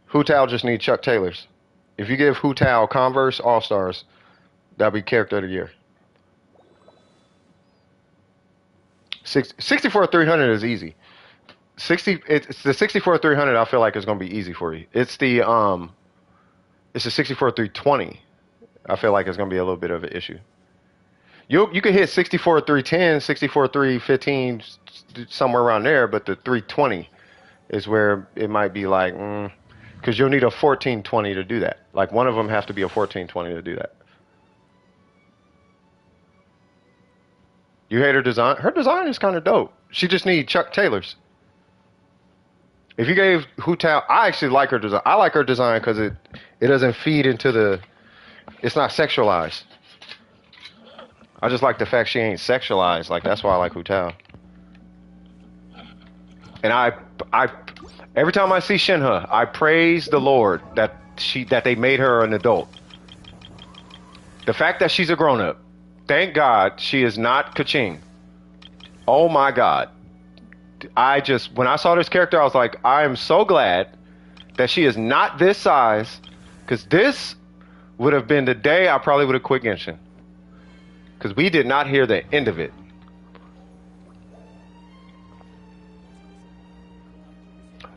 Hu Tao just need Chuck Taylors. If you give Hu Tao Converse All Stars, that'll be character of the year. 64 300 is easy. It's the 64 300. I feel like it's gonna be easy for you. It's the 64 320. I feel like it's gonna be a little bit of an issue. You could hit 64 310, 64 315, somewhere around there, but the 320 is where it might be like, because you'll need a 1420 to do that. Like one of them has to be a 1420 to do that. You hate her design? Her design is kind of dope. She just needs Chuck Taylors. If you gave Hu Tao, I actually like her design. I like her design because it doesn't feed into the, it's not sexualized. I just like the fact she ain't sexualized. Like that's why I like Hu Tao. And I every time I see Shinha, I praise the Lord that they made her an adult. The fact that she's a grown up. Thank God she is not Kaching. Oh my God. When I saw this character, I was like, I am so glad that she is not this size, because this would have been the day I probably would have quit Genshin. Because we did not hear the end of it.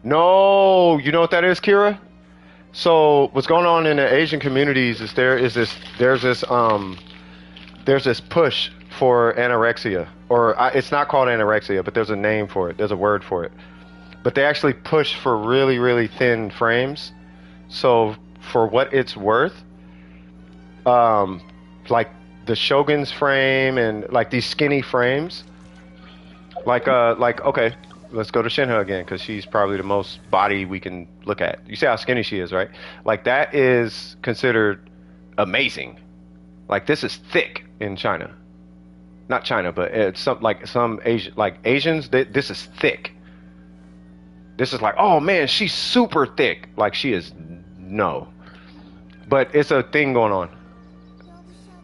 No, you know what that is, Kira? So what's going on in the Asian communities is there's this push for anorexia, or it's not called anorexia, but there's a name for it. There's a word for it. But they actually push for really, really thin frames. So for what it's worth, um, like the Shogun's frame and like these skinny frames, like okay, let's go to Shinha again because she's probably the most body we can look at. You see how skinny she is, right? Like that is considered amazing. Like this is thick in China, not China, but it's some Asian Asians. This is thick. This is like, oh man, she's super thick. Like she is, no. But it's a thing going on.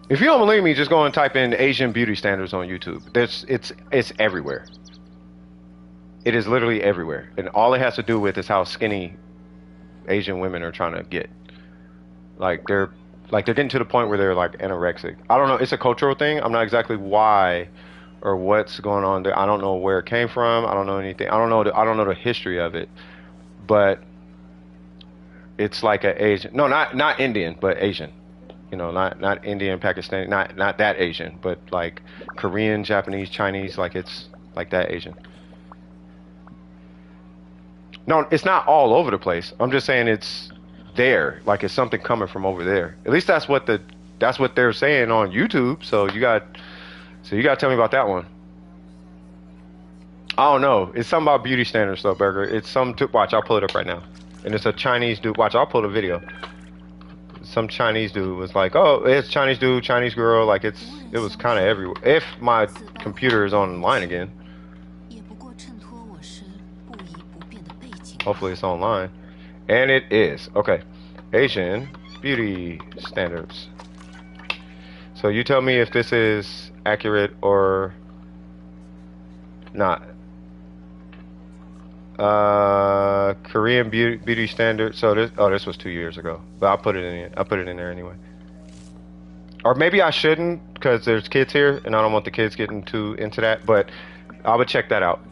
If you don't believe me, just go and type in Asian beauty standards on YouTube. It's everywhere. It is literally everywhere, and all it has to do with is how skinny Asian women are trying to get. They're getting to the point where they're like anorexic. I don't know. It's a cultural thing. I'm not exactly why or what's going on there. I don't know where it came from. I don't know anything. I don't know the history of it, but it's like a Asian. No, not Indian, but Asian. You know, not Indian, Pakistani, not that Asian, but like Korean, Japanese, Chinese. Like it's like that Asian. No, it's not all over the place. I'm just saying it's there. Like it's something coming from over there. At least that's what they're saying on YouTube. So you got to tell me about that one. I don't know. It's something about beauty standards though, Burger. It's some watch. I'll pull it up right now. And it's a Chinese dude. Watch. I'll pull the video. Some Chinese dude was like, "Oh, it's Chinese dude, Chinese girl." Like it was kind of everywhere. If my computer is online again. Hopefully it's online. And it is. Okay. Asian beauty standards. So you tell me if this is accurate or not. Korean beauty standard. So this was 2 years ago. But I'll put it in there anyway. Or maybe I shouldn't because there's kids here and I don't want the kids getting too into that, but I would check that out.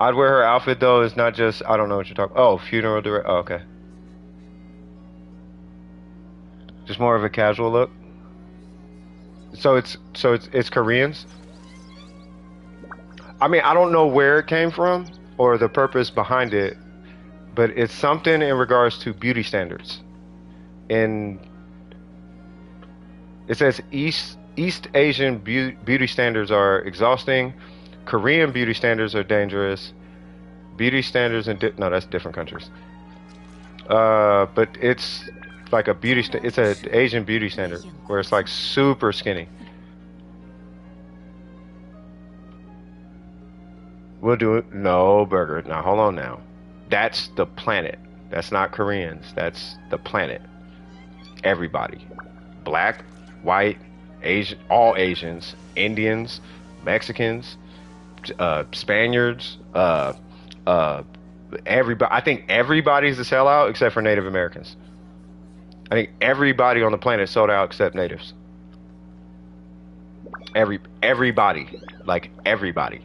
I'd wear her outfit though. It's not just, I don't know what you're talking. Oh, funeral direct. Oh, okay. Just more of a casual look. So it's Koreans. I mean, I don't know where it came from or the purpose behind it, but it's something in regards to beauty standards. And it says East Asian beauty standards are exhausting. Korean beauty standards are dangerous. Beauty standards in no, that's different countries. But it's like a it's an Asian beauty standard where it's like super skinny. We'll do it. No, Burger. Now hold on now. That's the planet. That's not Koreans. That's the planet. Everybody. Black, white, Asian, all Asians, Indians, Mexicans, Spaniards, everybody. I think everybody's a sellout except for Native Americans. I think everybody on the planet sold out except natives. Everybody, like everybody.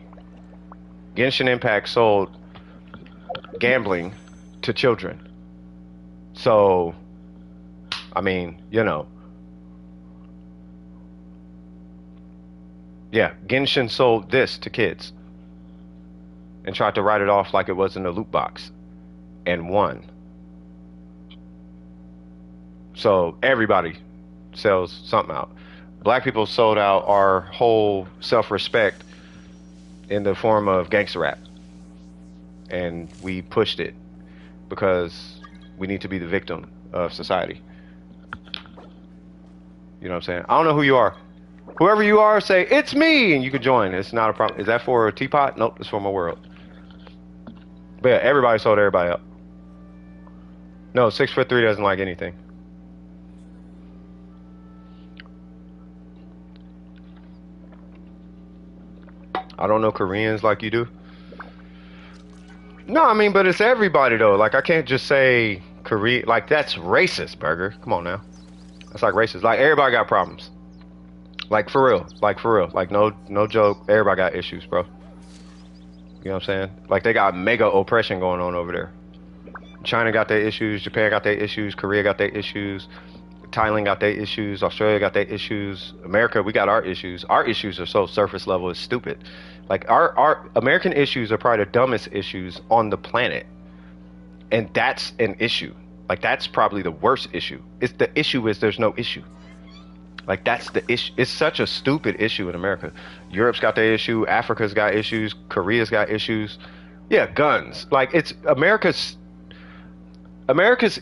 Genshin Impact sold gambling to children. So, I mean, you know. Yeah, Genshin sold this to kids and tried to write it off like it was in a loot box and won. So everybody sells something out. Black people sold out our whole self-respect in the form of gangster rap. And we pushed it because we need to be the victim of society. You know what I'm saying? I don't know who you are. Whoever you are, say, it's me, and you can join. It's not a problem. Is that for a teapot? Nope, it's for my world. But yeah, everybody sold everybody up. No, 6'3" doesn't like anything. I don't know Koreans like you do. No, I mean, but it's everybody, though. Like, I can't just say Korea. Like, that's racist, Burger. Come on now. That's like racist. Like, everybody got problems. Like for real. Like no joke. Everybody got issues, bro. You know what I'm saying? Like they got mega oppression going on over there. China got their issues, Japan got their issues, Korea got their issues, Thailand got their issues, Australia got their issues, America, we got our issues. Our issues are so surface level, it's stupid. Like our American issues are probably the dumbest issues on the planet. And that's an issue. Like that's probably the worst issue. It's the issue is there's no issue. Like that's the issue. It's such a stupid issue in America. Europe's got their issue, Africa's got issues, Korea's got issues. Yeah, guns. Like it's America's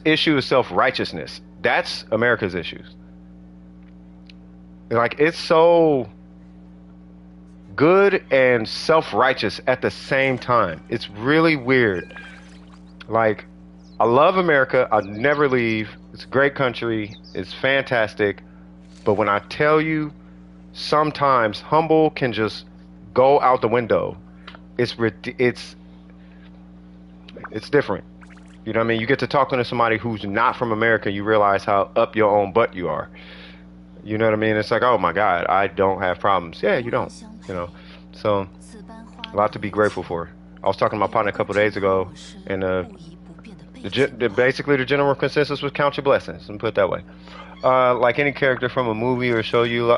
issue is self-righteousness. That's America's issues. Like it's so good and self-righteous at the same time. It's really weird. Like I love America. I'll never leave. It's a great country. It's fantastic. But when I tell you, sometimes humble can just go out the window. It's different. You know what I mean? You get to talking to somebody who's not from America, you realize how up your own butt you are. You know what I mean? It's like, oh my God, I don't have problems. Yeah, you don't. You know, so a lot to be grateful for. I was talking to my partner a couple of days ago, and basically the general consensus was count your blessings. Let me put it that way. Like any character from a movie or show you,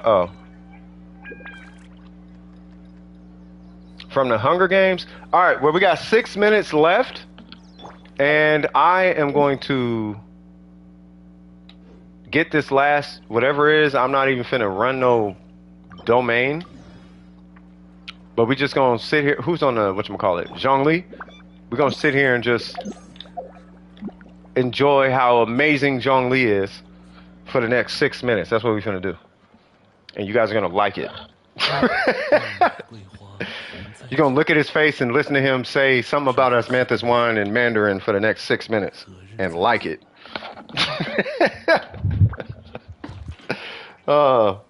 from the Hunger Games. All right, well we got 6 minutes left. And I am going to get this last, whatever it is, I'm not even finna run no domain. But we just gonna sit here. Who's on the, whatchamacallit? Zhongli? We're gonna sit here and just enjoy how amazing Zhongli is for the next 6 minutes. That's what we're finna do. And you guys are gonna like it. You're gonna look at his face and listen to him say something about Osmanthus wine in Mandarin for the next 6 minutes and like it. Of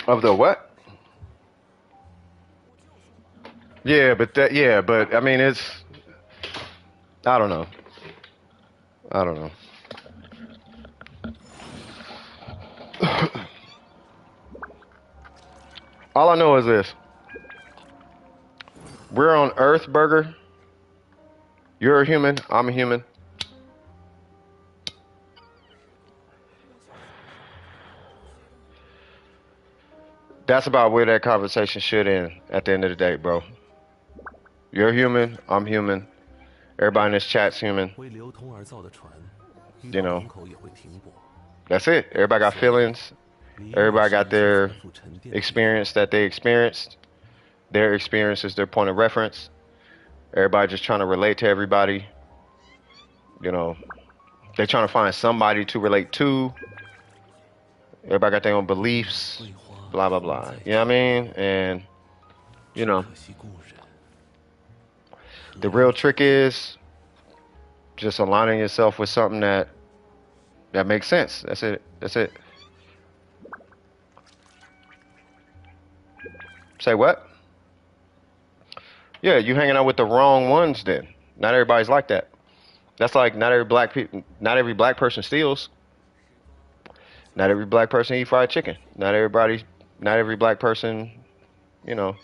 the what? Yeah, but I mean it's I don't know. All I know is this. We're on Earth, Burger. You're a human. I'm a human. That's about where that conversation should end at the end of the day, bro. You're human. I'm human. Everybody in this chat's human. You know. That's it. Everybody got feelings. Everybody got their experience that they experienced. Their experience is their point of reference. Everybody just trying to relate to everybody. You know, they're trying to find somebody to relate to. Everybody got their own beliefs. Blah, blah, blah. You know what I mean? And, you know, the real trick is just aligning yourself with something that makes sense. That's it. That's it. Say what? Yeah, you hanging out with the wrong ones then. Not everybody's like that. That's like not every black person steals. Not every black person eat fried chicken. Not every black person, you know,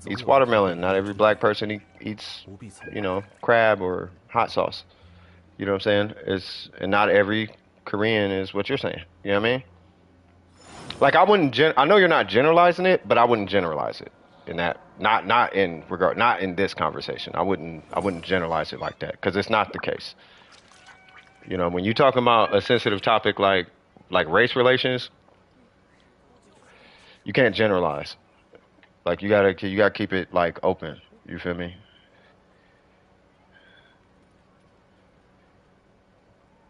eats watermelon. Not every black person eats, you know, crab or hot sauce. You know what I'm saying? And not every Korean is what you're saying. You know what I mean? Like I know you're not generalizing it, but I wouldn't generalize it in that. Not in this conversation. I wouldn't generalize it like that because it's not the case. You know, when you're talking about a sensitive topic like race relations, you can't generalize. Like you gotta keep it like open. You feel me?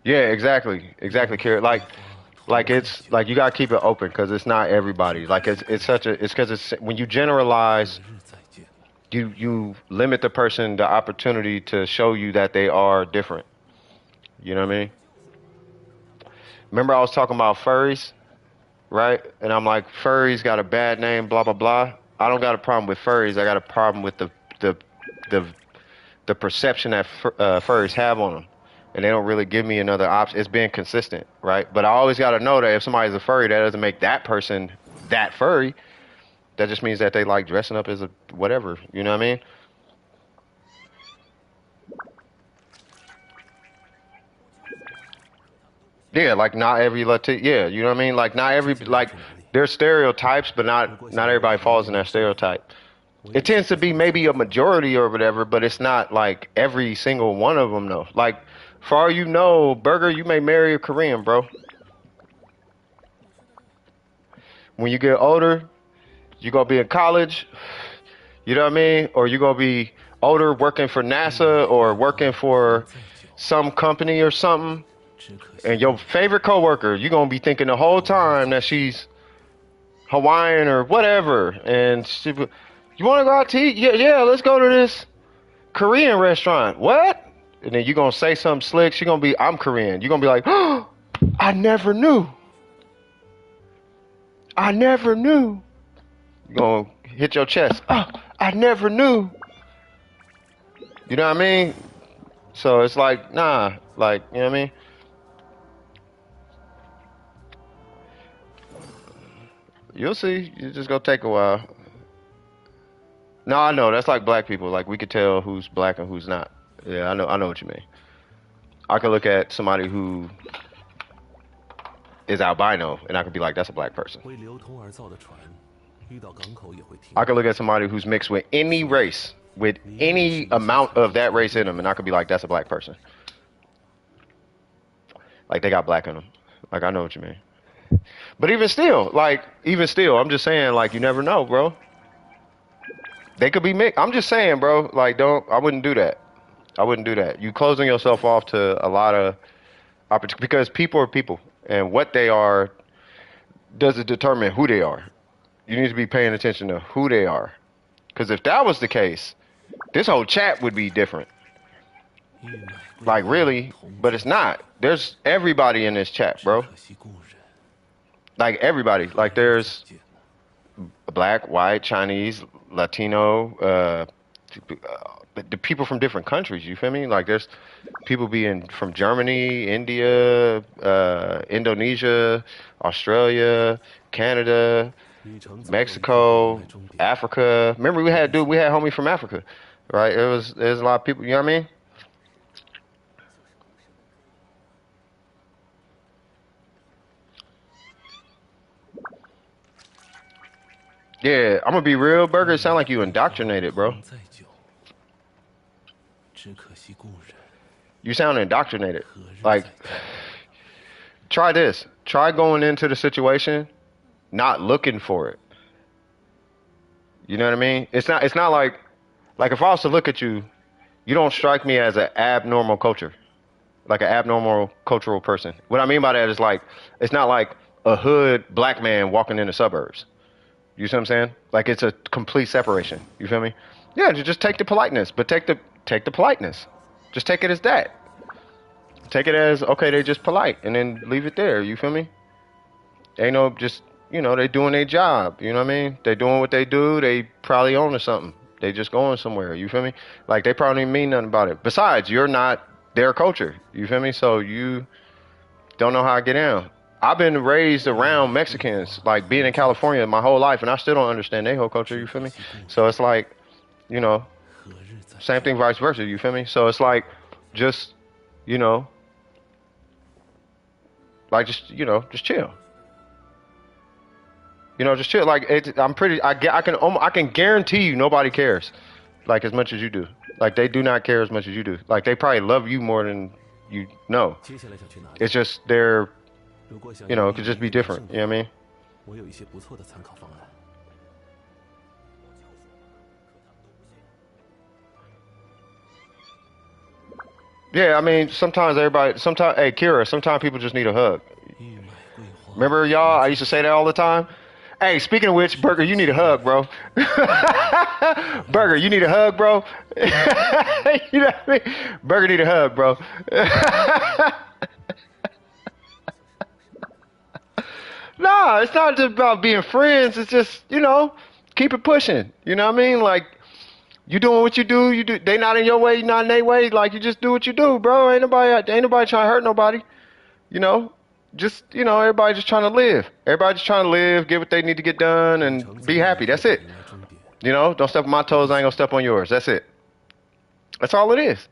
Yeah, exactly, Kara. Like it's like you gotta keep it open because it's not everybody. Like it's because it's when you generalize, you limit the person the opportunity to show you that they are different. You know what I mean? Remember I was talking about furries, right? And I'm like, furries got a bad name, blah blah blah. I don't got a problem with furries. I got a problem with the perception that furries have on them. And they don't really give me another option. It's being consistent, right? But I always got to know that if somebody's a furry, that doesn't make that person that furry. That just means that they like dressing up as a whatever. You know what I mean? Yeah, like not every Latino. Yeah, you know what I mean? Like not every like there's stereotypes, but not everybody falls in that stereotype. It tends to be maybe a majority or whatever, but it's not like every single one of them though. Like for all you know, Burger, you may marry a Korean, bro. When you get older, you gonna be in college. You know what I mean? Or you gonna be older working for NASA or working for some company or something. And your favorite coworker, you gonna be thinking the whole time that she's Hawaiian or whatever. And she, you wanna go out to eat? Yeah, yeah, let's go to this Korean restaurant. What? And then you gonna say something slick. She gonna be, I'm Korean. You gonna be like, oh, I never knew. I never knew. You gonna hit your chest. Oh, I never knew. You know what I mean? So it's like, nah, like, you know what I mean? You'll see. It's just gonna take a while. No, I know. That's like black people. Like we could tell who's black and who's not. Yeah, I know what you mean. I could look at somebody who is albino and I could be like, that's a black person. 为流通而造的船，遇到港口也会停。 I could look at somebody who's mixed with any race, with any amount of that race in them, and I could be like, that's a black person. Like they got black in them. Like I know what you mean. But even still, I'm just saying, like, you never know, bro. They could be mixed. I'm just saying, bro. Like, I wouldn't do that. I wouldn't do that. You closing yourself off to a lot of opportunities because people are people, and what they are doesn't determine who they are. You need to be paying attention to who they are. Because if that was the case, this whole chat would be different. Like, really, but it's not. There's everybody in this chat, bro. Like, everybody. Like, there's black, white, Chinese, Latino, the people from different countries, you feel me? Like, there's people being from Germany, India, Indonesia, Australia, Canada, Mexico, Africa. Remember, we had homie from Africa, right? There's a lot of people, you know what I mean? Yeah, I'm gonna be real, Burger. It sound like you indoctrinated, bro. 再久，只可惜故人 You sound indoctrinated. 何日 Like, 再见？ try this. Try going into the situation, not looking for it. You know what I mean? It's not like if I was to look at you, you don't strike me as an abnormal culture, like an abnormal cultural person. What I mean by that is like, it's not like a hood black man walking in the suburbs. You see what I'm saying? Like it's a complete separation. You feel me? Yeah, just take the politeness, but take the politeness. Just take it as that. Take it as okay, they just polite, and then leave it there. You feel me? Ain't no just they doing their job. You know what I mean? They doing what they do. They probably own or something. They just going somewhere. You feel me? Like they probably don't mean nothing about it. Besides, you're not their culture. You feel me? So you don't know how to get down. I've been raised around Mexicans, like being in California my whole life, and I still don't understand their whole culture. You feel me? So it's like, 何日再 same thing, vice versa. You feel me? So it's like, just, like just chill. Just chill. Like I can guarantee you nobody cares, like as much as you do. Like they do not care as much as you do. Like they probably love you more than you know. 接下来想去哪里？ It's just they're, 如果想 it could just be different. You know what I mean? 我有一些不错的参考方案。 Yeah, I mean, sometimes, hey, Kira, sometimes people just need a hug. 玉麦桂花， Remember, y'all? I used to say that all the time. Hey, speaking of which, Burger, you need a hug, bro. Burger, you need a hug, bro. You know what I mean? Burger need a hug, bro. Nah, it's not just about being friends. It's just, keep it pushing. You know what I mean? Like, you doing what you do. They not in your way, you not in their way. Like, you just do what you do, bro. Ain't nobody trying to hurt nobody. just everybody just trying to live. Everybody just trying to live, get what they need to get done, and be happy. That's it. 迎来终点。Don't step on my toes. I ain't gonna step on yours. That's it. That's all it is.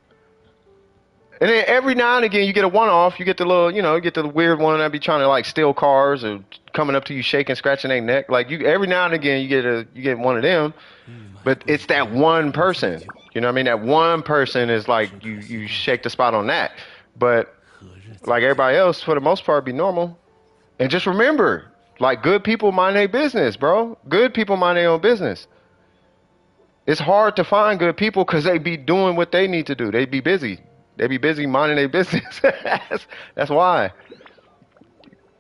And then every now and again, you get a one-off. You get the little, you get the weird one that be trying to like steal cars or coming up to you, shaking, scratching their neck. Like every now and again, you get one of them. But it's that one person. You know what I mean? That one person is like you shake the spot on that. But like everybody else, for the most part, be normal. And just remember, like good people mind their business, bro. Good people mind their own business. It's hard to find good people because they be doing what they need to do. They be busy. They be busy minding their business. That's why.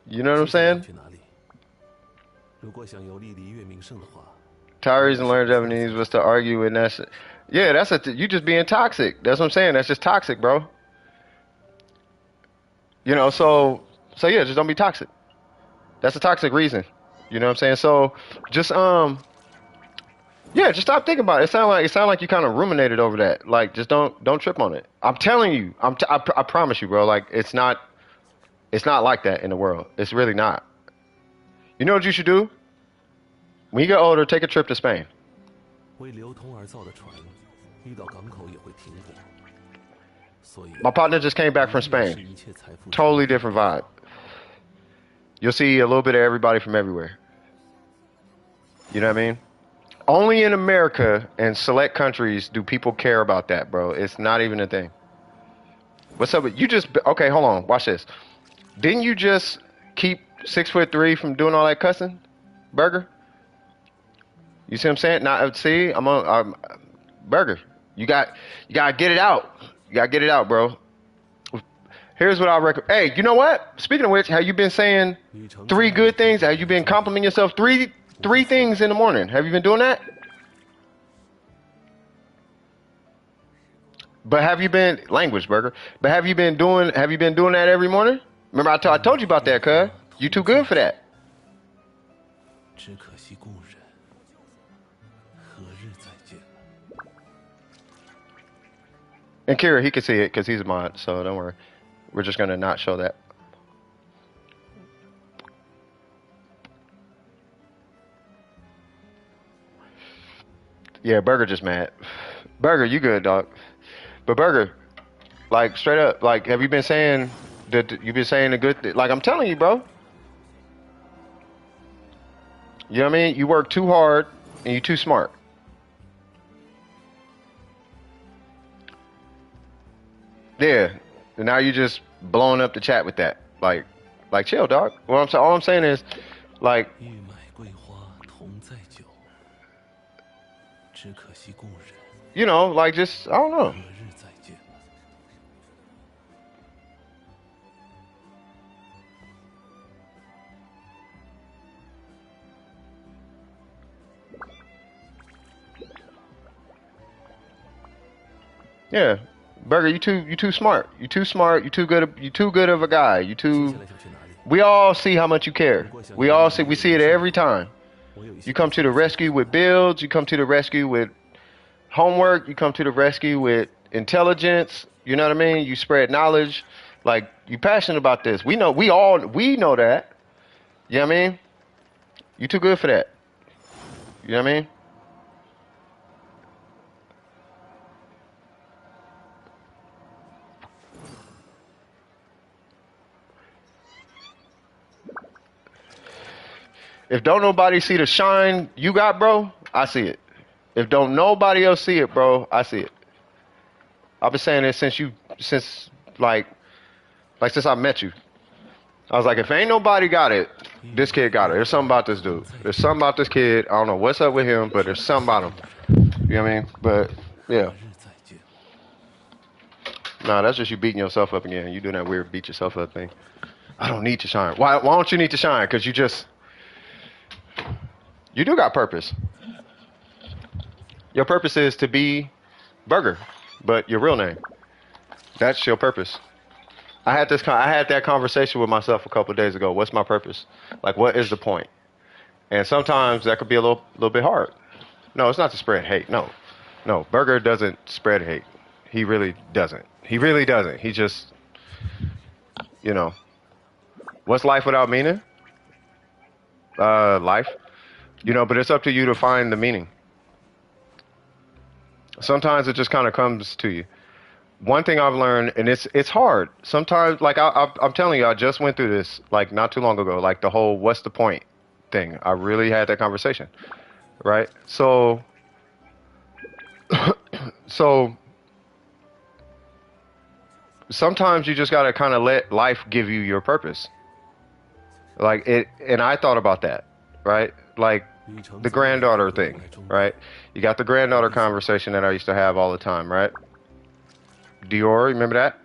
You know what I'm 接下来 saying? 去哪里？如果想游历璃月名胜的话， Tyrese and learn Japanese was to argue and you just being toxic. That's what I'm saying. That's just toxic, bro. So yeah, just don't be toxic. That's a toxic reason. You know what I'm saying? So just yeah, just stop thinking about it. It sound like you kind of ruminated over that. Like just don't trip on it. I'm telling you. I promise you, bro. Like it's not like that in the world. It's really not. You know what you should do? When you get older, take a trip to Spain. 为流通而造的船，遇到港口也会停泊。所以 My partner just came back from 是 Spain. 一切财富 Totally different vibe. You'll see a little bit of everybody from everywhere. You know what I mean? Only in America and select countries do people care about that, bro. It's not even a thing. What's up with you? Okay, hold on. Watch this. Didn't you just keep 6'3" from doing all that cussing, Burger? You see what I'm saying? Now, see, I'm Burger. You gotta get it out. You gotta get it out, bro. Here's what I recommend. Hey, you know what? Speaking of which, have you been saying 3 good things? Have you been complimenting yourself three things in the morning? Have you been doing that? But have you been language, Burger? But have you been doing that every morning? Remember I told you about that, cuz. You too good for that. 只可惜故人，何日再见？ And Kira, he can see it because he's a mod, so don't worry. We're just gonna not show that. Yeah, Burger just mad. Burger, you good, dog. But Burger, like straight up, like have you been saying that you've been saying a good like I'm telling you, bro. You know what I mean? You work too hard and you too smart. Yeah. And now you just blowing up the chat with that. Like chill, dog. All I'm saying is like 欲买桂花同载酒，只可惜故人， like just I don't know. 何日再见？ Yeah. Burger, you too smart. You too smart. You too good of a guy. 接下来想去哪里？ We all see how much you care. We see it every time. 我有一些 You come to the rescue with builds, you come to the rescue with homework, you come to the rescue with intelligence, you know what I mean? You spread knowledge. Like you passionate about this. We know that. You know what I mean? You too good for that. You know what I mean? If don't nobody see the shine you got, bro, I see it. If don't nobody else see it, bro, I see it. I've been saying this since since I met you. I was like, if ain't nobody got it, this kid got it. There's something about this dude. There's something about this kid. I don't know what's up with him, but there's something about him. You know what I mean? But yeah. 何日再见？ Nah, that's just you beating yourself up again. You doing that weird beat yourself up thing. I don't need to shine. Why don't you need to shine? Because you do got purpose. Your purpose is to be Burger, but your real name. That's your purpose. I had that conversation with myself a couple of days ago. What's my purpose? Like, what is the point? And sometimes that could be a little bit hard. No, it's not to spread hate. No, Burger doesn't spread hate. He really doesn't. He just, What's life without meaning? Life. You know, but it's up to you to find the meaning. Sometimes it just kind of comes to you. One thing I've learned, and it's hard. Sometimes, like I'm telling you, I just went through this like not too long ago. Like the whole "what's the point" thing. I really had that conversation, right? So sometimes you just gotta kind of let life give you your purpose. Like it, and I thought about that, right? Like the granddaughter thing, right? You got the granddaughter conversation that I used to have all the time, right? Dior, remember that?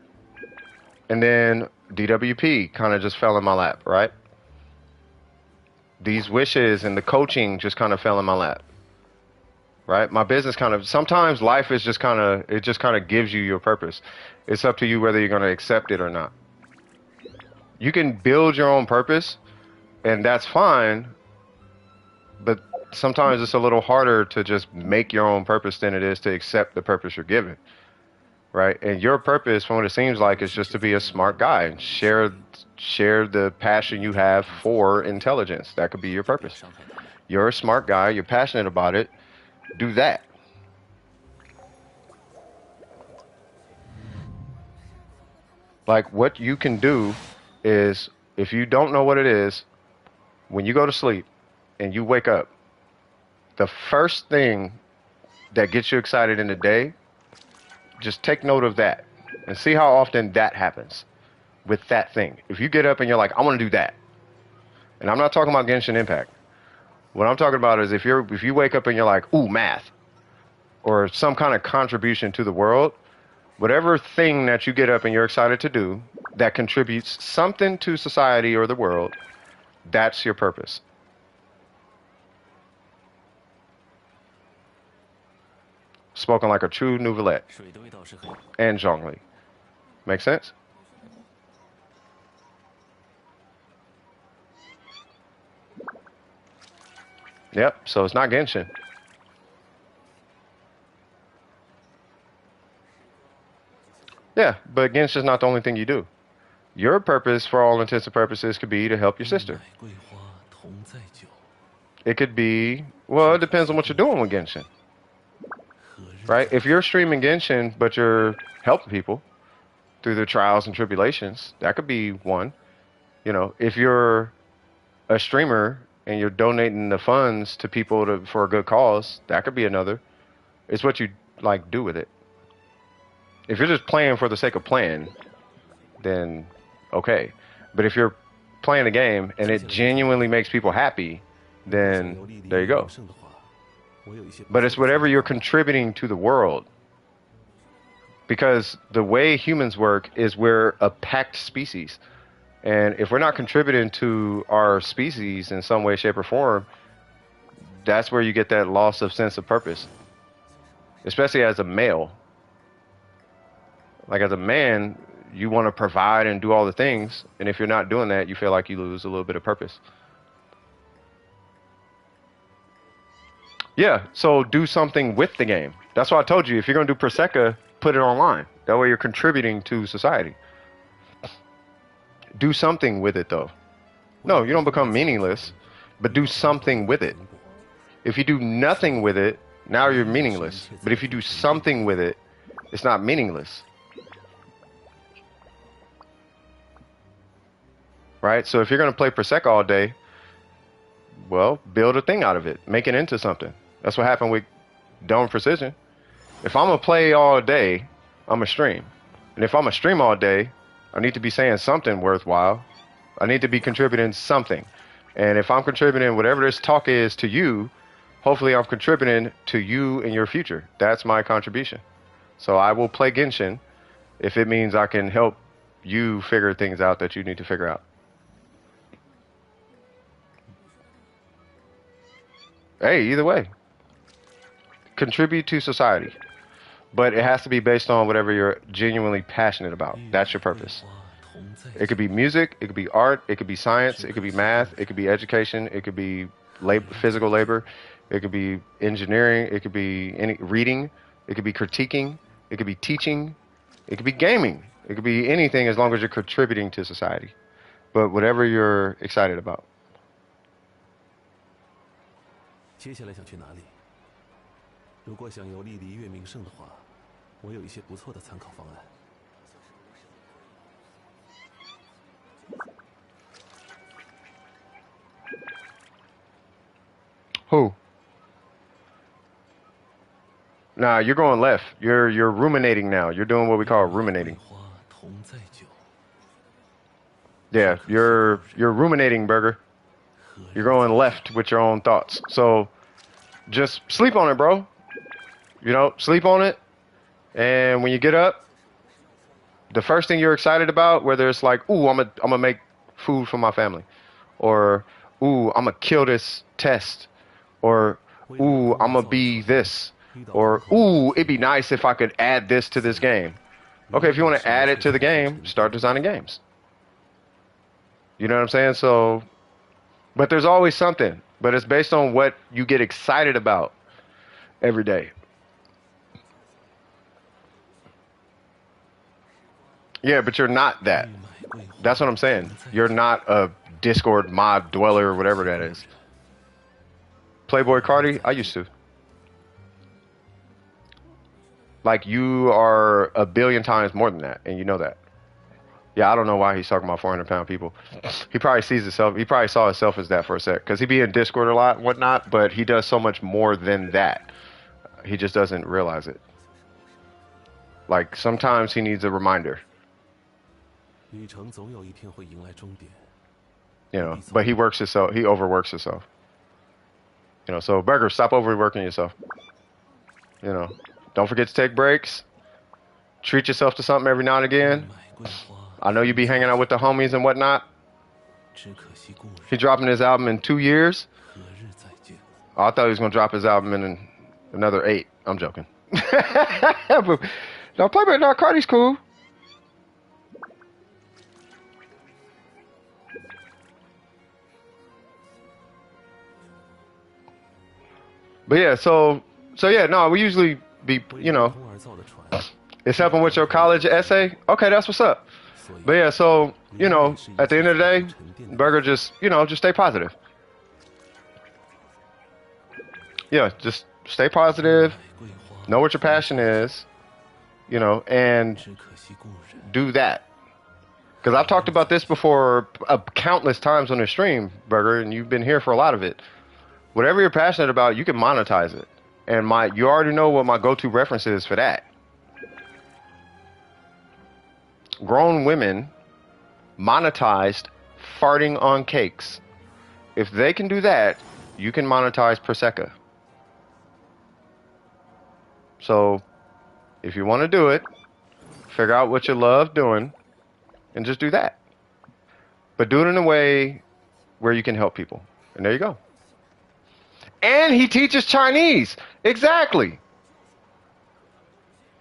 And then DWP kind of just fell in my lap, right? These wishes and the coaching just kind of fell in my lap, right? My business kind of, sometimes life is just kind of, it just kind of gives you your purpose. It's up to you whether you're going to accept it or not. You can build your own purpose, and that's fine, but sometimes it's a little harder to just make your own purpose than it is to accept the purpose you're given. Right? And your purpose, from what it seems like, is just to be a smart guy and share the passion you have for intelligence. That could be your purpose. You're a smart guy, you're passionate about it, do that. Like what you can do is, if you don't know what it is, when you go to sleep and you wake up, the first thing that gets you excited in the day, just take note of that and see how often that happens with that thing. If you get up and you're like, I want to do that. And I'm not talking about Genshin Impact. What I'm talking about is if you wake up and you're like, ooh, math, or some kind of contribution to the world, whatever thing that you get up and you're excited to do that contributes something to society or the world, that's your purpose. Spoken like a true novelette. And Zhongli. Make sense? Yep, so it's not Genshin. Yeah, but Genshin's not the only thing you do. Your purpose, for all intents and purposes, could be to help your sister. It could be, well, it depends on what you're doing with Genshin. Right? If you're streaming Genshin, but you're helping people through their trials and tribulations, that could be one. You know, if you're a streamer and you're donating the funds to people for a good cause, that could be another. It's what you like do with it. If you're just playing for the sake of playing, then okay. But if you're playing a game and it genuinely makes people happy, then there you go. But it's whatever you're contributing to the world. Because the way humans work is we're a packed species. And if we're not contributing to our species in some way, shape, or form, that's where you get that loss of sense of purpose. Especially as a male. Like as a man, you want to provide and do all the things. And if you're not doing that, you feel like you lose a little bit of purpose. Yeah, so do something with the game. That's why I told you, if you're going to do Prosecca, put it online. That way you're contributing to society. Do something with it, though. No, you don't become meaningless, but do something with it. If you do nothing with it, now you're meaningless. But if you do something with it, it's not meaningless. Right? So if you're going to play Prosecca all day, well, build a thing out of it. Make it into something. That's what happened with Dome Precision. If I'm going to play all day, I'm going to stream. And if I'm going to stream all day, I need to be saying something worthwhile. I need to be contributing something. And if I'm contributing whatever this talk is to you, hopefully I'm contributing to you in your future. That's my contribution. So I will play Genshin if it means I can help you figure things out that you need to figure out. Hey, either way. Contribute to society. But it has to be based on whatever you're genuinely passionate about. That's your purpose. It could be music, it could be art, it could be science, it could be math, it could be education, it could be physical labor, it could be engineering, it could be reading, it could be critiquing, it could be teaching, it could be gaming. It could be anything as long as you're contributing to society. but whatever you're excited about. 接下来想去哪里？如果想游历璃月名胜的话，我有一些不错的参考方案。Who? Nah, you're going left. You're ruminating now. You're doing what we call ruminating. 花同在酒， Yeah, you're ruminating, Burger. You're going left with your own thoughts. So just sleep on it, bro. You know, sleep on it. And when you get up, the first thing you're excited about, whether it's like, ooh, I'm gonna make food for my family, or ooh, I'm gonna kill this test, or ooh, I'm gonna be this, or ooh, it'd be nice if I could add this to this game. Okay, if you want to add it to the game, start designing games. You know what I'm saying? So, but there's always something, but it's based on what you get excited about every day. Yeah, but you're not that. That's what I'm saying. You're not a Discord mod dweller or whatever that is. Playboy Cardi, I used to. Like, you are a billion times more than that, and you know that. Yeah, I don't know why he's talking about 400-pound people. He probably sees himself, he probably saw himself as that for a sec, because he be in Discord a lot and whatnot, but he does so much more than that. He just doesn't realize it. Like, sometimes he needs a reminder. 旅程总有一天会迎来终点。 You know, but he works himself, he overworks himself. You know, so Burger, stop overworking yourself. You know, don't forget to take breaks. Treat yourself to something every now and again. 买桂花， I know you be hanging out with the homies and whatnot. 只可惜故人 He dropping his album in 2 years. 何日再见？ Oh, I thought he was gonna drop his album in another 8. I'm joking. But, no, Playboy Cardi's cool. But yeah, so yeah, no, we usually be, you know, 空而造的船， it's helping with your college essay. Okay, that's what's up. 所以 But yeah, so, you know, at the end of the day, Burger, just, you know, just stay positive. Yeah, just stay positive. 桂花， Know what your passion is, you know, and 只可惜故人。 do that. Because I've talked about this before countless times on the stream, Burger, and you've been here for a lot of it. Whatever you're passionate about, you can monetize it. And you already know what my go-to reference is for that. Grown women monetized farting on cakes. If they can do that, you can monetize Prosecco. So, if you want to do it, figure out what you love doing, and just do that. But do it in a way where you can help people. And there you go. And he teaches Chinese. Exactly.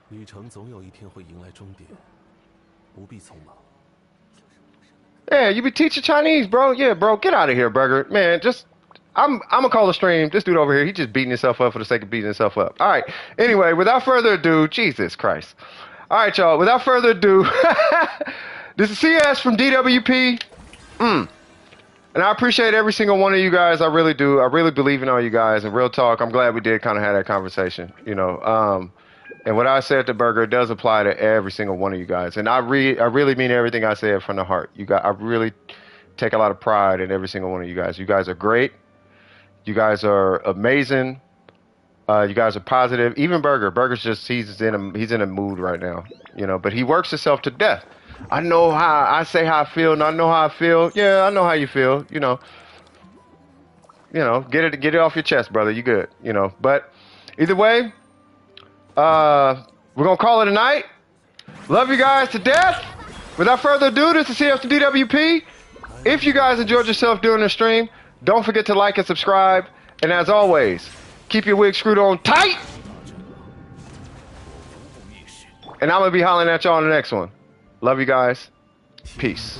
旅程总有一天会迎来终点，不必匆忙。 Yeah, you be teaching Chinese, bro. Yeah, bro, get out of here, Burger. Man, just I'm gonna call the stream. This dude over here, he just beating himself up for the sake of beating himself up. All right. Anyway, without further ado, Jesus Christ. All right, y'all. Without further ado, this is CS from DWP. And I appreciate every single one of you guys. I really do. I really believe in all you guys. And real talk, I'm glad we did kind of have that conversation. You know, and what I said to Burger does apply to every single one of you guys. And I really mean everything I said from the heart. I really take a lot of pride in every single one of you guys. You guys are great. You guys are amazing. You guys are positive. Even Burger's just he's in a mood right now. You know, but he works himself to death. I know how I say how I feel, and I know how I feel. Yeah, I know how you feel. You know, get it off your chest, brother. You good. You know, but either way, we're gonna call it a night. Love you guys to death. Without further ado, this is CS from DWP. If you guys enjoyed yourself during the stream, don't forget to like and subscribe. And as always, keep your wig screwed on tight. And I'm gonna be hollering at y'all on the next one. Love you guys. Peace.